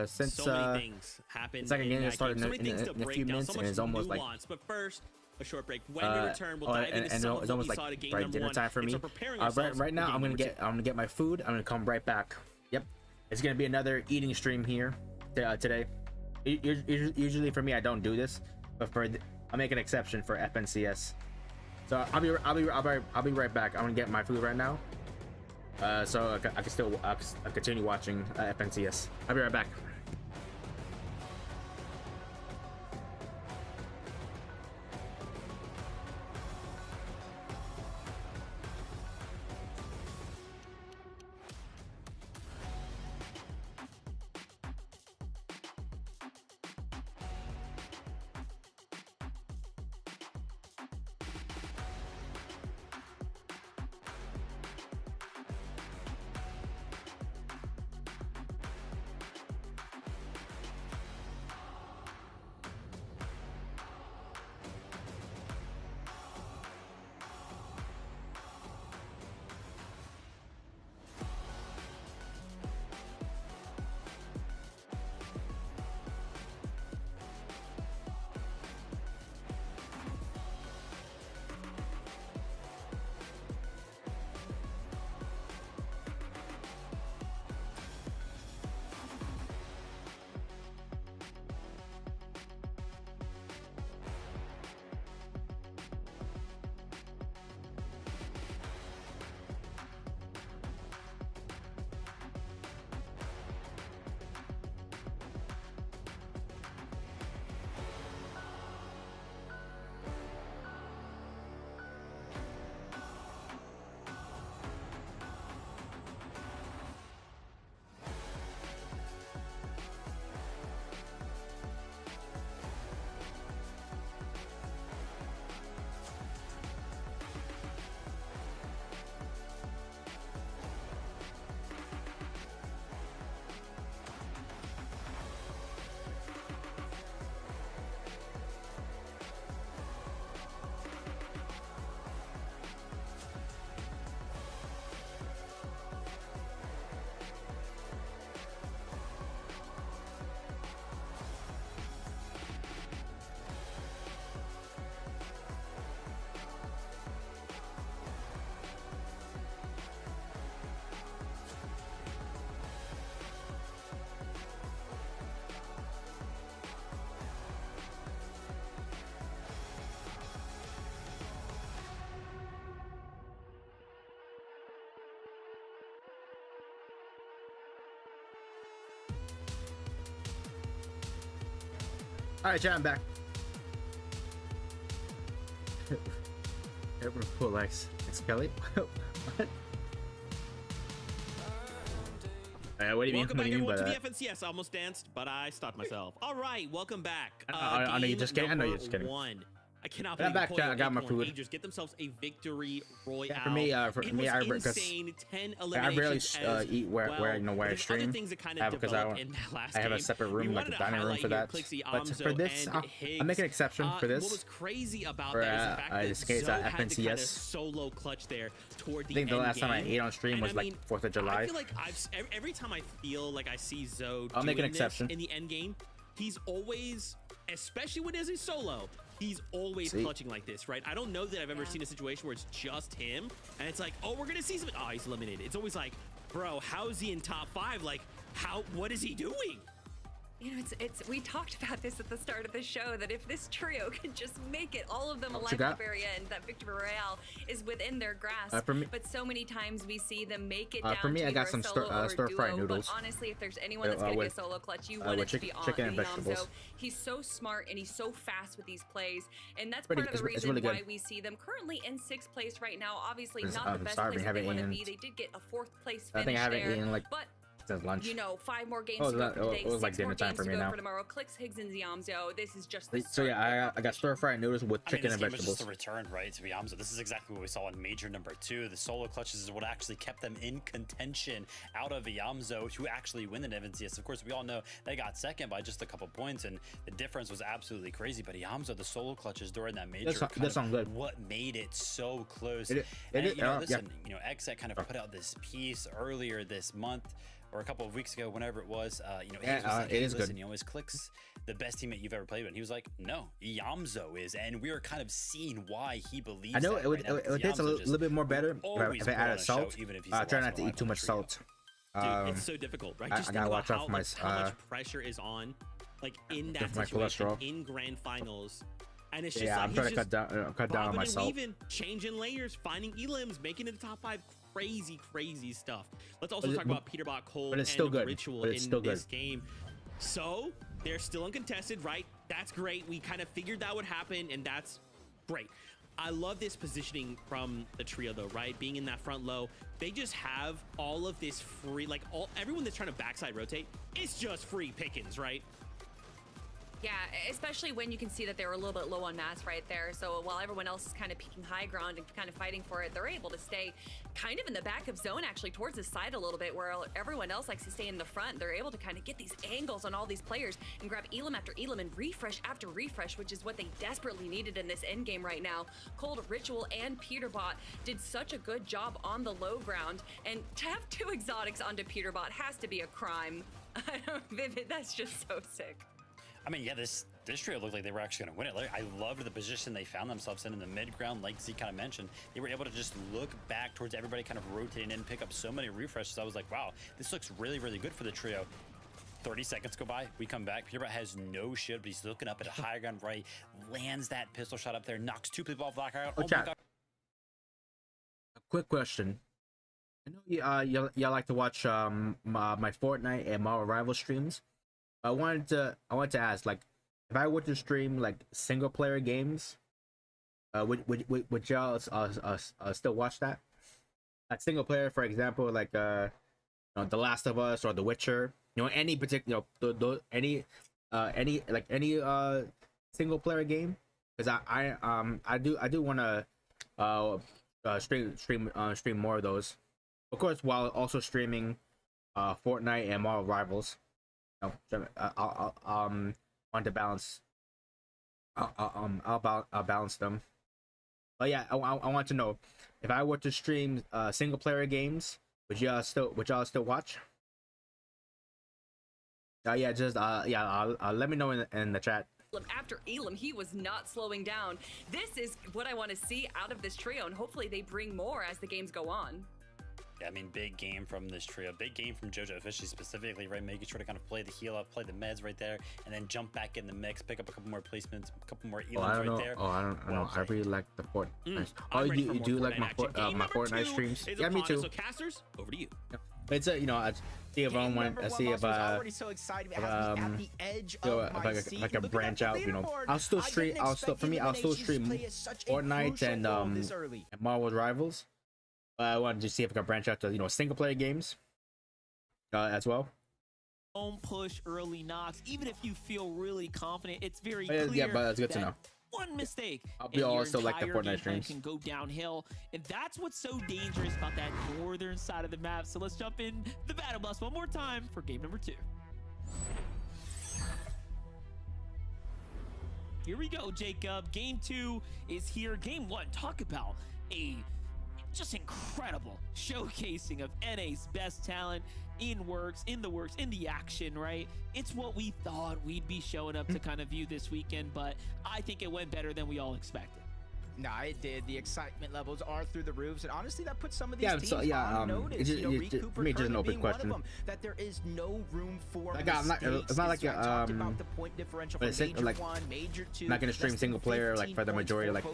Since so many things happen. second game just started so many things to in a break few down, minutes, so and it's much almost like nuance. But first, a short break. When we return, we'll dive into and some it's of what almost we like saw to game right number dinner 1. time for me. So preparing ourselves Right now, for I'm game gonna number get my food. I'm gonna come right back. Yep, it's gonna be another eating stream here today. Usually for me, I don't do this, but I'll make an exception for FNCS. So I'll be right back. I'm gonna get my food right now. So I can still continue watching FNCS. I'll be right back. All right, chat, I'm back. Ever pull like Kelly? What? What do you Welcome mean? back, What do you mean everyone, by to the FNCS. I almost danced, but I stopped myself. All right, welcome back. I know you're just kidding. I know you're just kidding. One. I cannot I'm believe back, the chat. I got my Acorn food. Angels get themselves a victory royale. Yeah, for me, it was insane. 10 I rarely eliminations as eat where well. you know where I There's other stream. things that kind of Because I developed in that last have a game. separate We room, like wanted a to dining room highlight for here that. Clixie, But for Amzo, this, and I'll Higgs. make an exception for this. What was crazy about For, that is the fact that this case, Zoe had to kind of FNCS. solo clutch there toward the I think the end last time I game. ate on stream And was I like mean, 4th of July. I feel like every time I feel like I see Zoe I'll make an doing this exception. in the end game, he's always, especially when he's solo, he's always See? clutching like this, right? I don't know that I've ever seen a situation where it's just him and it's like, oh, we're gonna see something. Oh, he's eliminated. It's always like, bro, how is he in top 5? Like, what is he doing? You know, we talked about this at the start of the show, that if this trio could just make it, all of them alive at the very end, that victory royale is within their grasp. For me, but so many times we see them make it down for me, to I got either some a solo or stir-fried duo. noodles. But honestly, if there's anyone that's gonna be a solo clutch, you want it to be on chicken and the vegetables. Amzo. He's so smart and he's so fast with these plays, and that's Pretty- part of the it's reason really why good. we see them currently in 6th place right now. Obviously, Because not the I'm best starving, place that they haven't want to be. eaten- They did get a 4th place I finish think I haven't there, eaten like but since lunch. you know, 5 more games Oh, to go for today, it was like 6 more dinner time games for to me go now. for tomorrow. Clicks, Higgs, and Ziamzo. This is just the So start of yeah, their I got stir-fried noodles with chicken this and game was vegetables. just a return, right, to be Amzo. This is exactly what we saw in Major number 2. The solo clutches is what actually kept them in contention out of Yamzo to actually win the FNCS. Of course, we all know they got second by just a couple points, and the difference was absolutely crazy. But Yamzo, the solo clutches during that major, what made it so close. Listen, you know, Exet kind of put out this piece earlier this month, or a couple of weeks ago, whenever it was, you know, he was like, hey, listen, you know, is Clix the best teammate you've ever played with? And he was like, no, Yamzo is. And we were kind of seeing why he believes I know that it would taste a little bit more better if I added salt. I try not to eat too much salt. Dude, it's so difficult, right? Just I gotta watch out for how much pressure is on, like, in that situation, in grand finals. And it's just like, I'm trying to cut down on my salt. Weaving, changing layers, finding elims, making it the top 5. Crazy stuff. Let's also talk about Peterbot, Cole, and Ritual in this game. So they're still uncontested, right? That's great. We kind of figured that would happen, and that's great. I love this positioning from the trio, though, right? Being in that front low, they just have all of this free, like, everyone that's trying to backside rotate, it's just free pickings, right? Yeah, especially when you can see that they were a little bit low on mass right there. So while everyone else is kind of peaking high ground and kind of fighting for it, they're able to stay kind of in the back of zone, actually towards the side a little bit, where everyone else likes to stay in the front. They're able to kind of get these angles on all these players and grab elim after elim and refresh after refresh, which is what they desperately needed in this end game right now. Cold, Ritual, and Peterbot did such a good job on the low ground, and to have 2 exotics onto Peterbot has to be a crime. Vivid, that's just so sick. I mean, yeah, this trio looked like they were actually going to win it. Like, I loved the position they found themselves in the mid ground. Like Z kind of mentioned, they were able to just look back towards everybody kind of rotating in, pick up so many refreshes. I was like, wow, this looks really good for the trio. 30 seconds go by, we come back. Peterbot has no shield, but he's looking up at a high ground right, lands that pistol shot up there, knocks 2 people off black. Oh my God. A quick question. I know y'all like to watch my Fortnite and Marvel Rival streams. I wanted to ask, like, if I were to stream like single player games, would y'all still watch that? Like single player, for example, like you know, The Last of Us or The Witcher. You know, any particular, any single player game. Because I do want to stream more of those. Of course, while also streaming Fortnite and Marvel Rivals. I'll want to balance. I'll balance them. But yeah, I want to know if I were to stream single player games, would y'all still watch? Yeah, just let me know in the chat. After Elim, he was not slowing down. This is what I want to see out of this trio, and hopefully they bring more as the games go on. Yeah, I mean, big game from this trio. Big game from JoJo Fishy specifically, right? Making sure to kind of play the heal up, play the meds right there, and then jump back in the mix, pick up a couple more placements, a couple more elims right there. I don't know. I really like the Fortnite. You do like my Fortnite streams? Is Yeah, me upon too. us. So casters, over to you. But it's a, you know, I see if I want, I see if already so excited. It has me at the edge of my seat. if I can Looking branch at the out, you know, leaderboard, I'll still I stream, didn't I'll still, expect for me, I'll still eliminations to stream play such a Fortnite crucial and role this early. Marvel's Rivals. I wanted to see if I can branch out to, you know, single player games as well. Don't push early knocks, even if you feel really confident. It's very Yeah, clear. but that's good to know. One mistake, I'll be and all your still like the entire Fortnite game plan streams. can go downhill, and that's what's so dangerous about that northern side of the map. So let's jump in the battle bus one more time for game number 2. Here we go, Jacob. Game 2 is here. Game 1, talk about a just incredible showcasing of NA's best talent in the action, right? It's what we thought we'd be showing up to kind of view this weekend, but I think it went better than we all expected. Nah, it did. The excitement levels are through the roofs, and honestly, that puts some of these teams it's on notice. just, for me, just an open question. That there is no room for Like, it's not like talked about the point differential for major like, 1, major 2. I'm not gonna stream single player like for the majority, like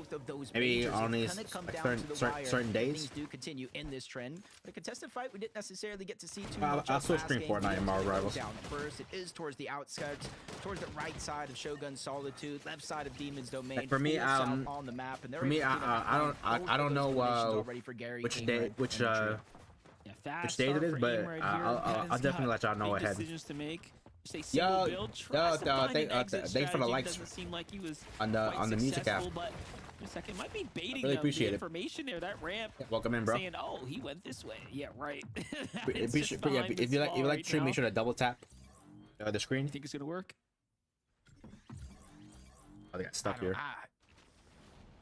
maybe on these certain days. Things do continue in this trend. The contested fight, we didn't necessarily get to see too I'll much. I'll still stream Fortnite and Marvel Rivals. Down first, it is towards the outskirts, towards the right side of Shogun Solitude, left side of Demon's Domain. Like, for me, south on the map, and for me, I don't know which day which day it is, but I'll definitely let y'all know ahead. To make. Yo, thanks for the likes on the music app. But a second, might be baiting Really appreciate the it. information there. That ramp. Welcome in, bro. Saying, oh, he went this way. Yeah, right. If you like to stream, make sure to double tap the screen. You think it's gonna work? Oh, they got stuck here.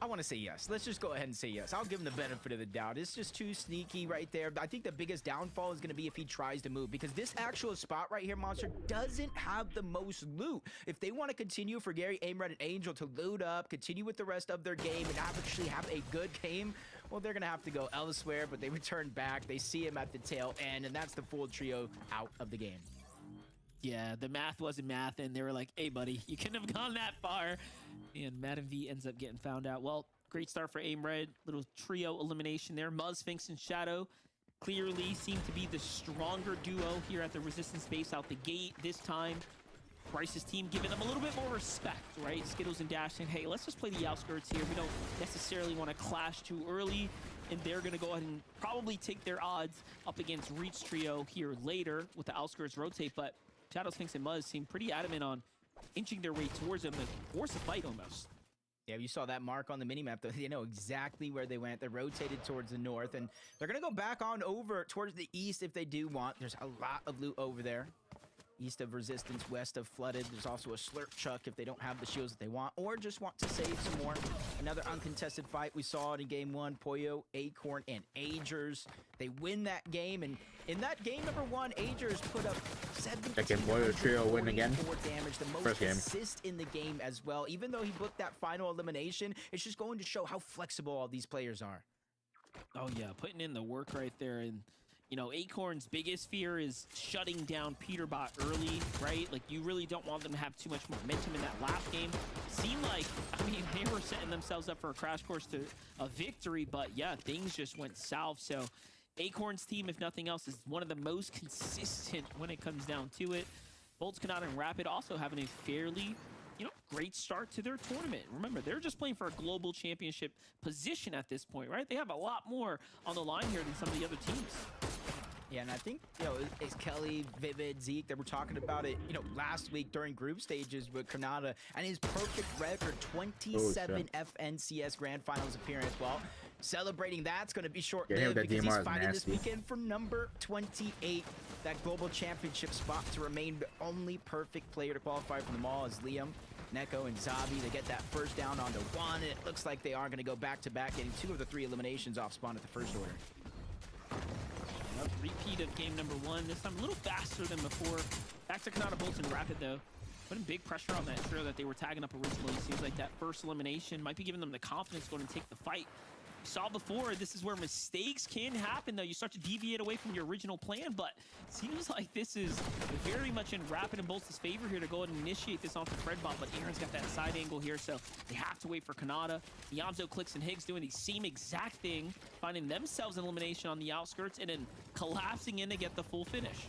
I want to say yes. Let's just go ahead and say yes. I'll give him the benefit of the doubt. It's just too sneaky right there. I think the biggest downfall is going to be if he tries to move, because this actual spot right here, Monster, doesn't have the most loot. If they want to continue for Gary, Aimred, and Angel to loot up, continue with the rest of their game, and actually have a good game, well, they're going to have to go elsewhere, but they return back. They see him at the tail end, and that's the full trio out of the game. Yeah, the math wasn't math, and they were like, hey, buddy, you couldn't have gone that far. And Madden V ends up getting found out. Well, great start for Aim Red. Little trio elimination there. Muzz, Sphinx, and Shadow clearly seem to be the stronger duo here at the Resistance base out the gate this time. Bryce's team giving them a little bit more respect, right? Skittles and Dash saying, hey, let's just play the outskirts here. We don't necessarily want to clash too early. And they're going to go ahead and probably take their odds up against Reach Trio here later with the outskirts rotate. But Shadow, Sphinx, and Muzz seem pretty adamant on inching their way towards them and force a fight almost. Yeah, you saw that mark on the minimap, though. They know exactly where they went. They rotated towards the north, and they're going to go back on over towards the east if they do want. There's a lot of loot over there. East of Resistance, west of Flooded. There's also a Slurp Chuck if they don't have the shields that they want, or just want to save some more. Another uncontested fight. We saw it in game 1. Poyo, Acorn, and Agers. They win that game, and in that game number 1, Agers put up 17 Poyo trio win again. Damage, the most First game. assist in the game as well. Even though he booked that final elimination, it's just going to show how flexible all these players are. Oh yeah, putting in the work right there. And you know, Acorn's biggest fear is shutting down Peterbot early, right? Like, you really don't want them to have too much momentum in that last game. Seemed like, I mean, they were setting themselves up for a crash course to a victory, but yeah, things just went south. So Acorn's team, if nothing else, is one of the most consistent when it comes down to it. Bolts Kanata and Rapid also having a fairly, you know, great start to their tournament. Remember, they're just playing for a global championship position at this point, right? They have a lot more on the line here than some of the other teams. Yeah, and I think, you know, it's Kelly, Vivid, Zeke, that were talking about it, you know, last week during group stages with Kanata and his perfect record, 27 FNCS Grand Finals appearance. Well, celebrating that's going to be short-lived because he's fighting this weekend for number 28, that global championship spot to remain the only perfect player to qualify for them all is Liam, Neko, and Zabi. They get that first down onto 1, and it looks like they are going to go back-to-back, getting 2 of the 3 eliminations off spawn at the first order. Repeat of game number 1, this time a little faster than before. Back to Kanata, Bolts, and Rapid, though. Putting big pressure on that trio that they were tagging up originally. Seems like that first elimination might be giving them the confidence going to take the fight saw before, this is where mistakes can happen, though. You start to deviate away from your original plan, but it seems like this is very much in Rapid and Bolt's favor here to go ahead and initiate this off the Fred bomb, but Aaron's got that side angle here, so they have to wait for Kanata. Yamzo, Clicks, and Higgs doing the same exact thing, finding themselves an elimination on the outskirts, and then collapsing in to get the full finish.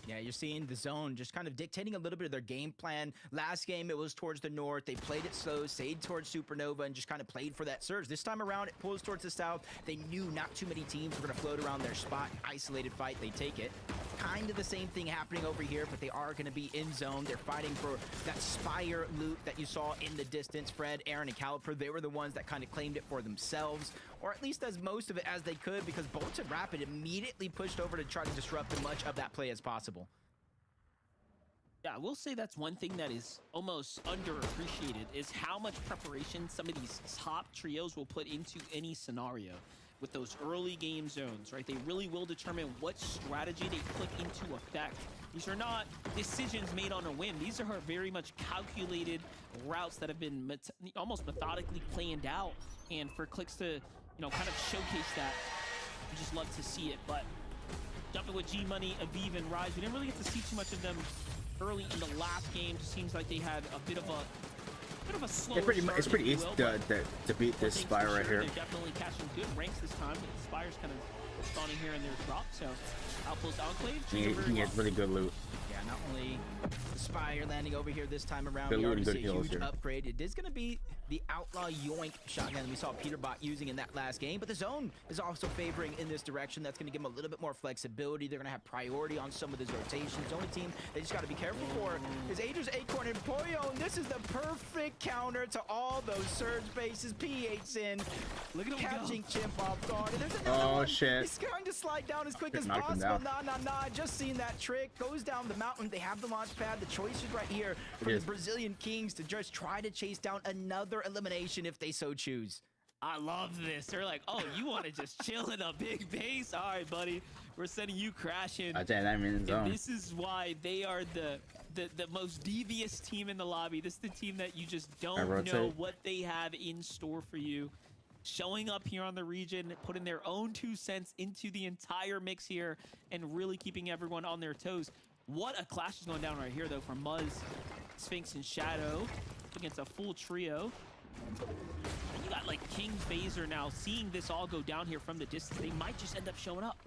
Yeah, you're seeing the zone just kind of dictating a little bit of their game plan. Last game, it was towards the north. They played it slow, stayed towards Supernova, and just kind of played for that surge. This time around, it pulls towards the south. They knew not too many teams were going to float around their spot. Isolated fight, they take it. Kind of the same thing happening over here, but they are going to be in zone. They're fighting for that Spire loot that you saw in the distance. Fred, Aaron, and Caliper, they were the ones that kind of claimed it for themselves, or at least as most of it as they could, because Bolt and Rapid immediately pushed over to try to disrupt as much of that play as possible. Yeah, I will say that's one thing that is almost underappreciated is how much preparation some of these top trios will put into any scenario with those early game zones, right? They really will determine what strategy they put into effect. These are not decisions made on a whim. These are very much calculated routes that have been almost methodically planned out. And for Clicks to, you know, kind of showcase that, we just love to see it. But jumping with G-Money, Aviv, and Rise, we didn't really get to see too much of them early in the last game. Just seems like they had a bit of a slower start, it's pretty easy to beat this Spire right here. They're definitely catching good ranks this time, but the Spire's kind of spawning here in their drop. So Outpost Enclave, he gets really good loot. Yeah, not only the Spire landing over here this time around, Good we already loot see and a good huge heals here. upgrade. It is going to be the Outlaw Yoink shotgun we saw Peterbot using in that last game, but the zone is also favoring in this direction. That's going to give them a little bit more flexibility. They're going to have priority on some of those rotations. The only team they just got to be careful for is Aegis, Acorn, and Poyo, and this is the perfect counter to all those surge bases. P8's in, Look at him catching go. Chimp off guard, and there's another one. Shit. He's trying to slide down as quick as Knocked him possible. down. Nah, just seen that trick. Goes down the mountain. They have the launch pad. The choice is right here for the Brazilian Kings to just try to chase down another elimination if they so choose. I love this. They're like, oh, you want to just chill in a big base? All right, buddy. We're sending you crashing. I think I'm in zone. And this is why they are the most devious team in the lobby. This is the team that you just don't know what they have in store for you. Showing up here on the region, putting their own 2 cents into the entire mix here, and really keeping everyone on their toes. What a clash is going down right here, though, from Muzz, Sphinx, and Shadow against a full trio. And you got, like, King Phaser now seeing this all go down here from the distance. They might just end up showing up.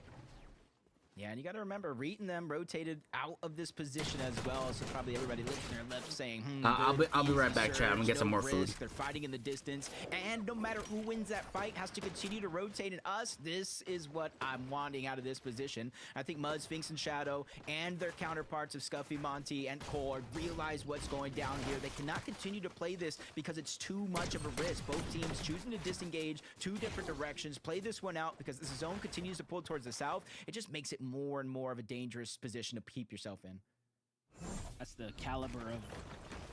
Yeah, and you got to remember, Reet and them rotated out of this position as well, so probably everybody licking their lips saying, I'll be right back, chat. I'm gonna get some more food. They're fighting in the distance, and no matter who wins that fight has to continue to rotate in us. This is what I'm wanting out of this position. I think Mud, Sphinx, and Shadow, and their counterparts of Scuffy, Monty, and Core realize what's going down here. They cannot continue to play this because it's too much of a risk. Both teams choosing to disengage 2 different directions, play this one out because this zone continues to pull towards the south. It just makes it more and more of a dangerous position to keep yourself in. That's the caliber of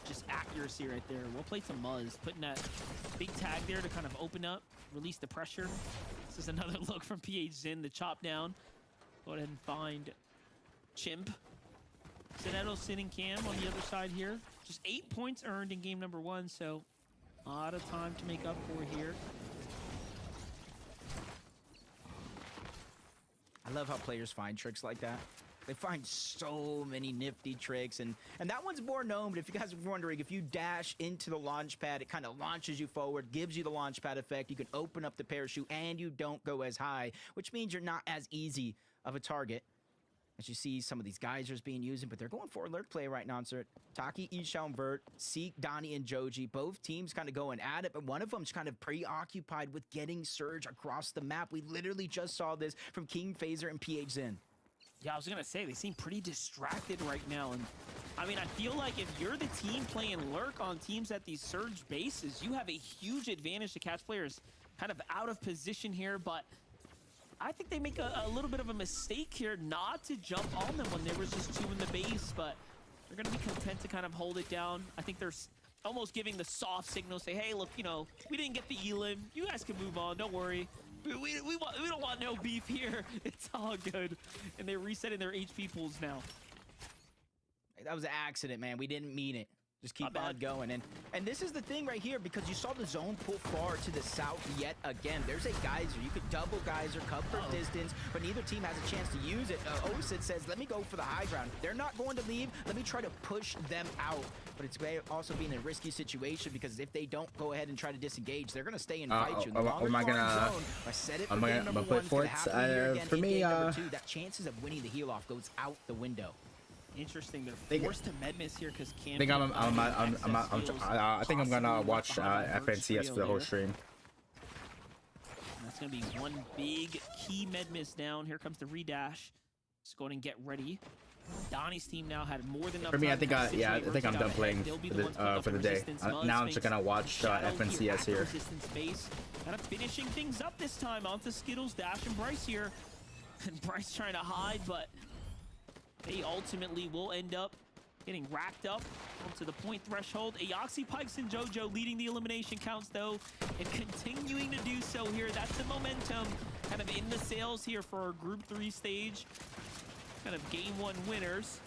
just accuracy right there. We'll play some Muzz, putting that big tag there to kind of open up, release the pressure. This is another look from PH Zin, the chop down. Go ahead and find Chimp. Sinetto sitting cam on the other side here. Just 8 points earned in game number 1, so a lot of time to make up for here. I love how players find tricks like that. They find so many nifty tricks, and that one's more known, but if you guys are wondering, if you dash into the launch pad, it kind of launches you forward, gives you the launch pad effect. You can open up the parachute, and you don't go as high, which means you're not as easy of a target. As you see some of these geysers being used, but they're going for alert play right now, sir. Taki, Ishao, and Vert, Seek, Donnie, and Joji, both teams kind of going at it, but one of them's kind of preoccupied with getting Surge across the map. We literally just saw this from King Phaser and PH Zin. Yeah, I was going to say, they seem pretty distracted right now. And I mean, I feel like if you're the team playing Lurk on teams at these Surge bases, you have a huge advantage to catch players kind of out of position here, but I think they make a little bit of a mistake here not to jump on them when there was just 2 in the base, but they're going to be content to kind of hold it down. I think they're almost giving the soft signal, say, hey, look, you know, we didn't get the elim. You guys can move on. Don't worry. We don't want no beef here. It's all good. And they're resetting their HP pools now. That was an accident, man. We didn't mean it. Just keep on going. And this is the thing right here, because you saw the zone pull far to the south yet again. There's a geyser. You could double geyser, cover distance, but neither team has a chance to use it. Osid says, let me go for the high ground. They're not going to leave. Let me try to push them out. But it's also being a risky situation, because if they don't go ahead and try to disengage, they're going to stay and fight you. Am I gonna put forts? For me, that chances of winning the heal off goes out the window. Interesting. They're forced to medmiss here because I think I think I'm gonna watch FNCS for the whole stream. That's gonna be one big key medmiss down. Here comes the redash. Let's go ahead and get ready. Donnie's team now had more than enough For me, I time think I'm done playing for the day. Now I'm just gonna watch FNCS here. Kind of finishing things up this time onto Skittles, Dash, and Bryce here. And Bryce trying to hide, but they ultimately will end up getting racked up onto the point threshold. Aoxy, Pikes, and JoJo leading the elimination counts, though, and continuing to do so here. That's the momentum kind of in the sails here for our Group 3 stage. Kind of Game 1 winners.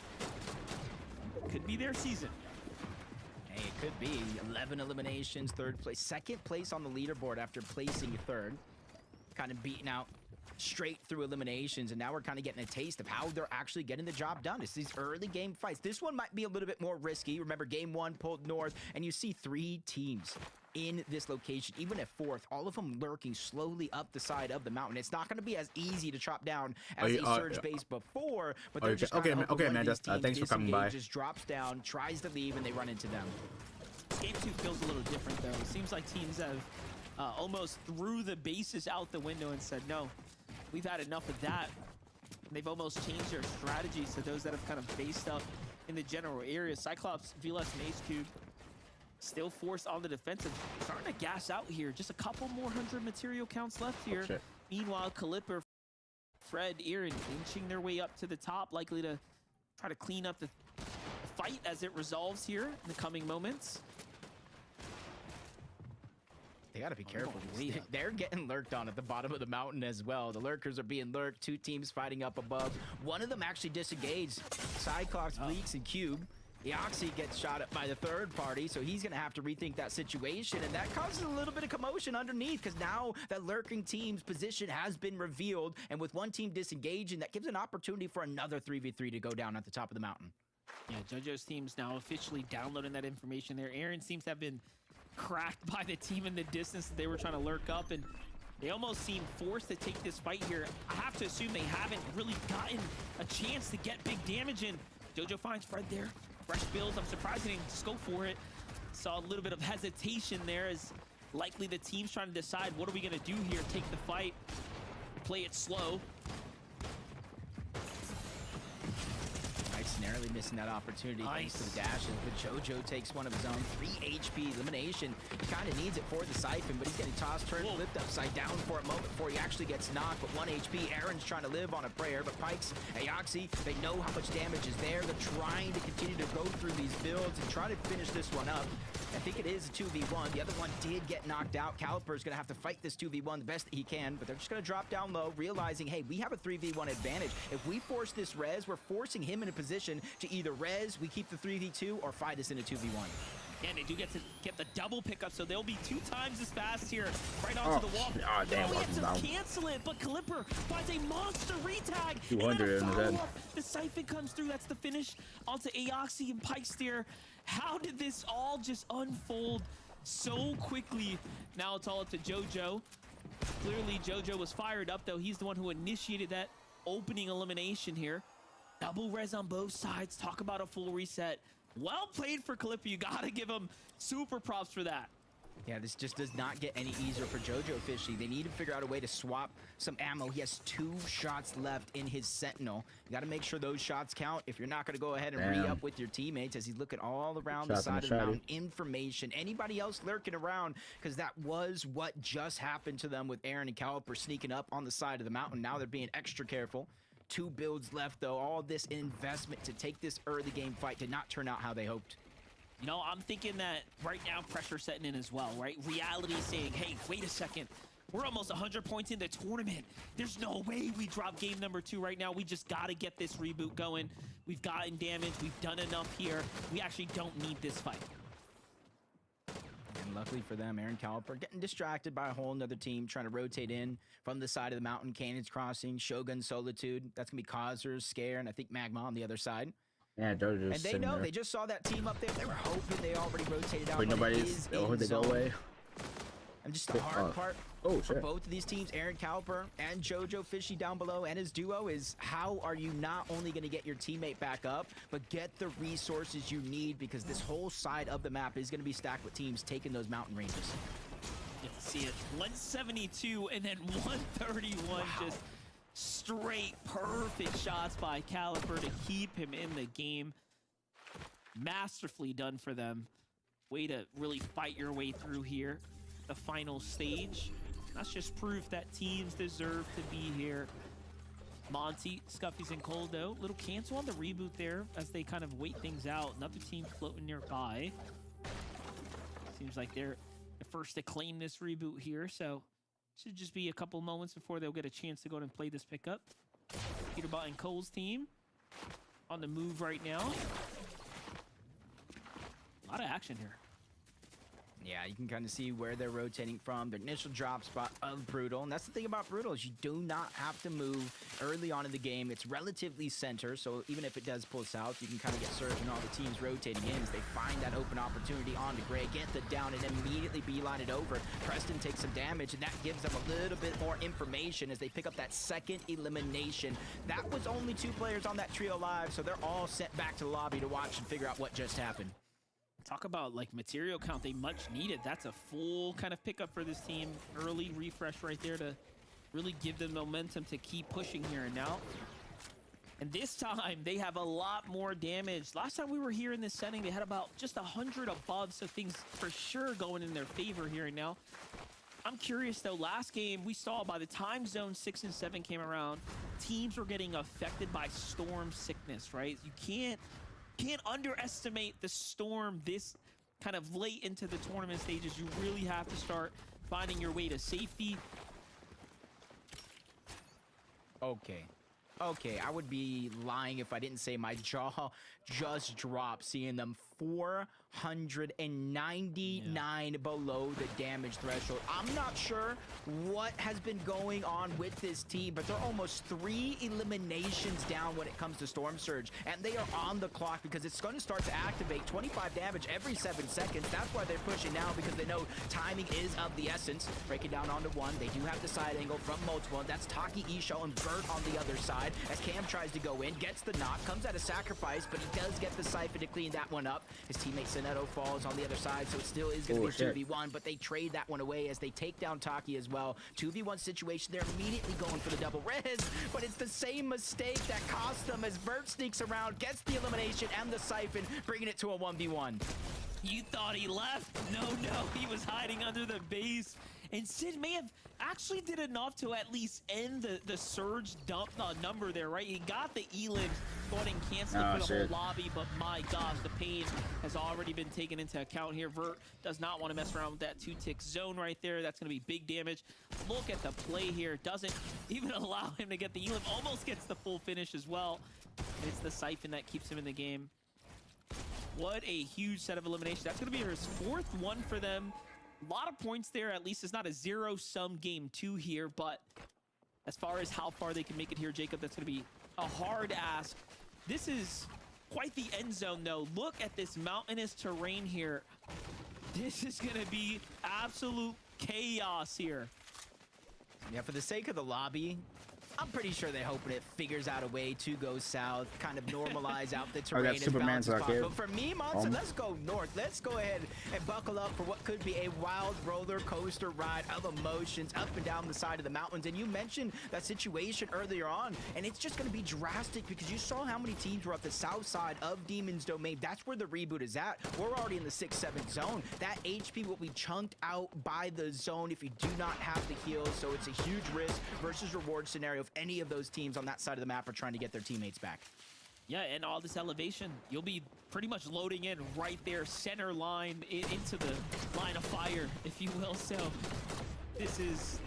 Could be their season. Hey, it could be. 11 eliminations, third place. Second place on the leaderboard after placing third. Kind of beating out straight through eliminations, and now we're kind of getting a taste of how they're actually getting the job done. It's these early game fights. This one might be a little bit more risky. Remember, game 1 pulled north, and you see 3 teams in this location, even at fourth, all of them lurking slowly up the side of the mountain. It's not going to be as easy to chop down as a surge base before, but they're just okay, man. Thanks for coming by. Just drops down, tries to leave, and they run into them. Game 2 feels a little different, though. It seems like teams have almost threw the bases out the window and said, no, we've had enough of that. And they've almost changed their strategies to those that have kind of based up in the general area. Cyclops, VLS, and Ace Cube still forced on the defensive. Starting to gas out here. Just a couple more 100 material counts left here. Shit. Meanwhile, Calipper, Fred, Aaron inching their way up to the top, likely to try to clean up the fight as it resolves here in the coming moments. They gotta be careful. They're getting lurked on at the bottom of the mountain as well. The lurkers are being lurked. 2 teams fighting up above. One of them actually disengaged. Cyclops, Bleaks, and Cube. Eoxy gets shot at by the third party, so he's gonna have to rethink that situation, and that causes a little bit of commotion underneath, because now that lurking team's position has been revealed, and with one team disengaging, that gives an opportunity for another 3v3 to go down at the top of the mountain. Yeah, JoJo's team's now officially downloading that information there. Aaron seems to have been cracked by the team in the distance that they were trying to lurk up, and they almost seem forced to take this fight here. I have to assume they haven't really gotten a chance to get big damage in. JoJo finds Fred there. Fresh builds. I'm surprised he didn't just go for it. Saw a little bit of hesitation there, as likely the team's trying to decide, what are we going to do here? Take the fight, play it slow. Narrowly missing that opportunity thanks to the dashes, but JoJo takes one of his own. 3 HP elimination. Kind of needs it for the Siphon, but he's getting tossed, turned, flipped upside down for a moment before he actually gets knocked. But 1 HP. Aaron's trying to live on a prayer, but Pikes, Aoxy, they know how much damage is there. They're trying to continue to go through these builds and try to finish this one up. I think it is a 2v1. The other one did get knocked out. Caliper's going to have to fight this 2v1 the best that he can, but they're just going to drop down low, realizing, hey, we have a 3v1 advantage. If we force this res, we're forcing him in a position to either res, we keep the 3v2, or fight us in a 2v1. And they do get the double pickup, so they'll be 2 times as fast here, right onto the wall. Oh, damn, we have to cancel it, but Calipper finds a monster retag. 200 in the head. The Siphon comes through. That's the finish onto Aoxy and Pike Steer. How did this all just unfold so quickly? Now it's all up to JoJo. Clearly, JoJo was fired up, though. He's the one who initiated that opening elimination here. Double res on both sides. Talk about a full reset. Well played for Calipper. You gotta give him super props for that. Yeah, this just does not get any easier for JoJo officially. They need to figure out a way to swap some ammo. He has 2 shots left in his Sentinel. You got to make sure those shots count if you're not going to go ahead and re-up with your teammates, as he's looking all around the side of the mountain. Information. Anybody else lurking around, because that was what just happened to them with Aaron and Caliper sneaking up on the side of the mountain. Now they're being extra careful. 2 builds left, though. All this investment to take this early game fight did not turn out how they hoped. You know, I'm thinking that right now pressure setting in as well, right? Reality saying, hey, wait a second. We're almost 100 points in the tournament. There's no way we drop game number 2 right now. We just got to get this reboot going. We've gotten damage. We've done enough here. We actually don't need this fight. And luckily for them, Aaron Caliper getting distracted by a whole nother team trying to rotate in from the side of the mountain. Cannons Crossing, Shogun Solitude. That's going to be Causer, Scare, and I think Magma on the other side. Yeah, they're just And they sitting know, there. they just saw that team up there. They were hoping they already rotated out. Wait, but it nobody's. is Oh, in they go zone. away. And just the hard part Oh, for shit. both of these teams, Aaron Caliper and Jojo Fishy down below and his duo, is how are you not only going to get your teammate back up, but get the resources you need, because this whole side of the map is going to be stacked with teams taking those mountain ranges. You can see it. 172 and then 131. Just straight perfect shots by Caliper to keep him in the game. Masterfully done for them. Way to really fight your way through here. The final stage. That's just proof that teams deserve to be here. Monty, Scuffy's, and Coldo. Little cancel on the reboot there as they kind of wait things out. Another team floating nearby. Seems like they're the first to claim this reboot here, so should just be a couple moments before they'll get a chance to go and play this pickup. Peterbot and Cole's team on the move right now. A lot of action here. Yeah, you can kind of see where they're rotating from. Their initial drop spot of Brutal. And that's the thing about Brutal, is you do not have to move early on in the game. It's relatively center, so even if it does pull south, you can kind of get served and all the teams rotating in as they find that open opportunity onto Gray, get the down, and immediately beeline it over. Preston takes some damage, and that gives them a little bit more information as they pick up that second elimination. That was only 2 players on that trio live, so they're all sent back to the lobby to watch and figure out what just happened. Talk about like material count they much needed. That's a full kind of pickup for this team. Early refresh right there to really give them momentum to keep pushing here and now. And this time they have a lot more damage. Last time we were here in this setting, they had about just 100 above, so things for sure going in their favor here and now. I'm curious though, last game we saw by the time zone 6 and 7 came around, teams were getting affected by storm sickness, right? You can't underestimate the storm this kind of late into the tournament stages. You really have to start finding your way to safety. Okay, I would be lying if I didn't say my jaw just dropped seeing them 499 below the damage threshold. I'm not sure what has been going on with this team, but they're almost 3 eliminations down when it comes to Storm Surge, and they are on the clock because it's going to start to activate 25 damage every 7 seconds. That's why they're pushing now, because they know timing is of the essence. Break it down onto one. They do have the side angle from multiple. That's Taki, Isho, and Bert on the other side as Cam tries to go in, gets the knock, comes at a sacrifice, but he does get the Siphon to clean that one up. His teammate Soneto falls on the other side, so it still is going to be 2v1, but they trade that one away as they take down Taki as well. 2v1 situation, they're immediately going for the double res, but it's the same mistake that cost them as Bert sneaks around, gets the elimination and the Siphon, bringing it to a 1v1. You thought he left? No, he was hiding under the base. And Sid may have actually did enough to at least end the surge dump number there, right? He got the elims going and canceling for the whole lobby, but my gosh, the pain has already been taken into account here. Vert does not want to mess around with that 2-tick zone right there. That's going to be big damage. Look at the play here. Doesn't even allow him to get the elim. Almost gets the full finish as well. It's the Siphon that keeps him in the game. What a huge set of eliminations. That's going to be his 4th one for them. A lot of points there. At least it's not a zero-sum game 2 here, but as far as how far they can make it here, Jacob, that's going to be a hard ask. This is quite the end zone, though. Look at this mountainous terrain here. This is going to be absolute chaos here. Yeah, for the sake of the lobby, I'm pretty sure they're hoping it figures out a way to go south, kind of normalize out the terrain as Superman's balanced as arcade. possible. But for me, Monson, let's go north. Let's go ahead and buckle up for what could be a wild roller coaster ride of emotions up and down the side of the mountains. And you mentioned that situation earlier on, and it's just going to be drastic because you saw how many teams were up the south side of Demon's Domain. That's where the reboot is at. We're already in the 6-7 zone. That HP will be chunked out by the zone if you do not have the heals. So it's a huge risk versus reward scenario if any of those teams on that side of the map are trying to get their teammates back. Yeah, and all this elevation, you'll be pretty much loading in right there, center line into the line of fire, if you will. So this is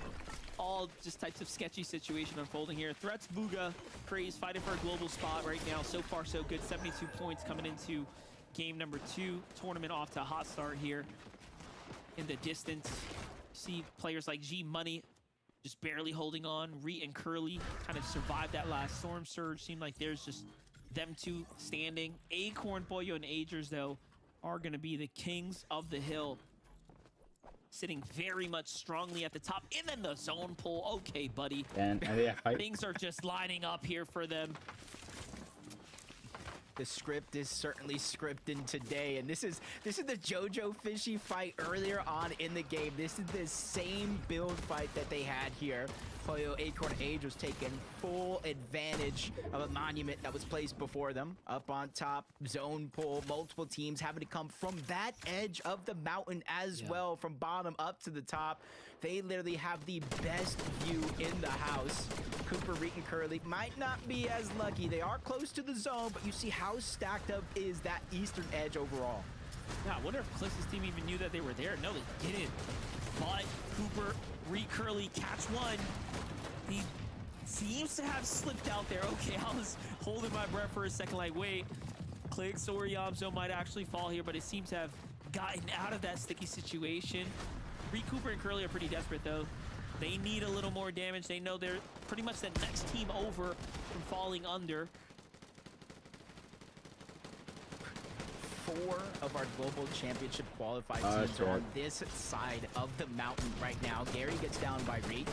all just types of sketchy situation unfolding here. Threats, Booga, Craze fighting for a global spot right now. So far, so good. 72 points coming into game number 2. Tournament off to a hot start here. In the distance, see players like G Money just barely holding on. Reet and Curly kind of survived that last storm surge. Seemed like there's just them two standing. Acorn, Boyo, and Agers, though, are going to be the kings of the hill. Sitting very much strongly at the top. And then the zone pull. Okay, buddy. And yeah, Things are just lining up here for them. The script is certainly scripting today, and this is the JoJo Fishy fight earlier on in the game. This is the same build fight that they had here. Poyo, Acorn, Age was taking full advantage of a monument that was placed before them. Up on top, zone pull, multiple teams having to come from that edge of the mountain as well, from bottom up to the top. They literally have the best view in the house. Cooper, Reet, and Curly might not be as lucky. They are close to the zone, but you see how stacked up is that eastern edge overall. Yeah, I wonder if Clix's team even knew that they were there. No, they didn't. But Cooper, Reet, Curly catch one. He seems to have slipped out there. Okay, I was holding my breath for a second, like, wait, Clix or Yamzo might actually fall here, but it seems to have gotten out of that sticky situation. Reet, Cooper, and Curly are pretty desperate, though. They need a little more damage. They know they're pretty much the next team over from falling under. 4 of our global championship qualified teams are on this side of the mountain right now. Gary gets down by Reet.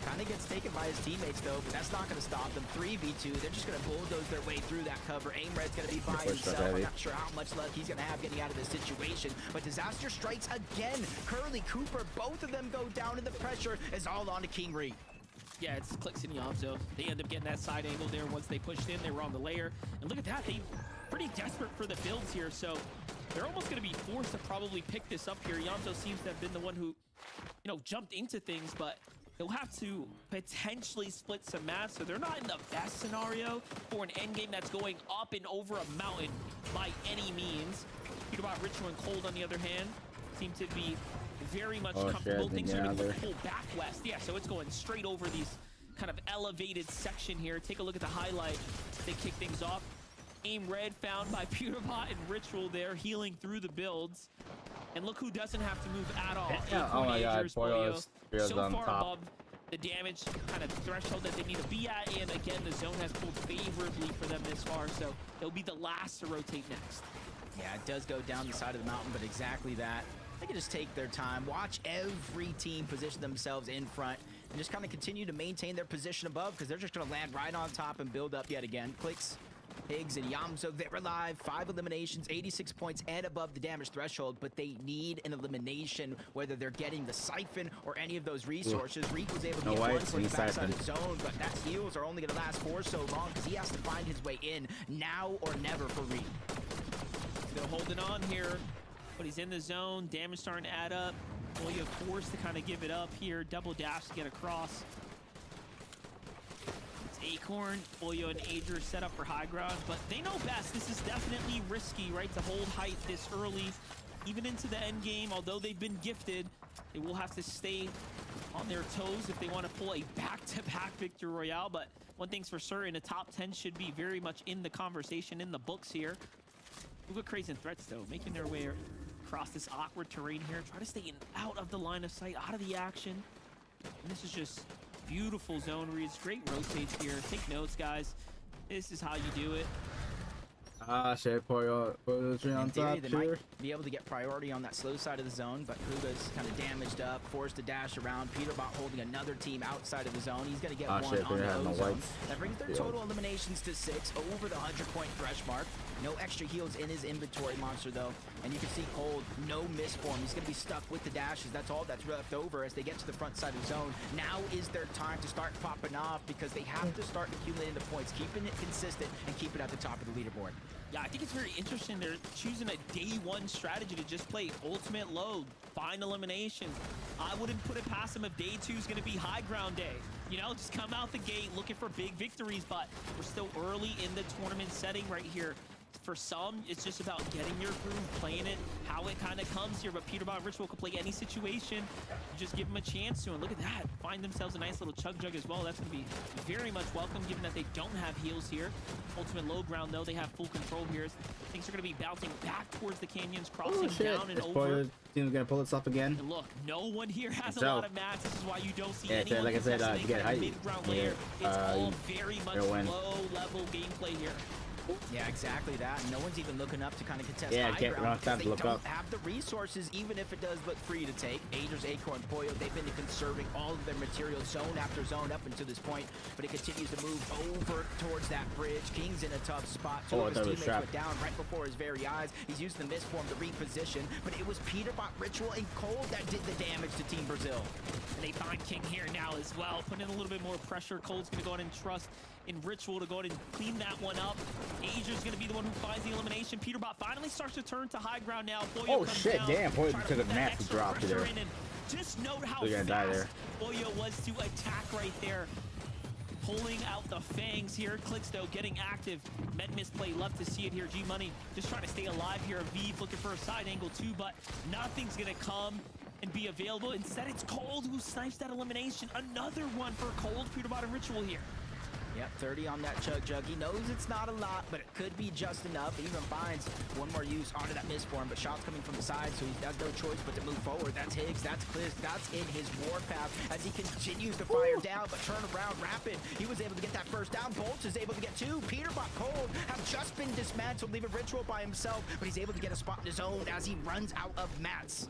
Kind of gets taken by his teammates, though, but that's not going to stop them. 3v2, they're just going to bulldoze their way through that cover. Aimred's going to be by himself. I'm not sure how much luck he's going to have getting out of this situation, but disaster strikes again. Curly, Cooper, both of them go down, and the pressure is all on to King Reet. Yeah, it's Clix and Yamzo. They end up getting that side angle there. Once they pushed in, they were on the layer. And look at that, they pretty desperate for the builds here, so they're almost going to be forced to probably pick this up here. Yamzo seems to have been the one who, you know, jumped into things, but they'll have to potentially split some mass, so they're not in the best scenario for an endgame that's going up and over a mountain by any means. Peterbot, Ritual, and Cold, on the other hand, seem to be very much comfortable. Things are going to pull back west. Yeah, so it's going straight over these kind of elevated section here. Take a look at the highlight. They kick things off. Aim red found by Pewterbot and Ritual there, healing through the builds. And look who doesn't have to move at all. Oh my god, Boyo's so far top. above the damage kind of threshold that they need to be at. And again, the zone has pulled favorably for them this far, so they'll be the last to rotate next. Yeah, it does go down the side of the mountain, but exactly that. They can just take their time, watch every team position themselves in front, and just kind of continue to maintain their position above, because they're just going to land right on top and build up yet again. Clix, Higgs, and Yamzo, they're alive. 5 eliminations, 86 points, and above the damage threshold, but they need an elimination, whether they're getting the siphon or any of those resources. Reek was able to get one for the backside of the zone, but that heals are only going to last for so long, because he has to find his way in now or never for Reek. Still holding on here, but he's in the zone. Damage starting to add up. Boyo forced to kind of give it up here. Double dash to get across. Acorn, Boyo, and Adria set up for high ground, but they know best. This is definitely risky, right, to hold height this early, even into the end game. Although they've been gifted, they will have to stay on their toes if they want to pull a back-to-back victory royale. But one thing's for certain, a top 10 should be very much in the conversation, in the books here. Look at Crazy and Threats, though, making their way across this awkward terrain here. Try to stay out of the line of sight, out of the action. And this is just beautiful zone reads, great rotates here. Take notes, guys. This is how you do it. Shit, Poyo on top they might be able to get priority on that slow side of the zone, but Kuga's kind of damaged up, forced to dash around. Peterbot holding another team outside of the zone. He's going to get one on the O-zone. That brings their total eliminations to 6, over the 100-point thresh mark. No extra heals in his inventory, Monster, though. And you can see Cold, no misform. He's going to be stuck with the dashes. That's all that's left over as they get to the front side of the zone. Now is their time to start popping off, because they have to start accumulating the points, keeping it consistent, and keep it at the top of the leaderboard. Yeah, I think it's very interesting. They're choosing a day one strategy to just play ultimate load, find elimination. I wouldn't put it past them if day 2 is going to be high ground day. You know, just come out the gate looking for big victories, but we're still early in the tournament setting right here. for some, it's just about getting your groove, playing it how it kind of comes here. But Peterbot and Ritual can play any situation. You just give them a chance to, and look at that. Find themselves a nice little chug jug as well. That's going to be very much welcome, given that they don't have heals here. Ultimate low ground, though, they have full control here. Things are going to be bouncing back towards the canyons, crossing down and over. Team's gonna pull itself again. And look, no one here has So, a lot of mats. This is why you don't see yeah, anyone like I said, contesting you get that height. mid-ground layer. It's all very much win. low-level gameplay here. Yeah, exactly that. No one's even looking up to kind of contest Yeah, high can't ground time to because look they don't up. have the resources, even if it does look free to take. Agers, Acorn, Pollo, they've been conserving all of their materials zone after zone up until this point, but it continues to move over towards that bridge. King's in a tough spot. Two of his teammates went down right before his very eyes. He's used the misform to reposition, but it was Peterbot, Ritual, and Cold that did the damage to Team Brazil. And they find King here now as well, putting in a little bit more pressure. Cole's going to go ahead and trust in Ritual to go ahead and clean that one up. Ager's going to be the one who finds the elimination. Peterbot finally starts to turn to high ground now. Boyo Oh comes shit, down, damn, Boyo trying to took a put that massive extra drop to pressure there. in, and just note how They're gonna die there. fast Boyo was to attack right there. Pulling out the fangs here. Clicks, though, getting active. Med misplay, love to see it here. G-Money just trying to stay alive here. Aviv looking for a side angle, too, but nothing's going to come and be available. Instead, it's Cold who snipes that elimination. Another one for Cold, Peterbot and Ritual here. Yep, 30 on that chug jug. He knows it's not a lot, but it could be just enough. He even finds one more use onto that misform, but shots coming from the side, so he has no choice but to move forward. That's Higgs, that's Cliz, that's in his warpath as he continues to fire down, but turn around rapid. He was able to get that first down. Bolts is able to get two. Peterbot, Cold have just been dismantled, leaving Ritual by himself, but he's able to get a spot in his own as he runs out of mats.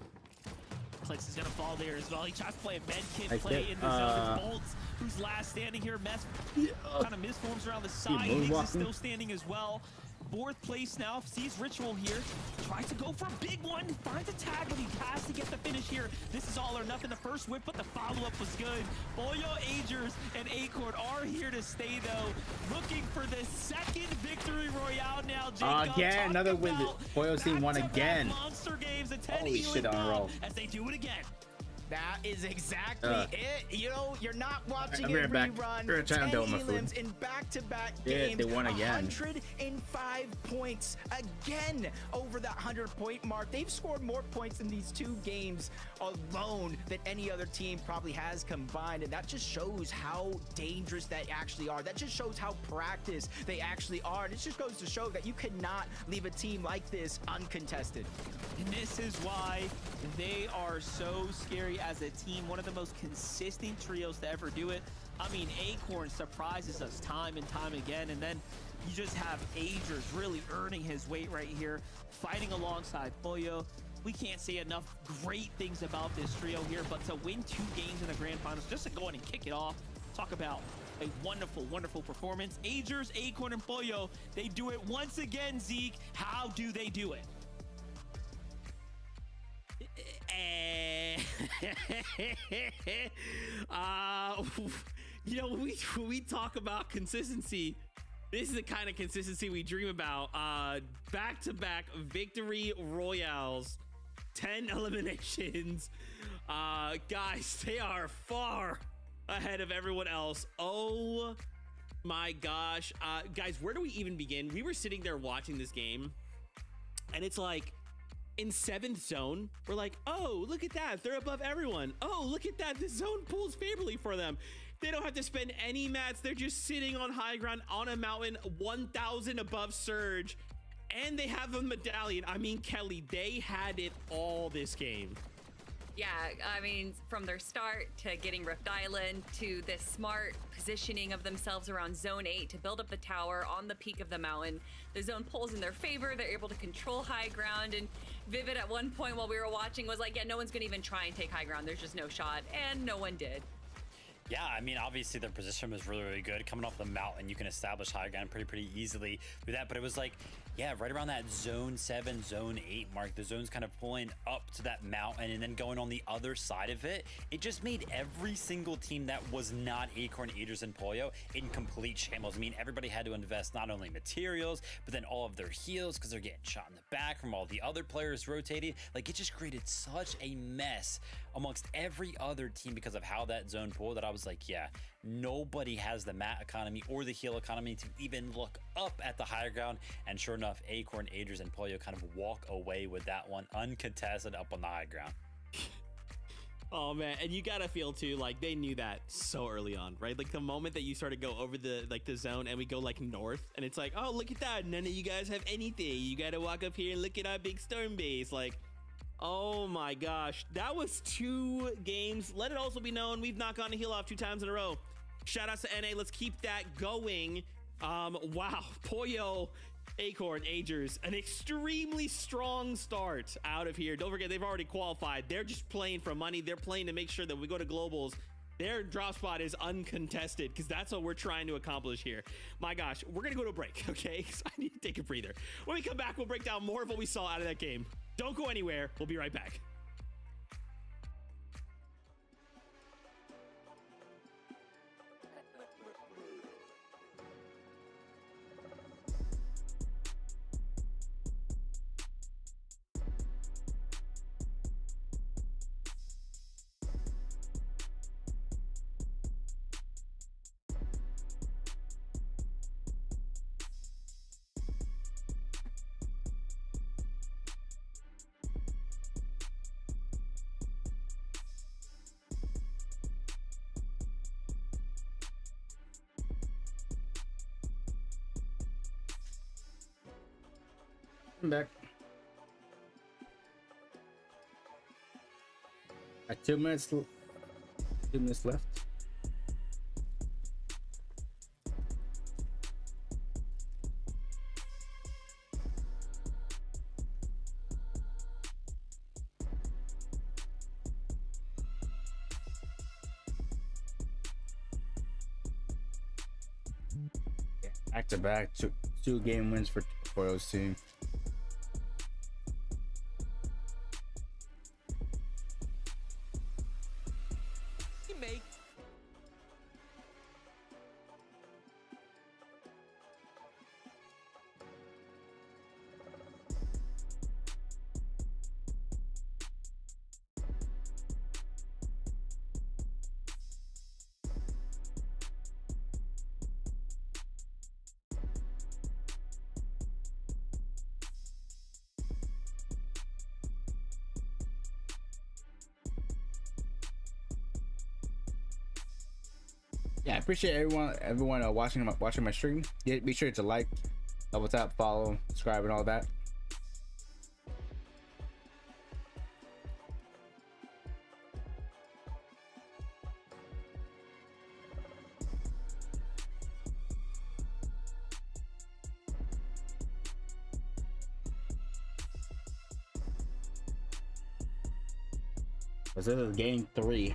Clicks is going to fall there as well. He tries to play a medkit Like play that, in the zone. It's Bolts who's last standing here. Kind of misforms around the side. Higgs is still standing as well. Fourth place now, sees Ritual here. Tries to go for a big one. Finds a tag, but he has to get the finish here. This is all or nothing. The first whip, but the follow-up was good. Boyo, Agers, and Acorn are here to stay, though. Looking for the second victory royale now, Jacob. Again, another win. Boyo's team won again. Monster games, a 10 Holy shit on a roll. as they do it again. That is exactly it. You know, you're not watching I'm a right back. rerun. We're trying to 10 build my food. elims in back-to-back Yeah, games. they won again. 105 points again over that 100-point mark. They've scored more points in these two games alone than any other team probably has combined, and that just shows how dangerous they actually are. That just shows how practiced they actually are. And it just goes to show that you cannot leave a team like this uncontested. And this is why they are so scary as a team. One of the most consistent trios to ever do it. I mean, Acorn surprises us time and time again. And then you just have Agers really earning his weight right here, fighting alongside Boyo. We can't say enough great things about this trio here, but to win 2 games in the grand finals, just to go in and kick it off, talk about a wonderful, wonderful performance. Agers, Acorn, and Boyo, they do it once again, Zeke. How do they do it? You know, when we talk about consistency, this is the kind of consistency we dream about. Back-to-back victory royales, 10 eliminations. Guys, they are far ahead of everyone else. Oh my gosh. Guys, where do we even begin? We were sitting there watching this game, and it's like, in 7th zone, we're like, oh, look at that. They're above everyone. Oh, look at that. The zone pulls favorably for them. They don't have to spend any mats. They're just sitting on high ground on a mountain, 1,000 above Surge. And they have a medallion. I mean, Kelly, they had it all this game. Yeah, I mean, from their start to getting Rift Island to this smart positioning of themselves around Zone 8 to build up the tower on the peak of the mountain. The zone pulls in their favor. They're able to control high ground. And Vivid at one point while we were watching was like, yeah, no one's going to even try and take high ground. There's just no shot. And no one did. Yeah, I mean, obviously their position was really, really good. Coming off the mountain, you can establish high ground pretty easily with that. But it was like, yeah, right around that zone 7, zone 8 mark, the zone's kind of pulling up to that mountain and then going on the other side of it. It just made every single team that was not Acorn, Agers, and Pollo in complete shambles. I mean, everybody had to invest not only materials, but then all of their heals because they're getting shot in the back from all the other players rotating. Like, it just created such a mess amongst every other team because of how that zone pulled that I was like, yeah, nobody has the mat economy or the heal economy to even look up at the higher ground. And sure enough, Acorn, Agers, and Polio kind of walk away with that one uncontested up on the high ground. Oh man, and you gotta feel too like they knew that so early on, right? Like the moment that you started to go over the zone and we go like north, and it's like, oh look at that, none of you guys have anything. You gotta walk up here and look at our big storm base. Like, oh my gosh, that was 2 games. Let it also be known we've not gotten a heal off 2 times in a row. Shout outs to NA. Let's keep that going. Wow, Pollo, Acorn, Agers, an extremely strong start out of here. Don't forget, they've already qualified. They're just playing for money. They're playing to make sure that we go to globals. Their drop spot is uncontested because that's what we're trying to accomplish here. My gosh, we're gonna go to a break, okay? Because I need to take a breather. When we come back, we'll break down more of what we saw out of that game. Don't go anywhere. We'll be right back. I'm back. At 2 minutes, 2 minutes left. Back to back, two game wins for those team. Yeah, I appreciate everyone watching my stream. Yeah, be sure to like, double tap, follow, subscribe, and all that. This is game 3.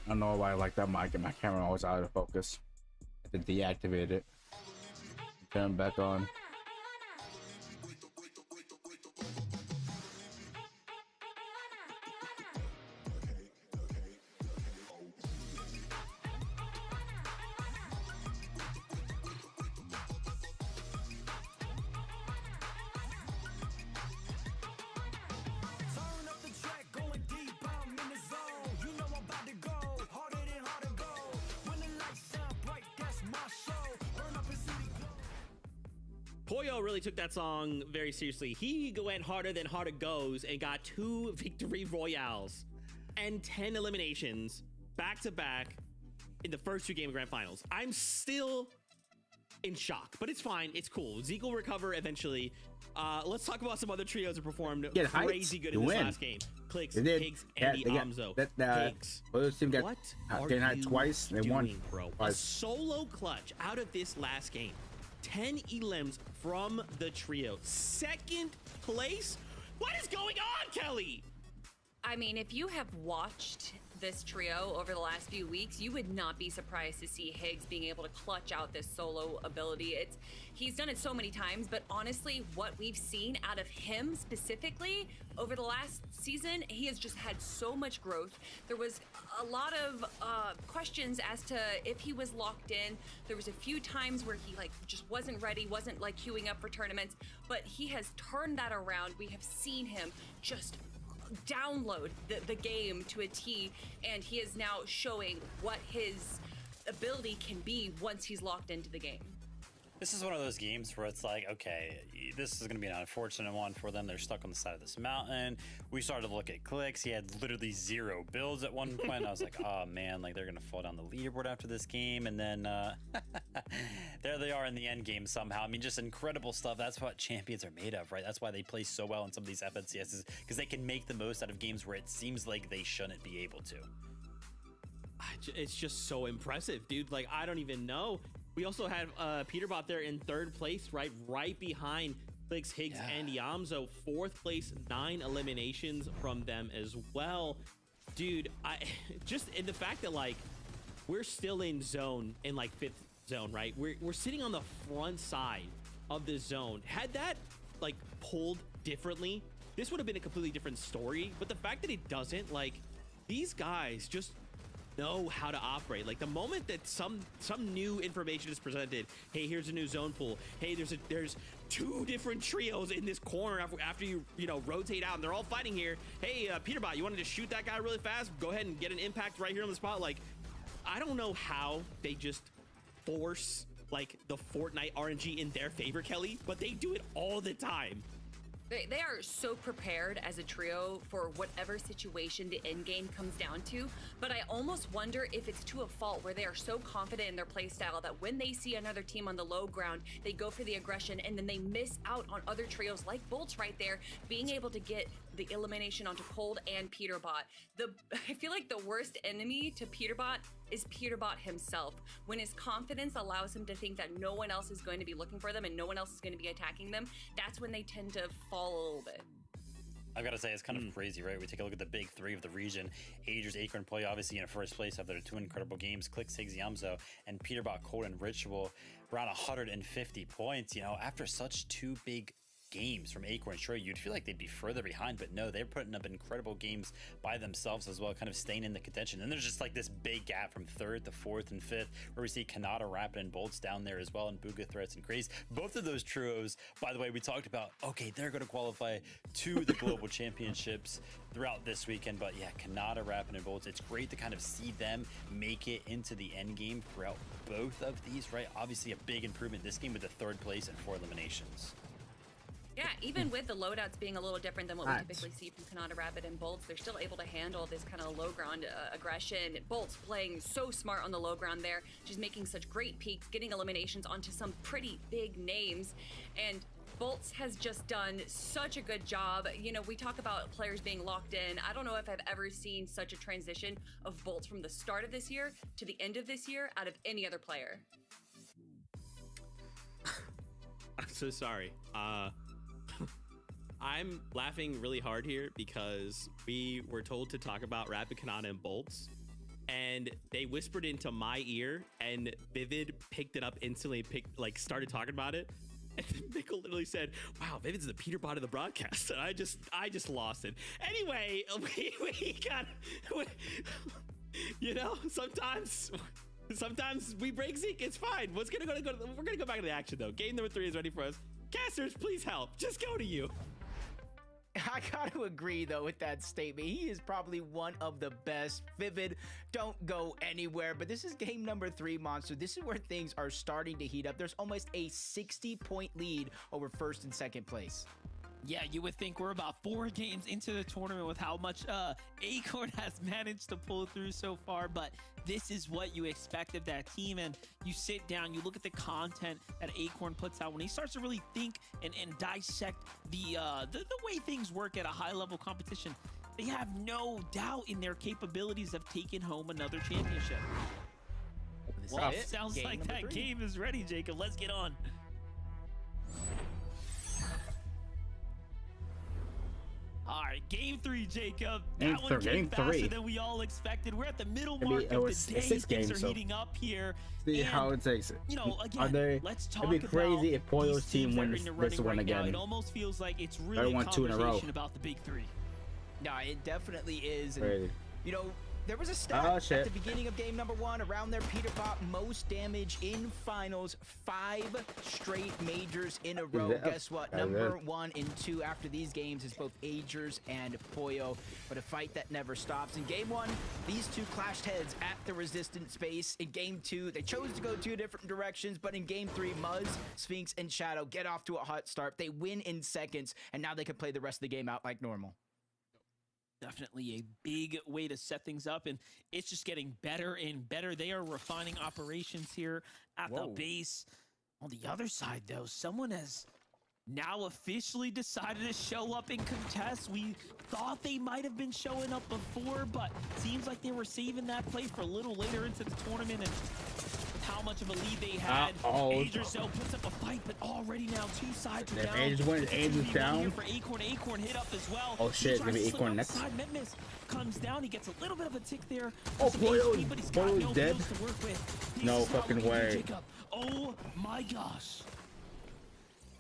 I don't know why I like that. My camera always out of focus. I had to deactivate it. Turn it back on. Pollo really took that song very seriously. He went harder than harder goes and got 2 victory royales and 10 eliminations back to back in the first 2 game grand finals. I'm still in shock, but it's fine. It's cool. Zeke will recover eventually. Let's talk about some other trios that performed crazy good in this last game. Clicks, Higgs, and Amzo. Higgs, what are you twice? They won, bro. A solo clutch out of this last game. 10 elims from the trio. 2nd place? What is going on, Kelly? I mean, if you have watched this trio over the last few weeks, you would not be surprised to see Higgs being able to clutch out this solo ability. He's done it so many times, but honestly, what we've seen out of him specifically over the last season, he has just had so much growth. There was a lot of questions as to if he was locked in. There was a few times where he just wasn't ready, wasn't queuing up for tournaments, but he has turned that around. We have seen him just download the game to a T, and he is now showing what his ability can be once he's locked into the game. This is one of those games where it's like, okay, this is going to be an unfortunate one for them. They're stuck on the side of this mountain. We started to look at clicks. He had literally 0 builds at one point. I was like, oh man, they're going to fall down the leaderboard after this game. And then there they are in the end game somehow. I mean, just incredible stuff. That's what champions are made of, right? That's why they play so well in some of these FNCSs, because they can make the most out of games where it seems like they shouldn't be able to. It's just so impressive, dude. I don't even know. We also have Peterbot there in 3rd place, right behind Clicks, Higgs, and Yamzo. 4th place, 9 eliminations from them as well. Dude, I just in the fact that we're still in zone in 5th zone, right? We're sitting on the front side of the zone. Had that pulled differently, this would have been a completely different story. But the fact that it doesn't, these guys just know how to operate. The moment that some new information is presented, hey, here's a new zone pool, hey, there's 2 different trios in this corner after you rotate out and they're all fighting here, hey, Peterbot, you wanted to shoot that guy really fast, go ahead and get an impact right here on the spot. I don't know how they just force the Fortnite RNG in their favor, Kelly, but they do it all the time. They are so prepared as a trio for whatever situation the end game comes down to, but I almost wonder if it's to a fault where they are so confident in their playstyle that when they see another team on the low ground, they go for the aggression and then they miss out on other trios like Bolts right there, being able to get the elimination onto Cold and Peterbot. I feel like the worst enemy to Peterbot is Peterbot himself. When his confidence allows him to think that no one else is going to be looking for them and no one else is going to be attacking them, that's when they tend to fall a little bit. I've got to say, it's kind of crazy, right? We take a look at the big 3 of the region. Agers, Acorn Play, obviously in 1st place after their 2 incredible games. Clicks, Higgs, Yamzo, and Peterbot, Cold, and Ritual around 150 points. After such 2 big games from Acorn, sure, you'd feel like they'd be further behind, but no, they're putting up incredible games by themselves as well, kind of staying in the contention. And there's just this big gap from 3rd to 4th and 5th, where we see Kanata, Rapid, and Bolts down there as well, and Booga, Threats, and Craze. Both of those trios, by the way, we talked about, okay, they're going to qualify to the global championships throughout this weekend, but yeah, Kanata, Rapid, and Bolts, it's great to kind of see them make it into the end game throughout both of these, right? Obviously a big improvement this game with the 3rd place and 4 eliminations. Yeah, even with the loadouts being a little different than what we typically see from Kanata, Rapid, and Bolts, they're still able to handle this kind of low ground aggression. Bolts playing so smart on the low ground there, just making such great peaks, getting eliminations onto some pretty big names. And Bolts has just done such a good job. We talk about players being locked in. I don't know if I've ever seen such a transition of Bolts from the start of this year to the end of this year out of any other player. I'm so sorry. I'm laughing really hard here because we were told to talk about Rapid, Kanata, and Bolts, and they whispered into my ear, and Vivid picked it up instantly, started talking about it, and then Mickle literally said, "Wow, Vivid's the Peterbot of the broadcast," and I just lost it. Anyway, we got, sometimes we break Zeke. It's fine. We're gonna go back to the action though. Game number 3 is ready for us. Casters, please help. Just go to you. I gotta agree though with that statement. He is probably one of the best. Vivid, don't go anywhere. But this is game number 3, Monster. This is where things are starting to heat up. There's almost a 60-point lead over 1st and 2nd place. Yeah, you would think we're about 4 games into the tournament with how much Acorn has managed to pull through so far, but this is what you expect of that team. And you sit down, you look at the content that Acorn puts out when he starts to really think and dissect the way things work at a high-level competition. They have no doubt in their capabilities of taking home another championship. Well, it sounds like that game is ready, Jacob. Let's get on. All right, game 3, Jacob. Game That one three, came game faster three. than we all expected. We're at the middle Maybe mark it of was the day. 6 Things games, are so heating up here. see And, how it takes it. you know, Are again, they? let's talk It'd be crazy about if Pollo's these team teams that are wins in the this running one right now. again. It almost feels like it's really a won 2 in a row. conversation about the big 3. No, it definitely is. And, Crazy. you know, there was a stat Oh, at shit. the beginning of game number 1 around there. Peter Bot most damage in finals, 5 straight majors in a row. that- Guess what? that is Number it. 1 and 2 after these games is both Agers and Pollo, but a fight that never stops. In game 1, these two clashed heads at the resistance space. In game 2, they chose to go 2 different directions, but in game 3, Muzz, Sphinx, and Shadow get off to a hot start. They win in seconds, and now they can play the rest of the game out like normal. Definitely a big way to set things up, and it's just getting better and better. They are refining operations here at the base. On the other side, though, someone has now officially decided to show up and contest. We thought they might have been showing up before, but seems like they were saving that play for a little later into the tournament. And with how much of a lead they had, Agers though puts up a fight, but already now 2 sides are If down. Agers wins, It's a Agers 2v1 down. here for Acorn. Acorn hit up as well. Oh, shit, He tries maybe to slip Acorn up next. the side. Metmus comes down. He gets a little bit of a tick there. Oh, Some Pollo- HP, but he's got Pollo's no dead. heals to work with. This No is not fucking looking good, way. Jacob. Oh my gosh.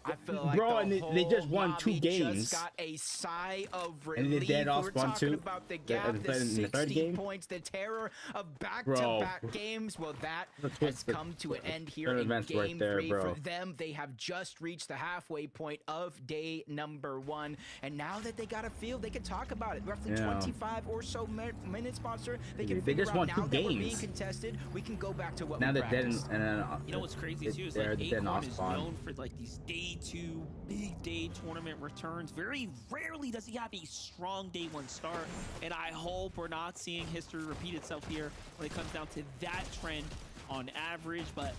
I feel like Bro, the and they whole just won 2 lobby games. Just got a sigh of And relief. they dead off We're 1-2. talking about the gap, in the the third 60 game. points, the terror of back-to-back Bro. games. Well, that That's has the come to an end here third in event's game right there, 3. bro. For them, they have just reached the halfway point of day number 1. And now that they got a feel, they can talk about it. Roughly Yeah. 25 or so minutes, Monster. They can They figure just out won now 2 that we're being games. contested, we can go back to what Now we they're dead, practiced. and then You know what's crazy too is they're like dead in Acorn off is spawn. known for like these day 2 big day tournament returns. Very rarely does he have a strong day 1 start, and I hope we're not seeing history repeat itself here when it comes down to that trend on average. But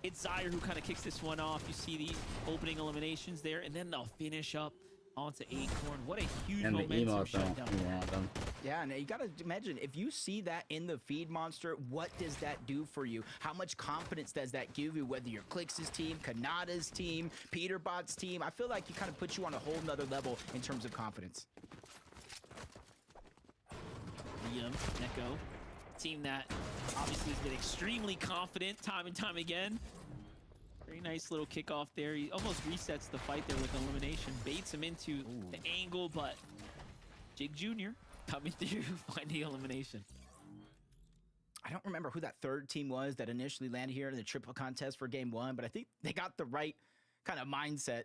it's Zaire who kind of kicks this one off. You see the opening eliminations there, and then they'll finish up onto Acorn. What a huge And the momentum emo shutdown. them. Yeah, and you gotta imagine, if you see that in the feed, Monster, what does that do for you? How much confidence does that give you, whether you're Clix's team, Kanada's team, Peterbot's team? I feel like it kind of puts you on a whole nother level in terms of confidence. Liam, Neko, team that obviously has been extremely confident time and time again. Very nice little kickoff there. He almost resets the fight there with elimination. Baits him into the angle, but Jig Jr. coming through, finding elimination. I don't remember who that third team was that initially landed here in the triple contest for game 1, but I think they got the right kind of mindset.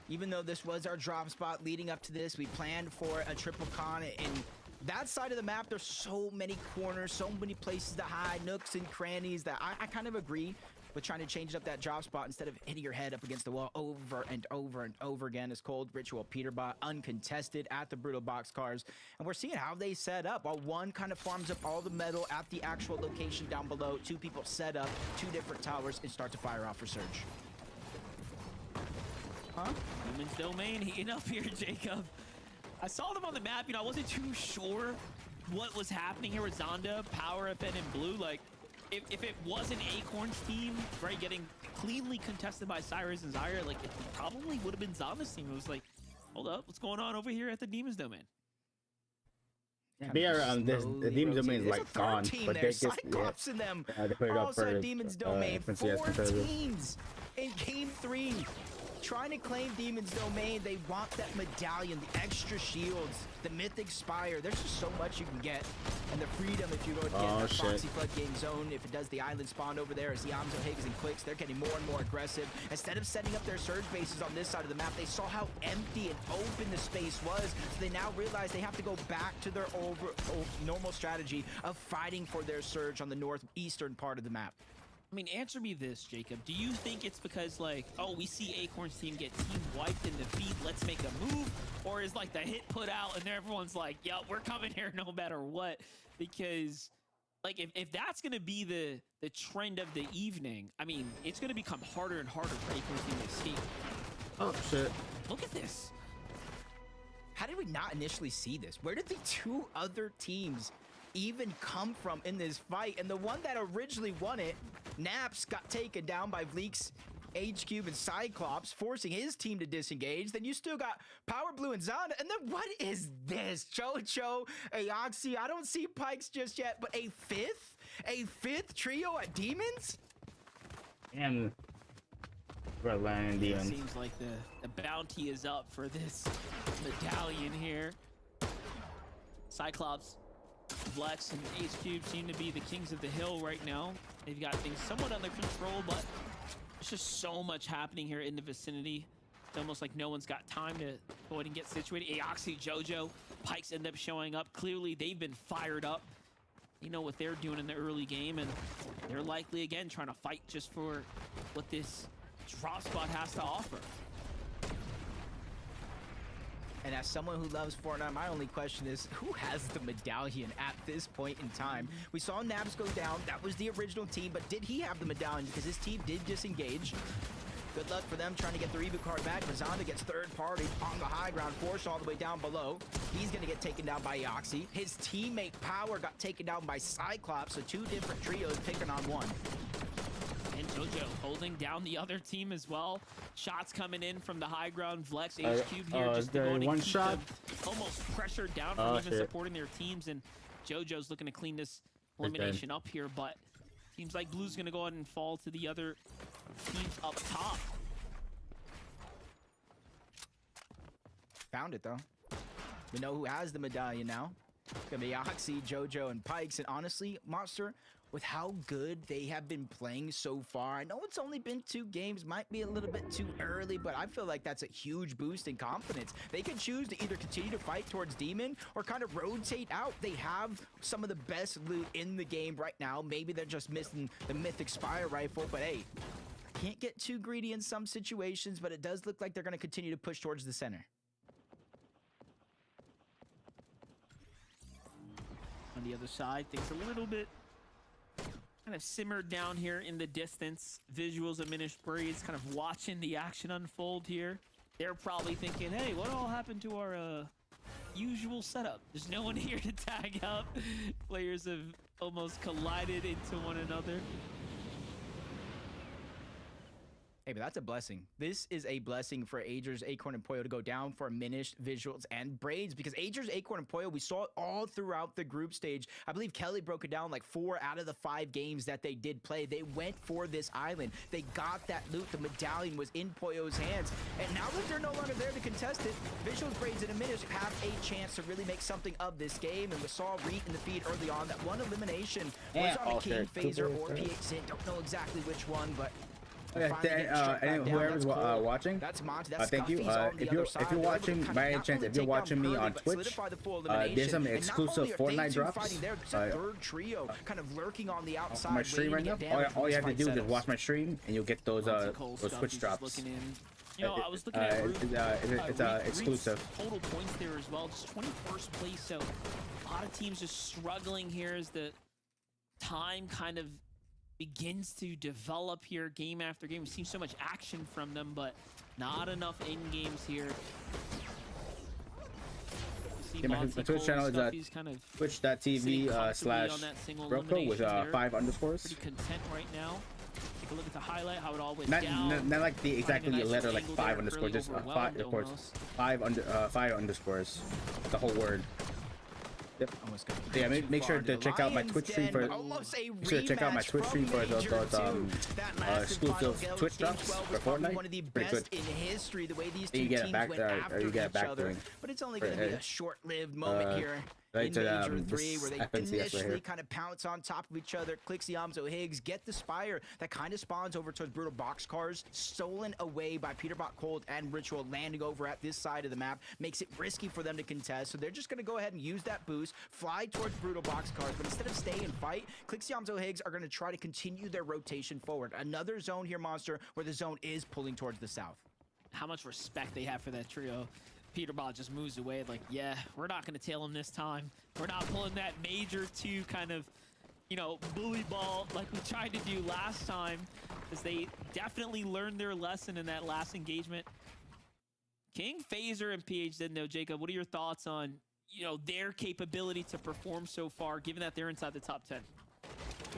Even though this was our drop spot leading up to this, we planned for a triple con, and that side of the map, there's so many corners, so many places to hide, nooks and crannies, that I kind of agree with trying to change up that drop spot instead of hitting your head up against the wall over and over and over again. As Cold Ritual Peterbot uncontested at the Brutal Boxcars, and we're seeing how they set up. While one kind of farms up all the metal at the actual location down below, 2 people set up 2 different towers and start to fire off for Surge. Huh? Human's Domain heating up here, Jacob. I saw them on the map, you know, I wasn't too sure what was happening here with Zonda, Power, FN, and Blue. Like, if it wasn't Acorn's team, right, getting cleanly contested by Cyrus and Zaire, like, it probably would have been Zonda's team. It was like, hold up, what's going on over here at the Demon's Domain? Yeah, They are just the Demon's Domain is There's a like third gone, team but there, they just Cyclops in them. they put it up Also, for Demon's Domain, FNCS 4 competitive. teams in game 3. Trying to claim Demon's Domain, they want that medallion, the extra shields, the Mythic Spire. There's just so much you can get. And the freedom if you go to get that Foxy Flood Game Zone, if it does the island spawn over there as the Amzo, Higgs, and Clicks, they're getting more and more aggressive. Instead of setting up their surge bases on this side of the map, they saw how empty and open the space was, so they now realize they have to go back to their normal strategy of fighting for their surge on the northeastern part of the map. I mean, answer me this, Jacob. Do you think it's because, like, oh, we see Acorn's team get team wiped in the feed, let's make a move? Or is, like, the hit put out and everyone's like, yeah, we're coming here no matter what? Because, like, if that's going to be the trend of the evening, I mean, it's going to become harder and harder for Acorn's team to escape. Oh, shit. Look at this. How did we not initially see this? Where did the 2 other teams even come from in this fight? And the one that originally won it, Naps, got taken down by Vleeks HQ and Cyclops forcing his team to disengage. Then you still got Power Blue and Zonda. And then what is this? Jojo, Aoxy. I don't see Pikes just yet, but a fifth trio at Demons? And we're landing It Demons. seems like the bounty is up for this medallion here. Cyclops, Flex, and HQ seem to be the kings of the hill right now. They've got things somewhat under control, but there's just so much happening here in the vicinity. It's almost like no one's got time to go ahead and get situated. Aoxy, Jojo, Pikes end up showing up. Clearly, they've been fired up. You know what they're doing in the early game, and they're likely, again, trying to fight just for what this drop spot has to offer. And as someone who loves Fortnite, my only question is, who has the medallion at this point in time? We saw Naps go down. That was the original team, but did he have the medallion? Because his team did disengage. Good luck for them trying to get the reboot card back. Zonda gets third party on the high ground, forced all the way down below. He's going to get taken down by Aoxy. His teammate Power got taken down by Cyclops, so two different trios picking on one. And Jojo holding down the other team as well. Shots coming in from the high ground. Flex, HQ here just going to keep them almost pressured down from even supporting their teams. And Jojo's looking to clean this elimination up here, but seems like Blue's going to go ahead and fall to the other teams up top. Found it, though. We know who has the medallion now. It's going to be Oxy, Jojo, and Pikes. And honestly, Monster, with how good they have been playing so far, I know it's only been 2 games, might be a little bit too early, but I feel like that's a huge boost in confidence. They can choose to either continue to fight towards Demon or kind of rotate out. They have some of the best loot in the game right now. Maybe they're just missing the Mythic Spire Rifle, but hey, can't get too greedy in some situations, but it does look like they're going to continue to push towards the center. On the other side, things a little bit kind of simmered down here in the distance. Visuals of Minish Breeze kind of watching the action unfold here. They're probably thinking, hey, what all happened to our usual setup? There's no one here to tag out. Players have almost collided into one another. Hey, but that's a blessing. This is a blessing for Agers, Acorn, and Poyo to go down for Minish, Visuals, and Braids, because Agers, Acorn, and Poyo, we saw it all throughout the group stage. I believe Kelly broke it down like 4 out of the 5 games that they did play. They went for this island. They got that loot. The medallion was in Poyo's hands. And now that they're no longer there to contest it, Visuals, Braids, and Minish have a chance to really make something of this game. And we saw Reet in the feed early on. That one elimination was on a King, Phaser, or PH Zin. Don't know exactly which one, but whoever's watching, that's Monty. That's thank you. If you're watching, by any chance, if you're watching me on Twitch, there's some exclusive Fortnite drops. Third trio kind of lurking on the outside. My stream right now. All you have to do is just watch my stream, and you'll get those Twitch drops. You know, I was looking at it's exclusive. Total points there as well, just 21st place. So a lot of teams just struggling here as the time kind of begins to develop here game after game. We've seen so much action from them, but not enough end games here. My Twitch channel is kind of twitch.tv / Broco with 5 underscores. Pretty content right now. Take a look at the highlight, how it all went not, down. Not like the exactly the letter, like 5 underscores, just 5, of course. 5 underscores. The whole word. Yep. Yeah, make sure to check out my Twitch stream for those exclusive Twitch drops for Fortnite. One of the pretty best good. in history, the way these two You get teams it back went there, after or you get it each back other. doing. But it's only going to be a short-lived moment here. Right In to Major 3, this where they FNCS right initially here. kind of pounce on top of each other, clicks Yamzo Higgs, get the Spire that kind of spawns over towards Brutal Boxcars, stolen away by Peterbot Cold and Ritual, landing over at this side of the map, makes it risky for them to contest, so they're just going to go ahead and use that boost, fly towards Brutal Boxcars, but instead of stay and fight, Clicks Yamzo Higgs are going to try to continue their rotation forward. Another zone here, Monster, where the zone is pulling towards the south. How much respect they have for that trio. Peterbot just moves away like, yeah, we're not going to tail him this time. We're not pulling that Major 2 kind of, you know, bully ball like we tried to do last time, as they definitely learned their lesson in that last engagement. King, Phaser, and PH didn't know. Jacob, what are your thoughts on, you know, their capability to perform so far, given that they're inside the top 10?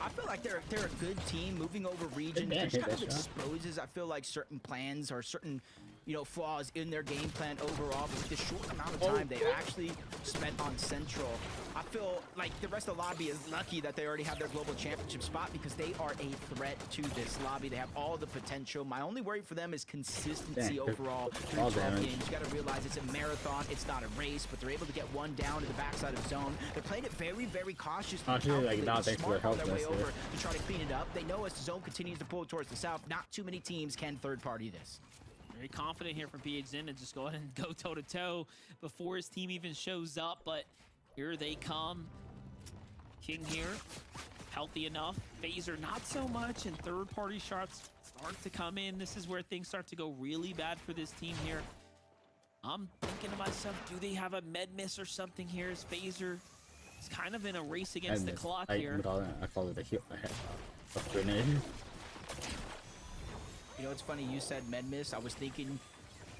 I feel like they're a good team moving over regions. Yeah, It just kind of that shot. exposes, I feel like, certain plans or certain, you know, flaws in their game plan overall. But with the short amount of time they've actually spent on Central, I feel like the rest of the lobby is lucky that they already have their global championship spot because they are a threat to this lobby. They have all the potential. My only worry for them is consistency Dang, overall through all 12 damage. games. You got to realize it's a marathon. It's not a race, but they're able to get one down to the backside of zone. They're playing it very, very cautiously. Actually, like, calculated, nah, thanks for smart the on help their way this year. over to try to clean it up. They know as the zone continues to pull towards the south, not too many teams can third-party this. Very confident here from PH Zen to just go ahead and go toe-to-toe before his team even shows up, but here they come. King here, healthy enough. Phaser not so much, and third-party shots start to come in. This is where things start to go really bad for this team here. I'm thinking to myself, do they have a med miss or something here? As Phaser is kind of in a race against the clock here. I call it a grenade. You know, it's funny, you said med miss. I was thinking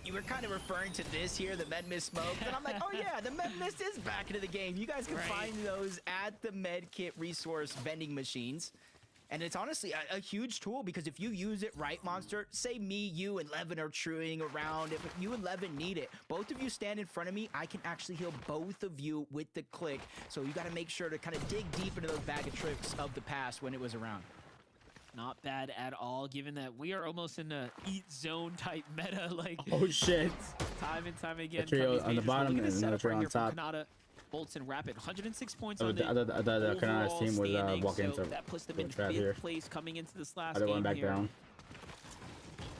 you were kind of referring to this here, the med miss smoke. And I'm like, oh yeah, the med miss is back into the game. You guys can find those at the med kit resource vending machines. And it's honestly a huge tool because if you use it right, Monster, say me, you, and Levin are truing around. If you and Levin need it, both of you stand in front of me, I can actually heal both of you with the click. So you got to make sure to kind of dig deep into those bag of tricks of the past when it was around. Not bad at all, given that we are almost in a eat zone type meta, like Oh shit! time and time again. The trio from these on the majors. bottom Look at and this another setup trio right on here from top. Kanata, Bolts and Rapid. 106 points Oh, on the the Kanata's overall team was standings, walking so into that puts them the in trap 5th here. place coming into this last Other game one back here. down.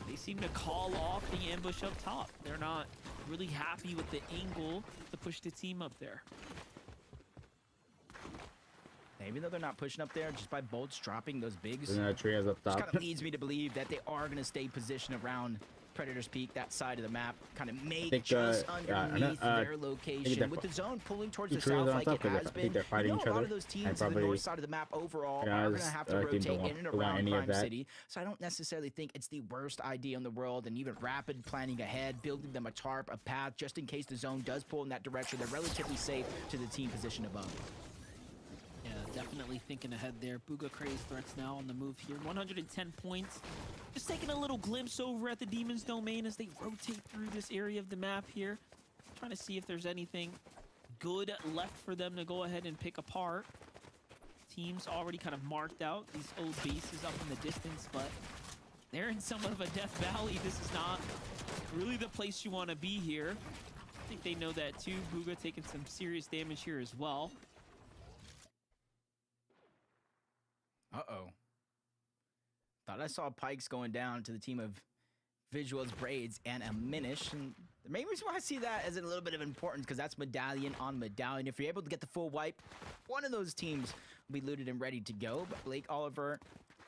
They seem to call off the ambush up top. They're not really happy with the angle to push the team up there. Even though they're not pushing up there, just by bolts dropping those bigs, And trios up just top. kind of leads me to believe that they are going to stay positioned around Predator's Peak, that side of the map, kind of make think, just yeah, underneath I their think location. they're With the zone pulling towards the the trios south on like top it 'cause has I think been, they're fighting you know, each a lot other, of those teams and in the probably- north side of the map overall Yeah, are going to have to team rotate don't in and want around any of Prime that. City. So I don't necessarily think it's the worst idea in the world, and even rapid planning ahead, building them a tarp, a path, just in case the zone does pull in that direction. They're relatively safe to the team position above. Yeah, definitely thinking ahead there. Booga Craze threats now on the move here. 110 points. Just taking a little glimpse over at the Demon's Domain as they rotate through this area of the map here. Trying to see if there's anything good left for them to go ahead and pick apart. Teams already kind of marked out these old bases up in the distance, but they're in somewhat of a death valley. This is not really the place you want to be here. I think they know that too. Booga taking some serious damage here as well. Uh-oh. Thought I saw Pikes going down to the team of Visuals, Braids, and a Minish. And the main reason why I see that as a little bit of importance, because that's medallion on medallion. If you're able to get the full wipe, one of those teams will be looted and ready to go. But Blake Oliver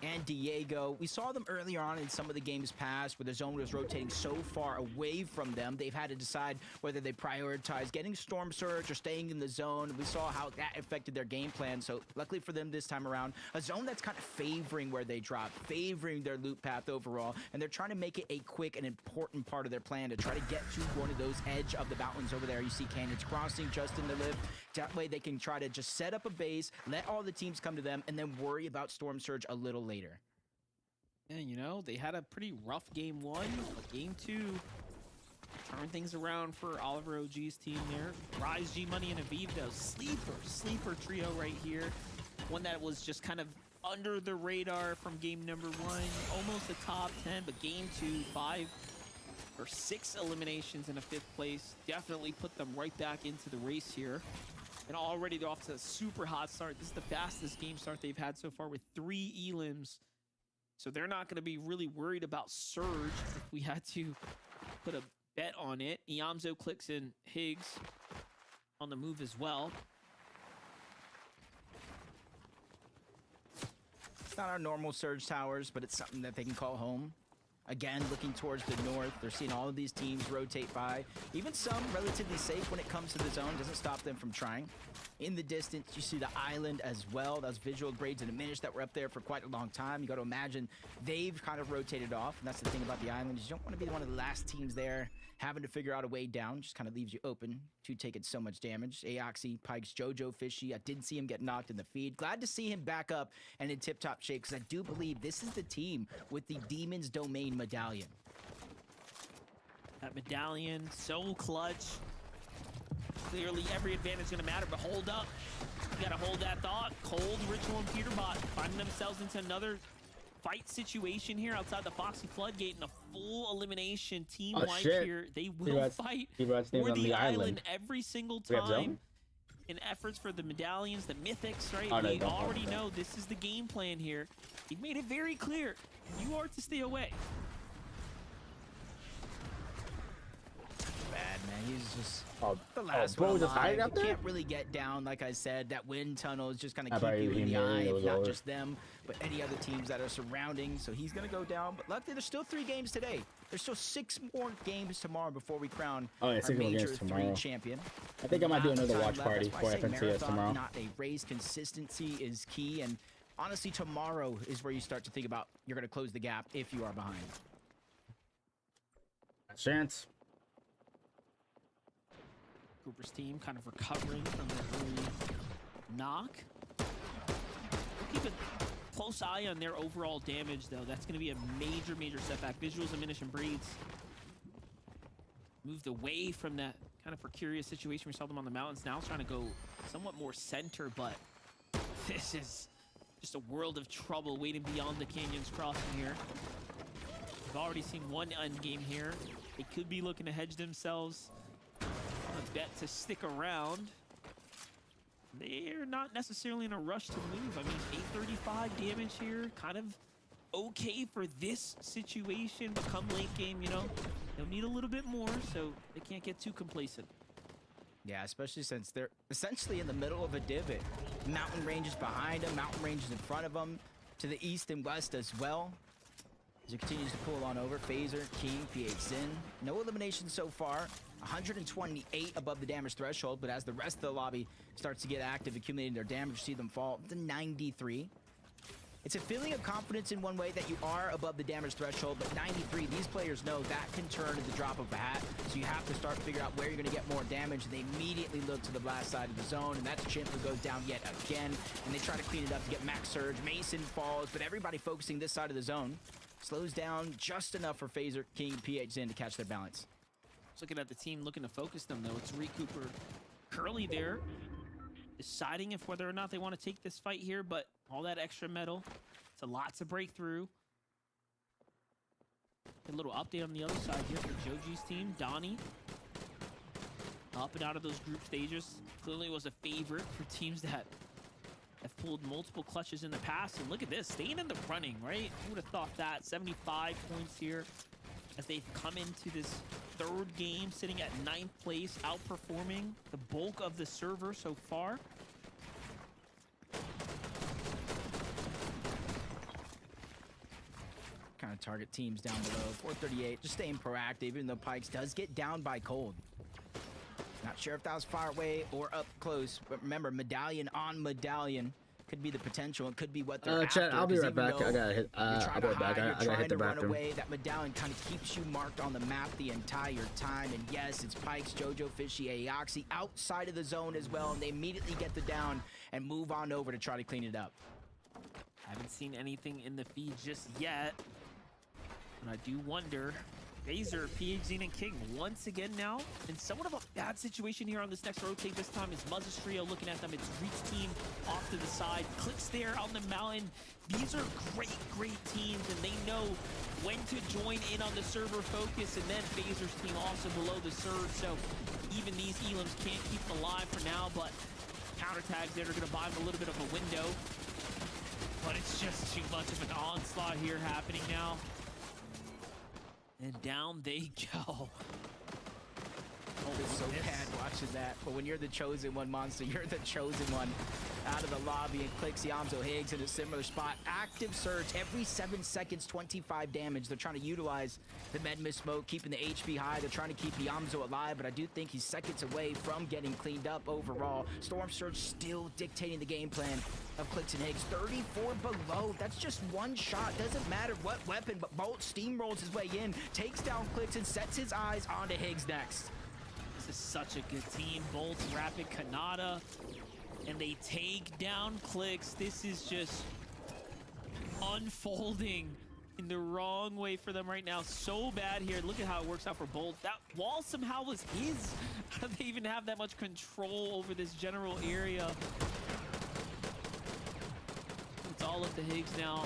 and Diego, we saw them earlier on in some of the games past where the zone was rotating so far away from them. They've had to decide whether they prioritize getting Storm Surge or staying in the zone. We saw how that affected their game plan. So luckily for them this time around, a zone that's kind of favoring where they drop, favoring their loot path overall. And they're trying to make it a quick and important part of their plan to try to get to one of those edge of the mountains over there. You see Canyons Crossing just in the lift. That way they can try to just set up a base, let all the teams come to them, and then worry about Storm Surge a little later. And you know, they had a pretty rough game one, but game two turned things around for Oliver OG's team there. Rise, G Money, and Aviv, though. Sleeper trio right here. One that was just kind of under the radar from game number one, almost a top 10, but game two, 5 or 6 eliminations in a 5th place. Definitely put them right back into the race here. And already they're off to a super hot start. This is the fastest game start they've had so far with 3 elims. So they're not going to be really worried about Surge if we had to put a bet on it. Iamzo, Clicks, and Higgs on the move as well. It's not our normal Surge towers, but it's something that they can call home. Again, looking towards the north, they're seeing all of these teams rotate by. Even some relatively safe when it comes to the zone, doesn't stop them from trying. In the distance, you see the island as well. Those visual grades and diminish that were up there for quite a long time. You got to imagine they've kind of rotated off. And that's the thing about the island is you don't want to be one of the last teams there having to figure out a way down. Just kind of leaves you open to taking so much damage. Aoxy, Pikes, Jojo, Fishy. I did see him get knocked in the feed. Glad to see him back up and in tip-top shape because I do believe this is the team with the Demon's Domain medallion. That medallion, so clutch. Clearly, every advantage is going to matter, but hold up. You got to hold that thought. Cold, Ritual, and Peterbot finding themselves into another fight situation here outside the Foxy Floodgate in a full elimination. Team White here, they will fight for the island every single time in efforts for the medallions, the mythics, right? We already know this is the game plan here. He made it very clear. You are to stay away. Bad, man. He's just the last one alive. You can't really get down, like I said. That wind tunnel is just going to keep you in the eye, not just them, but any other teams that are surrounding. So he's going to go down. But luckily, there's still 3 games today. There's still 6 more games tomorrow before we crown our Major 3 champion. I think I might do another watch party for FNCS tomorrow. Not a race. Consistency is key. And honestly, tomorrow is where you start to think about you're going to close the gap if you are behind. Chance. Cooper's team kind of recovering from the early knock. Keep a close eye on their overall damage, though. That's going to be a major setback. Visuals diminish and breeds. Moved away from that kind of precarious situation we saw them on the mountains. Now trying to go somewhat more center, but this is just a world of trouble waiting beyond the Canyons crossing here. We've already seen one end game here. They could be looking to hedge themselves. A bet to stick around. They're not necessarily in a rush to move. I mean, 835 damage here, kind of okay for this situation, but come late game, you know, they'll need a little bit more, so they can't get too complacent. Yeah, especially since they're essentially in the middle of a divot. Mountain ranges behind them, mountain ranges in front of them, to the east and west as well. As he continues to pull on over, Phaser, King, PH Zin. No elimination so far. 128 above the damage threshold, but as the rest of the lobby starts to get active, accumulating their damage, see them fall to 93. It's a feeling of confidence in one way that you are above the damage threshold, but 93, these players know that can turn at the drop of a hat, so you have to start figuring out where you're going to get more damage, and they immediately look to the blast side of the zone, and that's Chimp who goes down yet again, and they try to clean it up to get max surge. Mason falls, but everybody focusing this side of the zone. Slows down just enough for Phaser, King, PH Zin to catch their balance. Looking at the team looking to focus them, though. It's Recooper, Curly there, deciding if whether or not they want to take this fight here, but all that extra metal, it's a lot to break through. A little update on the other side here for Joji's team. Donnie, up and out of those group stages. Clearly was a favorite for teams that have pulled multiple clutches in the past. And look at this, staying in the running, right? Who would have thought that? 75 points here as they've come into this 3rd game, sitting at 9th place, outperforming the bulk of the server so far. Kind of target teams down below. 438, just staying proactive, even though Pikes does get down by cold. Not sure if that was far away or up close, but remember, medallion on medallion could be the potential. It could be what they're after. Chat, I'll be right back. I gotta hit. I'll be right back. I gotta hit the bathroom. Away, that medallion kind of keeps you marked on the map the entire time. And yes, it's Pikes, Jojo, Fishy, Aoxy outside of the zone as well, and they immediately get the down and move on over to try to clean it up. Haven't seen anything in the feed just yet, but I do wonder. Phaser, PH Zin, and King once again now in somewhat of a bad situation here on this next rotate. This time is Muzz's trio looking at them. It's Reach team off to the side. Clicks there on the mountain. These are great teams, and they know when to join in on the server focus. And then Phaser's team also below the surge. So even these elims can't keep them alive for now, but counter tags there are going to buy them a little bit of a window. But it's just too much of an onslaught here happening now. And down they go. Oh, it's so bad watching that. But when you're the chosen one, Monster, you're the chosen one. out of the lobby and clicks Yamzo Higgs in a similar spot. Active surge every 7 seconds, 25 damage. They're trying to utilize the Medmist smoke, keeping the HP high. They're trying to keep Yamzo alive, but I do think he's seconds away from getting cleaned up overall. Storm Surge still dictating the game plan of Clicks and Higgs. 34 below. That's just one shot. Doesn't matter what weapon, but Bolt steamrolls his way in, takes down Clicks, and sets his eyes onto Higgs next. This is such a good team. Bolt, Rapid, Kanata, and they take down Clicks. This is just unfolding in the wrong way for them right now. So bad here. Look at how it works out for Bolt. That wall somehow was his. How do they even have that much control over this general area? It's all up to Higgs now.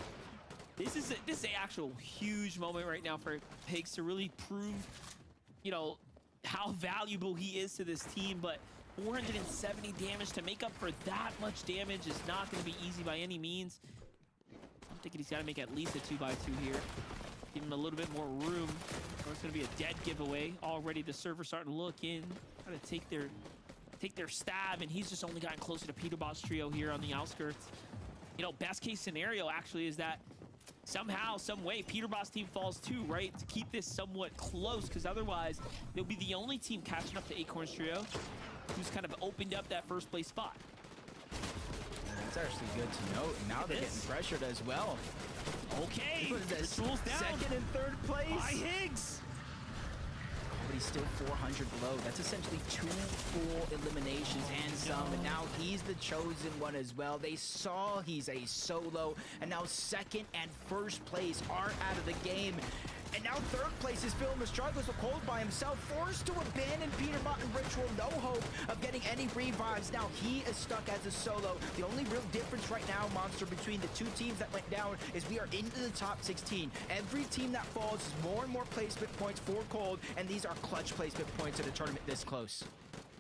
This is an actual huge moment right now for Higgs to really prove, you know, how valuable he is to this team. But 470 damage to make up for that much damage is not going to be easy by any means. I'm thinking he's got to make at least a 2x2 here. Give him a little bit more room, or it's going to be a dead giveaway. Already the server's starting to look in, trying to take their stab, and he's just only gotten closer to Peter Boss Trio here on the outskirts. You know, best case scenario actually is that somehow, some way, Peter Boss team falls too, right? To keep this somewhat close, because otherwise they'll be the only team catching up to Acorns Trio who's kind of opened up that first place spot. That's actually good to note. Now they're getting pressured as well. Okay, Ritual's down. Second and third place. By Higgs. But he's still 400 below. That's essentially 2 full eliminations and some. And now he's the chosen one as well. They saw he's a solo. And now second and first place are out of the game. And now third place is feeling the struggles of Cold by himself, forced to abandon Peter Mott and Ritual. No hope of getting any revives. Now he is stuck as a solo. The only real difference right now, Monster, between the two teams that went down is we are into the top 16. Every team that falls is more and more placement points for Cold, and these are clutch placement points in a tournament this close.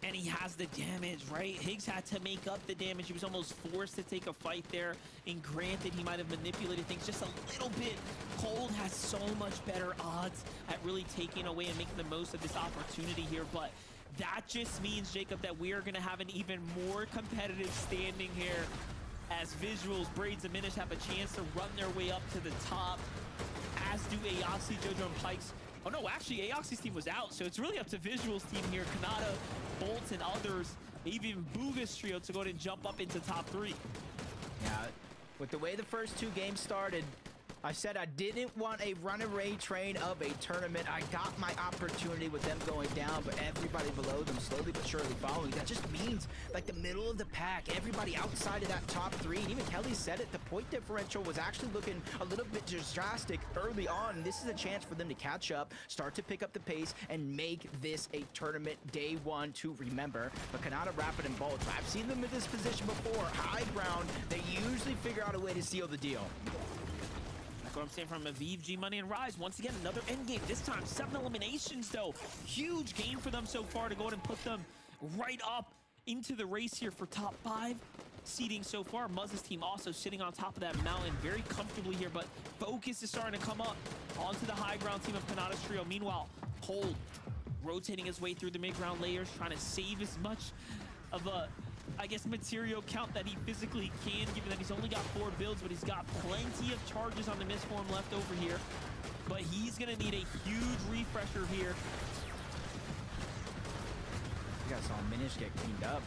And he has the damage, right? Higgs had to make up the damage. He was almost forced to take a fight there. And granted, he might have manipulated things just a little bit. Cold has so much better odds at really taking away and making the most of this opportunity here. But that just means, Jacob, that we are going to have an even more competitive standing here as Visuals, Braids, and Minish have a chance to run their way up to the top, as do Aoxy, Jojo, and Pikes. Oh no, actually Aoxy's team was out, so it's really up to Visuals team here. Kanata, Bolt, and others, even Booga's trio to go ahead and jump up into top 3. Yeah, with the way the first 2 games started, I said I didn't want a runaway train of a tournament. I got my opportunity with them going down, but everybody below them slowly but surely following. That just means, like, the middle of the pack, everybody outside of that top 3, and even Kelly said it, the point differential was actually looking a little bit just drastic early on. This is a chance for them to catch up, start to pick up the pace, and make this a tournament day 1 to remember. But Kanata, Rapid, and Bolt, I've seen them in this position before. High ground, they usually figure out a way to seal the deal. What I'm saying from Aviv, G Money, and Rise. Once again, another end game. This time, 7 eliminations, though. Huge game for them so far to go ahead and put them right up into the race here for top 5 seeding so far. Muzz's team also sitting on top of that mountain very comfortably here, but focus is starting to come up onto the high ground team of Kanata's trio. Meanwhile, Cold rotating his way through the mid-ground layers, trying to save as much of a, I guess, material count that he physically can, given that he's only got 4 builds, but he's got plenty of charges on the misform left over here. But he's gonna need a huge refresher here. You guys saw Minish get cleaned up.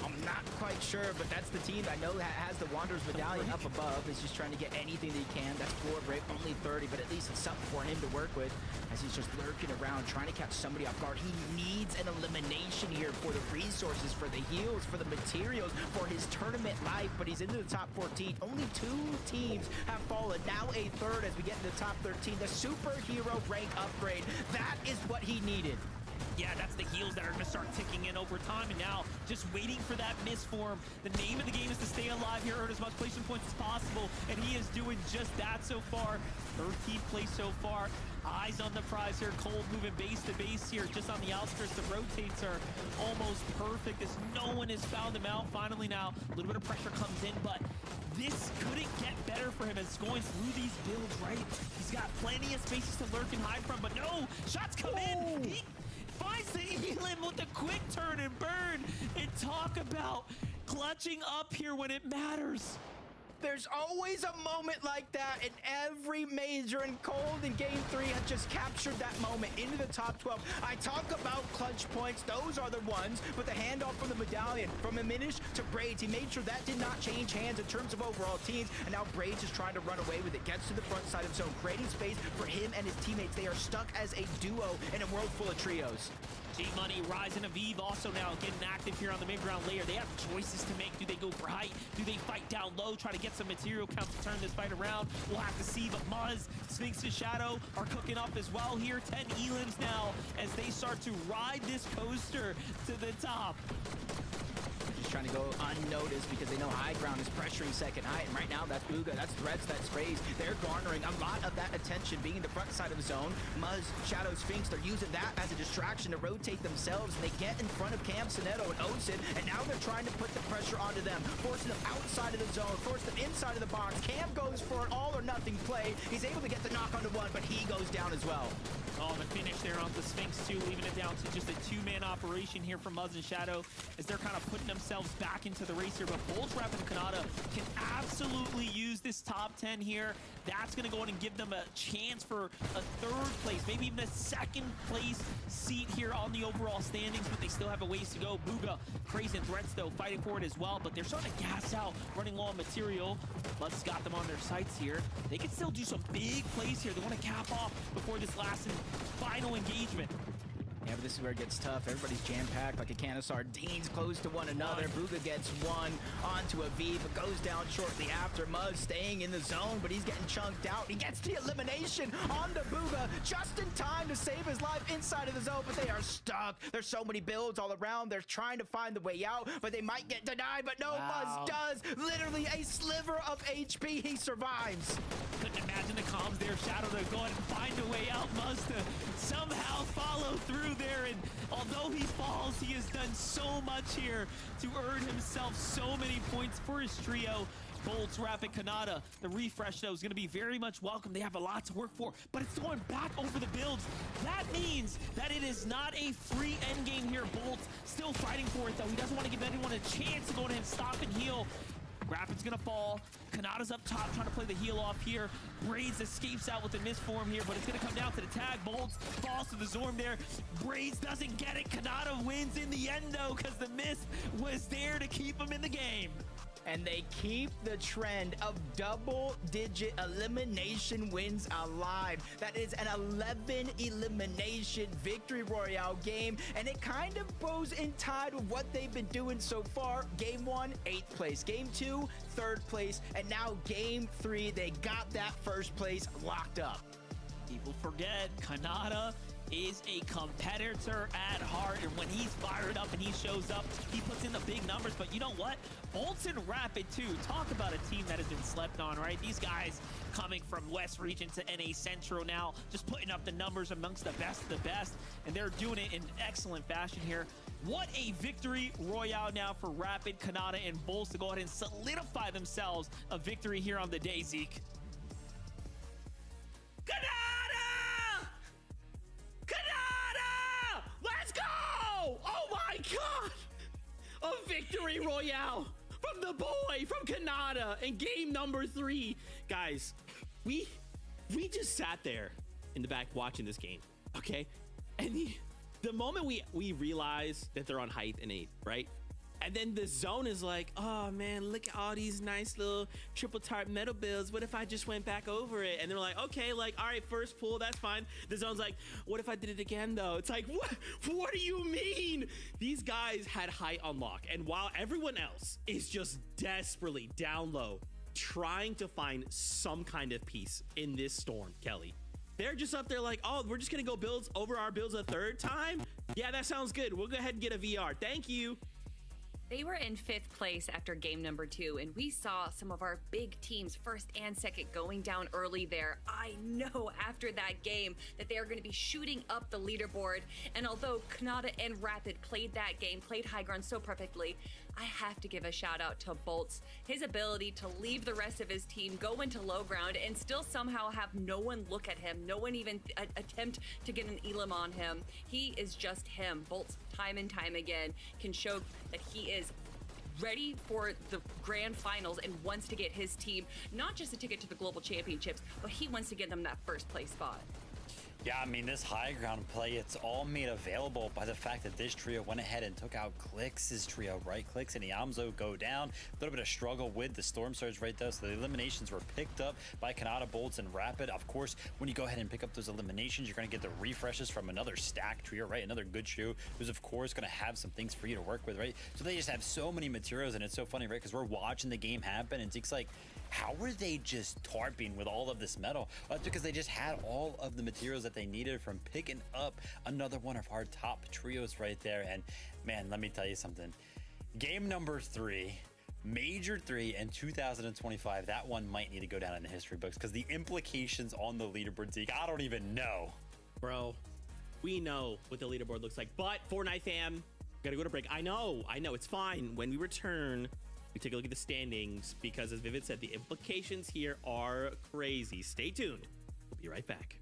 I'm not quite sure, but that's the team I know that has the Wanderer's Medallion up above. Is just trying to get anything that he can. That's floor break, only 30, but at least it's something for him to work with as he's just lurking around, trying to catch somebody off guard. He needs an elimination here for the resources, for the heals, for the materials, for his tournament life, but he's into the top 14. Only 2 teams have fallen. Now a third as we get into the top 13. The superhero rank upgrade. That is what he needed. Yeah, that's the heals that are going to start ticking in over time, and now just waiting for that misform. The name of the game is to stay alive here, earn as much placement points as possible, and he is doing just that so far. 13th place so far. Eyes on the prize here. Cold moving base to base here, just on the outskirts. The rotates are almost perfect as no one has found him out. Finally now, a little bit of pressure comes in, but this couldn't get better for him as going through these builds, right? He's got plenty of spaces to lurk and hide from, but no! Shots come in! He finds the Elim with a quick turn and burn, and talk about clutching up here when it matters. There's always a moment like that in every major, and Cold in Game 3 had just captured that moment into the top 12. I talk about clutch points. Those are the ones, but the handoff from the Medallion, from Minish to Braids, he made sure that did not change hands in terms of overall teams, and now Braids is trying to run away with it. Gets to the front side of zone, creating space for him and his teammates. They are stuck as a duo in a world full of trios. G-Money, Rise, and Aviv also now getting active here on the mid-ground layer. They have choices to make. Do they go for height? Do they fight down low, try to get some material count to turn this fight around? We'll have to see, but Muzz, Sphinx and Shadow are cooking up as well here. 10 elims now as they start to ride this coaster to the top. Just trying to go unnoticed because they know high ground is pressuring second height, and right now that's Bugha, that's Threads, that's Sprays. They're garnering a lot of that attention being in the front side of the zone. Muzz, Shadow, Sphinx, they're using that as a distraction to rotate themselves, and they get in front of Cam, Soneto, and Osid, and now they're trying to put the pressure onto them, forcing them outside of the zone, force them inside of the box. Cam goes for an all or nothing play. He's able to get the knock onto one, but he goes down as well. Oh, the finish there on the Sphinx too, leaving it down to just a two-man operation here from Muzz and Shadow as they're kind of putting themselves back into the race here. But Bolts, Rapid, and Kanata can absolutely use this top 10 here. That's going to go in and give them a chance for a third place, maybe even a second place seat here on the overall standings, but they still have a ways to go. Bugha, Crazy, and Threats, though, fighting for it as well, but they're starting to gas out, running low on material. Muzz got them on their sights here. They can still do some big plays here. They want to cap off before this last and final engagement. Yeah, but this is where it gets tough. Everybody's jam-packed like a can of sardines, close to one another. Bugha gets one onto Aviv, but goes down shortly after. Muzz staying in the zone, but he's getting chunked out. He gets the elimination onto Bugha just in time to save his life inside of the zone, but they are stuck. There's so many builds all around. They're trying to find the way out, but they might get denied, but no, Muzz does. Literally a sliver of HP. He survives. Couldn't imagine the comms there. Shadow to go ahead and find a way out. Muzz to somehow follow through there, and although he falls, he has done so much here to earn himself so many points for his trio. Bolts, Rapid, Kanata. The refresh, though, is going to be very much welcome. They have a lot to work for, but it's going back over the builds. That means that it is not a free endgame here. Bolts still fighting for it, though. He doesn't want to give anyone a chance to go ahead and stop and heal. Rapid's gonna fall. Kanata's up top trying to play the heal off here. Braids escapes out with the misform here, but it's gonna come down to the tag. Bolts falls to the Zorm there. Braids doesn't get it. Kanata wins in the end though, because the miss was there to keep him in the game. And they keep the trend of double-digit elimination wins alive. That is an 11 elimination victory royale game, and it kind of goes in tide with what they've been doing so far. Game 1, 8th place. Game 2, 3rd place. And now Game 3, they got that first place locked up. People forget, Kanata is a competitor at heart, and when he's fired up and he shows up, he puts in the big numbers. But you know what? Bolts and Rapid too. Talk about a team that has been slept on, right? These guys coming from West Region to NA Central now, just putting up the numbers amongst the best of the best, and they're doing it in excellent fashion here. What a victory royale now for Rapid, Kanata, and Bolts to go ahead and solidify themselves a victory here on the day, Zeke. Kanata! Kanata! Let's go! Oh my God! A victory royale from the boy, from Kanata, in game number 3. Guys, we just sat there in the back watching this game, okay? And the moment we realize that they're on height and 8, right? And then the zone is like, oh man, look at all these nice little triple tarp metal builds. What if I just went back over it? And they're like, okay, like, all right, first pull, that's fine. The zone's like, what if I did it again though? It's like, what do you mean? These guys had height on lock. And while everyone else is just desperately down low, trying to find some kind of peace in this storm, Kelly, they're just up there like, oh, we're just gonna go builds over our builds a 3rd time? Yeah, that sounds good. We'll go ahead and get a VR. Thank you. They were in 5th place after game number 2, and we saw some of our big teams, 1st and 2nd, going down early there. I know after that game that they are going to be shooting up the leaderboard, and although Kanata and Rapid played that game, played high ground so perfectly, I have to give a shout out to Bolts. His ability to leave the rest of his team, go into low ground, and still somehow have no one look at him, no one even attempt to get an elim on him. He is just him. Bolts, time and time again, can show that he is ready for the grand finals and wants to get his team not just a ticket to the global championships, but he wants to get them that first place spot. Yeah, I mean, this high ground play, it's all made available by the fact that this trio went ahead and took out Clix' trio, right? Clix and Iamzo go down. A little bit of struggle with the Storm Surge right there. So the eliminations were picked up by Kanata, Bolts, and Rapid. Of course, when you go ahead and pick up those eliminations, you're going to get the refreshes from another stack trio, right? Another good trio who's, of course, going to have some things for you to work with, right? So they just have so many materials, and it's so funny, right? Because we're watching the game happen, and Zeke's like, how were they just tarping with all of this metal? Well, that's because they just had all of the materials that they needed from picking up another one of our top trios right there. And man, let me tell you something. Game number 3, Major 3 in 2025, that one might need to go down in the history books because the implications on the leaderboard, Zeke, I don't even know. Bro, we know what the leaderboard looks like, but Fortnite fam, gotta go to break. I know, it's fine. When we return, we take a look at the standings because, as Vivid said, the implications here are crazy. Stay tuned. We'll be right back.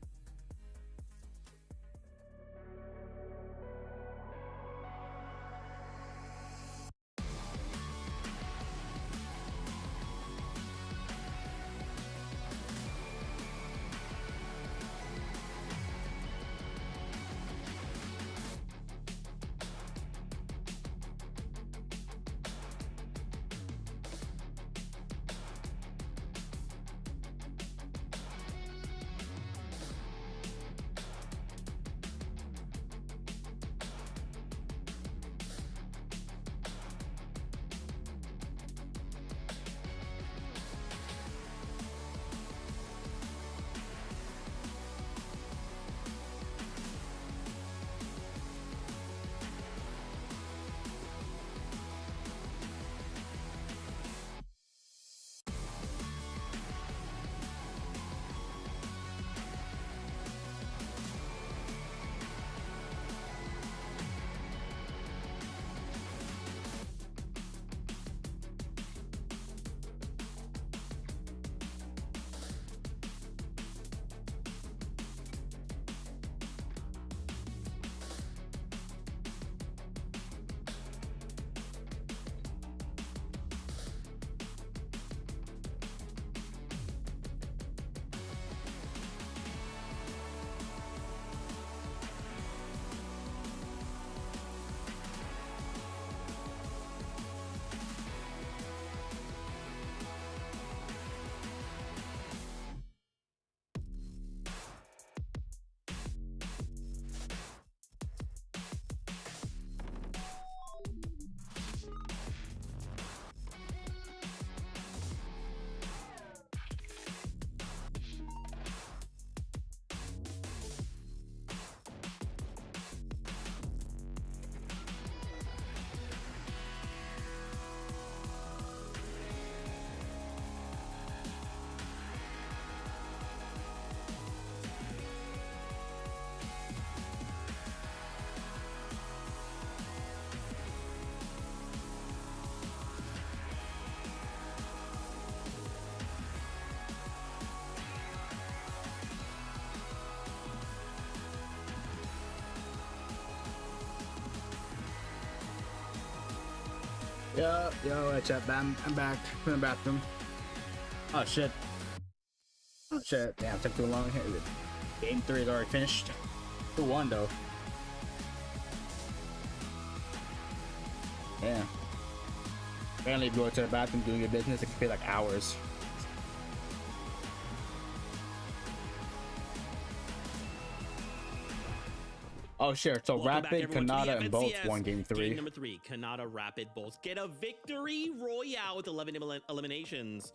Yo, what's up? I'm back from the bathroom. Oh shit. Damn, it took too long. Game 3 is already finished. 2-1 though. Yeah. Apparently, if you go to the bathroom doing your business, it can feel like hours. Oh, sure. So Welcome Rapid, back, everyone, to Kanata, the and Bolts FNCS. won game 3. Game number 3, Kanata, Rapid, Bolts get a victory royale with 11 eliminations.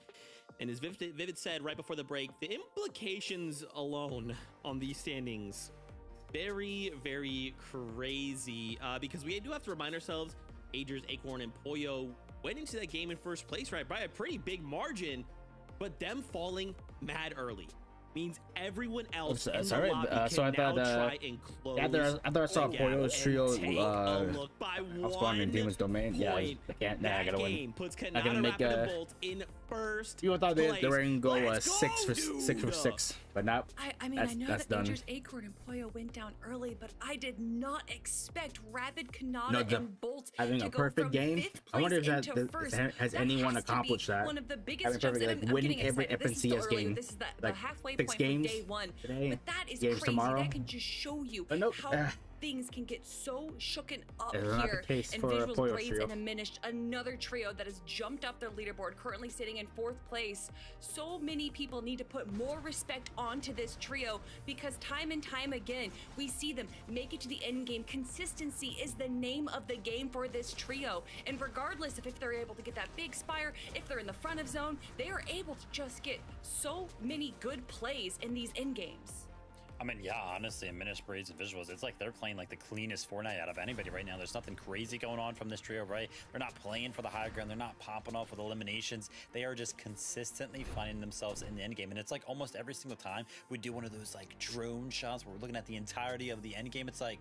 And as Vivid said right before the break, the implications alone on these standings, very, very crazy. Because we do have to remind ourselves, Agers, Acorn, and Poyo went into that game in first place, right, by a pretty big margin, but them falling mad early means everyone else in the lobby can now try and close. After I saw Poyo's trio, look by I was spawning in Demon's Domain. Yeah, I can't. Nah, I gotta win. Puts I gotta Kanata, make Rapid, and Bolt in first. You thought they were gonna go Let's 6 for dude. 6, but not. I mean, I know that's that done. Nature's Acorn and Poyo went down early, but I did not expect Rapid Kanata No, and Bolt having to a go perfect from game. 5th I wonder place if into first. has anyone accomplished that. One of the biggest Having jumps, perfect, and like, I'm winning getting every excited. This is still FNCS early. game, This is the like halfway 6 point games for day 1. today, But that is games crazy. tomorrow. That can just show you But nope, how things can get so shooken up It's not the here. case And for Visuals, Poyo Braids, trio. and Diminished, another trio that has jumped up their leaderboard, currently sitting in 4th place. So many people need to put more respect onto this trio because time and time again, we see them make it to the end game. Consistency is the name of the game for this trio. And regardless of if they're able to get that big spire, if they're in the front of zone, they are able to just get so many good plays in these end games. I mean, yeah, honestly, in Diminished, Braids, and Visuals, it's like they're playing like the cleanest Fortnite out of anybody right now. There's nothing crazy going on from this trio, right? They're not playing for the high ground. They're not popping off with eliminations. They are just consistently finding themselves in the end game. And it's like almost every single time we do one of those like drone shots where we're looking at the entirety of the end game. It's like,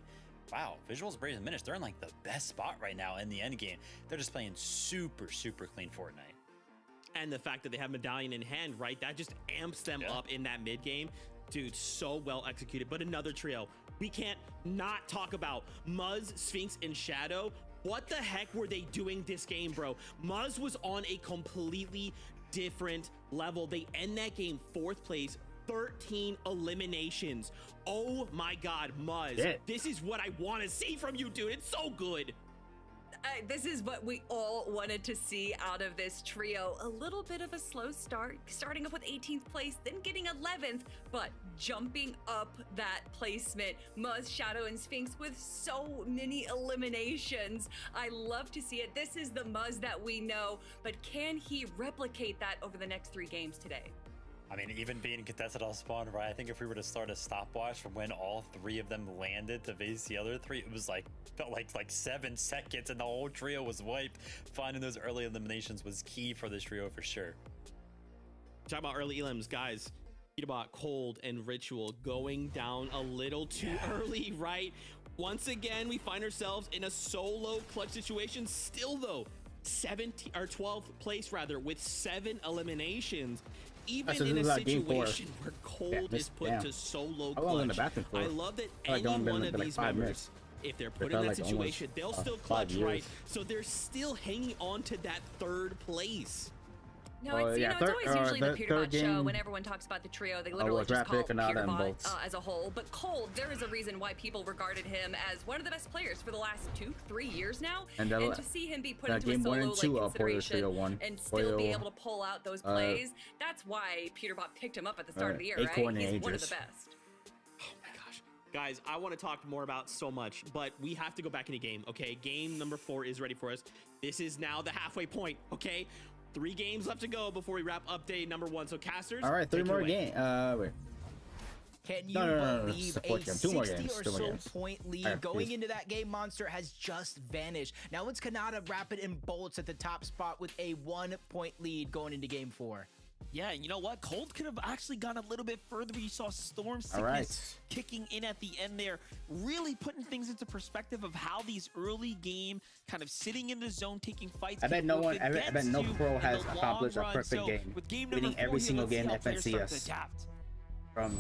wow, Visuals, Braids, and Diminished, they're in like the best spot right now in the end game. They're just playing super, super clean Fortnite. And the fact that they have Medallion in hand, right? That just amps them up in that mid game. Dude, so well executed. But another trio. We can't not talk about Muzz, Sphinx, and Shadow. What the heck were they doing this game, bro? Muzz was on a completely different level. They end that game 4th place, 13 eliminations. Oh my God, Muzz. This is what I want to see from you, dude. It's so good. This is what we all wanted to see out of this trio. A little bit of a slow start, starting up with 18th place, then getting 11th, but jumping up that placement. Muzz, Shadow, and Sphinx with so many eliminations. I love to see it. This is the Muzz that we know, but can he replicate that over the next 3 games today? I mean, even being contested on spawn, right? I think if we were to start a stopwatch from when all 3 of them landed to face the other 3, it was like, felt like 7 seconds and the whole trio was wiped. Finding those early eliminations was key for this trio for sure. Talk about early elims, guys. Peterbot, Cold, and Ritual going down a little too early, right? Once again, we find ourselves in a solo clutch situation. Still though, 12th place rather, with 7 eliminations. Even in a situation where Cold is put to solo clutch, I love that any one of these members, if they're put in that situation, they'll still clutch, right? So they're still hanging on to that 3rd place. No, it's, it's always usually the Peterbot show when everyone talks about the trio. They literally just call Peterbot as a whole. But Cold, there is a reason why people regarded him as one of the best players for the last 2-3 years now. And to see him be put into a solo consideration and still be able to pull out those plays, that's why Peterbot picked him up at the start of the year, right? He's one of the best. Oh my gosh. Guys, I want to talk more about so much, but we have to go back in the game, okay? Game number 4 is ready for us. This is now the halfway point, okay? 3 games left to go before we wrap up day number 1. So casters, all right, 3 more games. Wait. Can you believe a 60 or so point lead going into that game? Monster has just vanished. Now it's Kanata, Rapid, and Bolts at the top spot with a 1-point lead going into game 4. Yeah, and you know what? Cold could have actually gone a little bit further. You saw Storm Sickness kicking in at the end there, really putting things into perspective of how these early game kind of sitting in the zone, taking fights. I bet no pro has accomplished a perfect game, winning every single game in FNCS. From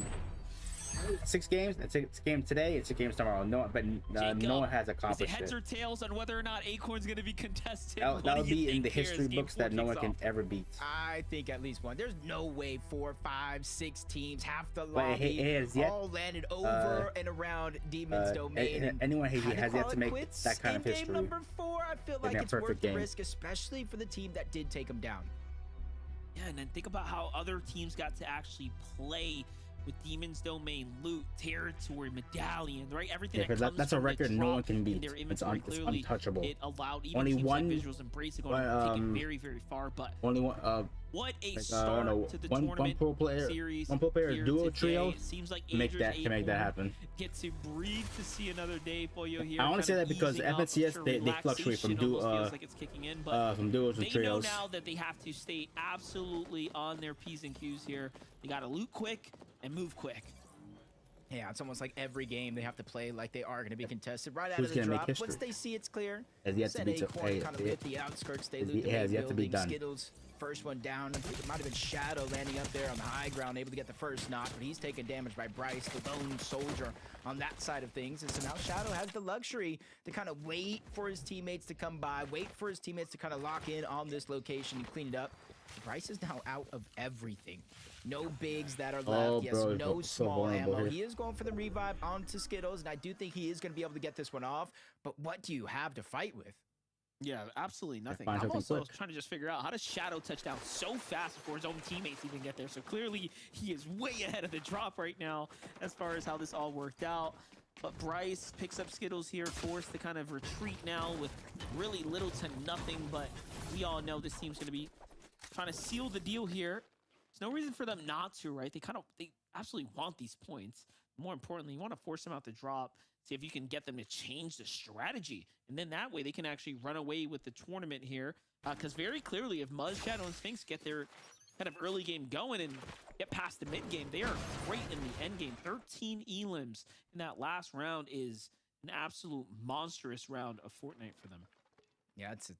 6 games, it's a game today, it's a game tomorrow. No one has accomplished it. Heads or tails on whether or not Acorn's going to be contested. That would be in the history books that no one can ever beat. I think at least one. There's no way 4, 5, 6 teams, half the lobby, all landed over and around Demon's domain. Anyone has yet to make that kind of history. Game number 4, I feel like it's worth the risk, especially for the team that did take them down. Yeah, and then think about how other teams got to actually play with Demon's Domain, loot, territory, medallions, right? Everything that comes that's a record no one can beat. It's untouchable. It allowed even only teams one like Visuals and Braids to go and take it very, very far. But only one. What a start to the tournament series. One pro player duo trio. It seems like can make that happen. Get to breathe to see another day for you here. I want to say that because FNCS they fluctuate from duos to trios. They know now that they have to stay absolutely on their P's and Q's here. They got to loot quick and move quick. Yeah, it's almost like every game they have to play like they are going to be contested right out of the drop. Once they see it's clear, has yet to be kind of hit the outskirts. They loot the has yet to be done. Skittles first one down. I think it might have been Shadow landing up there on the high ground, able to get the first knock, but he's taken damage by Bryce, the lone soldier on that side of things. And so now Shadow has the luxury to kind of wait for his teammates to come by, wait for his teammates to kind of lock in on this location and clean it up. Bryce is now out of everything. No bigs that are left. Yes, no small ammo. He is going for the revive onto Skittles, and I do think he is going to be able to get this one off. But what do you have to fight with? Yeah, absolutely nothing. I'm also trying to just figure out, how does Shadow touch down so fast before his own teammates even get there? So clearly he is way ahead of the drop right now as far as how this all worked out. But Bryce picks up Skittles here, forced to kind of retreat now with really little to nothing. But we all know this team's going to be trying to seal the deal here. There's no reason for them not to, right? They absolutely want these points. More importantly, you want to force them out the drop, see if you can get them to change the strategy. And then that way they can actually run away with the tournament here. Because very clearly, if Muzz, Shadow, and Sphinx get their kind of early game going and get past the mid game, they are great in the end game. 13 elims in that last round is an absolute monstrous round of Fortnite for them. Yeah, it's a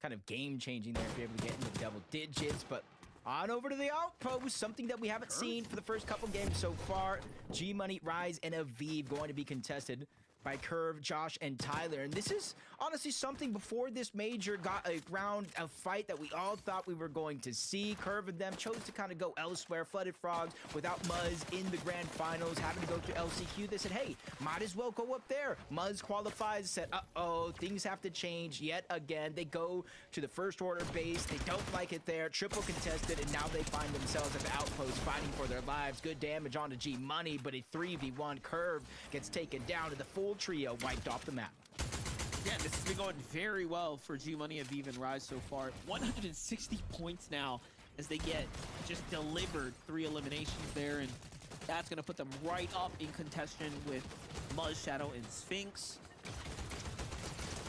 kind of game-changing there if you're able to get into double digits, but on over to the outpost, something that we haven't seen for the first couple games so far. G-Money, Rise, and Aviv going to be contested by Curve, Josh, and Tyler. And this is honestly something before this major got a round of fight that we all thought we were going to see. Curve and them chose to kind of go elsewhere. Flooded Frogs without Muzz in the grand finals, having to go through LCQ. They said, hey, might as well go up there. Muzz qualifies, said, uh-oh, things have to change yet again. They go to the first order base. They don't like it there. Triple contested, and now they find themselves at the outpost fighting for their lives. Good damage onto G-Money, but a 3v1. Curve gets taken down to the full trio wiped off the map. Yeah, this has been going very well for G-Money, Aviv, and Rise so far. 160 points now as they get just delivered 3 eliminations there, and that's going to put them right up in contention with Muzz, Shadow, and Sphinx.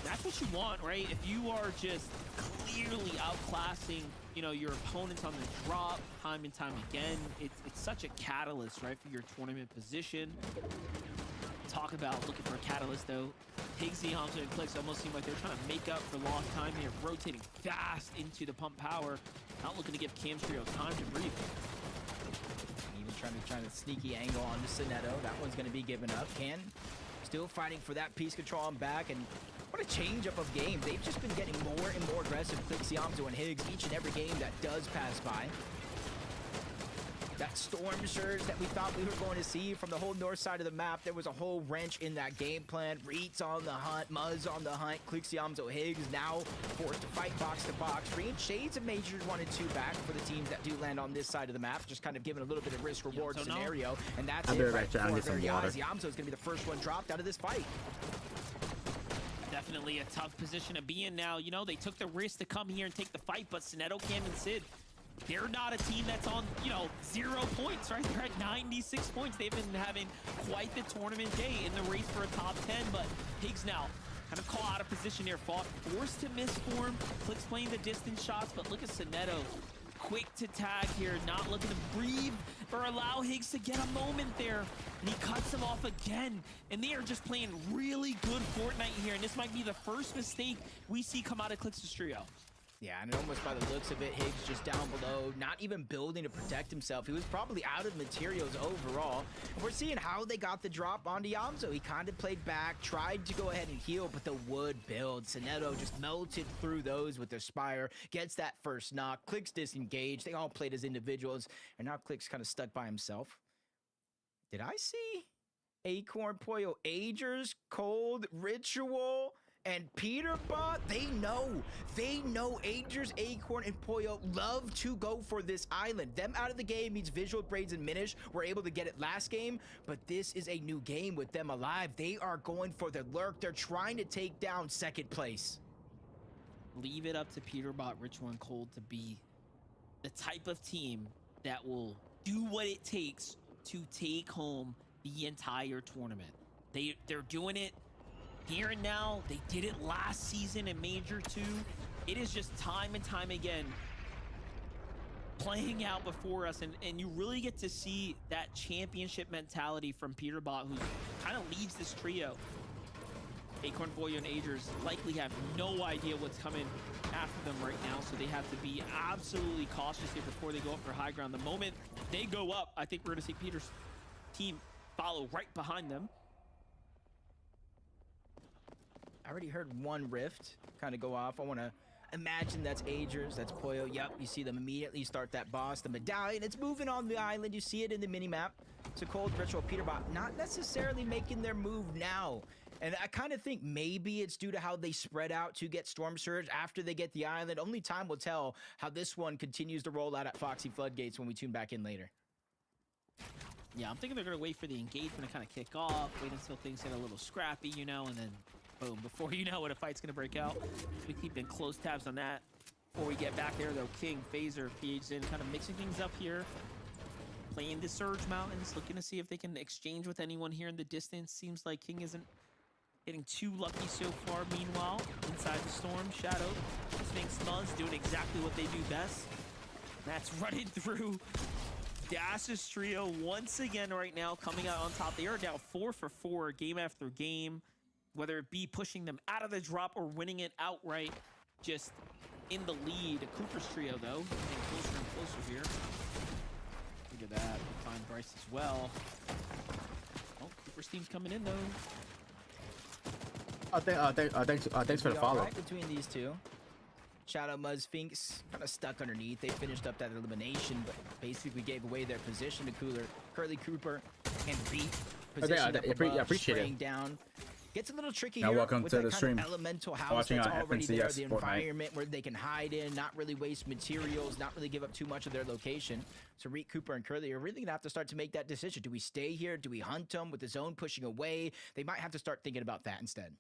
That's what you want, right? If you are just clearly outclassing, you know, your opponents on the drop time and time again, it's such a catalyst, right, for your tournament position. Talk about looking for a catalyst, though. Higgsy, Hamza, and Clicks almost seem like they're trying to make up for lost time here, rotating fast into the pump power, not looking to give Cam's trio time to breathe. Even trying to sneaky angle onto Sinetto. That one's going to be given up. Can still fighting for that piece control on back, and what a change up of game. They've just been getting more and more aggressive, Clicks, Hamza, and Higgs, each and every game that does pass by. That storm surge that we thought we were going to see from the whole north side of the map, there was a whole wrench in that game plan. Reed's on the hunt, Muzz on the hunt, Clixiamzo Higgs now forced to fight box to box. Bringing shades of majors 1 and 2 back for the teams that do land on this side of the map, just kind of giving a little bit of risk reward scenario, and that's it right before our very eyes. Yamzo is going to be the first one dropped out of this fight. Definitely a tough position to be in now. You know, they took the risk to come here and take the fight, but Sinetto, Cam, and Sid, they're not a team that's on, 0 points, right? They're at 96 points. They've been having quite the tournament day in the race for a top 10, but Higgs now kind of call out of position here, forced to misform. Clicks playing the distance shots, but look at Sinetto. Quick to tag here, not looking to breathe or allow Higgs to get a moment there. And he cuts him off again. And they are just playing really good Fortnite here. And this might be the first mistake we see come out of Clix's trio. Yeah, and almost by the looks of it, Higgs just down below, not even building to protect himself. He was probably out of materials overall. And we're seeing how they got the drop onto Yamzo. He kind of played back, tried to go ahead and heal, but the wood build. Sinetto just melted through those with their Spire, gets that first knock. Clicks disengaged. They all played as individuals, and now Clicks kind of stuck by himself. Did I see Acorn, Poyo, Agers, Cold, Ritual, and Peterbot? They know Agers, Acorn, and Poyo love to go for this island. Them out of the game means Visual Braids and Minish were able to get it last game, but this is a new game with them alive. They are going for the lurk. They're trying to take down second place. Leave it up to Peterbot, Ritual, and Cold to be the type of team that will do what it takes to take home the entire tournament. They're doing it here and now. They did it last season in Major 2. It is just time and time again playing out before us, and you really get to see that championship mentality from Peterbot, who kind of leads this trio. Acorn, Boyo, and Agers likely have no idea what's coming after them right now, so they have to be absolutely cautious here before they go up for high ground. The moment they go up, I think we're going to see Peter's team follow right behind them. I already heard one rift kind of go off. I want to imagine that's Agers, that's Poyo. Yep, you see them immediately start that boss, the medallion. It's moving on the island. You see it in the mini-map. So Cold, Ritual, Peterbot not necessarily making their move now. And I kind of think maybe it's due to how they spread out to get Storm Surge after they get the island. Only time will tell how this one continues to roll out at Foxy Floodgates when we tune back in later. Yeah, I'm thinking they're going to wait for the engagement to kind of kick off, wait until things get a little scrappy, you know, and then boom, before you know it, a fight's going to break out. We keep in close tabs on that. Before we get back there, though, King, Phaser, PH in, kind of mixing things up here. Playing the Surge Mountains, looking to see if they can exchange with anyone here in the distance. Seems like King isn't getting too lucky so far. Meanwhile, inside the storm, Shadow, Sphinx, Muzz doing exactly what they do best. That's running through Dash's trio once again right now, coming out on top. They are now 4 for 4 game after game, whether it be pushing them out of the drop or winning it outright, just in the lead. Cooper's trio, though, getting closer and closer here. Look at that. We find Bryce as well. Oh, Cooper's team's coming in, though. Thanks for the follow. Right between these two. Shadow, Muzz, Sphinx kind of stuck underneath. They finished up that elimination, but basically gave away their position to Curly Cooper and beat position up above, appreciate it. Down. Gets a little tricky now here welcome with to that the kind stream. Of elemental house Watching that's on already there, FNCS the Fortnite. environment where they can hide in, not really waste materials, not really give up too much of their location. So Reek, Cooper, and Curly are really gonna have to start to make that decision. Do we stay here? Do we hunt them with the zone pushing away? They might have to start thinking about that instead.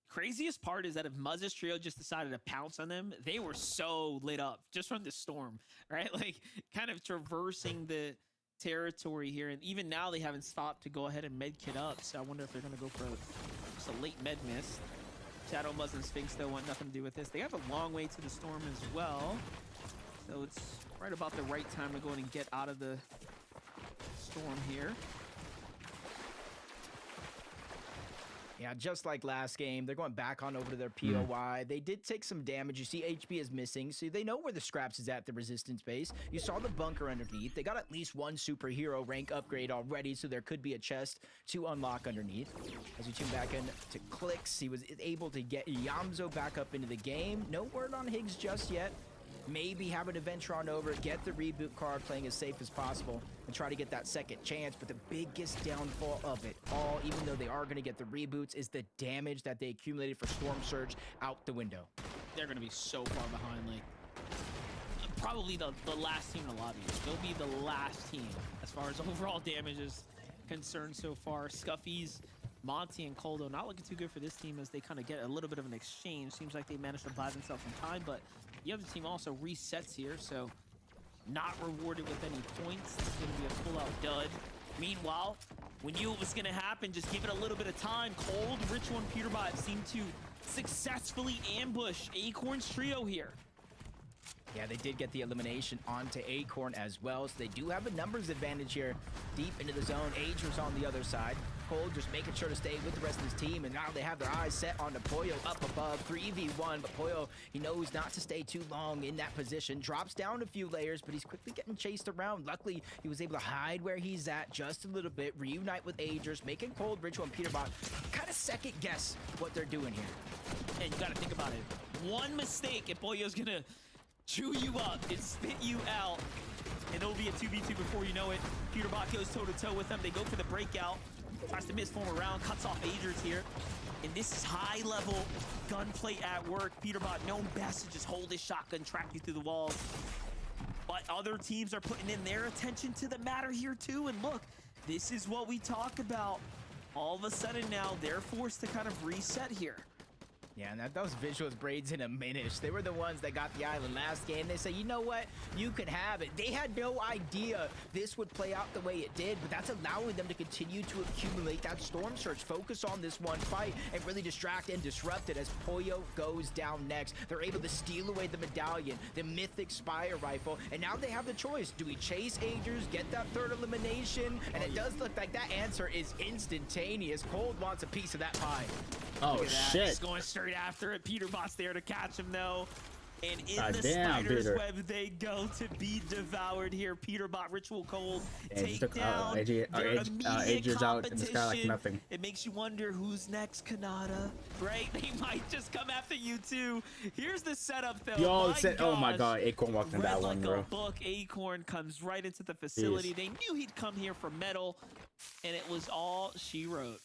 Craziest part is that if Muzz's trio just decided to pounce on them, they were so lit up just from the storm, right? Like kind of traversing the territory here. And even now they haven't stopped to go ahead and med kit up. So I wonder if they're going to go for just a late med miss. Shadow, Muzz, and Sphinx though want nothing to do with this. They have a long way to the storm as well. So it's right about the right time to go in and get out of the storm here. Yeah, just like last game, they're going back on over to their POI. They did take some damage. You see HP is missing, so they know where the scraps is at the resistance base. You saw the bunker underneath. They got at least one superhero rank upgrade already, so there could be a chest to unlock underneath. As we tune back in to Clicks, he was able to get Yamzo back up into the game. No word on Higgs just yet. Maybe having to venture on over, get the reboot card, playing as safe as possible, and try to get that second chance. But the biggest downfall of it all, even though they are going to get the reboots, is the damage that they accumulated for Storm Surge out the window. They're going to be so far behind, like probably the last team in the lobby. They'll be the last team as far as overall damage is concerned so far. Scuffies, Monty, and Coldo not looking too good for this team as they kind of get a little bit of an exchange. Seems like they managed to buy themselves some time, but the other team also resets here, so not rewarded with any points. It's going to be a full-out dud. Meanwhile, we knew it was going to happen. Just give it a little bit of time. Cold, Ritual, and Peterbot seem to successfully ambush Acorn's trio here. Yeah, they did get the elimination onto Acorn as well, so they do have a numbers advantage here deep into the zone. Agers on the other side. Cold just making sure to stay with the rest of his team, and now they have their eyes set on the Poyo up above, 3v1, but Poyo, he knows not to stay too long in that position, drops down a few layers, but he's quickly getting chased around. Luckily, he was able to hide where he's at just a little bit, reunite with Agers, making Cold, Ritual, and Peterbot kind of second guess what they're doing here. And you got to think about it. One mistake, and Poyo's going to chew you up and spit you out, and it'll be a 2v2 before you know it. Peterbot goes toe-to-toe with them. They go for the breakout. Tries to misform around, cuts off Agers here. And this is high-level gunplay at work. Peterbot known best to just hold his shotgun, track you through the walls. But other teams are putting in their attention to the matter here too. And look, this is what we talk about. All of a sudden now, they're forced to kind of reset here. Yeah, and those visuals, Braids and Aminish, they were the ones that got the island last game. They say, you know what? You can have it. They had no idea this would play out the way it did, but that's allowing them to continue to accumulate that Storm Surge, focus on this one fight, and really distract and disrupt it as Pollo goes down next. They're able to steal away the medallion, the Mythic Spire Rifle, and now they have the choice. Do we chase Agers, get that third elimination? And it does look like that answer is instantaneous. Cold wants a piece of that pie. Oh, shit. He's going straight after it. Peterbot's there to catch him, though. And in the spider's web, they go to be devoured here. Peterbot, Ritual Cold, take down their immediate out in the sky like nothing. It makes you wonder who's next, Kanata, right? They might just come after you, too. Here's the setup, though. Yo, oh my god, Acorn walked in that one, bro. Like a book, Acorn comes right into the facility. They knew he'd come here for metal, and it was all she wrote.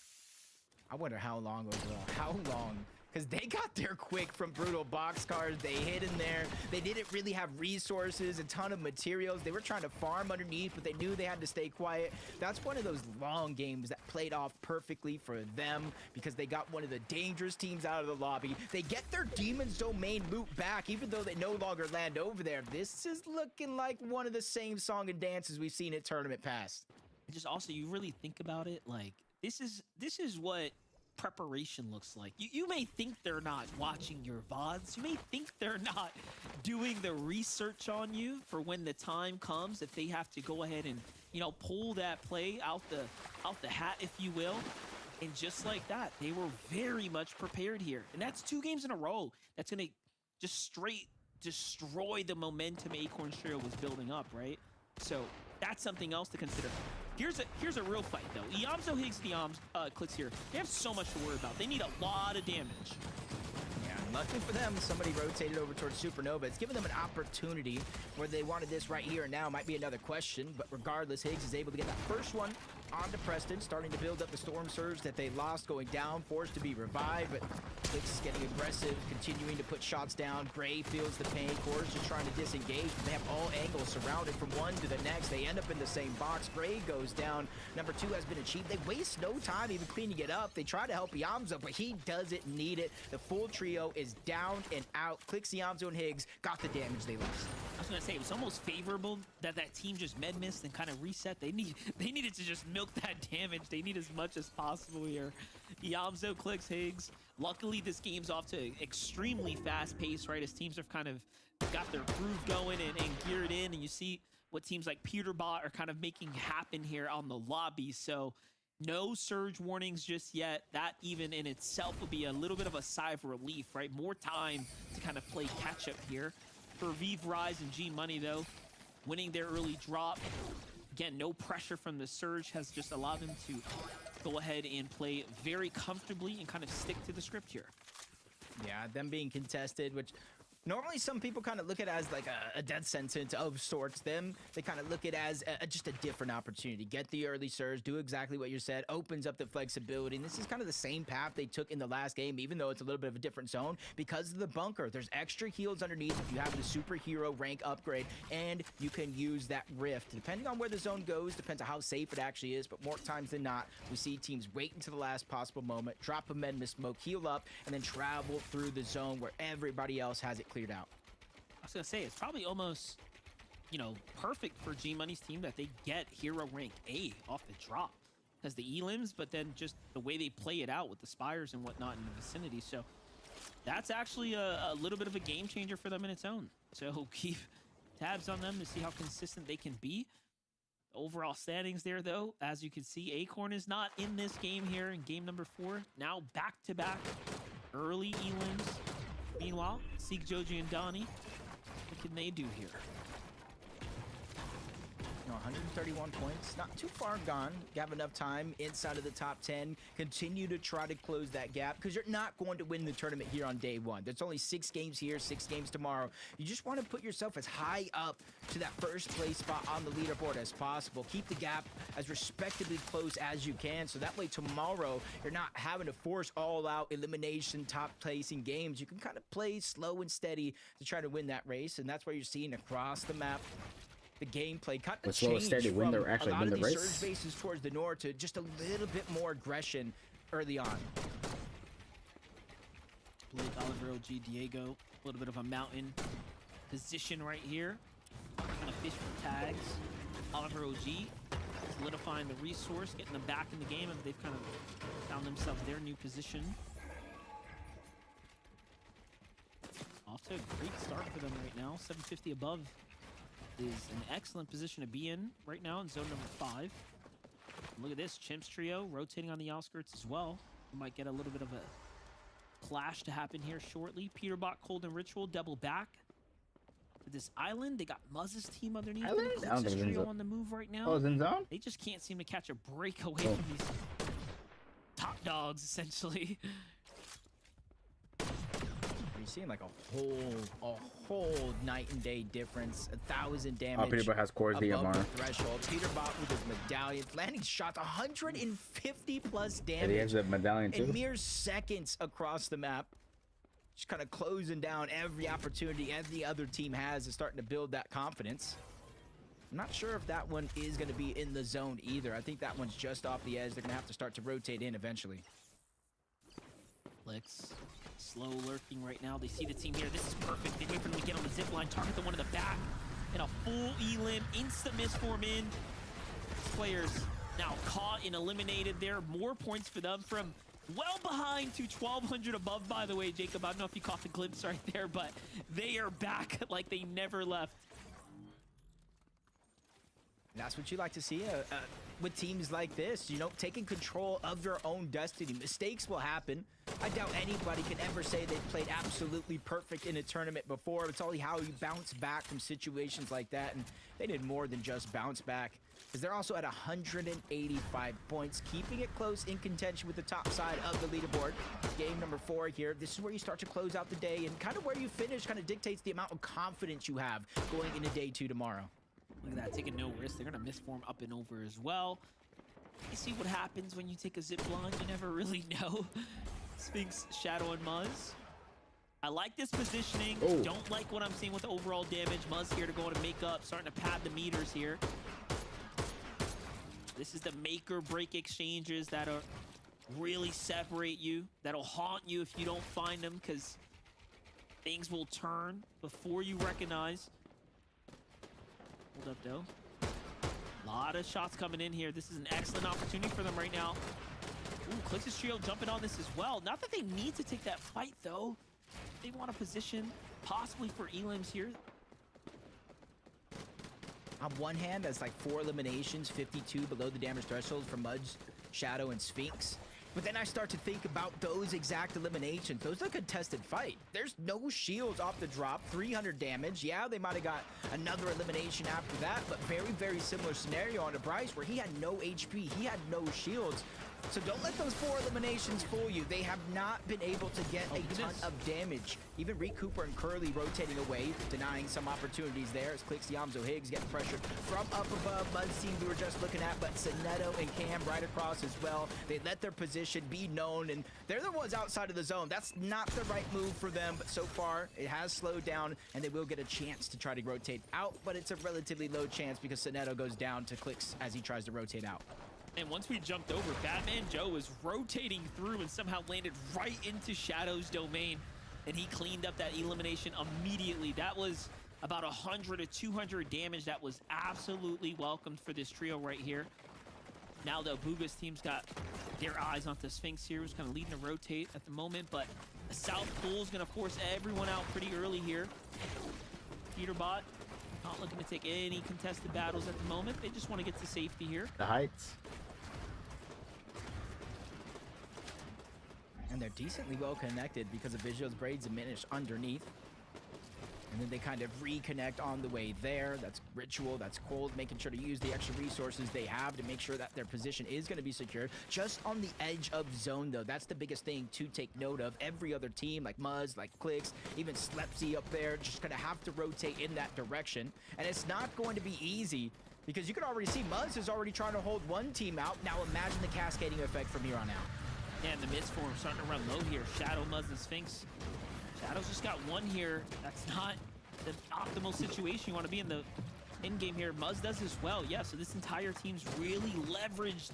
I wonder how long overall. How long? Because they got there quick from brutal boxcars. They hid in there. They didn't really have resources, a ton of materials. They were trying to farm underneath, but they knew they had to stay quiet. That's one of those long games that played off perfectly for them because they got one of the dangerous teams out of the lobby. They get their Demon's Domain loot back, even though they no longer land over there. This is looking like one of the same song and dances we've seen at Tournament Past. Just also, you really think about it, like, this is what preparation looks like. You may think they're not watching your VODs. You may think they're not doing the research on you for when the time comes, if they have to go ahead and, you know, pull that play out the hat, if you will. And just like that, they were very much prepared here. And that's 2 games in a row. That's going to just straight destroy the momentum Acorn Trio was building up, right? So that's something else to consider. Here's a real fight, though. Iamzo, Higgs, Clicks here. They have so much to worry about. They need a lot of damage. Yeah, luckily for them, somebody rotated over towards Supernova. It's given them an opportunity where they wanted this right here and now. Might be another question, but regardless, Higgs is able to get that first one onto Preston, starting to build up the Storm Surge that they lost, going down, forced to be revived, but Clicks is getting aggressive, continuing to put shots down. Gray feels the pain. Core's just trying to disengage, but they have all angles surrounded from one to the next. They end up in the same box. Gray goes down. Number 2 has been achieved. They waste no time even cleaning it up. They try to help Iamzo, but he doesn't need it. The full trio is down and out. Clicks, Iamzo, and Higgs got the damage they lost. I was gonna say, it was almost favorable that team just med missed and kind of reset. They needed to just milk that damage. They need as much as possible here. Iamzo, Clicks, Higgs. Luckily, this game's off to an extremely fast pace, right? As teams have kind of got their groove going and geared in, and you see what teams like Peterbot are kind of making happen here on the lobby. So no surge warnings just yet. That even in itself would be a little bit of a sigh of relief, right? More time to kind of play catch up here. For Vive Rise and G Money, though, winning their early drop. Again, no pressure from the surge has just allowed them to go ahead and play very comfortably and kind of stick to the script here. Yeah, them being contested, which normally some people kind of look at it as like a death sentence of sorts. Them, they kind of look at it as just a different opportunity. Get the early surge, do exactly what you said, opens up the flexibility. And this is kind of the same path they took in the last game, even though it's a little bit of a different zone. Because of the bunker, there's extra heals underneath if you have the superhero rank upgrade, and you can use that rift. Depending on where the zone goes, depends on how safe it actually is, but more times than not, we see teams wait until the last possible moment, drop a Medma smoke, heal up, and then travel through the zone where everybody else has it cleared out. I was gonna say, it's probably almost, you know, perfect for G Money's team that they get hero rank A off the drop as the elims, but then just the way they play it out with the spires and whatnot in the vicinity. So that's actually a little bit of a game changer for them in its own. So keep tabs on them to see how consistent they can be. Overall standings there, though, as you can see, Acorn is not in this game here in game number 4. Now back-to-back early elims. Meanwhile, Seek, Joji, and Donnie, what can they do here? 131 points, not too far gone. You have enough time inside of the top 10. Continue to try to close that gap because you're not going to win the tournament here on day 1. There's only 6 games here, 6 games tomorrow. You just want to put yourself as high up to that first place spot on the leaderboard as possible. Keep the gap as respectably close as you can, so that way tomorrow you're not having to force all out elimination top placing games. You can kind of play slow and steady to try to win that race, and that's what you're seeing across the map. The gameplay kind of changed from a lot of these surge bases towards the north to just a little bit more aggression early on. Blake, Oliver, OG, Diego. A little bit of a mountain position right here. Trying to fish for tags. Oliver, OG solidifying the resource, getting them back in the game, and they've kind of found themselves their new position. Off to a great start for them right now. 750 above is an excellent position to be in right now in zone number 5. Look at this, Chimps trio rotating on the outskirts as well. We might get a little bit of a clash to happen here shortly. Peterbot, Cold, and Ritual double back to this island. They got Muzz's team underneath them. Clix's trio on the move right now. Oh, it's in zone? They just can't seem to catch a break away from these top dogs, essentially. You're seeing like a whole night and day difference. 1,000 damage. Oh, Peterbot has cores DMR. Threshold. Peterbot with his medallion, landing shots, 150 plus damage. And he has a medallion too. In mere seconds across the map. Just kind of closing down every opportunity every other team has is starting to build that confidence. I'm not sure if that one is going to be in the zone either. I think that one's just off the edge. They're going to have to start to rotate in eventually. Flex, slow lurking right now. They see the team here. This is perfect. They wait for them to get on the zip line, target the one in the back, and a full elim, instant misform in. Players now caught and eliminated there. More points for them from well behind to 1,200 above, by the way, Jacob. I don't know if you caught the glimpse right there, but they are back like they never left. That's what you like to see with teams like this, you know, taking control of their own destiny. Mistakes will happen. I doubt anybody can ever say they've played absolutely perfect in a tournament before. It's only how you bounce back from situations like that, and they did more than just bounce back, because they're also at 185 points, keeping it close in contention with the top side of the leaderboard. Game number 4 here. This is where you start to close out the day, and kind of where you finish kind of dictates the amount of confidence you have going into day 2 tomorrow. Look at that, taking no risk. They're gonna misform up and over as well. You see what happens when you take a zip line. You never really know. Sphinx, Shadow, and Muzz. I like this positioning. Oh. Don't like what I'm seeing with the overall damage. Muzz here to go and make up, starting to pad the meters here. This is the make or break exchanges that'll really separate you. That'll haunt you if you don't find them, because things will turn before you recognize. Hold up, though. A lot of shots coming in here. This is an excellent opportunity for them right now. Ooh, Clix's trio jumping on this as well. Not that they need to take that fight, though. They want a position, possibly for elims here. On one hand, that's like 4 eliminations, 52 below the damage threshold for Mudge, Shadow, and Sphinx. But then I start to think about those exact eliminations. Those are a contested fight. There's no shields off the drop, 300 damage. Yeah, they might have got another elimination after that, but very, very similar scenario on to Bryce, where he had no HP, he had no shields. So don't let those 4 eliminations fool you. They have not been able to get a ton of damage. Even Reed Cooper and Curly rotating away, denying some opportunities there as Clix, Yamzo, Higgs getting pressured from up above. Mud's team we were just looking at, but Sonetto and Cam right across as well. They let their position be known, and they're the ones outside of the zone. That's not the right move for them, but so far it has slowed down, and they will get a chance to try to rotate out, but it's a relatively low chance because Sonetto goes down to Clix as he tries to rotate out. And once we jumped over, Batman Joe was rotating through and somehow landed right into Shadow's domain. And he cleaned up that elimination immediately. That was about 100 to 200 damage. That was absolutely welcomed for this trio right here. Now the Booga's team's got their eyes onto Sphinx here, who's kind of leading to rotate at the moment. But the South Pool is going to force everyone out pretty early here. Peterbot not looking to take any contested battles at the moment. They just want to get to safety here. The heights. And they're decently well connected because of Visual's Braids diminish underneath. And then they kind of reconnect on the way there. That's Ritual, that's Cold, making sure to use the extra resources they have to make sure that their position is going to be secured. Just on the edge of zone, though, that's the biggest thing to take note of. Every other team, like Muzz, like Clix, even Slepsy up there, just going to have to rotate in that direction. And it's not going to be easy, because you can already see Muzz is already trying to hold one team out. Now imagine the cascading effect from here on out. Yeah, and the misform starting to run low here. Shadow, Muzz, and Sphinx. Shadow's just got one here. That's not the optimal situation you want to be in. The end game here. Muzz does as well. Yeah, so this entire team's really leveraged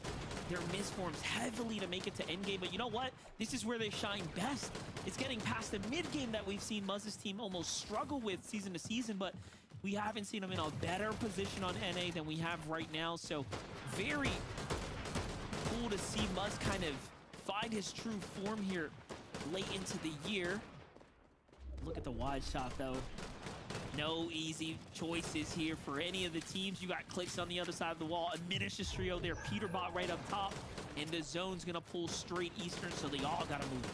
their misforms heavily to make it to end game. But you know what? This is where they shine best. It's getting past the mid game that we've seen Muzz's team almost struggle with season to season, but we haven't seen them in a better position on NA than we have right now. So very cool to see Muzz kind of find his true form here late into the year. Look at the wide shot though. No easy choices here for any of the teams. You got Clicks on the other side of the wall. A Minish's trio there. Peterbot right up top. And the zone's gonna pull straight Eastern, so they all gotta move.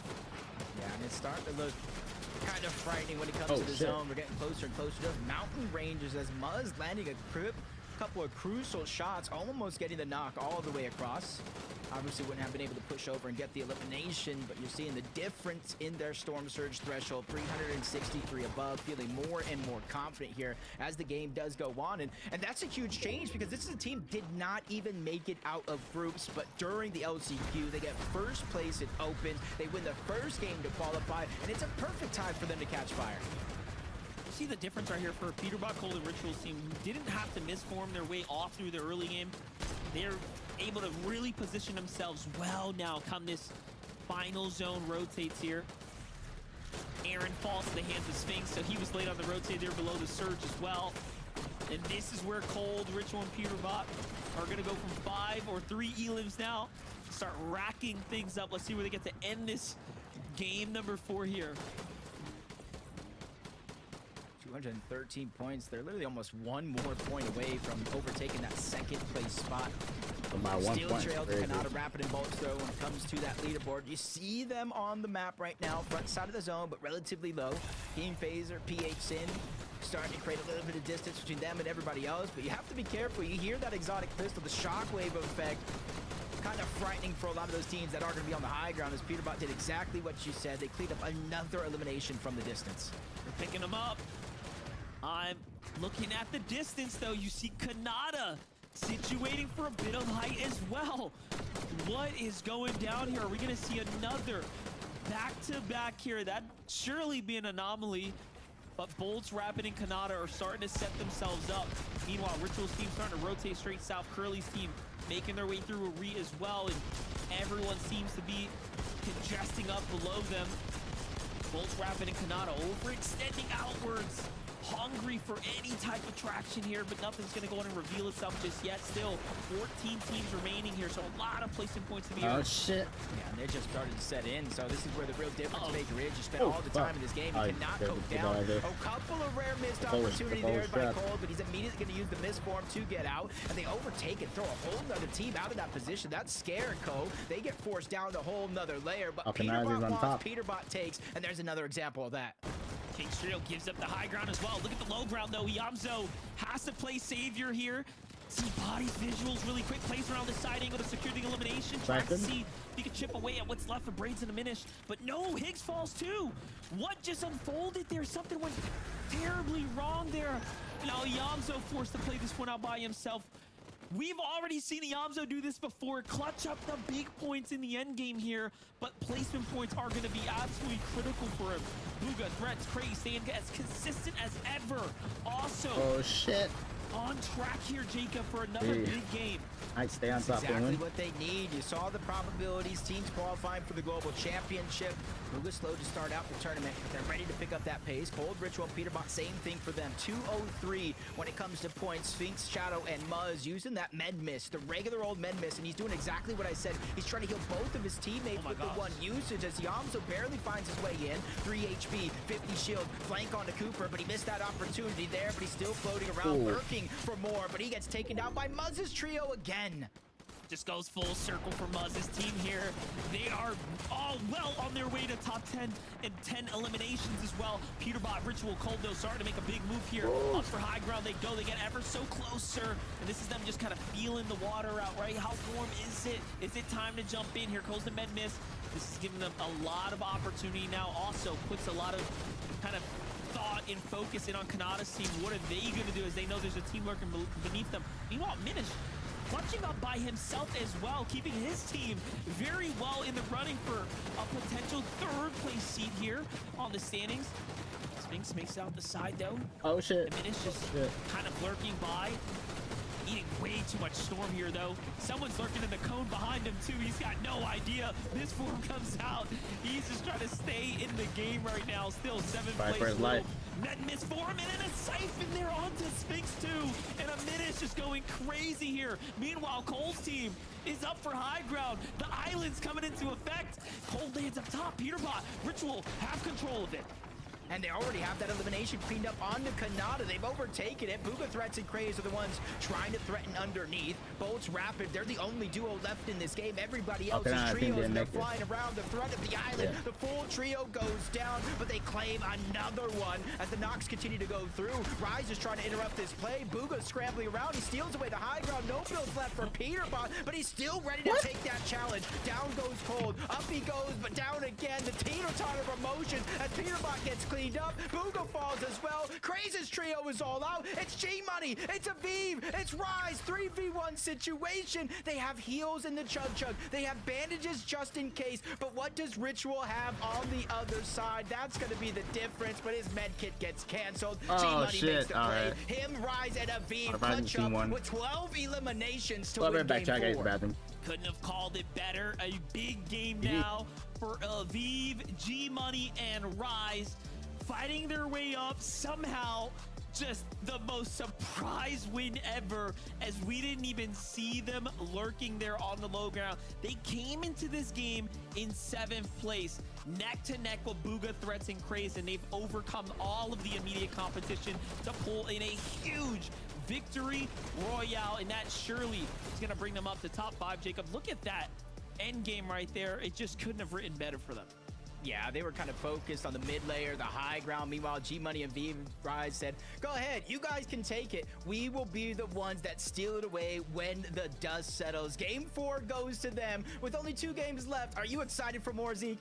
Yeah, and it's starting to look kind of frightening when it comes to the zone. We're getting closer and closer to those mountain ranges as Muzz landing a couple of crucial shots, almost getting the knock all the way across. Obviously wouldn't have been able to push over and get the elimination, but you're seeing the difference in their Storm Surge threshold, 363 above, feeling more and more confident here as the game does go on. And that's a huge change because this is a team did not even make it out of groups, but during the LCQ, they get first place at Opens. They win the first game to qualify, and it's a perfect time for them to catch fire. See the difference right here for Peterbot Cold and Rituals team who didn't have to misform their way off through the early game. They're able to really position themselves well now come this final zone rotates here. Aaron falls to the hands of Sphinx, so he was late on the rotate there below the surge as well. And this is where Cold, Ritual, and Peterbot are gonna go from 5 or 3 elims now. Start racking things up. Let's see where they get to end this game number 4 here. 213 points. They're literally almost one more point away from overtaking that second place spot. Steel Trail to Kanata, Rapid and Bolts though when it comes to that leaderboard. You see them on the map right now, front side of the zone, but relatively low. King Phaser, PH Sin, starting to create a little bit of distance between them and everybody else, but you have to be careful. You hear that exotic pistol, the shockwave effect, kind of frightening for a lot of those teams that are going to be on the high ground, as Peterbot did exactly what you said. They cleaned up another elimination from the distance. They're picking them up. I'm looking at the distance though. You see Kanata situating for a bit of height as well. What is going down here? Are we gonna see another back-to-back here? That'd surely be an anomaly, but Bolts, Rapid, and Kanata are starting to set themselves up. Meanwhile, Ritual's team starting to rotate straight south. Curly's team making their way through a re as well, and everyone seems to be congesting up below them. Bolts, Rapid, and Kanata overextending outwards. Hungry for any type of traction here, but nothing's going to go on and reveal itself just yet. Still, 14 teams remaining here, so a lot of placing points to be earned. Oh, shit. Yeah, and they just started to set in, so this is where the real difference maker is. You spend all the time in this game. You cannot go down. A couple of rare missed opportunity there by Cold, but he's immediately going to use the misform to get out, and they overtake and throw a whole nother team out of that position. That's scaring Co. They get forced down the whole nother layer, but Peterbot wants, Peterbot takes, and there's another example of that. King's Trio gives up the high ground as well. Look at the low ground though. Yamzo has to play savior here. See bodies, visuals really quick. Plays around the side angle to secure the elimination. Tries to see if he can chip away at what's left of Braids and Diminish. But no, Higgs falls too. What just unfolded there? Something went terribly wrong there. Now Yamzo forced to play this one out by himself. We've already seen Yamzo do this before, clutch up the big points in the end game here, but placement points are going to be absolutely critical for him. Booga, Threats, Crazy, staying as consistent as ever. Also, oh shit, on track here, Jacob, for another big game. I stay on top. Exactly what they need. You saw the probabilities. Teams qualifying for the global championship. Booga slow to start out the tournament, but they're ready to pick up that pace. Cold, Ritual, Peterbot, same thing for them. 203 when it comes to points. Sphinx, Shadow, and Muzz using that med miss, the regular old med miss, and he's doing exactly what I said. He's trying to heal both of his teammates with the one usage as Yamzo barely finds his way in. 3 HP, 50 shield, flank onto Cooper, but he missed that opportunity there, but he's still floating around, lurking for more, but he gets taken down by Muzz's trio again. Just goes full circle for Muzz's team here. They are all well on their way to top 10 and 10 eliminations as well. Peterbot, Ritual, Coldo starting to make a big move here. Up for high ground they go. They get ever so closer. And this is them just kind of feeling the water out, right? How warm is it? Is it time to jump in? Here goes the med miss. This is giving them a lot of opportunity now. Also puts a lot of kind of thought and focus in on Kanata's team. What are they going to do as they know there's a team working beneath them? Meanwhile, Minish clutching up by himself as well, keeping his team very well in the running for a potential third place seat here on the standings. Sphinx makes it out the side though. Oh shit. The Minish just kind of lurking by. Eating way too much storm here though. Someone's lurking in the cone behind him too. He's got no idea. This form comes out. He's just trying to stay in the game right now. Still 7th place. For his life. Miss form and then a siphon there onto Sphinx too. And a Minish just going crazy here. Meanwhile, Cole's team is up for high ground. The island's coming into effect. Cole lands up top. Peterbot, Ritual have control of it. And they already have that elimination cleaned up onto Kanata. They've overtaken it. Booga Threats and Craze are the ones trying to threaten underneath. Bolts Rapid, they're the only duo left in this game. Everybody else is trios, and they're flying around the threat of the island. The full trio goes down, but they claim another one as the knocks continue to go through. Rise is trying to interrupt this play. Booga's scrambling around. He steals away the high ground. No builds left for Peterbot, but he's still ready to take that challenge. Down goes Cold. Up he goes, but down again. The teeter-totter of emotions as Peterbot gets cleaned up. Booga falls as well. Craze's trio is all out. It's G-Money. It's Aviv. It's Rise. 3v1 situation. They have heals in the Chug Chug. They have bandages just in case. But what does Ritual have on the other side? That's going to be the difference. But his med kit gets canceled. G-Money makes the play. Him, Rise, and Aviv clutch up with 12 eliminations to win game 4. Couldn't have called it better. A big game now for Aviv, G-Money, and Rise. Fighting their way up somehow. Just the most surprise win ever, as we didn't even see them lurking there on the low ground. They came into this game in 7th place, neck to neck with Booga Threats and Craze, and they've overcome all of the immediate competition to pull in a huge victory royale, and that surely is going to bring them up to top 5. Jacob, look at that end game right there. It just couldn't have written better for them. Yeah, they were kind of focused on the mid layer, the high ground. Meanwhile, G-Money and V Rise said, go ahead, you guys can take it. We will be the ones that steal it away when the dust settles. Game 4 goes to them with only 2 games left. Are you excited for more, Zeke?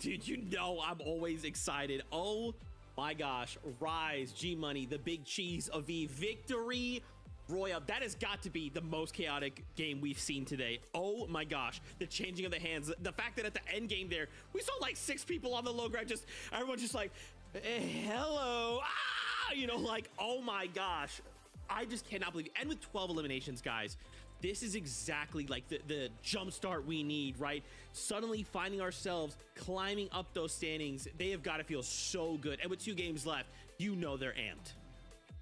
Dude, you know I'm always excited. Oh my gosh. Rise, G-Money, the big cheese of the victory royale. That has got to be the most chaotic game we've seen today. Oh my gosh, the changing of the hands, the fact that at the end game there we saw like 6 people on the low ground, just everyone just like hello, you know, like, oh my gosh, I just cannot believe it. And with 12 eliminations, guys, this is exactly like the jump start we need, right? Suddenly finding ourselves climbing up those standings. They have got to feel so good, and with 2 games left, you know they're amped.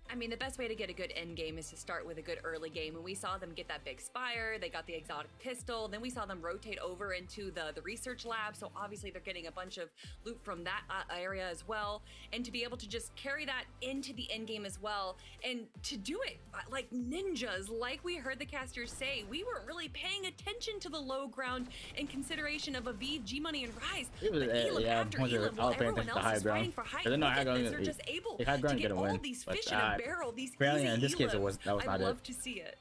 I mean, the best way to get a good end game is to start with a good early game. And we saw them get that big Spire, they got the exotic pistol, then we saw them rotate over into the research lab. So obviously they're getting a bunch of loot from that area as well. And to be able to just carry that into the end game as well, and to do it like ninjas, like we heard the casters say, we weren't really paying attention to the low ground in consideration of Aviv, G-Money, and Rise. But Elam after Elam, while everyone else is fighting for height, they're just able to get all these fish in a barrel, these easy in this case, that was not I it. love to see it.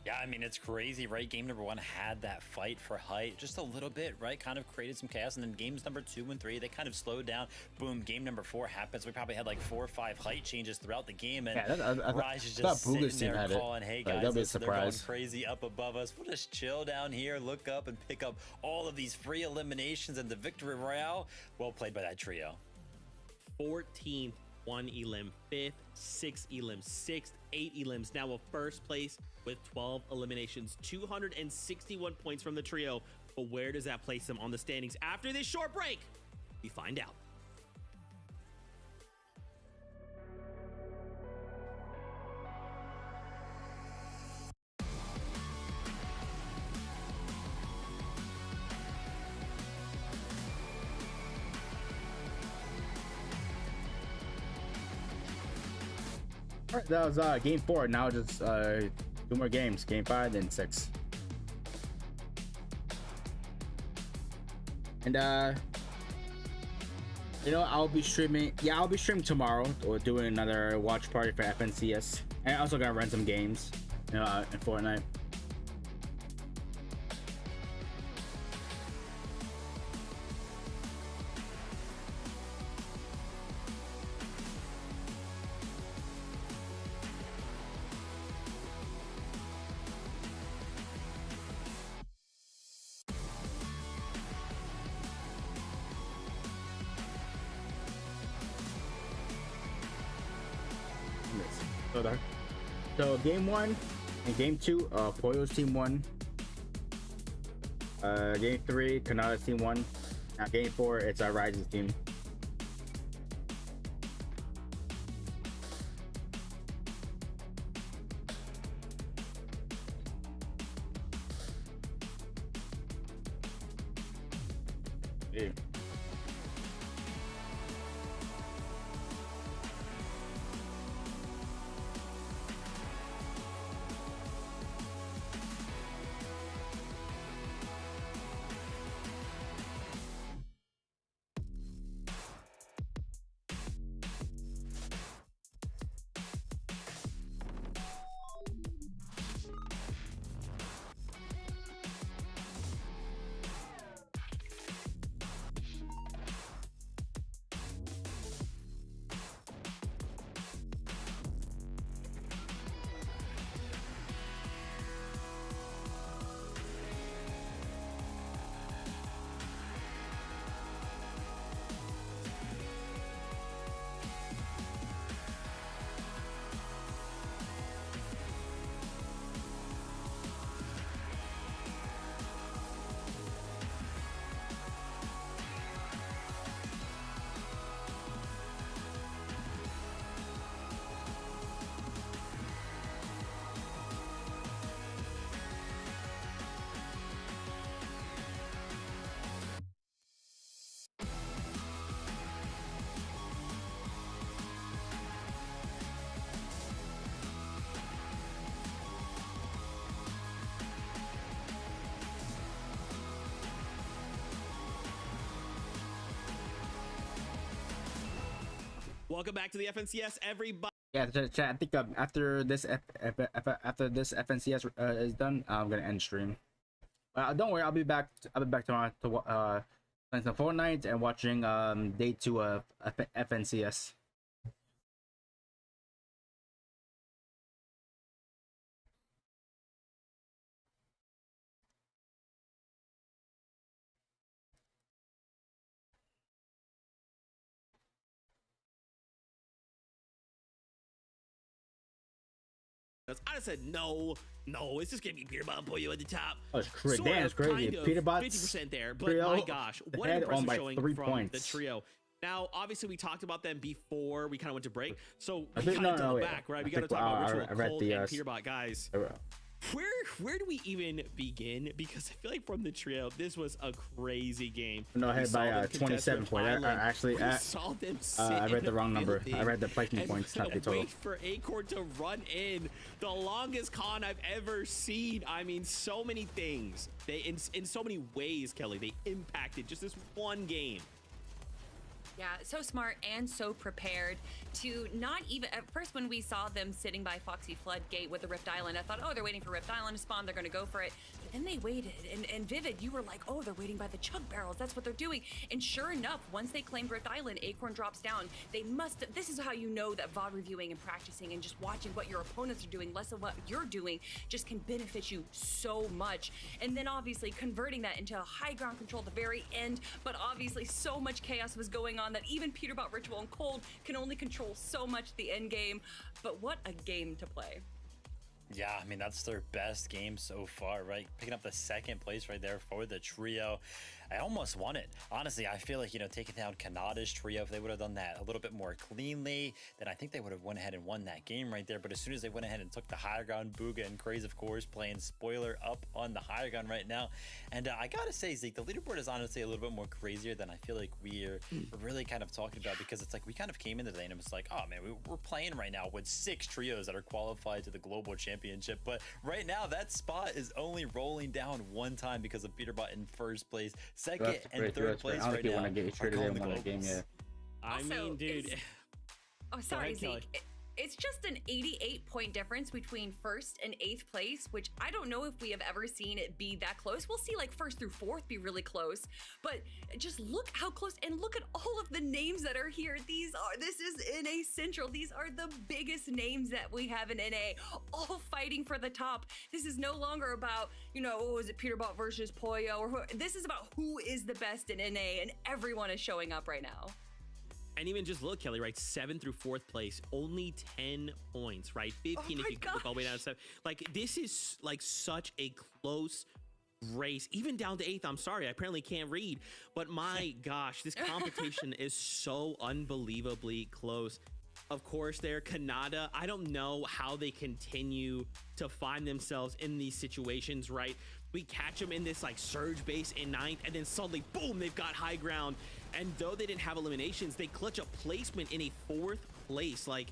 Yeah, I mean, it's crazy, right? Game number 1 had that fight for height just a little bit, right? Kind of created some chaos. And then games number 2 and 3, they kind of slowed down. Boom, game number 4 happens. We probably had like 4 or 5 height changes throughout the game. And Rise is just sitting there calling, hey guys, they're going crazy up above us. We'll just chill down here, look up, and pick up all of these free eliminations and the victory royale. Well played by that trio. 14th, 1 elim, 5th, 6 elim, 6th, 8 elims. Now a first place with 12 eliminations, 261 points from the trio. But where does that place them on the standings after this short break? We find out. All right, that was game 4. Now just 2 more games, game 5 and 6. And you know, I'll be streaming tomorrow, or doing another watch party for FNCS, and I'm also gonna run some games, you know, in Fortnite. So game 1 and game 2, Pollo's team won. Game 3, Kanada's team won. Now game 4, it's our Rise's team. Yeah. Welcome back to the FNCS, everybody. Yeah, chat. I think after this FNCS is done, I'm gonna end stream. Don't worry, I'll be back. I'll be back tomorrow to playing some Fortnite and watching day 2 of FNCS. I said no, it's just gonna be Peterbot and Pollo at the top. Oh, it's crazy. Damn, it's crazy. Peterbot's 50% there, but my gosh, what an impressive showing from points. the trio. Now, obviously, we talked about them before we kind of went to break, so we kind of double back, right? We got to talk about Ritual, Colt, and Peterbot, guys. Where do we even begin? Because I feel like from the trio, this was a crazy game. No, ahead by 27 points. Actually, I read the wrong number. I read the placement points, not the total. Wait for Acorn to run in. The longest con I've ever seen. I mean, so many things. They in so many ways, Kelly, they impacted just this one game. Yeah, so smart and so prepared to not even, at first when we saw them sitting by Foxy Floodgate with the Rift Island, I thought, oh, they're waiting for Rift Island to spawn, they're gonna go for it. But then they waited, and Vivid, you were like, oh, they're waiting by the chug barrels, that's what they're doing. And sure enough, once they claimed Rift Island, Acorn drops down. They must, this is how you know that VOD reviewing and practicing and just watching what your opponents are doing, less of what you're doing, just can benefit you so much. And then obviously converting that into a high ground control at the very end, but obviously so much chaos was going on that even Peterbot, Ritual, and Cold can only control so much the end game. But what a game to play. Yeah, I mean, that's their best game so far, right? Picking up the second place right there for the trio. I almost won it. Honestly, I feel like, you know, taking down Kanada's trio, if they would have done that a little bit more cleanly, then I think they would have went ahead and won that game right there. But as soon as they went ahead and took the higher ground, Booga and Craze, of course, playing spoiler up on the higher ground right now. And I gotta say, Zeke, the leaderboard is honestly a little bit more crazier than I feel like we're really kind of talking about, because it's like we kind of came into the lane and it's like, oh man, we're playing right now with 6 trios that are qualified to the global championship. But right now, that spot is only rolling down one time because of Peterbot in first place, second and third place right now. I mean, dude. Oh, sorry, Zeke. It's just an 88-point difference between first and 8th place, which I don't know if we have ever seen it be that close. We'll see like 1st through 4th be really close, but just look how close, and look at all of the names that are here. This is NA Central. These are the biggest names that we have in NA, all fighting for the top. This is no longer about, you know, oh, is it Peterbot versus Pollo, or this is about who is the best in NA, and everyone is showing up right now. And even just look, Kelly, right? 7 through 4th place, only 10 points, right? 15 if you look all the way down to 7. Like, this is like such a close race, even down to 8th. I'm sorry, I apparently can't read, but my gosh, this competition is so unbelievably close. Of course, they're Canada. I don't know how they continue to find themselves in these situations, right? We catch them in this like surge base in 9th, and then suddenly, boom, they've got high ground. And though they didn't have eliminations, they clutch a placement in a 4th place. Like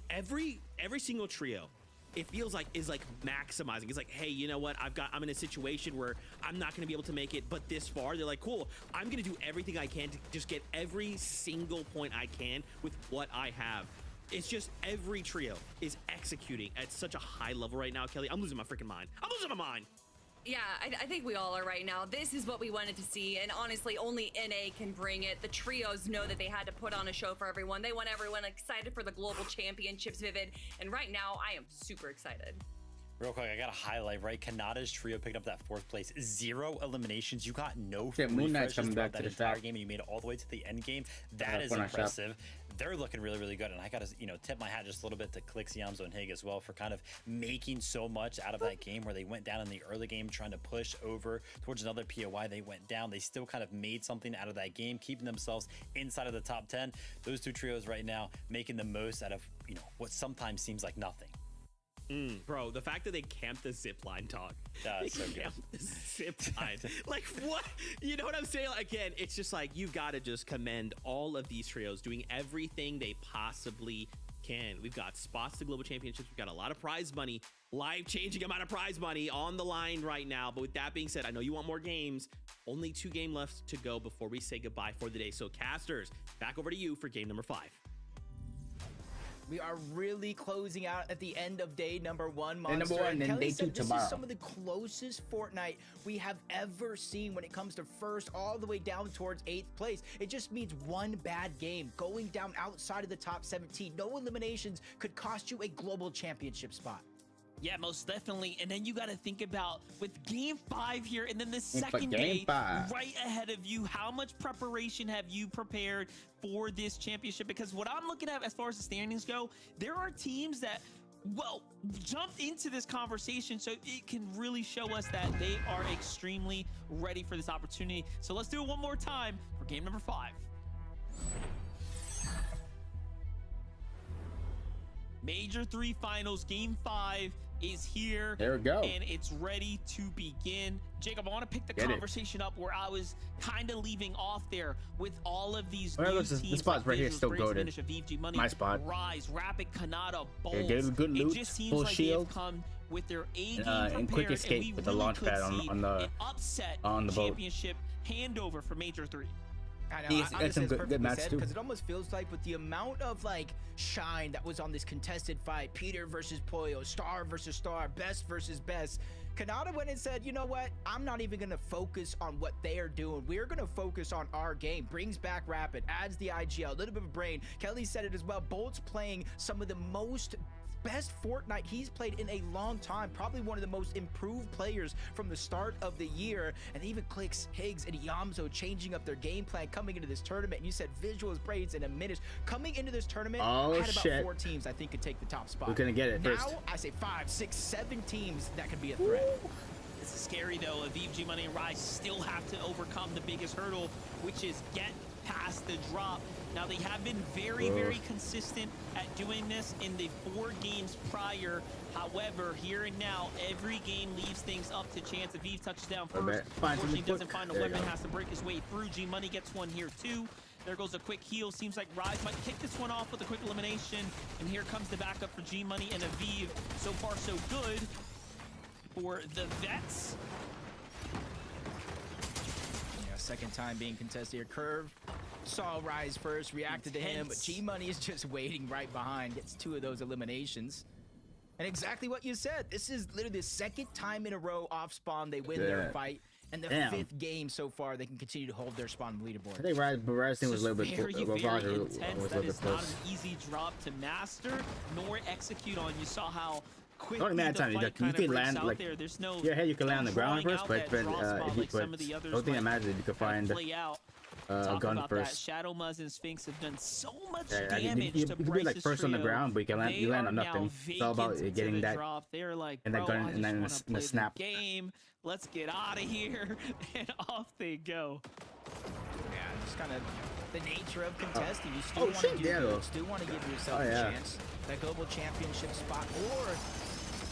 every single trio, it feels like is like maximizing. It's like, hey, you know what? I'm in a situation where I'm not going to be able to make it, but this far, they're like, cool, I'm going to do everything I can to just get every single point I can with what I have. It's just every trio is executing at such a high level right now, Kelly. I'm losing my freaking mind. I'm losing my mind. Yeah, I think we all are right now. This is what we wanted to see, and honestly, only NA can bring it. The trios know that they had to put on a show for everyone. They want everyone excited for the Global Championships, Vivid, and right now, I am super excited. Real quick, I got to highlight, right? Canada's trio picked up that 4th place. 0 eliminations. You got no free refreshes throughout that entire game, and you made it all the way to the end game. That is impressive. They're looking really, really good, and I got to, tip my hat just a little bit to Clix, Yamzo, and Hig as well for kind of making so much out of that game where they went down in the early game trying to push over towards another POI. They went down. They still kind of made something out of that game, keeping themselves inside of the top 10. Those two trios right now making the most out of, what sometimes seems like nothing. Bro, the fact that they camped the zip line, dog. They So camped the zip line. Like, what? You know what I'm saying? Again, it's just like, you gotta just commend all of these trios doing everything they possibly can. We've got spots to global championships. We've got a lot of prize money, life-changing amount of prize money on the line right now. But with that being said, I know you want more games. Only 2 games left to go before we say goodbye for the day. So, casters, back over to you for game number 5. We are really closing out at the end of day number 1, Monster. Number 1, and then day 2 this tomorrow. is some of the closest Fortnite we have ever seen when it comes to first all the way down towards 8th place. It just means one bad game going down outside of the top 17. No eliminations could cost you a global championship spot. Yeah, most definitely. And then you got to think about with game 5 here and then the second day right ahead of you, how much preparation have you prepared for this championship? Because what I'm looking at as far as the standings go, there are teams that, well, jumped into this conversation, so it can really show us that they are extremely ready for this opportunity. So let's do it one more time for game number 5. Major 3 finals, game 5 is here. There we go. And it's ready to begin. Jacob, I want to pick the conversation up where I was kind of leaving off there with all of these new teams. The spot's right here, still goated. My spot. Rise, Rapid, Canada, Bolts. It gave a good loot, it just seems full like shield, they've come with their A-game and quick escape with the launch pad on the boat. Championship handover for Major 3. I know, that's some good match too. Because it almost feels like with the amount of like shine that was on this contested fight, Peter versus Pollo, Star versus Star, Best versus Best, Canada went and said, you know what? I'm not even going to focus on what they are doing. We're going to focus on our game. Brings back Rapid, adds the IGL, a little bit of brain. Kelly said it as well. Bolt's playing some of the best Fortnite he's played in a long time, probably one of the most improved players from the start of the year. And even Clix, Higgs, and Yamzo changing up their game plan coming into this tournament. And you said visuals, braids, and a minute coming into this tournament. Had about 4 teams I think could take the top spot. We're gonna get it first. Now I say 5, 6, 7 teams that could be a threat. This is scary though. VG Money and Rise still have to overcome the biggest hurdle, which is get past the drop. Now they have been very, very consistent at doing this in the 4 games prior. However, here and now, every game leaves things up to chance. If Eve touches down first, unfortunately doesn't find a weapon, has to break his way through. G Money gets one here too. There goes a quick heal. Seems like Rise might kick this one off with a quick elimination. And here comes the backup for G Money and Aviv. So far, so good for the Vets. Yeah, second time being contested here. Curve saw Rise first, reacted to him, but G Money is just waiting right behind. Gets 2 of those eliminations. And exactly what you said. This is literally the second time in a row off spawn they win their fight. And the 5th game so far, they can continue to hold their spawn on the leaderboard. I think Rise was a little bit very intense. close. That is not an easy drop to master nor execute on. You saw how quickly only matter of the time, fight you kind can of breaks land out like there. There's no your head. You can land on the ground drawing first, out but that draw spot like some of the others don't think might imagine you could kind of find play out. a Talk gun about first. that. Shadow Muzz and Sphinx have done so much Yeah, damage you to can be like Bryce's first on the trio. ground, but you land on nothing. It's all about getting that drop. They're like, and bro, that gun I and then just the want to play snap. the game. Let's get out of here, and off they go. Yeah, just kind of the nature of contesting. You still Oh, want to shit, do yeah, good, though. still want to give yourself Oh, a yeah. chance. That global championship spot or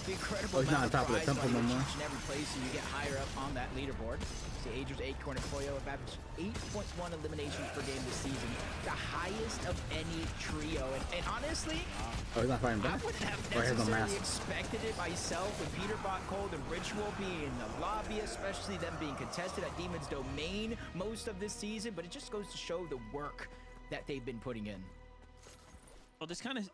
the incredible Oh, he's not amount on top of the prize temple money no more. each and every place, and you get higher up on that leaderboard. See, Ager's Acorn and Poyo have averaged 8.1 eliminations per game this season, the highest of any trio. And honestly, Oh, he's not fighting I back. wouldn't have Or he has no necessarily mask. expected it myself with Peterbot Cold and Ritual being in the lobby, especially them being contested at Demon's Domain most of this season, but it just goes to show the work that they've been putting in. Well, this kind of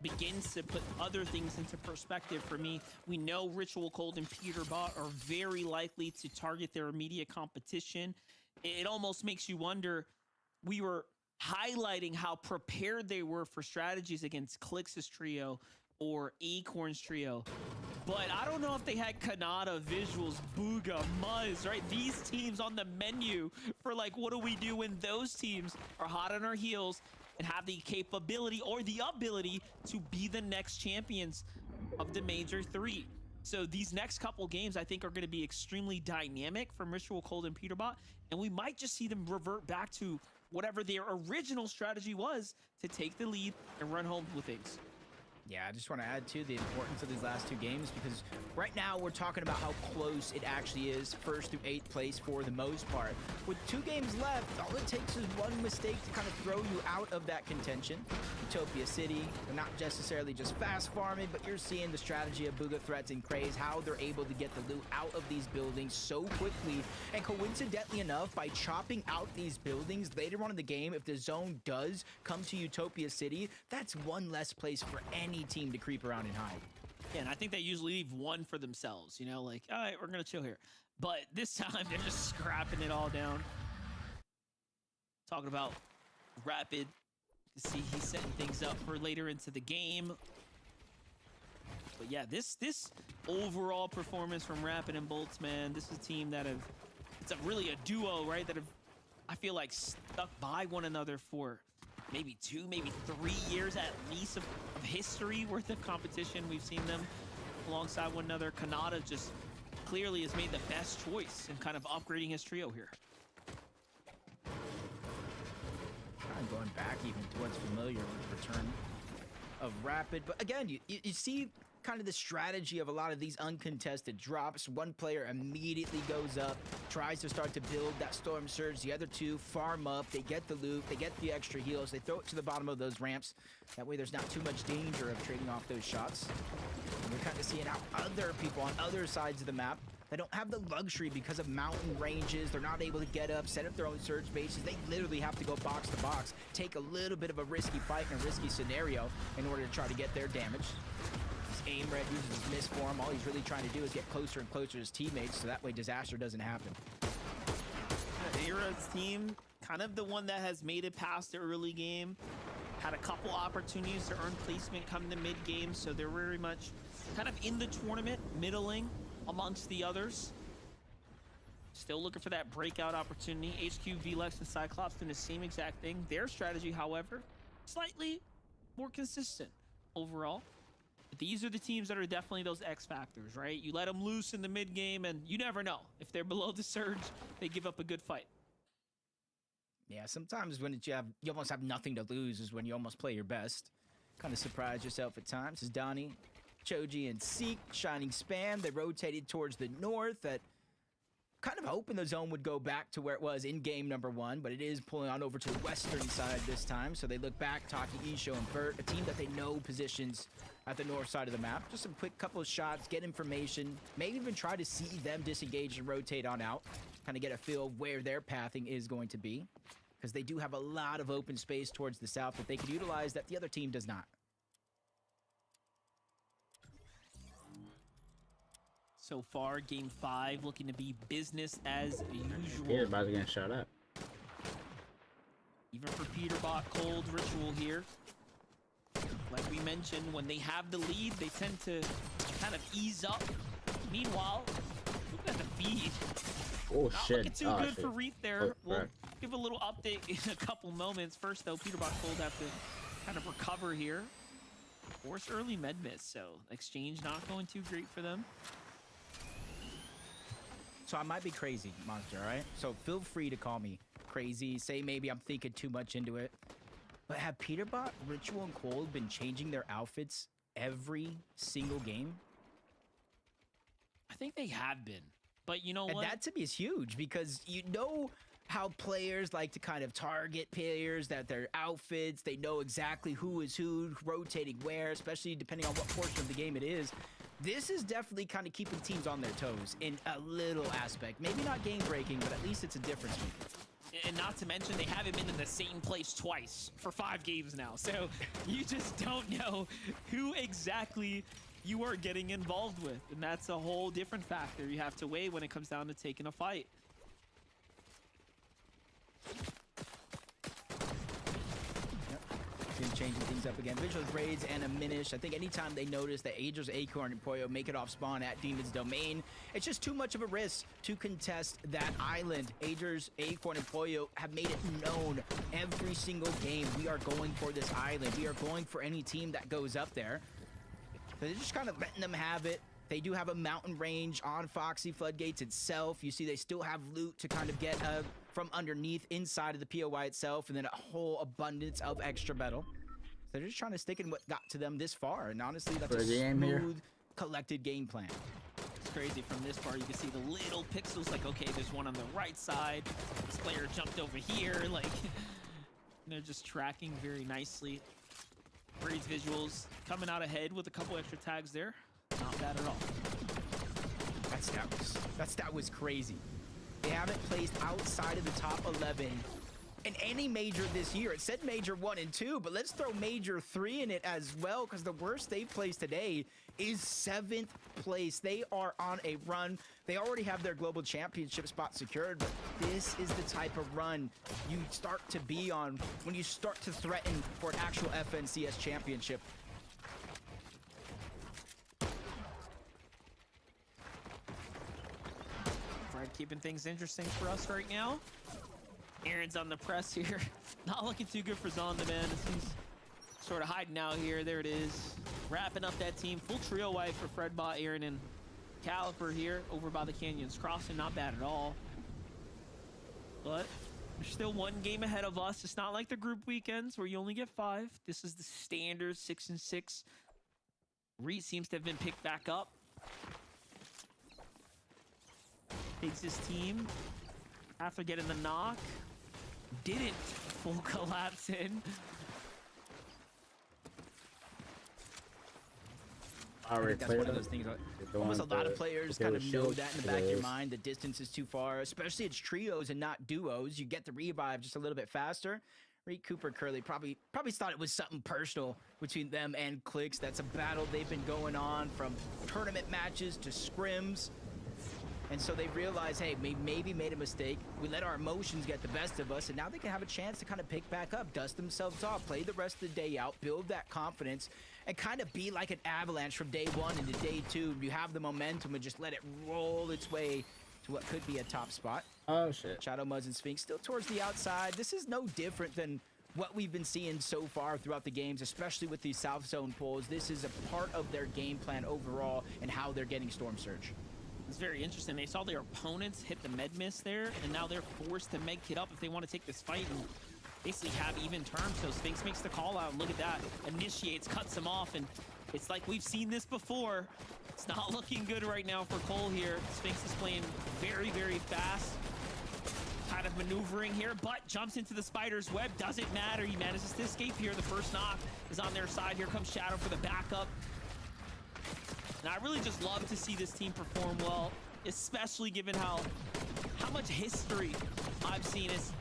begins to put other things into perspective for me. We know Ritual Cold and Peterbot are very likely to target their immediate competition. It almost makes you wonder, we were highlighting how prepared they were for strategies against Clix's trio or Acorn's trio. But I don't know if they had Kanata, Visuals, Booga, Muzz, right? These teams on the menu for like, what do we do when those teams are hot on our heels and have the capability or the ability to be the next champions of the Major 3. So these next couple games, I think, are going to be extremely dynamic from Ritual Cold and Peterbot, and we might just see them revert back to whatever their original strategy was to take the lead and run home with things. Yeah, I just want to add to the importance of these last two games, because right now we're talking about how close it actually is, 1st through 8th place for the most part. With 2 games left, all it takes is one mistake to kind of throw you out of that contention. Utopia City, they're not necessarily just fast farming, but you're seeing the strategy of Booga Threats and Craze, how they're able to get the loot out of these buildings so quickly. And coincidentally enough, by chopping out these buildings later on in the game, if the zone does come to Utopia City, that's one less place for any team to creep around and hide. Yeah, and I think they usually leave one for themselves, you know, like, all right, we're going to chill here. But this time, they're just scrapping it all down. Talking about Rapid. You see he's setting things up for later into the game. But yeah, this overall performance from Rapid and Bolts, man, this is a team that have, it's really a duo, right, that have, I feel like, stuck by one another for maybe 2, maybe 3 years at least of history worth of competition. We've seen them alongside one another. Kanata just clearly has made the best choice in kind of upgrading his trio here. Kind of going back even to what's familiar with the return of Rapid. But again, you see kind of the strategy of a lot of these uncontested drops. One player immediately goes up, tries to start to build that Storm Surge. The other two farm up, they get the loot, they get the extra heals, they throw it to the bottom of those ramps. That way there's not too much danger of trading off those shots. And you're kind of seeing how other people on other sides of the map, they don't have the luxury because of mountain ranges. They're not able to get up, set up their own surge bases. They literally have to go box to box, take a little bit of a risky fight in a risky scenario in order to try to get their damage. Aim Red uses his misform. All he's really trying to do is get closer and closer to his teammates, so that way disaster doesn't happen. Era's team, kind of the one that has made it past the early game, had a couple opportunities to earn placement come the mid game, so they're very much kind of in the tournament, middling amongst the others. Still looking for that breakout opportunity. HQ, VLEX, and Cyclops doing the same exact thing. Their strategy, however, slightly more consistent overall. But these are the teams that are definitely those X factors, right? You let them loose in the mid game, and you never know. If they're below the surge, they give up a good fight. Yeah, sometimes when you almost have nothing to lose is when you almost play your best. Kind of surprise yourself at times. As Donnie, Choji, and Seek, Shining Spam, they rotated towards the north at kind of hoping the zone would go back to where it was in game number 1, but it is pulling on over to the western side this time. So they look back, Taki, Isho, and Bert, a team that they know positions at the north side of the map. Just a quick couple of shots, get information, maybe even try to see them disengage and rotate on out, kind of get a feel of where their pathing is going to be, because they do have a lot of open space towards the south that they could utilize that the other team does not. So far, game 5 looking to be business as usual. Yeah, about to get shot up. Even for Peterbot, Cold, Ritual here. Like we mentioned, when they have the lead, they tend to kind of ease up. Meanwhile, looking at the feed. Oh Not shit. looking too Oh, good shit. for Reef there. Oh, We'll crap. give a little update in a couple moments. First, though, Peterbot will have to kind of recover here. Forced early med miss, so exchange not going too great for them. So I might be crazy, Monster, all right? So feel free to call me crazy. Say maybe I'm thinking too much into it. But have Peterbot, Ritual, and Cold been changing their outfits every single game? I think they have been. But you know And what? that to me is huge because you know how players like to kind of target players, that their outfits, they know exactly who is who, rotating where, especially depending on what portion of the game it is. This is definitely kind of keeping teams on their toes in a little aspect. Maybe not game breaking, but at least it's a difference maker. And not to mention, they haven't been in the same place twice for 5 games now. So you just don't know who exactly you are getting involved with. And that's a whole different factor you have to weigh when it comes down to taking a fight. Changing things up again. Visuals, Braids, and a Minish. I think anytime they notice that Aegis, Acorn, and Poyo make it off spawn at Demon's Domain, it's just too much of a risk to contest that island. Aegis, Acorn, and Poyo have made it known every single game. We are going for this island. We are going for any team that goes up there. So they're just kind of letting them have it. They do have a mountain range on Foxy Floodgates itself. You see they still have loot to kind of get from underneath inside of the POI itself, and then a whole abundance of extra metal. So they're just trying to stick in what got to them this far, and honestly, that's a smooth, collected game plan. It's crazy. From this far, you can see the little pixels, like, okay, there's one on the right side. This player jumped over here, like, they're just tracking very nicely. Braids visuals coming out ahead with a couple extra tags there. Not bad at all. That stat was crazy. They haven't placed outside of the top 11 in any major this year. It said major 1 and 2, but let's throw major 3 in it as well, because the worst they've placed today is 7th place. They are on a run. They already have their global championship spot secured, but this is the type of run you start to be on when you start to threaten for an actual FNCS championship. Keeping things interesting for us right now. Aaron's on the press here. Not looking too good for Zonda, man. He's sort of hiding out here. There it is. Wrapping up that team. Full trio wipe for Fredbot, Aaron, and Caliper here over by the Canyons Crossing. Not bad at all. But there's still one game ahead of us. It's not like the group weekends where you only get 5. This is the standard 6 and 6. Reed seems to have been picked back up. Takes his team after getting the knock. Didn't full collapse in. That's one of those things. Almost a lot of players kind of know that in the back of your mind. The distance is too far, especially it's trios and not duos. You get the revive just a little bit faster. Reed, Cooper, Curly probably thought it was something personal between them and Clicks. That's a battle they've been going on from tournament matches to scrims. And so they realize, hey, we maybe made a mistake. We let our emotions get the best of us, and now they can have a chance to kind of pick back up, dust themselves off, play the rest of the day out, build that confidence, and kind of be like an avalanche from day 1 into day 2. You have the momentum and just let it roll its way to what could be a top spot. Oh, shit. Shadow Muzz and Sphinx still towards the outside. This is no different than what we've been seeing so far throughout the games, especially with these South Zone pulls. This is a part of their game plan overall and how they're getting Storm Surge. It's very interesting. They saw their opponents hit the med miss there, and now they're forced to med kit up if they want to take this fight and basically have even terms. So Sphinx makes the call out, and look at that. Initiates, cuts him off, and it's like we've seen this before. It's not looking good right now for Cole here. Sphinx is playing very, very fast. Kind of maneuvering here, but jumps into the spider's web. Doesn't matter. He manages to escape here. The first knock is on their side. Here comes Shadow for the backup. And I really just love to see this team perform well, especially given how much history I've seen as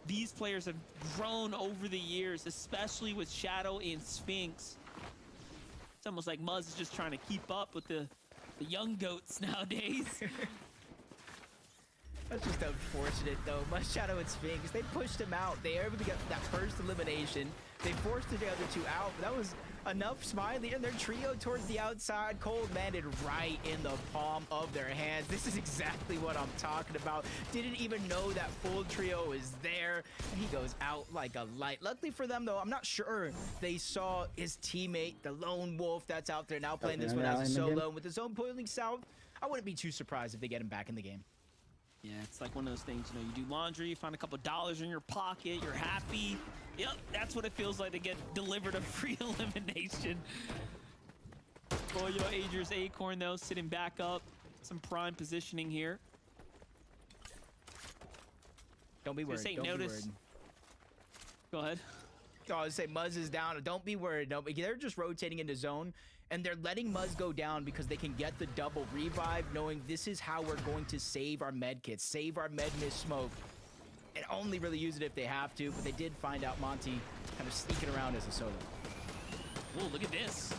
these players have grown over the years, especially with Shadow and Sphinx. It's almost like Muzz is just trying to keep up with the young goats nowadays. That's just unfortunate, though. Muzz, Shadow, and Sphinx, they pushed him out. They were able to get that first elimination. They forced the other two out, but that was enough Smiley and their trio towards the outside. Cold landed right in the palm of their hands. This is exactly what I'm talking about. Didn't even know that full trio is there. And he goes out like a light. Luckily for them, though, I'm not sure they saw his teammate, the lone wolf that's out there now playing this one as a solo. And with his own pulling south, I wouldn't be too surprised if they get him back in the game. Yeah, it's like one of those things, you know, you do laundry, you find a couple dollars in your pocket, you're happy. Yep, that's what it feels like to get delivered a free elimination. Goyo Ager's Acorn, though, sitting back up. Some prime positioning here. Don't be worried. Don't be worried. Go ahead. Oh, I was say Muzz is down. Don't be worried. They're just rotating into zone, and they're letting Muzz go down because they can get the double revive, knowing this is how we're going to save our med kits, save our med miss smoke, and only really use it if they have to. But they did find out Monty kind of sneaking around as a solo. Oh, look at this.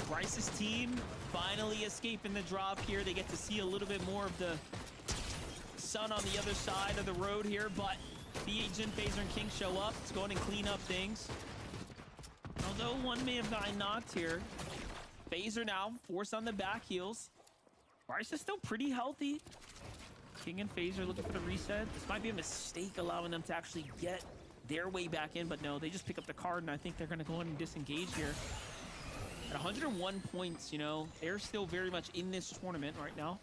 Bryce's team finally escaping the drop here. They get to see a little bit more of the sun on the other side of the road here, but BH, Jin, Phaser, and King show up. Let's go ahead and clean up things. Although one may have gotten knocked here. Phaser now forced on the back heels. Bryce is still pretty healthy. King and Phaser looking for the reset. This might be a mistake allowing them to actually get their way back in, but no, they just pick up the card, and I think they're going to go ahead and disengage here. At 101 points, you know, they're still very much in this tournament right now.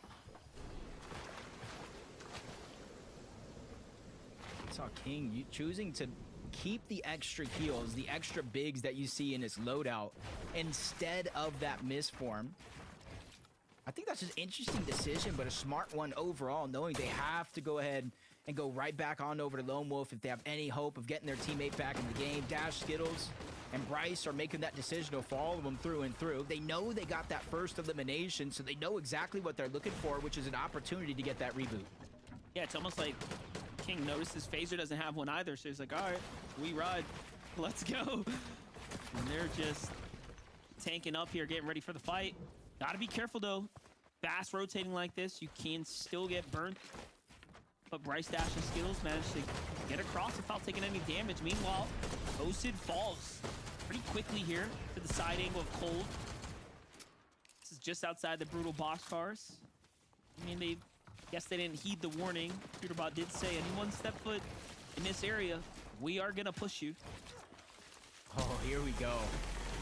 Saw King choosing to keep the extra heals, the extra bigs that you see in his loadout, instead of that misform. I think that's an interesting decision, but a smart one overall, knowing they have to go ahead and go right back on over to Lone Wolf if they have any hope of getting their teammate back in the game. Dash, Skittles, and Bryce are making that decision to follow them through and through. They know they got that first elimination, so they know exactly what they're looking for, which is an opportunity to get that reboot. Yeah, it's almost like King notices Phaser doesn't have one either, so he's like, all right, we ride. Let's go. And they're just tanking up here, getting ready for the fight. Gotta be careful, though. Fast rotating like this, you can still get burnt. But Bryce, Dash, and Skittles managed to get across without taking any damage. Meanwhile, Osid falls pretty quickly here to the side angle of Cold. This is just outside the brutal boxcars. I mean, guess they didn't heed the warning. Shooterbot did say, anyone step foot in this area, we are gonna push you. Oh, here we go.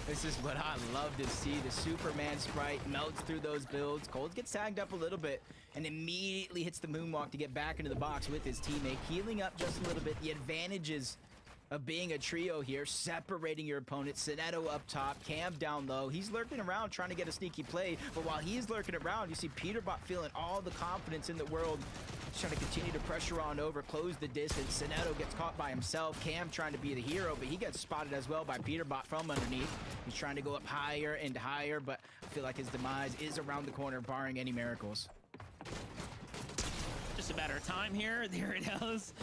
This is what I love to see. The Superman sprite melts through those builds. Cold gets tagged up a little bit and immediately hits the moonwalk to get back into the box with his teammate, healing up just a little bit. The advantages of being a trio here, separating your opponent. Sinetto up top, Cam down low. He's lurking around trying to get a sneaky play, but while he's lurking around, you see Peterbot feeling all the confidence in the world. He's trying to continue to pressure on over, close the distance. Sinetto gets caught by himself. Cam trying to be the hero, but he gets spotted as well by Peterbot from underneath. He's trying to go up higher and higher, but I feel like his demise is around the corner, barring any miracles. Just a matter of time here. There it goes.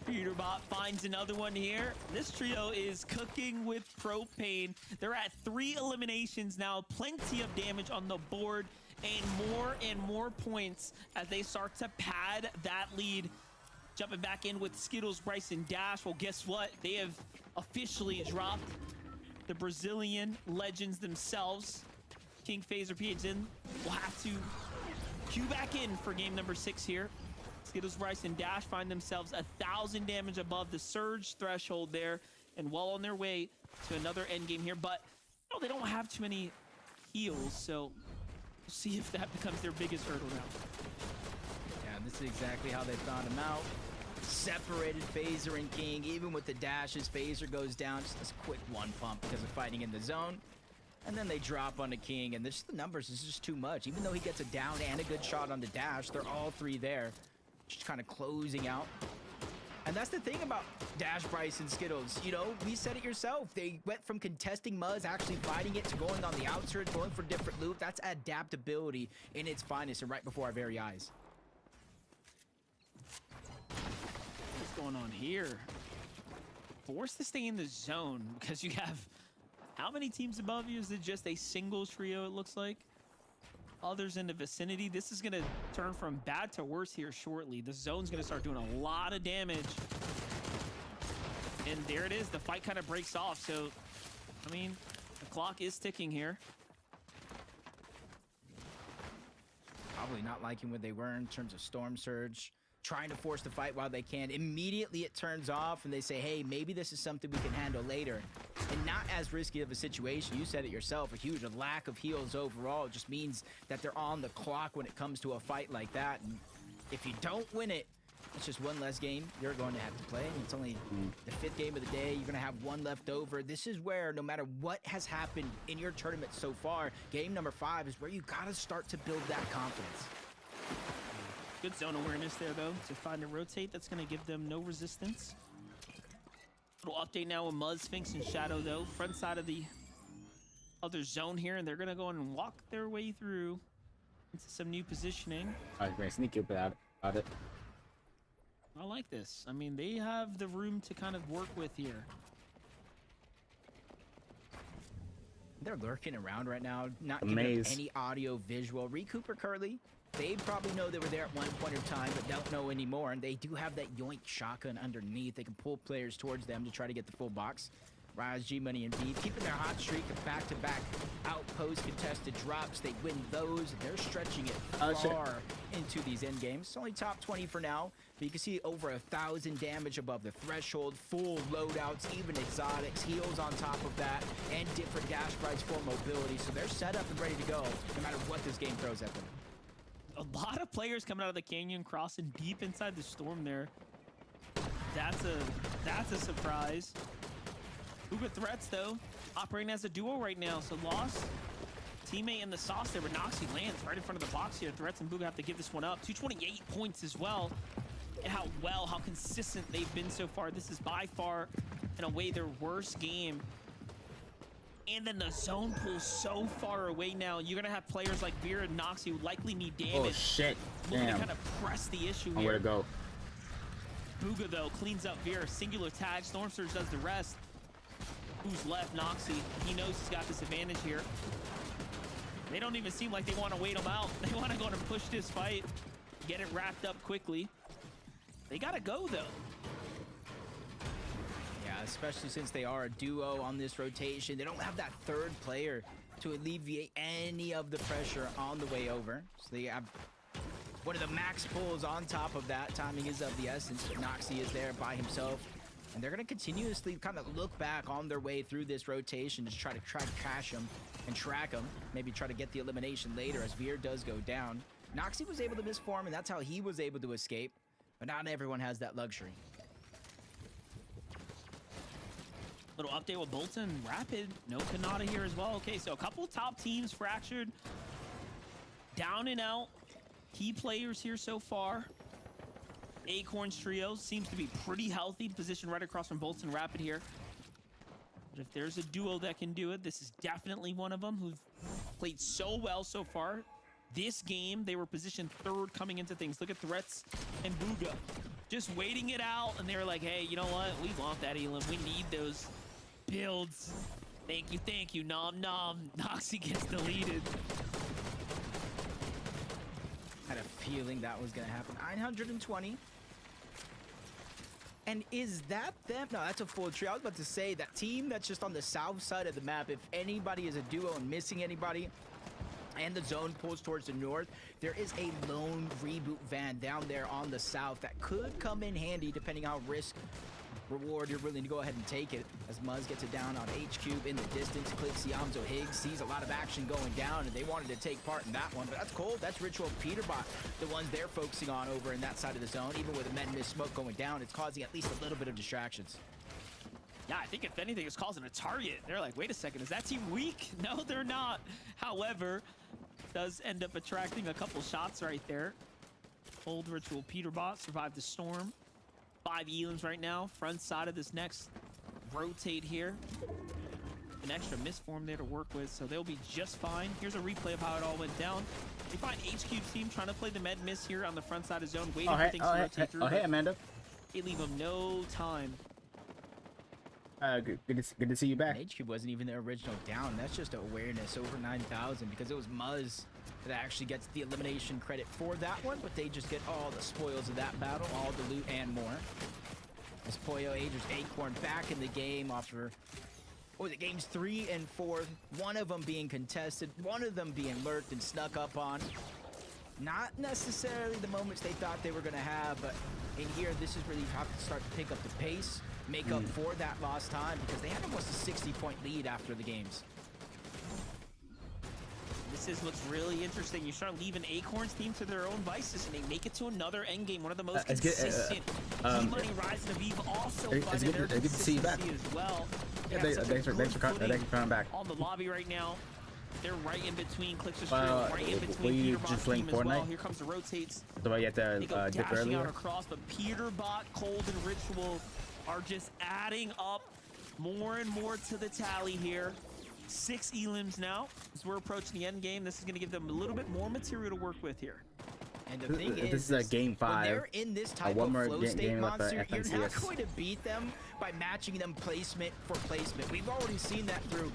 Peterbot finds another one here. This trio is cooking with propane. They're at 3 eliminations now. Plenty of damage on the board and more points as they start to pad that lead. Jumping back in with Skittles, Bryce, and Dash. Well, guess what? They have officially dropped the Brazilian legends themselves. King, Phaser, PHN will have to queue back in for game number 6 here. Skittles, Bryce, and Dash find themselves 1,000 damage above the surge threshold there and well on their way to another end game here. But you know, they don't have too many heals, so we'll see if that becomes their biggest hurdle now. Yeah, this is exactly how they found him out. Separated Phaser and King. Even with the dashes, Phaser goes down. Just this quick one pump because of fighting in the zone. And then they drop on the King, and this, the numbers is just too much. Even though he gets a down and a good shot on the dash, they're all 3 there. Just kind of closing out. And that's the thing about Dash, Bryce, and Skittles. You know, we said it yourself. They went from contesting Muzz, actually fighting it, to going on the outskirts, going for different loot. That's adaptability in its finest and right before our very eyes. What's going on here? Forced to stay in the zone because you have how many teams above you? Is it just a single trio, it looks like? Others in the vicinity. This is going to turn from bad to worse here shortly. The zone's going to start doing a lot of damage. And there it is. The fight kind of breaks off. So, I mean, The clock is ticking here. Probably not liking where they were in terms of Storm Surge. Trying to force the fight while they can. Immediately it turns off and they say, hey, maybe this is something we can handle later. And not as risky of a situation. You said it yourself, a huge lack of heals overall. It just means that they're on the clock when it comes to a fight like that. And if you don't win it, it's just one less game you're going to have to play. And it's only the 5th game of the day. You're going to have one left over. This is where, no matter what has happened in your tournament so far, game number 5 is where you got to start to build that confidence. Good zone awareness there, though, to find a rotate. That's going to give them no resistance. Little update now with Muzz, Sphinx, and Shadow, though. Front side of the other zone here, and they're going to go and walk their way through into some new positioning. I was going to sneak up about it. I like this. I mean, they have the room to kind of work with here. They're lurking around right now, not giving up any audio, visual. Recoup or Curly, they probably know they were there at one point in time, but don't know anymore. And they do have that yoink shotgun underneath. They can pull players towards them to try to get the full box. Rise, G-Money, and Beef keeping their hot streak of back-to-back outpost contested drops. They win those, and they're stretching it far into these end games. It's only top 20 for now, but you can see over 1,000 damage above the threshold, full loadouts, even exotics, heals on top of that, and different dash sprites for mobility. So they're set up and ready to go, no matter what this game throws at them. A lot of players coming out of the canyon, crossing deep inside the storm there. That's a surprise. Booga Threats, though, operating as a duo right now. So Lost, teammate in the sauce there, but Noxie lands right in front of the box here. Threats and Booga have to give this one up. 228 points as well. And how consistent they've been so far. This is by far and away their worst game. And then the zone pulls so far away now. You're going to have players like Vera and Noxie who likely need damage. Oh, shit. Looking to kind of press the issue here. Where to go? Booga, though, cleans up Vera. Singular tag. Storm Surge does the rest. Who's left? Noxie. He knows he's got this advantage here. They don't even seem like they want to wait him out. They want to go and push this fight, get it wrapped up quickly. They got to go, though. Yeah, especially since they are a duo on this rotation. They don't have that third player to alleviate any of the pressure on the way over. So they have one of the max pulls on top of that. Timing is of the essence, but Noxie is there by himself. And they're going to continuously kind of look back on their way through this rotation to try to cash them and track them. Maybe try to get the elimination later as Veer does go down. Noxie was able to misform, and that's how he was able to escape. But not everyone has that luxury. Little update with Bolton. Rapid. No Kanata here as well. Okay, so a couple top teams fractured. Down and out. Key players here so far. Acorns trio seems to be pretty healthy. Position right across from Bolton Rapid here. But if there's a duo that can do it, this is definitely one of them who've played so well so far. This game, they were positioned 3rd coming into things. Look at Threats and Booga. Just waiting it out, and they were like, hey, you know what? We want that Elam. We need those builds. Thank you, nom nom. Noxie gets deleted. Had a feeling that was going to happen. 920. And is that them? No, that's a full trio. I was about to say that team that's just on the south side of the map, if anybody is a duo and missing anybody, and the zone pulls towards the north, there is a lone reboot van down there on the south that could come in handy depending how risk reward you're willing to go ahead and take it. As Muzz gets it down on H-Cube in the distance. Clicks Yamzo Higgs, sees a lot of action going down, and they wanted to take part in that one, but that's cold. That's Ritual Peterbot, the ones they're focusing on over in that side of the zone. Even with a med miss smoke going down, it's causing at least a little bit of distractions. Yeah, I think if anything, it's causing a target. They're like, wait a second, is that team weak? No, they're not. However, does end up attracting a couple shots right there. Old Ritual Peterbot survived the storm. 5 Elams right now. Front side of this next rotate here. An extra misform there to work with, so they'll be just fine. Here's a replay of how it all went down. You find HQ's team trying to play the med miss here on the front side of zone, waiting for things to rotate through. Oh, hey, Amanda. They leave them no time. Good to see you back. HQ wasn't even the original down. That's just awareness over 9,000 because it was Muzz that actually gets the elimination credit for that one, but they just get all the spoils of that battle, all the loot and more. As Poyo Ager's Acorn back in the game after Or the games 3 and 4, one of them being contested, one of them being lurked and snuck up on. Not necessarily the moments they thought they were going to have, but in here, this is where you have to start to pick up the pace, make up for that lost time, because they had almost a 60-point lead after the games. This is what's really interesting. You start leaving Acorn's team to their own vices, and they make it to another endgame. One of the most consistent. T-Money, Rise, and Aviv also it's good to see you back as well. Yeah, thanks for coming back On the lobby right now. They're right in between Clix's right in between were you Peterbot's just playing team as well. Fortnite? Here comes the rotates. So you have They to go dip dashing earlier? out across, but Peterbot, Cold, and Ritual are just adding up more and more to the tally here. 6 elims now as we're approaching the end game. This is going to give them a little bit more material to work with here. And the thing This is a game 5. when they're in this type one of more flow state game left for monster, you're not FNCS. going to beat them by matching them placement for placement. We've already seen that through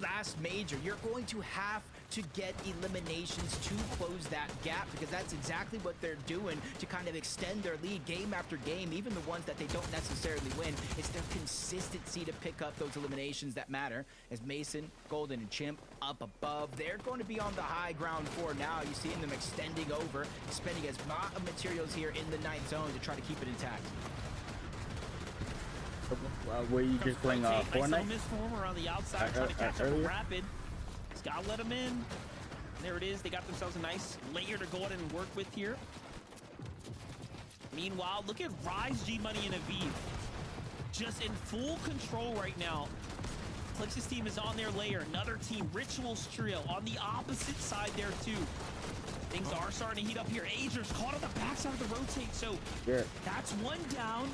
last major. You're going to have to get eliminations to close that gap, because that's exactly what they're doing to kind of extend their lead game after game. Even the ones that they don't necessarily win, it's their consistency to pick up those eliminations that matter. As Mason, Golden, and Chimp up above, they're going to be on the high ground for now. You see them extending over, spending as lot of materials here in the 9th zone to try to keep it intact. Were you just playing Fortnite? Misformer on the outside, trying to catch up with Rapid. Just gotta let them in. There it is. They got themselves a nice layer to go ahead and work with here. Meanwhile, look at Rise, G-Money, and Aviv. Just in full control right now. Clix's team is on their layer. Another team, Rituals Trio, on the opposite side there too. Things are starting to heat up here. Ager's caught on the backside of the rotate, so that's one down.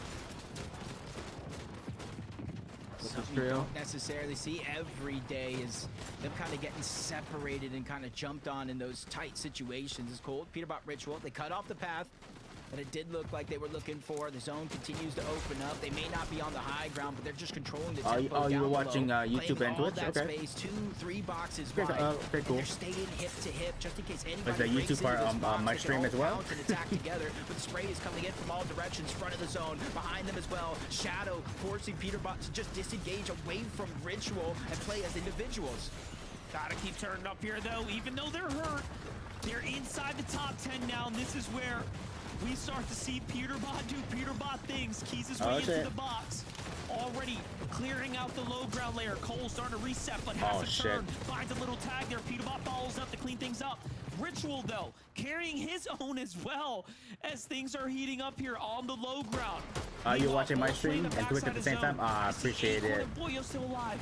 Something you don't necessarily see every day is them kind of getting separated and kind of jumped on in those tight situations. It's cold. Peterbot Ritual, they cut off the path that it did look like they were looking for. The zone continues to open up. They may not be on the high ground, but they're just controlling the tempo down you were below, watching YouTube and all Twitch? that Okay. space, 2-3 boxes Okay, wide. okay, And cool. they're staying hip to hip just in case anybody Like the breaks YouTube into part this on box. my They can stream all as well? pounce and attack together, but the spray is coming in from all directions, front of the zone, behind them as well. Shadow forcing Peterbot to just disengage away from Ritual and play as individuals. Gotta keep turning up here though, even though they're hurt. They're inside the top 10 now, and this is where we start to see Peterbot do Peterbot things. Keys his way into the box. Already clearing out the low ground layer. Cole starting to reset, but has a turn. Finds a little tag there. Peterbot follows up to clean things up. Ritual, though, carrying his own as well as things are heating up here on the low ground. You're watching my stream and Twitch at the same time? I appreciate it. Boy, you're still alive.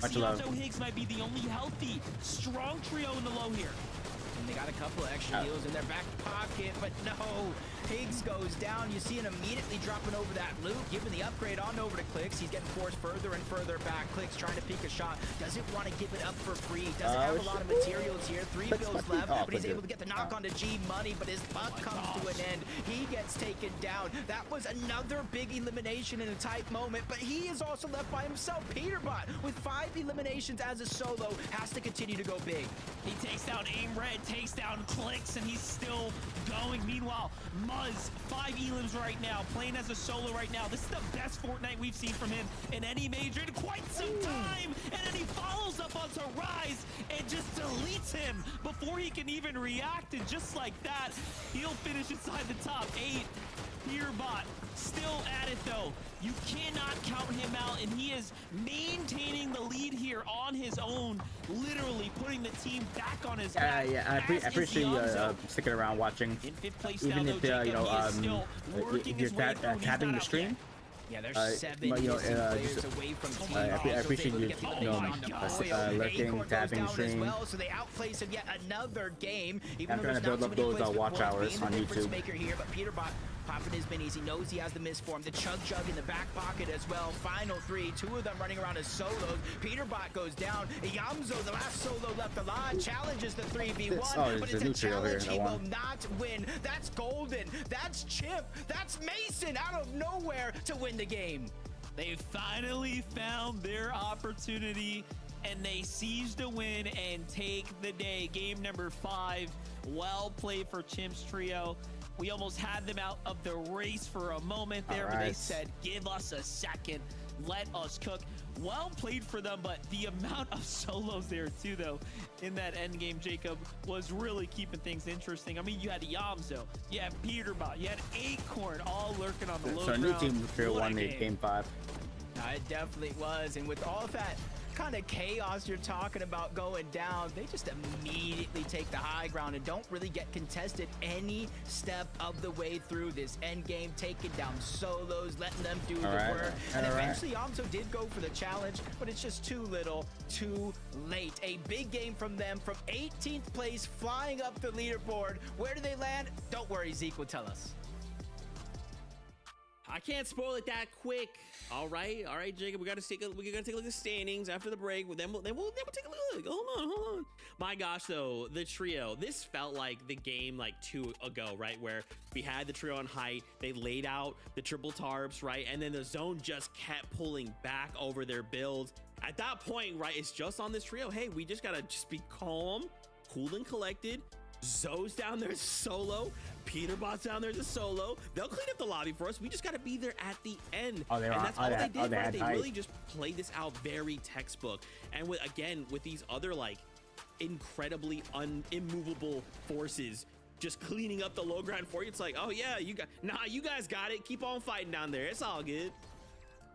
Much love. Higgs might be the only healthy, strong trio in the low here. And they got a couple of extra heals in their back pocket, but no. Higgs goes down. You see him immediately dropping over that loop, giving the upgrade on over to Clix. He's getting forced further and further back. Clix trying to peek a shot. Doesn't want to give it up for free. Doesn't have a lot of materials here. 3 builds left, but he's able to get the knock onto G-Money, but his buck comes to an end. He gets taken down. That was another big elimination in a tight moment, but he is also left by himself. Peterbot, with 5 eliminations as a solo, has to continue to go big. He takes down Aim Red, takes down Clix, and he's still going. Meanwhile, Muzz, 5 elims right now, playing as a solo right now. This is the best Fortnite we've seen from him in any major in quite some time. And then he follows up onto Rise and just deletes him before he can even react. And just like that, he'll finish inside the top 8. Peterbot still at it though. You cannot count him out, and he is maintaining the lead here on his own, literally putting the team back on his back. I appreciate you sticking around watching. In 5th place Even now, if though, you know if you're tapping the stream. Yeah, there's 7 missing players away from team. I appreciate you, lurking, tapping the stream. Well, so they outplace him yet another game. Even I'm trying to build up those watch hours on YouTube. Maker here, but Peterbot popping his minis. He knows he has the misform. The Chug Jug in the back pocket as well. Final 3, 2 of them running around as solos. Peterbot goes down. Yamzo, the last solo left alive, challenges the 3v1, but it's a challenge he will not win. That's Golden. That's Chimp. That's Mason out of nowhere to win the game. They finally found their opportunity, and they seized a win and take the day. Game number 5. Well played for Chimp's trio. We almost had them out of the race for a moment there, but they said, give us a second. Let us cook. Well played for them, but the amount of solos there too, though, in that end game, Jacob, was really keeping things interesting. I mean, you had Yamzo, you had Peterbot, you had Acorn, all lurking on the low ground. So new team Trio won the game 5. It definitely was, and with all of that kind of chaos you're talking about going down, they just immediately take the high ground and don't really get contested any step of the way through this end game, taking down solos, letting them do the work. And eventually Yamso did go for the challenge, but it's just too little, too late. A big game from them, from 18th place, flying up the leaderboard. Where do they land? Don't worry, Zeke will tell us. I can't spoil it that quick. All right, Jacob. We gotta take a look at the standings after the break. Then we'll take a look. Hold on. My gosh, though, the trio. This felt like the game like 2 ago, right? Where we had the trio on height. They laid out the triple tarps, right? And then the zone just kept pulling back over their builds. At that point, right, it's just on this trio. Hey, we just gotta just be calm, cool and collected. Zoe's down there solo. Peterbot's down there as a solo. They'll clean up the lobby for us. We just got to be there at the end. And that's all they did, right? They really just played this out very textbook. And with these other like incredibly immovable forces just cleaning up the low ground for you, it's like, oh yeah, you guys got it. Keep on fighting down there. It's all good.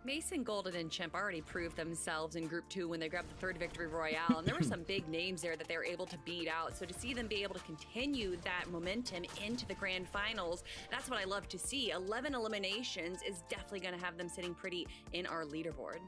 Mason, Golden, and Chimp already proved themselves in Group 2 when they grabbed the 3rd victory royale, and there were some big names there that they were able to beat out. So to see them be able to continue that momentum into the grand finals, that's what I love to see. 11 eliminations is definitely going to have them sitting pretty in our leaderboard.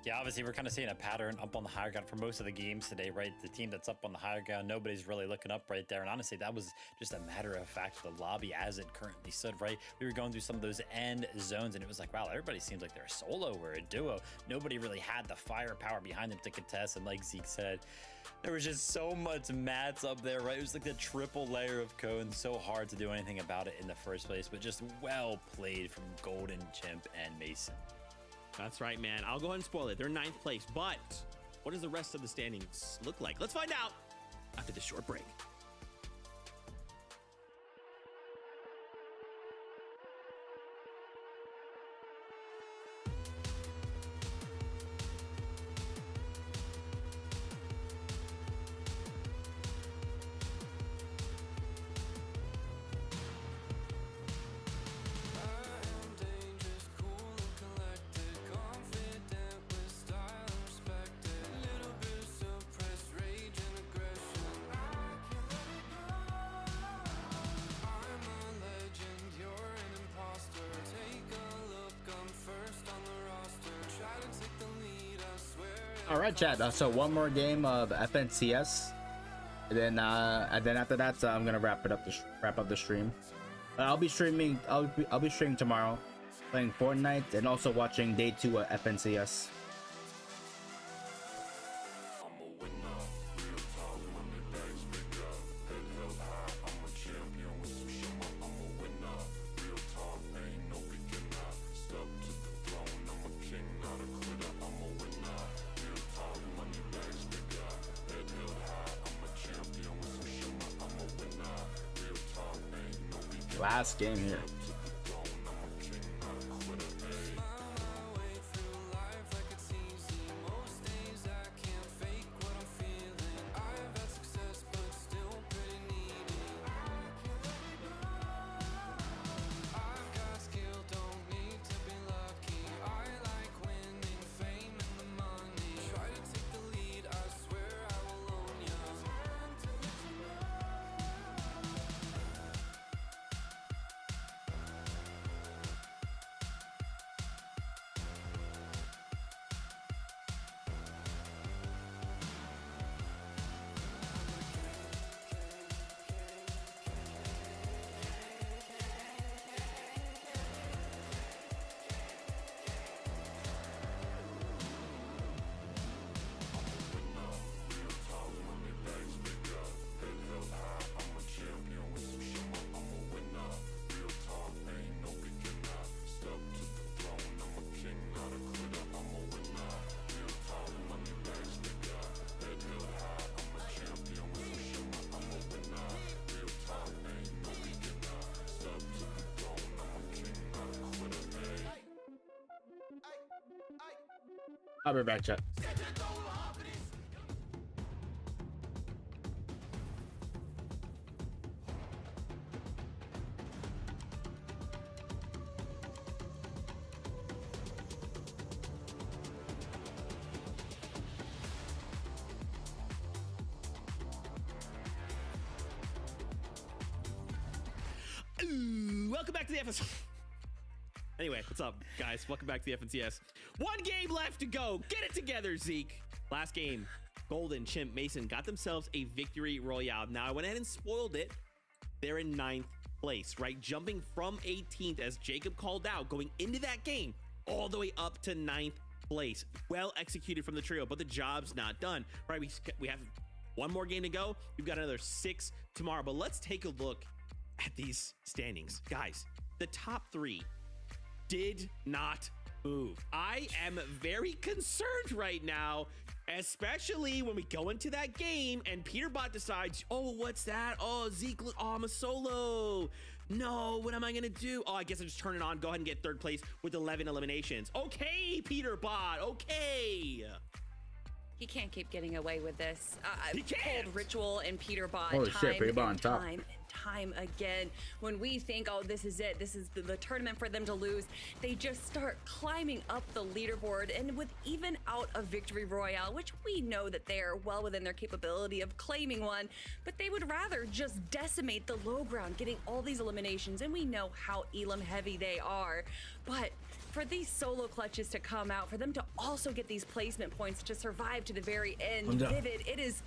Yeah, obviously we're kind of seeing a pattern up on the higher ground for most of the games today, right? The team that's up on the higher ground, nobody's really looking up right there. And honestly, that was just a matter of fact of the lobby as it currently stood, right? We were going through some of those end zones and it was like, wow, everybody seems like they're a solo or a duo. Nobody really had the firepower behind them to contest. And like Zeke said, there was just so much mats up there, right? It was like the triple layer of cone. So hard to do anything about it in the first place, but just well played from Golden, Chimp, and Mason. That's right, man. I'll go ahead and spoil it. They're 9th place, but what does the rest of the standings look like? Let's find out after this short break. All right, chat. So one more game of FNCS, and then after that, I'm gonna wrap up the stream. I'll be streaming. I'll be streaming tomorrow, playing Fortnite, and also watching day 2 of FNCS. Last game here. I'll be back, chat. Welcome back to the FNCS. Anyway, what's up, guys? Welcome back to the FNCS. One game left to go. Get it together, Zeke. Last game, Golden, Chimp, Mason got themselves a victory royale. Now, I went ahead and spoiled it. They're in 9th place, right? Jumping from 18th, as Jacob called out, going into that game, all the way up to 9th place. Well executed from the trio, but the job's not done, right? We have one more game to go. We've got another 6 tomorrow, but let's take a look at these standings. Guys, the top 3 did not move. I am very concerned right now, especially when we go into that game and Peterbot decides, oh, what's that? Oh, Zeke, oh, I'm a solo. No, what am I gonna do? Oh, I guess I just turn it on, go ahead and get 3rd place with 11 eliminations. Okay, Peterbot, okay. He can't keep getting away with this. He can't. Pulled Ritual and Peterbot Holy shit, Peterbot on top. time and time again. When we think, oh, this is it, this is the tournament for them to lose, they just start climbing up the leaderboard, and with even out a victory royale, which we know that they are well within their capability of claiming one, but they would rather just decimate the low ground, getting all these eliminations, and we know how Elam heavy they are. But for these solo clutches to come out, for them to also get these placement points to survive to the very end, Vivid, it's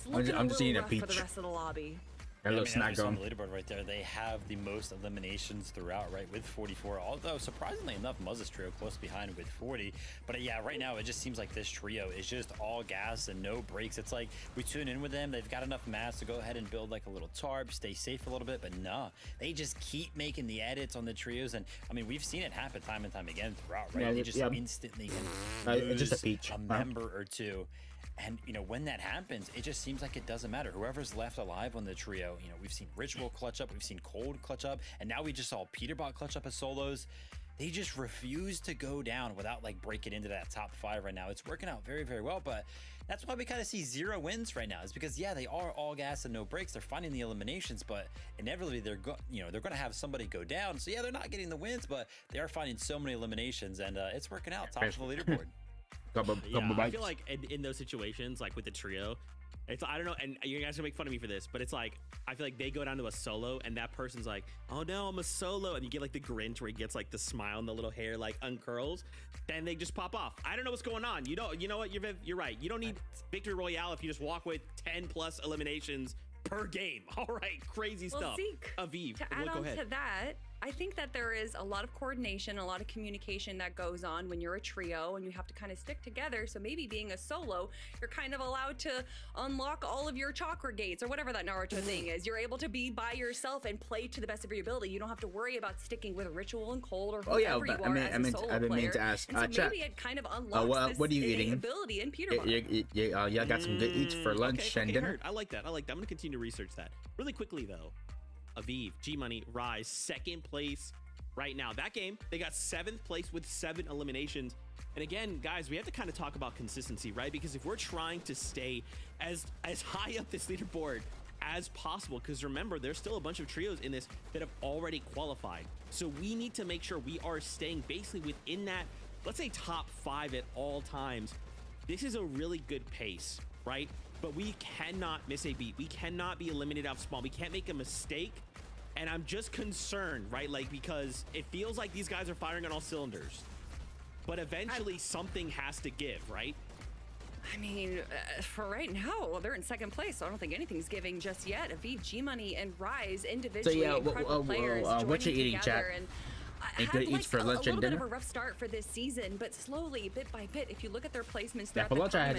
looking a little rough for the rest of the lobby. That looks not going. On the leaderboard right there, they have the most eliminations throughout, right, with 44. Although surprisingly enough, Muzz's trio close behind with 40. But yeah, right now it just seems like this trio is just all gas and no breaks. It's like we tune in with them, they've got enough mass to go ahead and build like a little tarp, stay safe a little bit, but nah, they just keep making the edits on the trios. And I mean, we've seen it happen time and time again throughout, right? They just instantly can lose just a peach. A member or two. And, you know, when that happens, it just seems like it doesn't matter. Whoever's left alive on the trio, you know, we've seen Ritual clutch up, we've seen Cold clutch up, and now we just saw Peterbot clutch up as solos. They just refuse to go down without, like, breaking into that top 5 right now. It's working out very, very well, but that's why we kind of see 0 wins right now. Is because, yeah, they are all gas and no breaks. They're finding the eliminations, but inevitably they're going to have somebody go down. So, yeah, they're not getting the wins, but they are finding so many eliminations, and it's working out top of the leaderboard. I feel like in those situations, like with the trio, it's, I don't know, and you guys are gonna make fun of me for this, but it's like, I feel like they go down to a solo and that person's like, oh no, I'm a solo, and you get like the Grinch where he gets like the smile and the little hair like uncurls, then they just pop off. I don't know what's going on. You know what, you're right. You don't need victory royale if you just walk with 10 plus eliminations per game. All right, crazy stuff. Zeke, Aviv, to add on to that, I think that there is a lot of coordination, a lot of communication that goes on when you're a trio and you have to kind of stick together. So maybe being a solo, you're kind of allowed to unlock all of your chakra gates or whatever that Naruto thing is. You're able to be by yourself and play to the best of your ability. You don't have to worry about sticking with Ritual and Cold or whoever you are as a solo player. To ask, and so maybe it kind of unlocks what are you eating? Ability in Peterbot. Yeah, got some good eats for lunch and dinner. I like that. I'm going to continue to research that. Really quickly, though, Aviv, G-Money, Rise, 2nd place right now. That game, they got 7th place with 7 eliminations. And again, guys, we have to kind of talk about consistency, right? Because if we're trying to stay as high up this leaderboard as possible, because remember, there's still a bunch of trios in this that have already qualified. So we need to make sure we are staying basically within that, let's say, top 5 at all times. This is a really good pace, right? But we cannot miss a beat. We cannot be eliminated off spawn. We can't make a mistake. And I'm just concerned, right? Like, because it feels like these guys are firing on all cylinders. But eventually something has to give, right? I mean, for right now, they're in 2nd place, so I don't think anything's giving just yet. Aviv, G-Money, and Rise individually, incredible players what you eating, chat? Good eats for lunch and dinner. A little bit of a rough start for this season, but slowly, bit by bit, if you look at their placements, for lunch I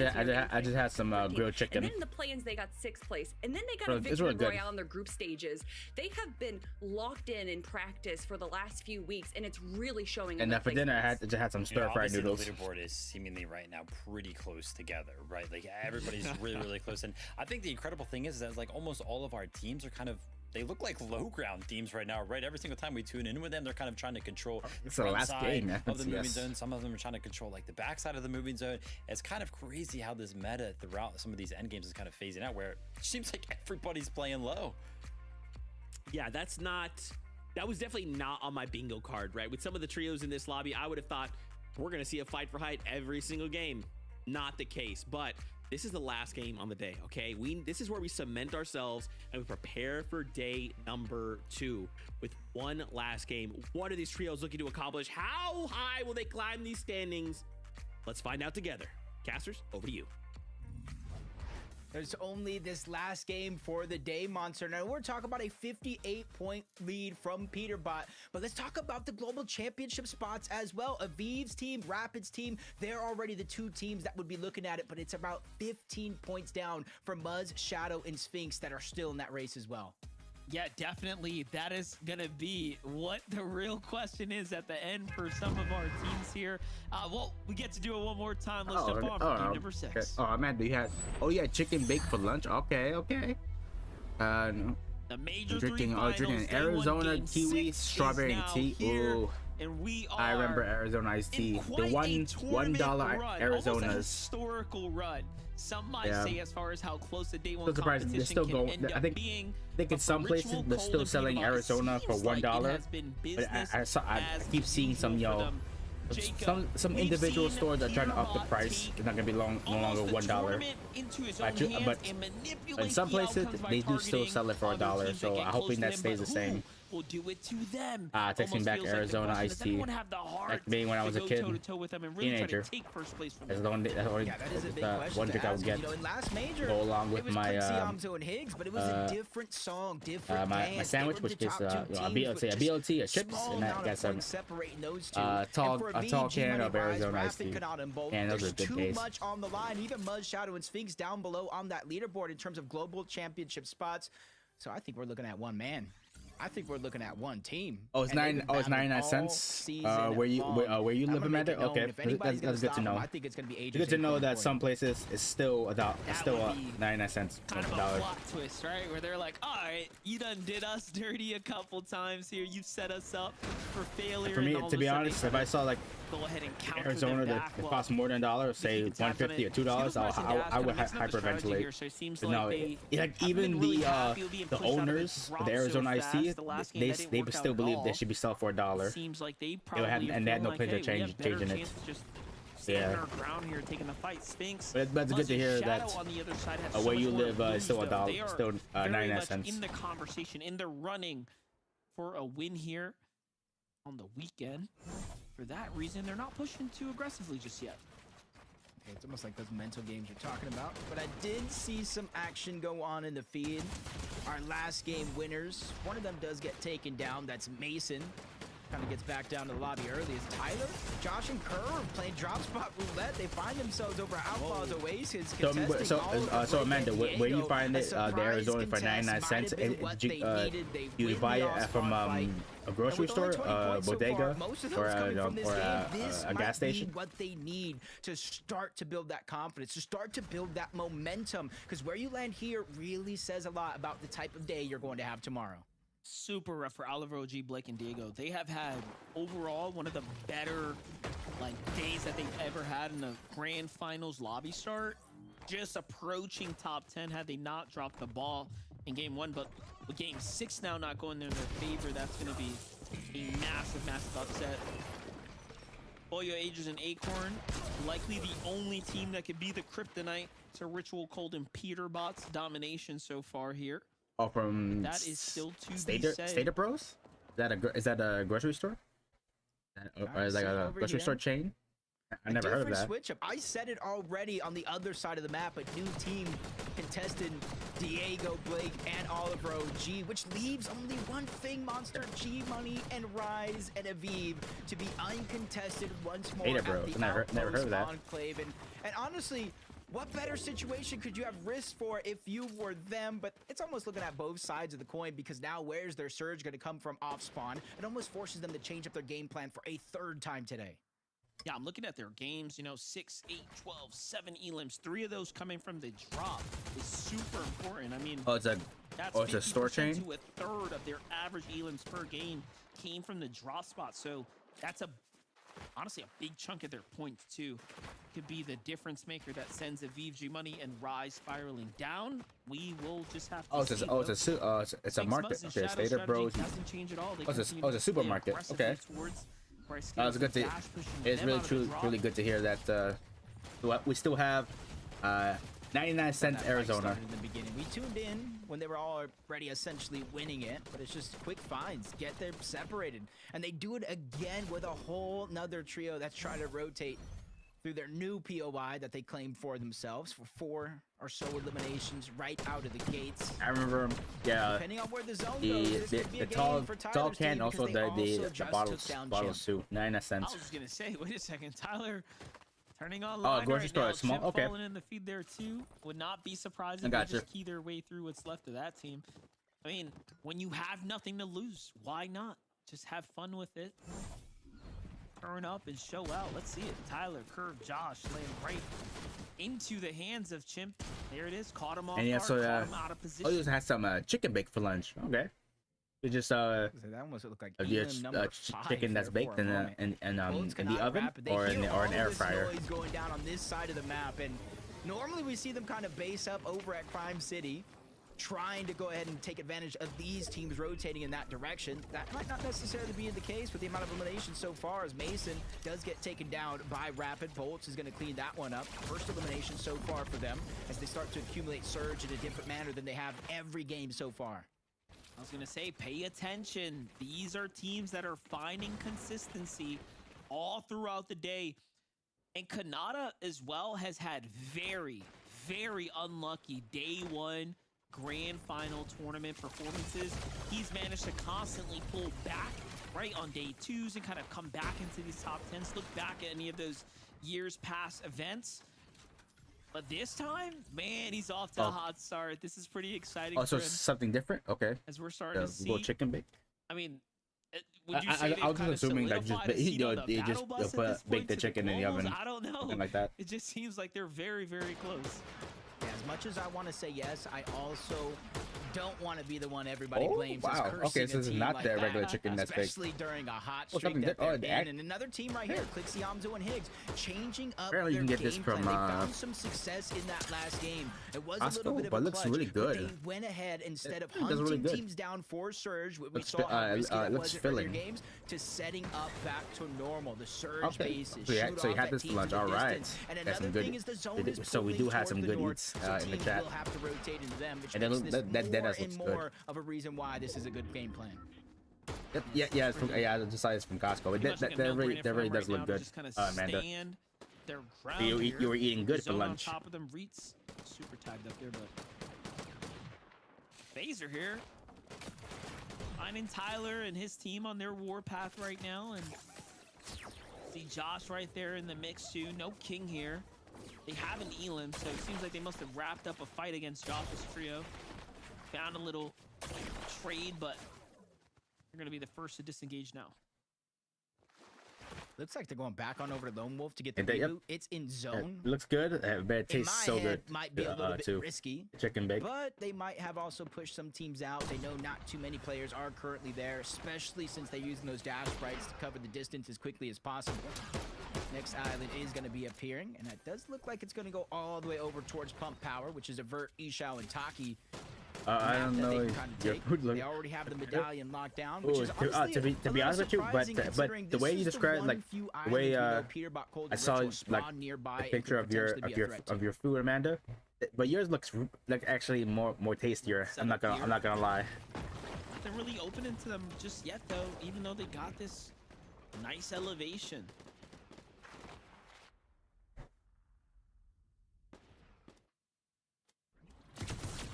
just had some grilled chicken. And then in the play-ins, they got 6th place, and then they got a victory royale in their group stages. They have been locked in practice for the last few weeks, and it's really showing. And for dinner, I just had some stir-fried noodles. The leaderboard is seemingly right now pretty close together, right? Like everybody's really, really close. And I think the incredible thing is that like almost all of our teams are kind of they look like low ground teams right now, right? Every single time we tune in with them, they're kind of trying to control it's the last game of the moving zone. Some of them are trying to control like the backside of the moving zone. It's kind of crazy how this meta throughout some of these end games is kind of phasing out, where it seems like everybody's playing low. Yeah, that was definitely not on my bingo card, right? With some of the trios in this lobby, I would have thought we're going to see a fight for height every single game. Not the case, but this is the last game on the day, okay? This is where we cement ourselves and we prepare for day number 2 with one last game. What are these trios looking to accomplish? How high will they climb these standings? Let's find out together. Casters, over to you. There's only this last game for the day, Monster. Now, we're talking about a 58-point lead from Peterbot, but let's talk about the global championship spots as well. Aviv's team, Rapid's team, they're already the 2 teams that would be looking at it, but it's about 15 points down from Muzz, Shadow, and Sphinx that are still in that race as well. Yeah, definitely. That is going to be what the real question is at the end for some of our teams here. Well, we get to do it one more time. Let's jump on for game number 6. Okay. Oh, man, do you have... Oh, yeah, chicken baked for lunch. Okay. No. The major drinking finals, Arizona kiwi strawberry tea. Ooh. And we are I remember Arizona iced tea. The $1 Arizona's historical run. Some might say as far as how close the day 1 still surprised they're still going. I think in some places they're still selling Arizona for $1. But I keep seeing some some individual stores are trying to up the price. It's not gonna be no longer $1. But in some places they do still sell it for $1. So I'm hoping that stays the same. We'll do it to them. Texting back Arizona iced tea. Like me when I was a kid, teenager. That's the only one drink I would get. Go along with my my sandwich, which is a BLT, a chips, and I got some tall can of Arizona iced tea. And those are good days. Much on the line. Even Muzz, Shadow, and Sphinx down below on that leaderboard in terms of global championship spots. So I think we're looking at one man. I think we're looking at one team. Oh, it's 99 cents. Where you live, Amanda? Okay, that's good to know. I think it's gonna be good to know that some places it's still 99 cents. Kind of a plot twist, right? Where they're like, all right, you done did us dirty a couple times here. You set us up for failure. For me, to be honest, if I saw like go ahead and Arizona that it costs more than $1, say $1.50 or $2, I would hyperventilate. So it seems no, like even the owners of the Arizona iced tea, they still believe they should be sold for $1. Seems like they probably and they had no plans of changing it. Yeah. Ground here, taking the fight. Sphinx. But it's good to hear that where you live is still $1, still 99 cents. In the conversation, in the running for a win here on the weekend. For that reason, they're not pushing too aggressively just yet. It's almost like those mental games you're talking about. But I did see some action go on in the feed. Our last game winners. One of them does get taken down. That's Mason. Kind of gets back down to the lobby early. Is Tyler, Josh, and Kerr playing drop spot roulette. They find themselves over Outlaws Oasis. So Amanda, where you find it, the Arizona for 99 cents, you buy it from a grocery store, bodega, or a gas station? What they need to start to build that confidence, to start to build that momentum, because where you land here really says a lot about the type of day you're going to have tomorrow. Super rough for Oliver, OG, Blake, and Diego. They have had overall one of the better days that they've ever had in the grand finals lobby start. Just approaching top 10 had they not dropped the ball in game 1, but with game 6 now not going in their favor, that's going to be a massive upset. Boyo, Ages, and Acorn likely the only team that could be the kryptonite to Ritual Cold and Peterbot's domination so far here. Oh, from that is still to be said. Stater Bros? Is that a grocery store? Or is that a grocery store chain? I never heard of that. Switch up. I said it already on the other side of the map. A new team contested Diego, Blake, and Oliver OG, which leaves only one thing: Monster, G Money, and Rise and Aviv to be uncontested once more. Stater Bros. Never heard of that. Enclave. And honestly, what better situation could you have risked for if you were them? But it's almost looking at both sides of the coin, because now where's their surge going to come from off spawn? It almost forces them to change up their game plan for a third time today. Yeah, I'm looking at their games, you know, 6, 8, 12, 7 elims. 3 of those coming from the drop is super important. I mean, it's a store 50% chain. to a third of their average elims per game came from the drop spot. So that's honestly a big chunk of their points too. Could be the difference maker that sends a VG money and Rise spiraling down. We will just have to see. It's a market. Okay, Stater Bros. Doesn't change at all. It's a supermarket. Okay. It's good to. It's really good to hear that. We still have 99 cents Arizona. In the beginning, we tuned in when they were already essentially winning it, but it's just quick finds, get them separated, and they do it again with a whole nother trio that's trying to rotate through their new POI that they claimed for themselves for 4 or so eliminations right out of the gates. I remember, yeah. Depending on where the zone goes, this could be a game for Tyler's can team also because the bottle soup, 99 cents. I was just gonna say, wait a second, Tyler. Turning on grocery store is small. Okay. Falling in the feed there too would not be surprising. I got They just key their way through what's left of that team. I mean, when you have nothing to lose, why not? Just have fun with it. Turn up and show out. Let's see it. Tyler, Curve, Josh laying right into the hands of Chimp. There it is. Caught him off guard. Caught him out of position. Oh, you just had some chicken bake for lunch. Okay. You just that almost looked like chicken that's baked in the oven or in an air fryer. Noise going down on this side of the map, and normally we see them kind of base up over at Crime City, trying to go ahead and take advantage of these teams rotating in that direction. That might not necessarily be the case with the amount of elimination so far, as Mason does get taken down by Rapid. Bolts is going to clean that one up. First elimination so far for them as they start to accumulate Surge in a different manner than they have every game so far. I was going to say, pay attention. These are teams that are finding consistency all throughout the day. And Kanata as well has had very, very unlucky day one grand final tournament performances. He's managed to constantly pull back right on day 2s and kind of come back into these top 10s. Look back at any of those years past events. But this time, man, he's off to a hot start. This is pretty exciting. Oh, so something different? Okay. As we're starting to see. Little chicken bake? I mean, would you say I was just assuming that they just bake the chicken in the oven. I don't know. Something like that. It just seems like they're very, very close. Yeah, as much as I want to say yes, I also don't want to be the one everybody blames. Wow. Okay, so this is not the regular chicken that's baked. Especially during a hot streak that they're in. And another team right here, Clixiamzo and Higgs, changing up Apparently their you can get this game from, plan. They found some success in that last game. It was Costco, a little bit of but a it looks clutch, really good. But they went ahead instead of looks hunting really good. teams down for Surge, we Looks saw how risky that looks was in earlier filling. games, to setting up back to normal. The Surge bases, So you had this for lunch. All right. And That's some another good. thing is the zone is So we do have some good north, eats so in the teams chat. will have to rotate into them, which And makes this that more looks and good. more of a reason why this is a good game plan. Yeah, it's from it's from Costco. That really does look good, Amanda. You were eating good for lunch. On top of them, Reeds super tagged up there, but Phaser here finding Tyler and his team on their warpath right now, and see Josh right there in the mix too. No King here. They have an Elam, so it seems like they must have wrapped up a fight against Josh's trio. Found a little trade, but they're going to be the first to disengage now. Looks like they're going back on over to Lone Wolf to get the Yep. reboot. It's in zone. It looks good, but it tastes so good. Might be a little bit too. risky. Chicken bake. But they might have also pushed some teams out. They know not too many players are currently there, especially since they're using those dash sprites to cover the distance as quickly as possible. Next island is going to be appearing, and that does look like it's going to go all the way over towards Pump Power, which is Avert, Ishao, and Taki. I don't know. They already have the medallion locked down, which is honestly to be honest with you, but the way you described, like the way I saw like a picture of your food, Amanda, but yours looks like actually more tastier. I'm not gonna lie. They're really opening to them just yet, though, even though they got this nice elevation.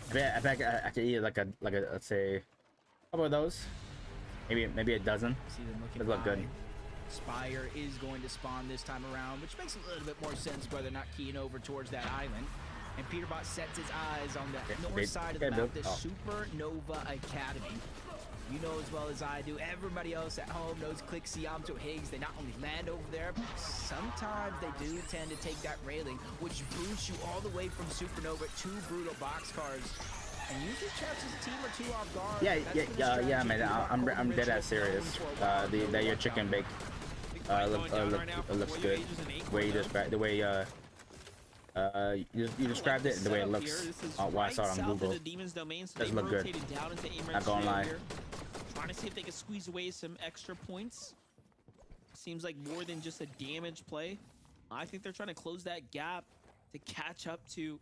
I bet I could eat like a let's say, how about those? Maybe a dozen. See them looking They look good. Spire is going to spawn this time around, which makes a little bit more sense where they're not keying over towards that island. And Peterbot sets his eyes on the north side of the map, the Supernova Academy. You know as well as I do. Everybody else at home knows Click Siamto Higgs. They not only land over there, but sometimes they do tend to take that railing, which boosts you all the way from Supernova to Brutal Boxcars. And usually traps a team or two off guard. Yeah, man. I'm dead ass serious. That your chicken bake looks good. The way you described it, and the way it looks. What I saw it on Google. Does look good. Not gonna lie. Trying to see if they can squeeze away some extra points. Seems like more than just a damage play. I think they're trying to close that gap to catch up to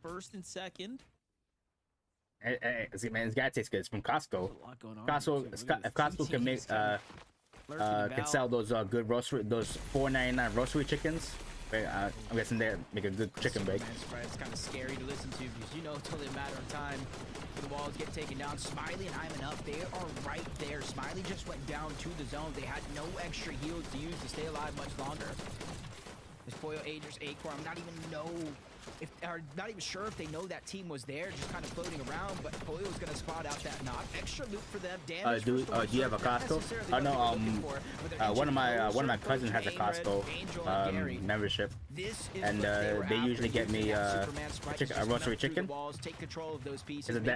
first and second. See, man, this guy tastes good. It's from Costco. If Costco can make can sell those good roastery, those $4.99 roastery chickens. I'm guessing they make a good chicken bake. It's kind of scary to listen to because you know it's only a matter of time. The walls get taken down. Smiley and Iman up. They are right there. Smiley just went down to the zone. They had no extra heals to use to stay alive much longer. There's Poyo, Aegis, Acor. I'm not even sure if they know that team was there, just kind of floating around. But Poyo is gonna spot out that knock. Extra loot for them. Damage. Do you have a Costco? Oh no. One of my cousins has a Costco membership, and they usually get me a roastery chicken.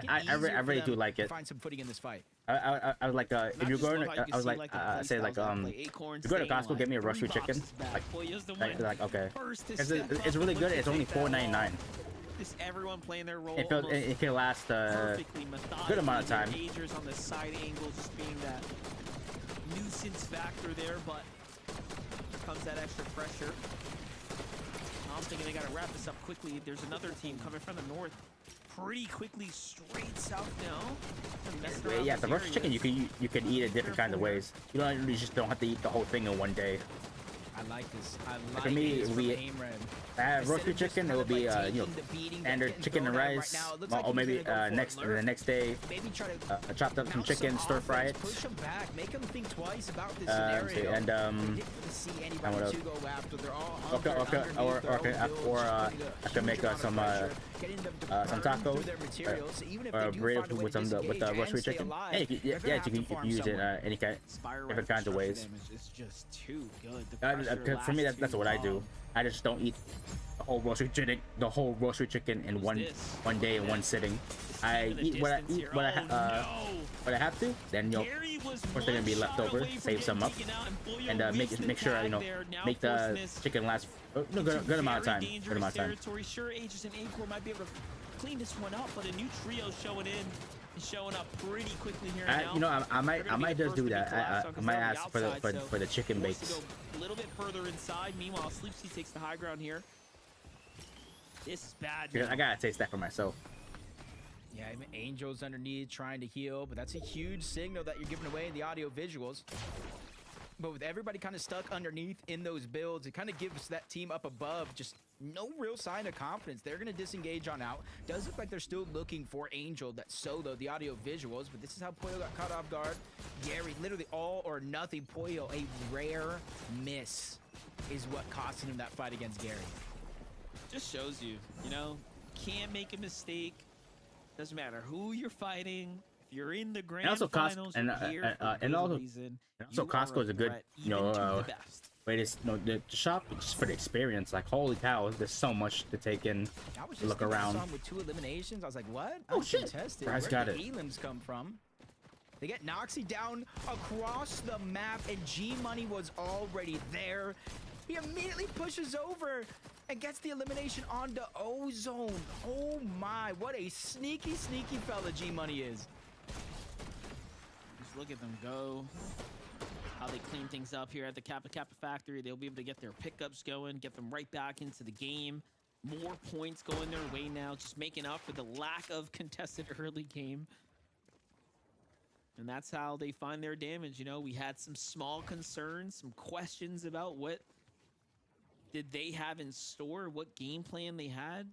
I really do like it. Find some footing in this fight. I was like, if you're going, I was like, say like, if you go to Costco, get me a roastery chicken. Like okay, it's really good. It's only $4.99. Just everyone playing their role. It can last a good amount of time. Agers on the side angle, just being that nuisance factor there, but comes that extra pressure. I'm thinking they got to wrap this up quickly. There's another team coming from the north. Pretty quickly straight south now. Yeah, the roasted chicken you can eat it different kinds of ways. You just don't have to eat the whole thing in one day. I like this. I like for me, it would be roasted chicken. It would be standard chicken and rice, or maybe the next day chopped up some chicken, stir fry it. Push them back, make them think twice about this scenario. And I can make some taco or burrito with the roastery chicken. Yeah, you can use it any different kinds of ways. It's just too good. For me, that's what I do. I just don't eat the whole roastery chicken in one day in one sitting. I eat what I have to. Then of course they're gonna be left over. Save some up, and make sure make the chicken last a good amount of time. Good amount of time. Sure, Aegis and Acor might be able to clean this one up, but a new trio showing up pretty quickly here now. I might just do that. I might ask for the chicken bakes. A little bit further inside. Meanwhile, Sleepsy takes the high ground here. This is bad. I gotta taste that for myself. Yeah, Angel's underneath trying to heal, but that's a huge signal that you're giving away in the audio visuals. But with everybody kind of stuck underneath in those builds, it kind of gives that team up above just no real sign of confidence. They're going to disengage on out. Does look like they're still looking for Angel that soloed the audio visuals, but this is how Poyo got caught off guard. Gary, literally all or nothing. Poyo, a rare miss is what costed him that fight against Gary. Just shows you, can't make a mistake. Doesn't matter who you're fighting. If you're in the grand finals, so Costco is a good, way to shop just for the experience. Like, holy cow, there's so much to take in, to look around. With 2 eliminations, I was like, what? Oh shit! Where did the elims come from? They get Noxy down across the map, and G Money was already there. He immediately pushes over and gets the elimination onto Ozone. Oh my, what a sneaky fella G Money is. Just look at them go. How they clean things up here at the Kappa factory. They'll be able to get their pickups going, get them right back into the game. More points going their way now, just making up for the lack of contested early game. And that's how they find their damage. We had some small concerns, some questions about what did they have in store, what game plan they had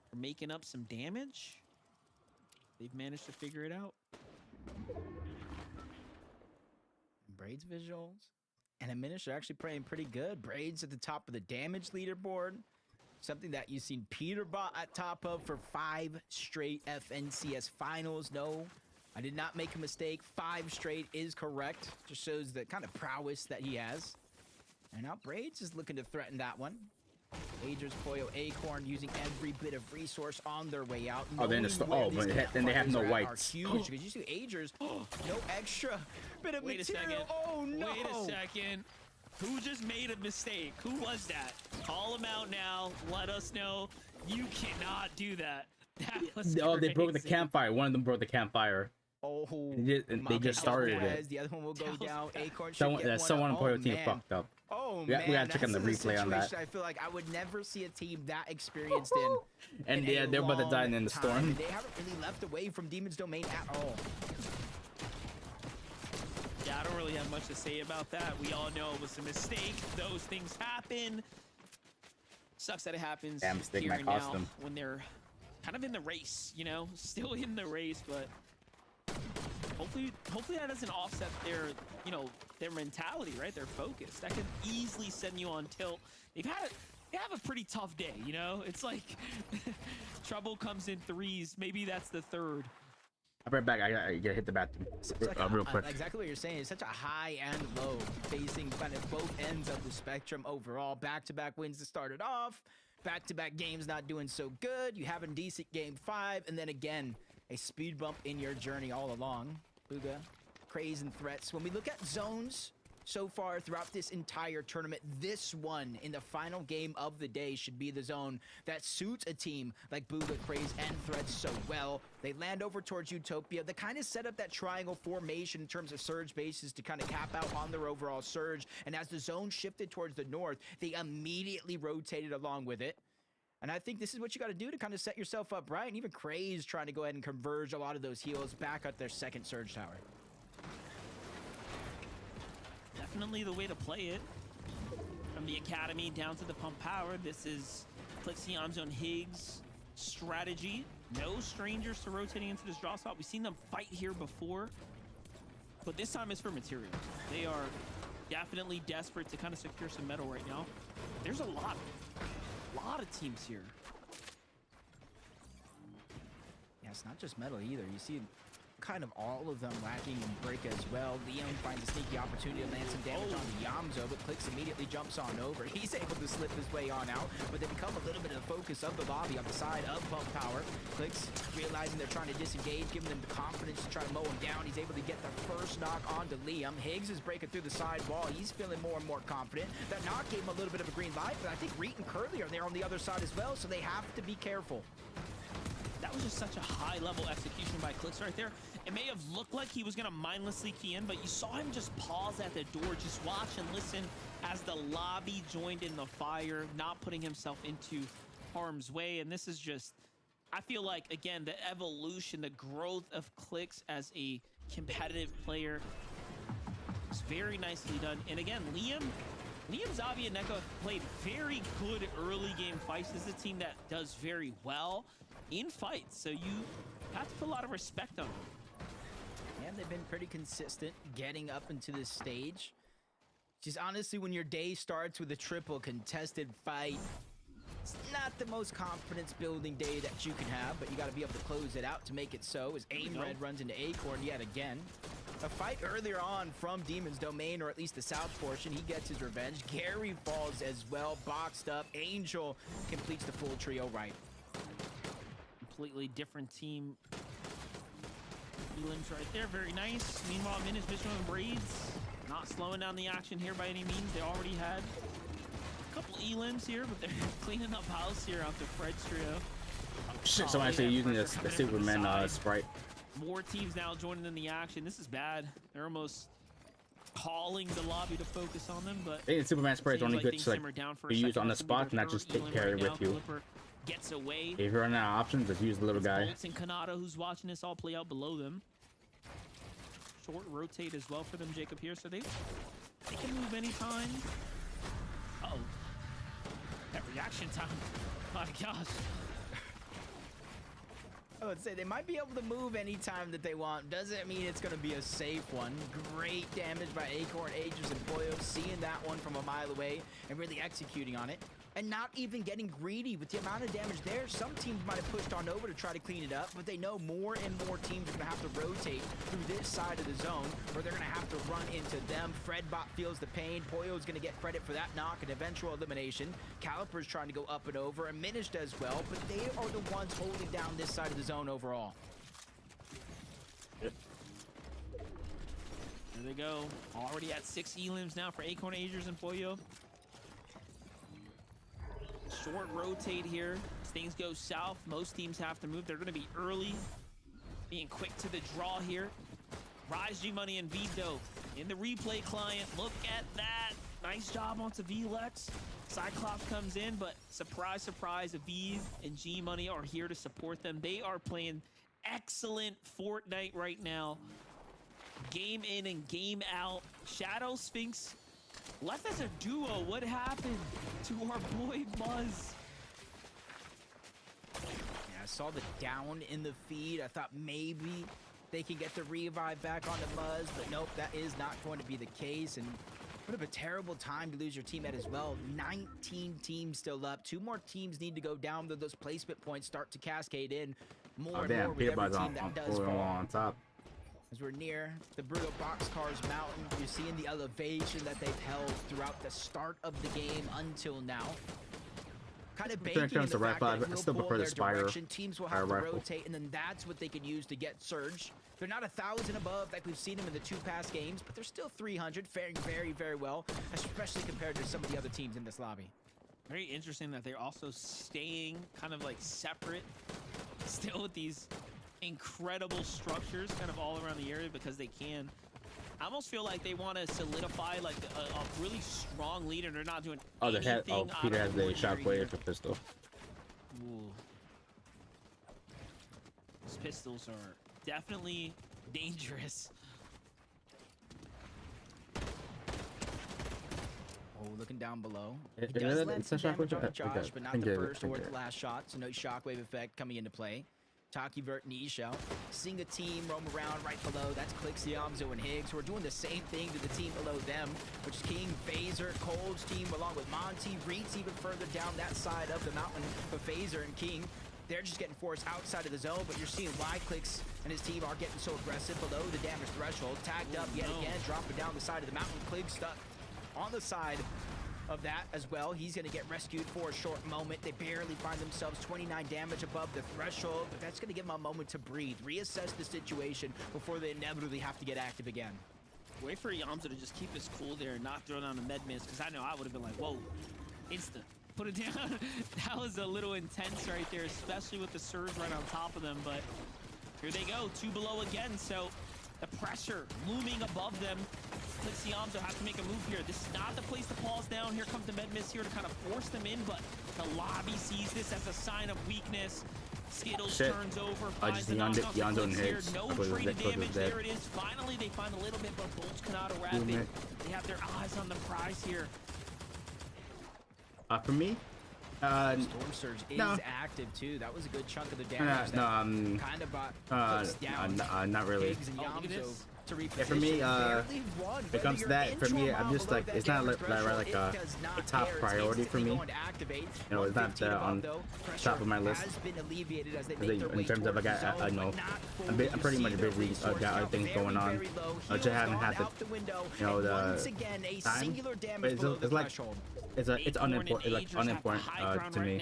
for making up some damage. They've managed to figure it out. Braids visuals and Aminish are actually playing pretty good. Braids at the top of the damage leaderboard. Something that you've seen Peterbot at top of for 5 straight FNCS finals. No, I did not make a mistake. 5 straight is correct. Just shows the kind of prowess that he has. And now Braids is looking to threaten that one. Agers, Koyo, Acorn using every bit of resource on their way out. Oh, then then they have no whites. Huge because you see Agers, no extra bit of Wait material. a second. Oh no! Wait a second. Who just made a mistake? Who was that? Call him out now. Let us know. You cannot do that. That was Oh, they broke the crazy. campfire. One of them broke the campfire. Oh, they just started it. The other one will go down. Acorn should Someone, get one someone on up. Player Team Man. fucked up. Oh we man, gotta check on the that's a replay on that. situation I feel like I would never see a team that experienced in. And in yeah, a they're about to die long in the time. storm. They haven't really left away from Demon's Domain at all. Yeah, I don't really have much to say about that. We all know it was a mistake. Those things happen. Sucks that it happens Yeah, mistake here might and cost now them. when they're kind of in the race, you know, still in the race, but hopefully that doesn't offset their, you know, their mentality, right? Their focus. That could easily send you on tilt. They have a pretty tough day, you know? It's like trouble comes in threes. Maybe that's the third. I'll be right back. I gotta hit the bathroom real quick. Exactly what you're saying. It's such a high and low, facing kind of both ends of the spectrum overall. Back-to-back wins to start it off. Back-to-back games not doing so good. You have a decent game 5, and then again, a speed bump in your journey all along. Bugha, Craze, and Threats. When we look at zones so far throughout this entire tournament, this one in the final game of the day should be the zone that suits a team like Bugha, Craze, and Threats so well. They land over towards Utopia. They kind of set up that triangle formation in terms of surge bases to kind of cap out on their overall surge. And as the zone shifted towards the north, they immediately rotated along with it. And I think this is what you got to do to kind of set yourself up right. And even Craze trying to go ahead and converge a lot of those heals back at their second surge tower. Definitely the way to play it. From the academy down to the pump power, this is Clixianzo and Higgs strategy. No strangers to rotating into this draw spot. We've seen them fight here before, but this time it's for material. They are definitely desperate to kind of secure some metal right now. There's a lot of teams here. Yeah, it's not just metal either. You see kind of all of them lacking in break as well. Liam finds a sneaky opportunity to land some damage on the Yamzo, but Clix immediately jumps on over. He's able to slip his way on out, but they become a little bit of the focus of the lobby on the side of Pump Power. Clix realizing they're trying to disengage, giving them the confidence to try to mow him down. He's able to get the first knock onto Liam. Higgs is breaking through the side wall. He's feeling more and more confident. That knock gave him a little bit of a green light, but I think Reet and Curly are there on the other side as well, so they have to be careful. That was just such a high-level execution by Clix right there. It may have looked like he was going to mindlessly key in, but you saw him just pause at the door, just watch and listen as the lobby joined in the fire, not putting himself into harm's way. And this is just, I feel like, again, the evolution, the growth of Clix as a competitive player is very nicely done. And again, Liam, Xavi, and Neko played very good early game fights. This is a team that does very well in fights, so you have to put a lot of respect on them. And they've been pretty consistent getting up into this stage. Just honestly, when your day starts with a triple contested fight, it's not the most confidence building day that you can have, but you got to be able to close it out to make it so. As Aim Red runs into Acorn yet again. A fight earlier on from Demon's Domain, or at least the south portion. He gets his revenge. Gary falls as well, boxed up. Angel completes the full trio right. Completely different team. Elims right there, very nice. Meanwhile, Minus, Bishop, and Braids not slowing down the action here by any means. They already had a couple Elims here, but they're cleaning up house here after Fred's trio. Shit, someone actually using the Superman sprite. More teams now joining in the action. This is bad. They're almost calling the lobby to focus on them, but I think the Superman sprite is only good to like, be used on the spot, not just take carry with you. Gets away. If you're running out of options, just use the little guy. Bolts and Kanata, who's watching this all play out below them. Short rotate as well for them, Jacob here, so they can move anytime. Uh-oh. That reaction time. My gosh. I would say they might be able to move anytime that they want. Doesn't mean it's going to be a safe one. Great damage by Acorn, Agers, and Boyo, seeing that one from a mile away and really executing on it. and not even getting greedy with the amount of damage there. Some teams might have pushed on over to try to clean it up, but they know more and more teams are going to have to rotate through this side of the zone, or they're going to have to run into them. Fredbot feels the pain. Poyo's going to get credit for that knock and eventual elimination. Caliper's trying to go up and over, and Minish does well, but they are the ones holding down this side of the zone overall. There they go. Already at 6 elims now for Acorn Agers and Poyo. Short rotate here. As things go south, most teams have to move. They're going to be early, being quick to the draw here. Rise G Money and Vito in the replay client. Look at that. Nice job onto VLEX. Cyclops comes in, but surprise, surprise, Aviv and G Money are here to support them. They are playing excellent Fortnite right now. Game in and game out. Shadow Sphinx left as a duo. What happened to our boy Muzz? Yeah, I saw the down in the feed. I thought maybe they can get the revive back onto Muzz, but nope, that is not going to be the case. And what a terrible time to lose your teammate as well. 19 teams still up. 2 more teams need to go down, though those placement points start to cascade in more and more with every team that does fall. On top. As we're near the Brutal Boxcars Mountain, you're seeing the elevation that they've held throughout the start of the game until now. Kind of banking in the fact that it will pull their direction. Teams will have to rotate, and then that's what they can use to get Surge. They're not 1,000 above like we've seen them in the 2 past games, but they're still 300, faring very, very well, especially compared to some of the other teams in this lobby. Very interesting that they're also staying kind of like separate, still with these incredible structures kind of all around the area because they can. I almost feel like they want to solidify like a really strong lead, and they're not doing anything. Peter has the shockwave for pistol. Ooh. These pistols are definitely dangerous. Oh, looking down below. He It's does a land some shockwave. damage on Josh, but not the first or Okay. the last shot, so no shockwave effect coming into play. Taki Vert niche out. Seeing a team roam around right below. That's Clixiamzo and Higgs, who are doing the same thing to the team below them, which is King, Phaser, Cold's team, along with Monty. Reed's even further down that side of the mountain. But Phaser and King, they're just getting forced outside of the zone, but you're seeing why Clix and his team are getting so aggressive below the damage threshold. Tagged up yet again, dropping down the side of the mountain. Clig stuck on the side of that as well. He's going to get rescued for a short moment. They barely find themselves 29 damage above the threshold, but that's going to give them a moment to breathe, reassess the situation before they inevitably have to get active again. Wait for Yamza to just keep his cool there and not throw down a med miss, because I know I would have been like, whoa, instant. Put it down. That was a little intense right there, especially with the surge right on top of them, but here they go, 2 below again, so the pressure looming above them. Clixiamzo has to make a move here. This is not the place to pause down. Here comes the med miss here to kind of force them in, but the lobby sees this as a sign of weakness. Skittles turns over, finds the knock off the Clix here. No traded damage. There it is. Finally, they find a little bit, but Bolts cannot wrap it. They have their eyes on the prize here. For me, Storm Surge is active too. That was a good chunk of the damage. Kind of brought Clix down. Not really. Higgs and Yamzo to reposition. Yeah, for me, when it comes to that, for me, I'm just like, it's not like a top priority for me. You know, it's not on top of my list. In terms of, like, I know, I'm pretty much busy, got other things going on. I just haven't had the, you know, the time. But it's like, it's unimportant, to me.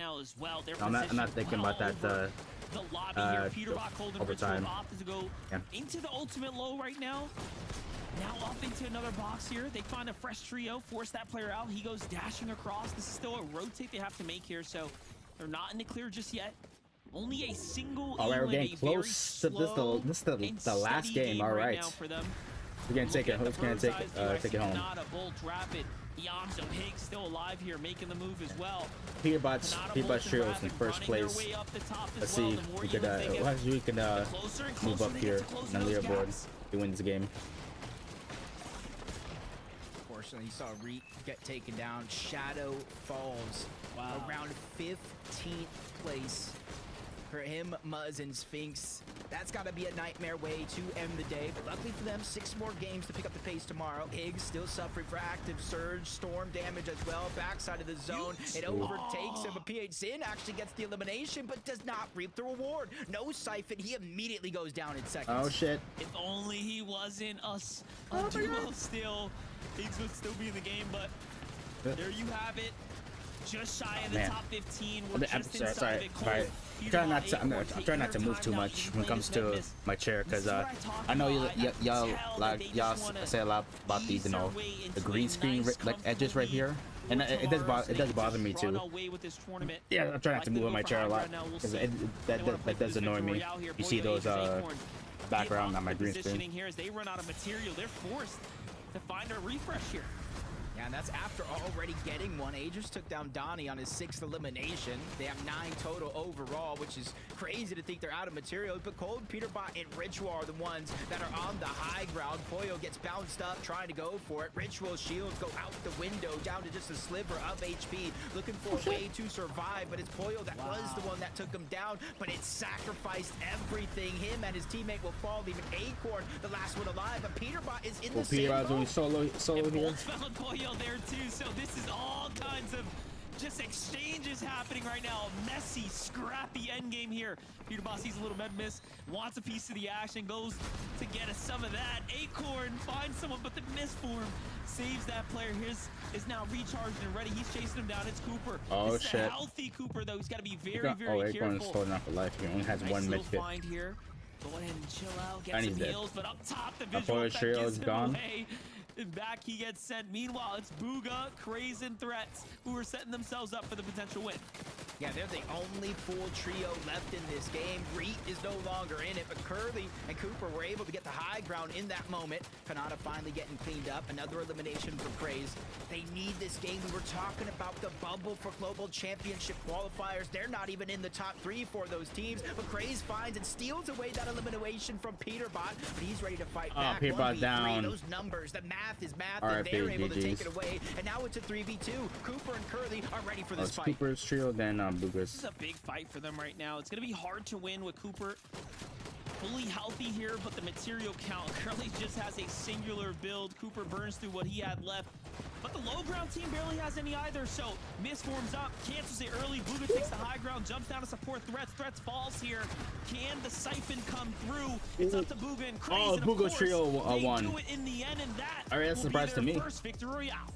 I'm not thinking about that. The lobby here, Peterbot Golden overtime. Opted to go into the ultimate low right now. Now up into another box here. They find a fresh trio, force that player out. He goes dashing across. This is still a rotate they have to make here, so they're not in the clear just yet. Only a single. All right, we're getting close to this is the last game. All right, we're gonna take it. Who's gonna take it home? Not a bolt rapid. Yamzo Higgs still alive here, making the move as well. Peterbot's trios in first place. Let's see if we can move up here on the leaderboard to win this game. Unfortunately, you saw Reek get taken down. Shadow falls around 15th place For him, Muzz, and Sphinx, that's got to be a nightmare way to end the day. But luckily for them, 6 more games to pick up the pace tomorrow. Higgs still suffering for active surge, storm damage as well. Backside of the zone, it overtakes him. But PH Sin actually gets the elimination, but does not reap the reward. No siphon, he immediately goes down in seconds. Oh shit. If only he wasn't a duo still. Higgs would still be in the game, but there you have it. Just shy of the top 15. We're just inside of it. Cole, I'm trying not to move too much when it comes to my chair, because I know y'all say a lot about these, the green screen like edges right here, and it does bother me too. Yeah, I'm trying not to move on my chair a lot, because that does annoy me. You see those background on my green screen. Here as they run out of material, they're forced to find a refresh here. Yeah, and that's after already getting one. Aegis took down Donnie on his 6th elimination. They have 9 total overall, which is crazy to think they're out of material. But Cold, Peterbot, and Ritual are the ones that are on the high ground. Poyo gets bounced up, trying to go for it. Ritual's shields go out the window, down to just a sliver of HP, looking for a way to survive. But it's Poyo that was the one that took him down, but it sacrificed everything. Him and his teammate will fall, leaving Acorn, the last one alive. But Peterbot is in the same boat. Peterbot's only solo here. Poyo there too, so this is all kinds of just exchanges happening right now. A messy, scrappy endgame here. Peterbot sees a little med miss, wants a piece of the action, goes to get some of that. Acorn finds someone, but the miss form saves that player. His is now recharged and ready. He's chasing him down. It's Cooper. Oh this is shit! A healthy Cooper though. He's got to be very Acorn careful. is holding on for life. He only has one med kit. Find here. Go ahead and chill out. Get And some he's heals, but up top the visual effect shield gives is him gone. away. And back he gets sent. Meanwhile, it's Booga, Craze, and Threats who are setting themselves up for the potential win. Yeah, they're the only full trio left in this game. Reet is no longer in it, but Curly and Cooper were able to get the high ground in that moment. Kanata finally getting cleaned up. Another elimination for Craze. They need this game. We were talking about the bubble for global championship qualifiers. They're not even in the top 3 for those teams, but Craze finds and steals away that elimination from Peterbot, but he's ready to fight back. Peterbot down. Those numbers, the math is math, and they're able to take it away. And now it's a 3v2. Cooper and Curly are ready for this fight. Cooper's trio, then Booga's. This is a big fight for them right now. It's going to be hard to win with Cooper fully healthy here, but the material count. Curly just has a singular build. Cooper burns through what he had left, but the low ground team barely has any either. So Miss forms up, cancels it early. Booga takes the high ground, jumps down to support Threats. Threats falls here. Can the siphon come through? It's up to Booga and Craze. Oh, Booga's trio won. Do it in the end, and that all right, that's a surprise to me. First victory royale.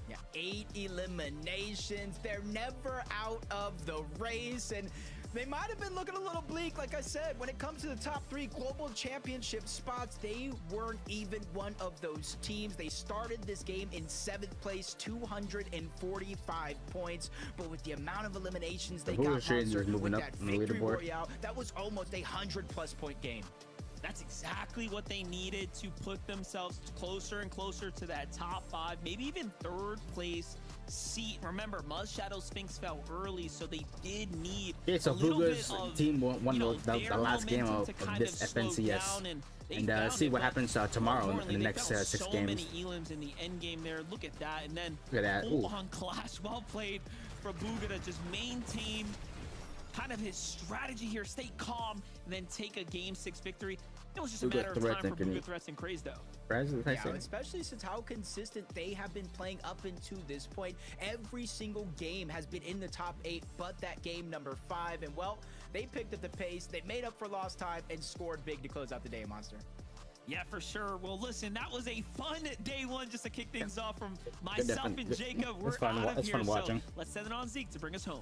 Yeah, 8 eliminations. They're never out of the race, and they might have been looking a little bleak. Like I said, when it comes to the top 3 global championship spots, they weren't even one of those teams. They started this game in 7th place, 245 points, but with the amount of eliminations they got, Monster, with that victory royale, that was almost a 100+ point game. That's exactly what they needed to put themselves closer and closer to that top 5, maybe even 3rd place seat. Remember, Muzz Shadow Sphinx fell early, so they did need so a little Booga's bit of, team won the last game of this FNCS. And see what happens tomorrow in the next 6 games. So many elims in the end game there. Look at that. And then look at that. On clash. Well played for Booga to just maintain kind of his strategy here, stay calm, and then take a game 6 victory. It was just a matter of time for Booga, Threats, and Craze, though. Yeah, especially since how consistent they have been playing up into this point. Every single game has been in the top 8, but that game number 5. And, well, they picked up the pace, they made up for lost time, and scored big to close out the day, Monster. Yeah, for sure. Well, listen, that was a fun day 1 just to kick things off from myself and Jacob. We're out of here, so let's send it on Zeke to bring us home.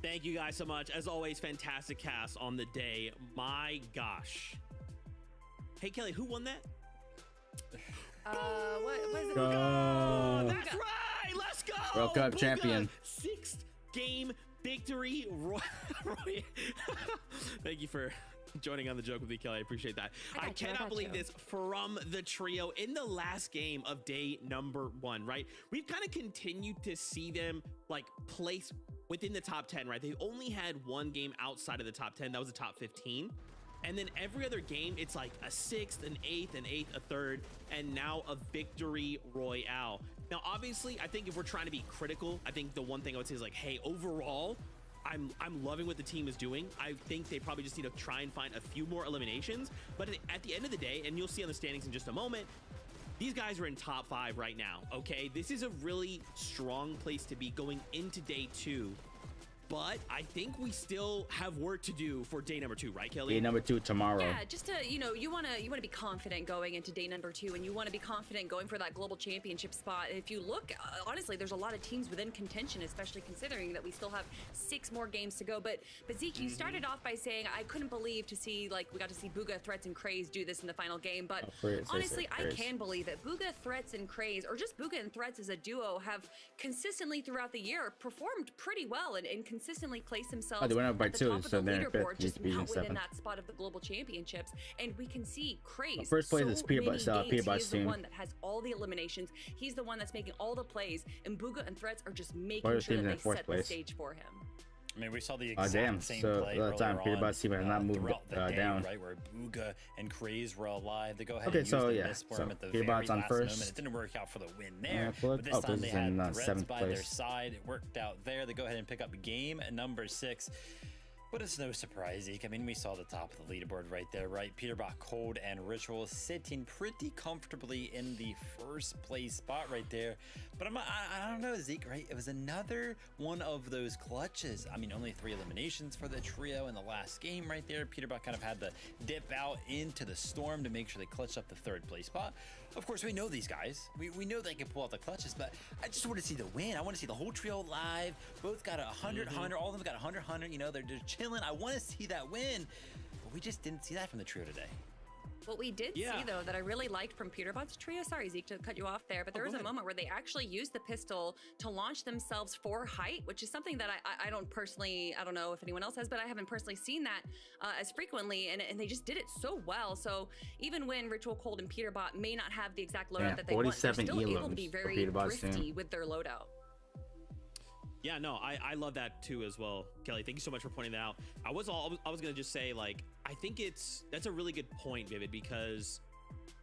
Thank you guys so much. As always, fantastic cast on the day. My gosh. Hey, Kelly, who won that? What was it? Oh, that's right. Let's go. World Cup Booga, champion. 6th game victory. Thank you for joining on the joke with me, Kelly. I appreciate that. I cannot believe this from the trio in the last game of day number 1, right? We've kind of continued to see them like place within the top 10, right? They've only had one game outside of the top 10. That was the top 15. And then every other game, it's like a 6th, an 8th, an 8th, a 3rd, and now a victory royale. Now, obviously, I think if we're trying to be critical, I think the one thing I would say is like, hey, overall, I'm loving what the team is doing. I think they probably just need to try and find a few more eliminations. But at the end of the day, and you'll see on the standings in just a moment, these guys are in top 5 right now, okay? This is a really strong place to be going into day 2. But I think we still have work to do for day number 2, right, Kelly? Day number 2 tomorrow. Yeah, just to, you know, you wanna be confident going into day number 2, and you wanna be confident going for that global championship spot. And if you look, honestly, there's a lot of teams within contention, especially considering that we still have 6 more games to go. But Zeke, you started off by saying I couldn't believe to see, like, we got to see Bugha, Threats, and Craze do this in the final game. But honestly, I can believe it. Bugha, Threats, and Craze, or just Bugha and Threats as a duo, have consistently throughout the year performed pretty well and consistently placed themselves they went up by at the 2, top of so the they're in leaderboard, fifth, just beating not within 7. that spot of the global championships. And we can see Craze. First place is Peter He's Bot's the team. one that has all the eliminations. He's the one that's making all the plays, and Bugha and Threats are just making sure that they set the stage for him. I mean, we saw the exact same so play that time Peter on, Bot's team has not moved throughout the day, down. right, where Bugha and Craze were alive. They go ahead Okay, and so use the yeah, miss for so him at the Peter very Bot's on last first. moment. It didn't work out for the win there, Well, but this time this they is in had Threats 7th by their place. side. It worked out there. They go ahead and pick up game number 6. But it's no surprise, Zeke. I mean, we saw the top of the leaderboard right there, right? Peter Bot, Cold, and Ritual sitting pretty comfortably in the first place spot right there. But I don't know, Zeke, right? It was another one of those clutches. I mean, only 3 eliminations for the trio in the last game right there. Peter Bot kind of had to dip out into the storm to make sure they clutched up the 3rd place spot. Of course, we know these guys. We know they can pull out the clutches, but I just want to see the win. I want to see the whole trio live. Both got 100, 100. All of them got 100, 100. You know, they're just chilling. I want to see that win, but we just didn't see that from the trio today. What we did see, though, that I really liked from Peter Bot's trio, sorry, Zeke, to cut you off there, but there was a moment where they actually used the pistol to launch themselves for height, which is something that I don't personally, I don't know if anyone else has, but I haven't personally seen that as frequently, and they just did it so well. So even when Ritual, Cold, and Peter Bot may not have the exact loadout that they want, they're still able to be very thrifty with their loadout. Yeah, no, I love that too as well, Kelly. Thank you so much for pointing that out. I was gonna just say, like, I think that's a really good point, Vivid, because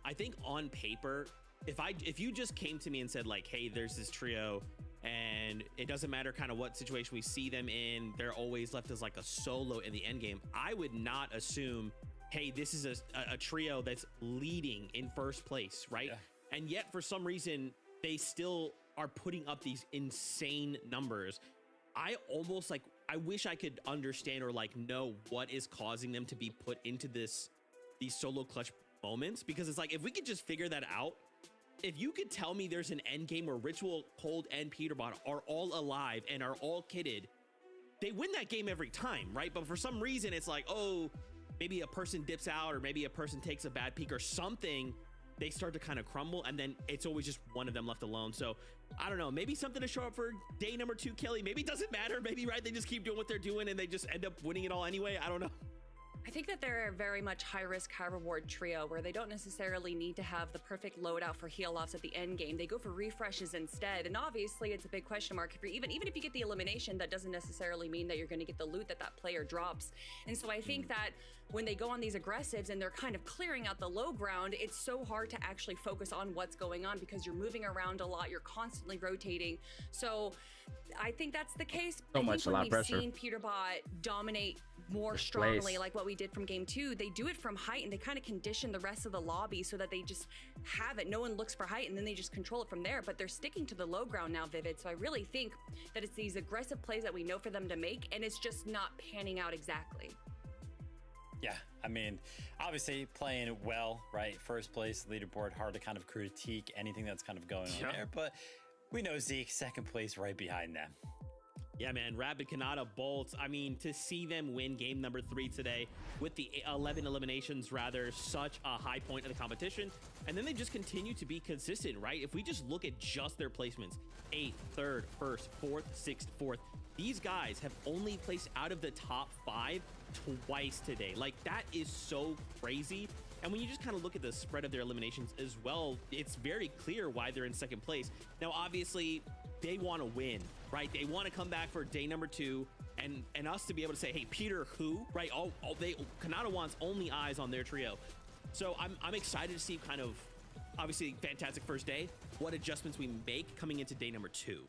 I think on paper, if you just came to me and said, like, hey, there's this trio and it doesn't matter kind of what situation we see them in, they're always left as like a solo in the end game, I would not assume, hey, this is a trio that's leading in first place, right? Yeah. And yet for some reason they still are putting up these insane numbers. I almost like, I wish I could understand or like know what is causing them to be put into these solo clutch moments, because it's like, if we could just figure that out, if you could tell me there's an end game where Ritual, Cold, and Peterbot are all alive and are all kitted, they win that game every time, right? But for some reason it's like, oh, maybe a person dips out or maybe a person takes a bad peek or something, they start to kind of crumble, and then it's always just one of them left alone. So I don't know, maybe something to show up for day number 2, Kelly. Maybe it doesn't matter. Maybe, right, they just keep doing what they're doing and they just end up winning it all anyway. I don't know. I think that they're a very much high risk, high reward trio where they don't necessarily need to have the perfect loadout for heal offs at the end game. They go for refreshes instead. And obviously it's a big question mark. If you're even if you get the elimination, that doesn't necessarily mean that you're going to get the loot that player drops. And so I think that when they go on these aggressives and they're kind of clearing out the low ground, it's so hard to actually focus on what's going on because you're moving around a lot. You're constantly rotating. So I think that's the case. A lot of pressure. We've seen Peterbot dominate more strongly, like what we did from game 2. They do it from height and they kind of condition the rest of the lobby so that they just have it. No one looks for height and then they just control it from there, but they're sticking to the low ground now, Vivid. So I really think that it's these aggressive plays that we know for them to make, and it's just not panning out exactly. Yeah, I mean, obviously playing well, right? First place, leaderboard, hard to kind of critique anything that's kind of going on there, but we know Zeke, second place right behind them. Yeah, man, Rapid Kanata Bolts. I mean, to see them win game number 3 today with the 11 eliminations, rather, such a high point of the competition. And then they just continue to be consistent, right? If we just look at just their placements, 8th, 3rd, 1st, 4th, 6th, 4th, these guys have only placed out of the top 5 twice today. Like, that is so crazy. And when you just kind of look at the spread of their eliminations as well, it's very clear why they're in second place. Now, obviously, they want to win, right? They want to come back for day number 2 and us to be able to say, hey, Peter, who, right? Kanata wants only eyes on their trio. So I'm excited to see kind of, obviously, fantastic first day, what adjustments we make coming into day number 2.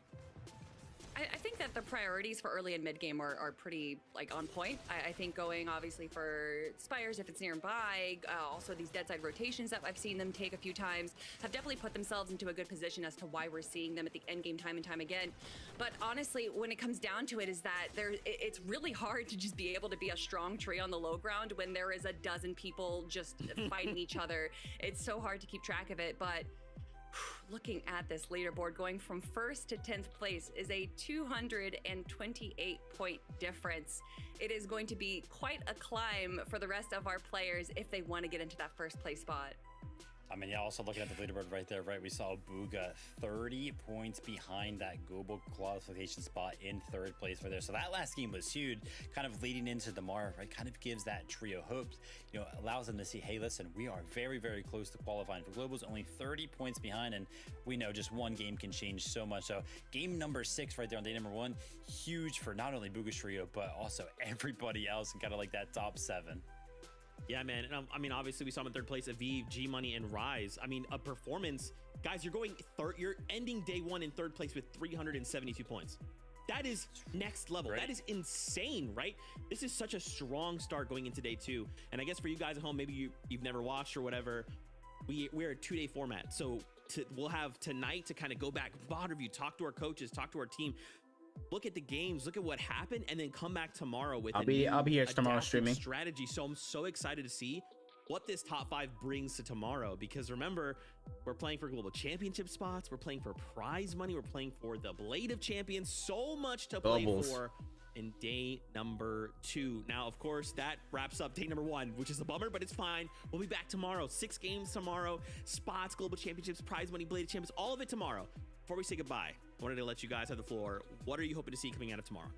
I think that the priorities for early and mid game are pretty like on point. I think going obviously for Spires if it's nearby, also these dead side rotations that I've seen them take a few times have definitely put themselves into a good position as to why we're seeing them at the end game time and time again. But honestly, when it comes down to it, is that it's really hard to just be able to be a strong tree on the low ground when there is a dozen people just fighting each other. It's so hard to keep track of it, but looking at this leaderboard, going from 1st to 10th place is a 228 point difference. It is going to be quite a climb for the rest of our players if they want to get into that first place spot. I mean, yeah, also looking at the leaderboard right there, right? We saw Booga 30 points behind that global qualification spot in 3rd place right there. So that last game was huge, kind of leading into tomorrow, right? Kind of gives that trio hopes, you know, allows them to see, hey, listen, we are very, very close to qualifying for globals, only 30 points behind. And we know just one game can change so much. So game number 6 right there on day number 1, huge for not only Booga's trio, but also everybody else and kind of like that top 7. Yeah, man. And, I mean, obviously, we saw him in 3rd place, Aviv, G Money, and Rise. I mean, a performance. Guys, you're ending day 1 in 3rd place with 372 points. That is next level. Right. That is insane, right? This is such a strong start going into day 2. And I guess for you guys at home, maybe you've never watched or whatever, we're a 2-day format. So we'll have tonight to kind of go back, VOD review, talk to our coaches, talk to our team, look at the games, look at what happened, and then come back tomorrow with I'll be here tomorrow streaming strategy. So I'm so excited to see what this top 5 brings to tomorrow, because remember, we're playing for global championship spots, we're playing for prize money, we're playing for the Blade of Champions, so much to play for in day number 2. Now, of course, that wraps up day number 1, which is a bummer, but it's fine. We'll be back tomorrow. 6 games tomorrow, spots, global championships, prize money, Blade of Champions, all of it tomorrow. Before we say goodbye, I wanted to let you guys have the floor. What are you hoping to see coming out of tomorrow?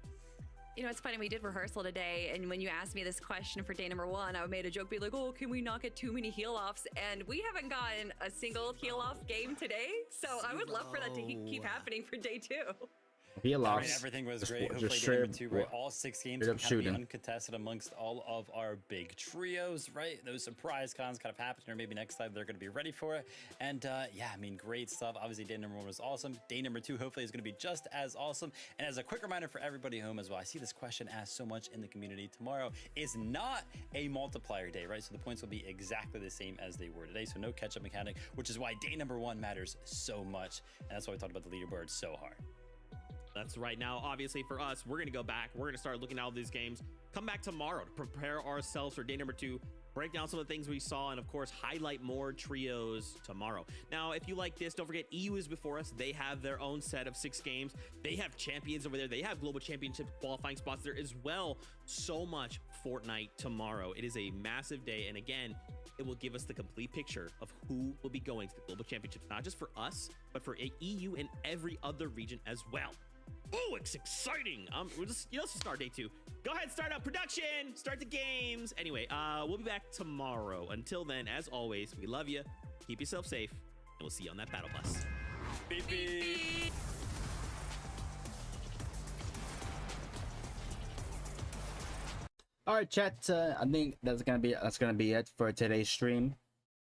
You know, it's funny, we did rehearsal today, and when you asked me this question for day number 1, I made a joke, be like, oh, can we not get too many heal-offs? And we haven't gotten a single heal-off game today, so I would love for that to keep happening for day 2. He lost. I mean, everything was great. Hopefully, day number 2, right? All 6 games can kind of be uncontested amongst all of our big trios, right? Those surprise cons kind of happen, or maybe next time they're going to be ready for it. And yeah, I mean, great stuff. Obviously, day number 1 was awesome. Day number 2, hopefully, is going to be just as awesome. And as a quick reminder for everybody home as well, I see this question asked so much in the community. Tomorrow is not a multiplier day, right? So the points will be exactly the same as they were today. So no catch-up mechanic, which is why day number 1 matters so much. And that's why we talked about the leaderboard so hard. That's right. Now, obviously, for us, we're going to go back. We're going to start looking at all these games. Come back tomorrow to prepare ourselves for day number 2, break down some of the things we saw, and, of course, highlight more trios tomorrow. Now, if you like this, don't forget, EU is before us. They have their own set of 6 games. They have champions over there. They have global championship qualifying spots there as well. So much Fortnite tomorrow. It is a massive day. And, again, it will give us the complete picture of who will be going to the global championships, not just for us, but for EU and every other region as well. Oh, it's exciting. Let's start day 2. Go ahead, start up production, start the games. Anyway, we'll be back tomorrow. Until then, as always, we love you. Keep yourself safe, and we'll see you on that battle bus. Beep, beep. All right, chat. I think that's gonna be it for today's stream.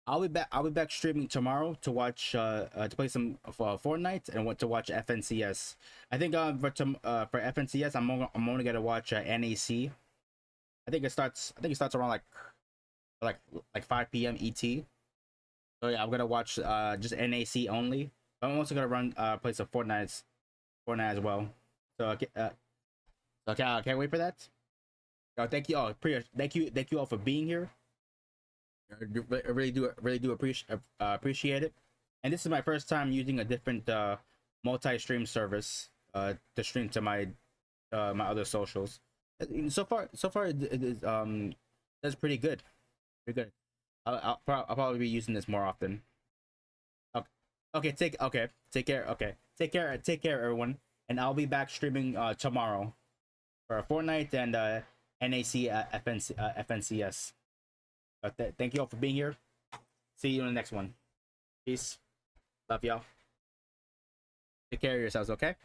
I'll be back streaming tomorrow to watch to play some Fortnite and to watch FNCS. I think for FNCS I'm only gonna watch NAC. I think it starts around like 5 p.m. ET. So yeah, I'm gonna watch just NAC only. I'm also gonna play some Fortnite as well. So okay, I can't wait for that. Thank you all. Thank you all for being here. I really do appreciate it. And this is my first time using a different multi-stream service to stream to my other socials. So far that's pretty good. I'll probably be using this more often. Okay, take care. Okay, take care, everyone. And I'll be back streaming tomorrow for Fortnite and NAC FNCS. Thank you all for being here. See you in the next one. Peace. Love y'all. Take care of yourselves, okay?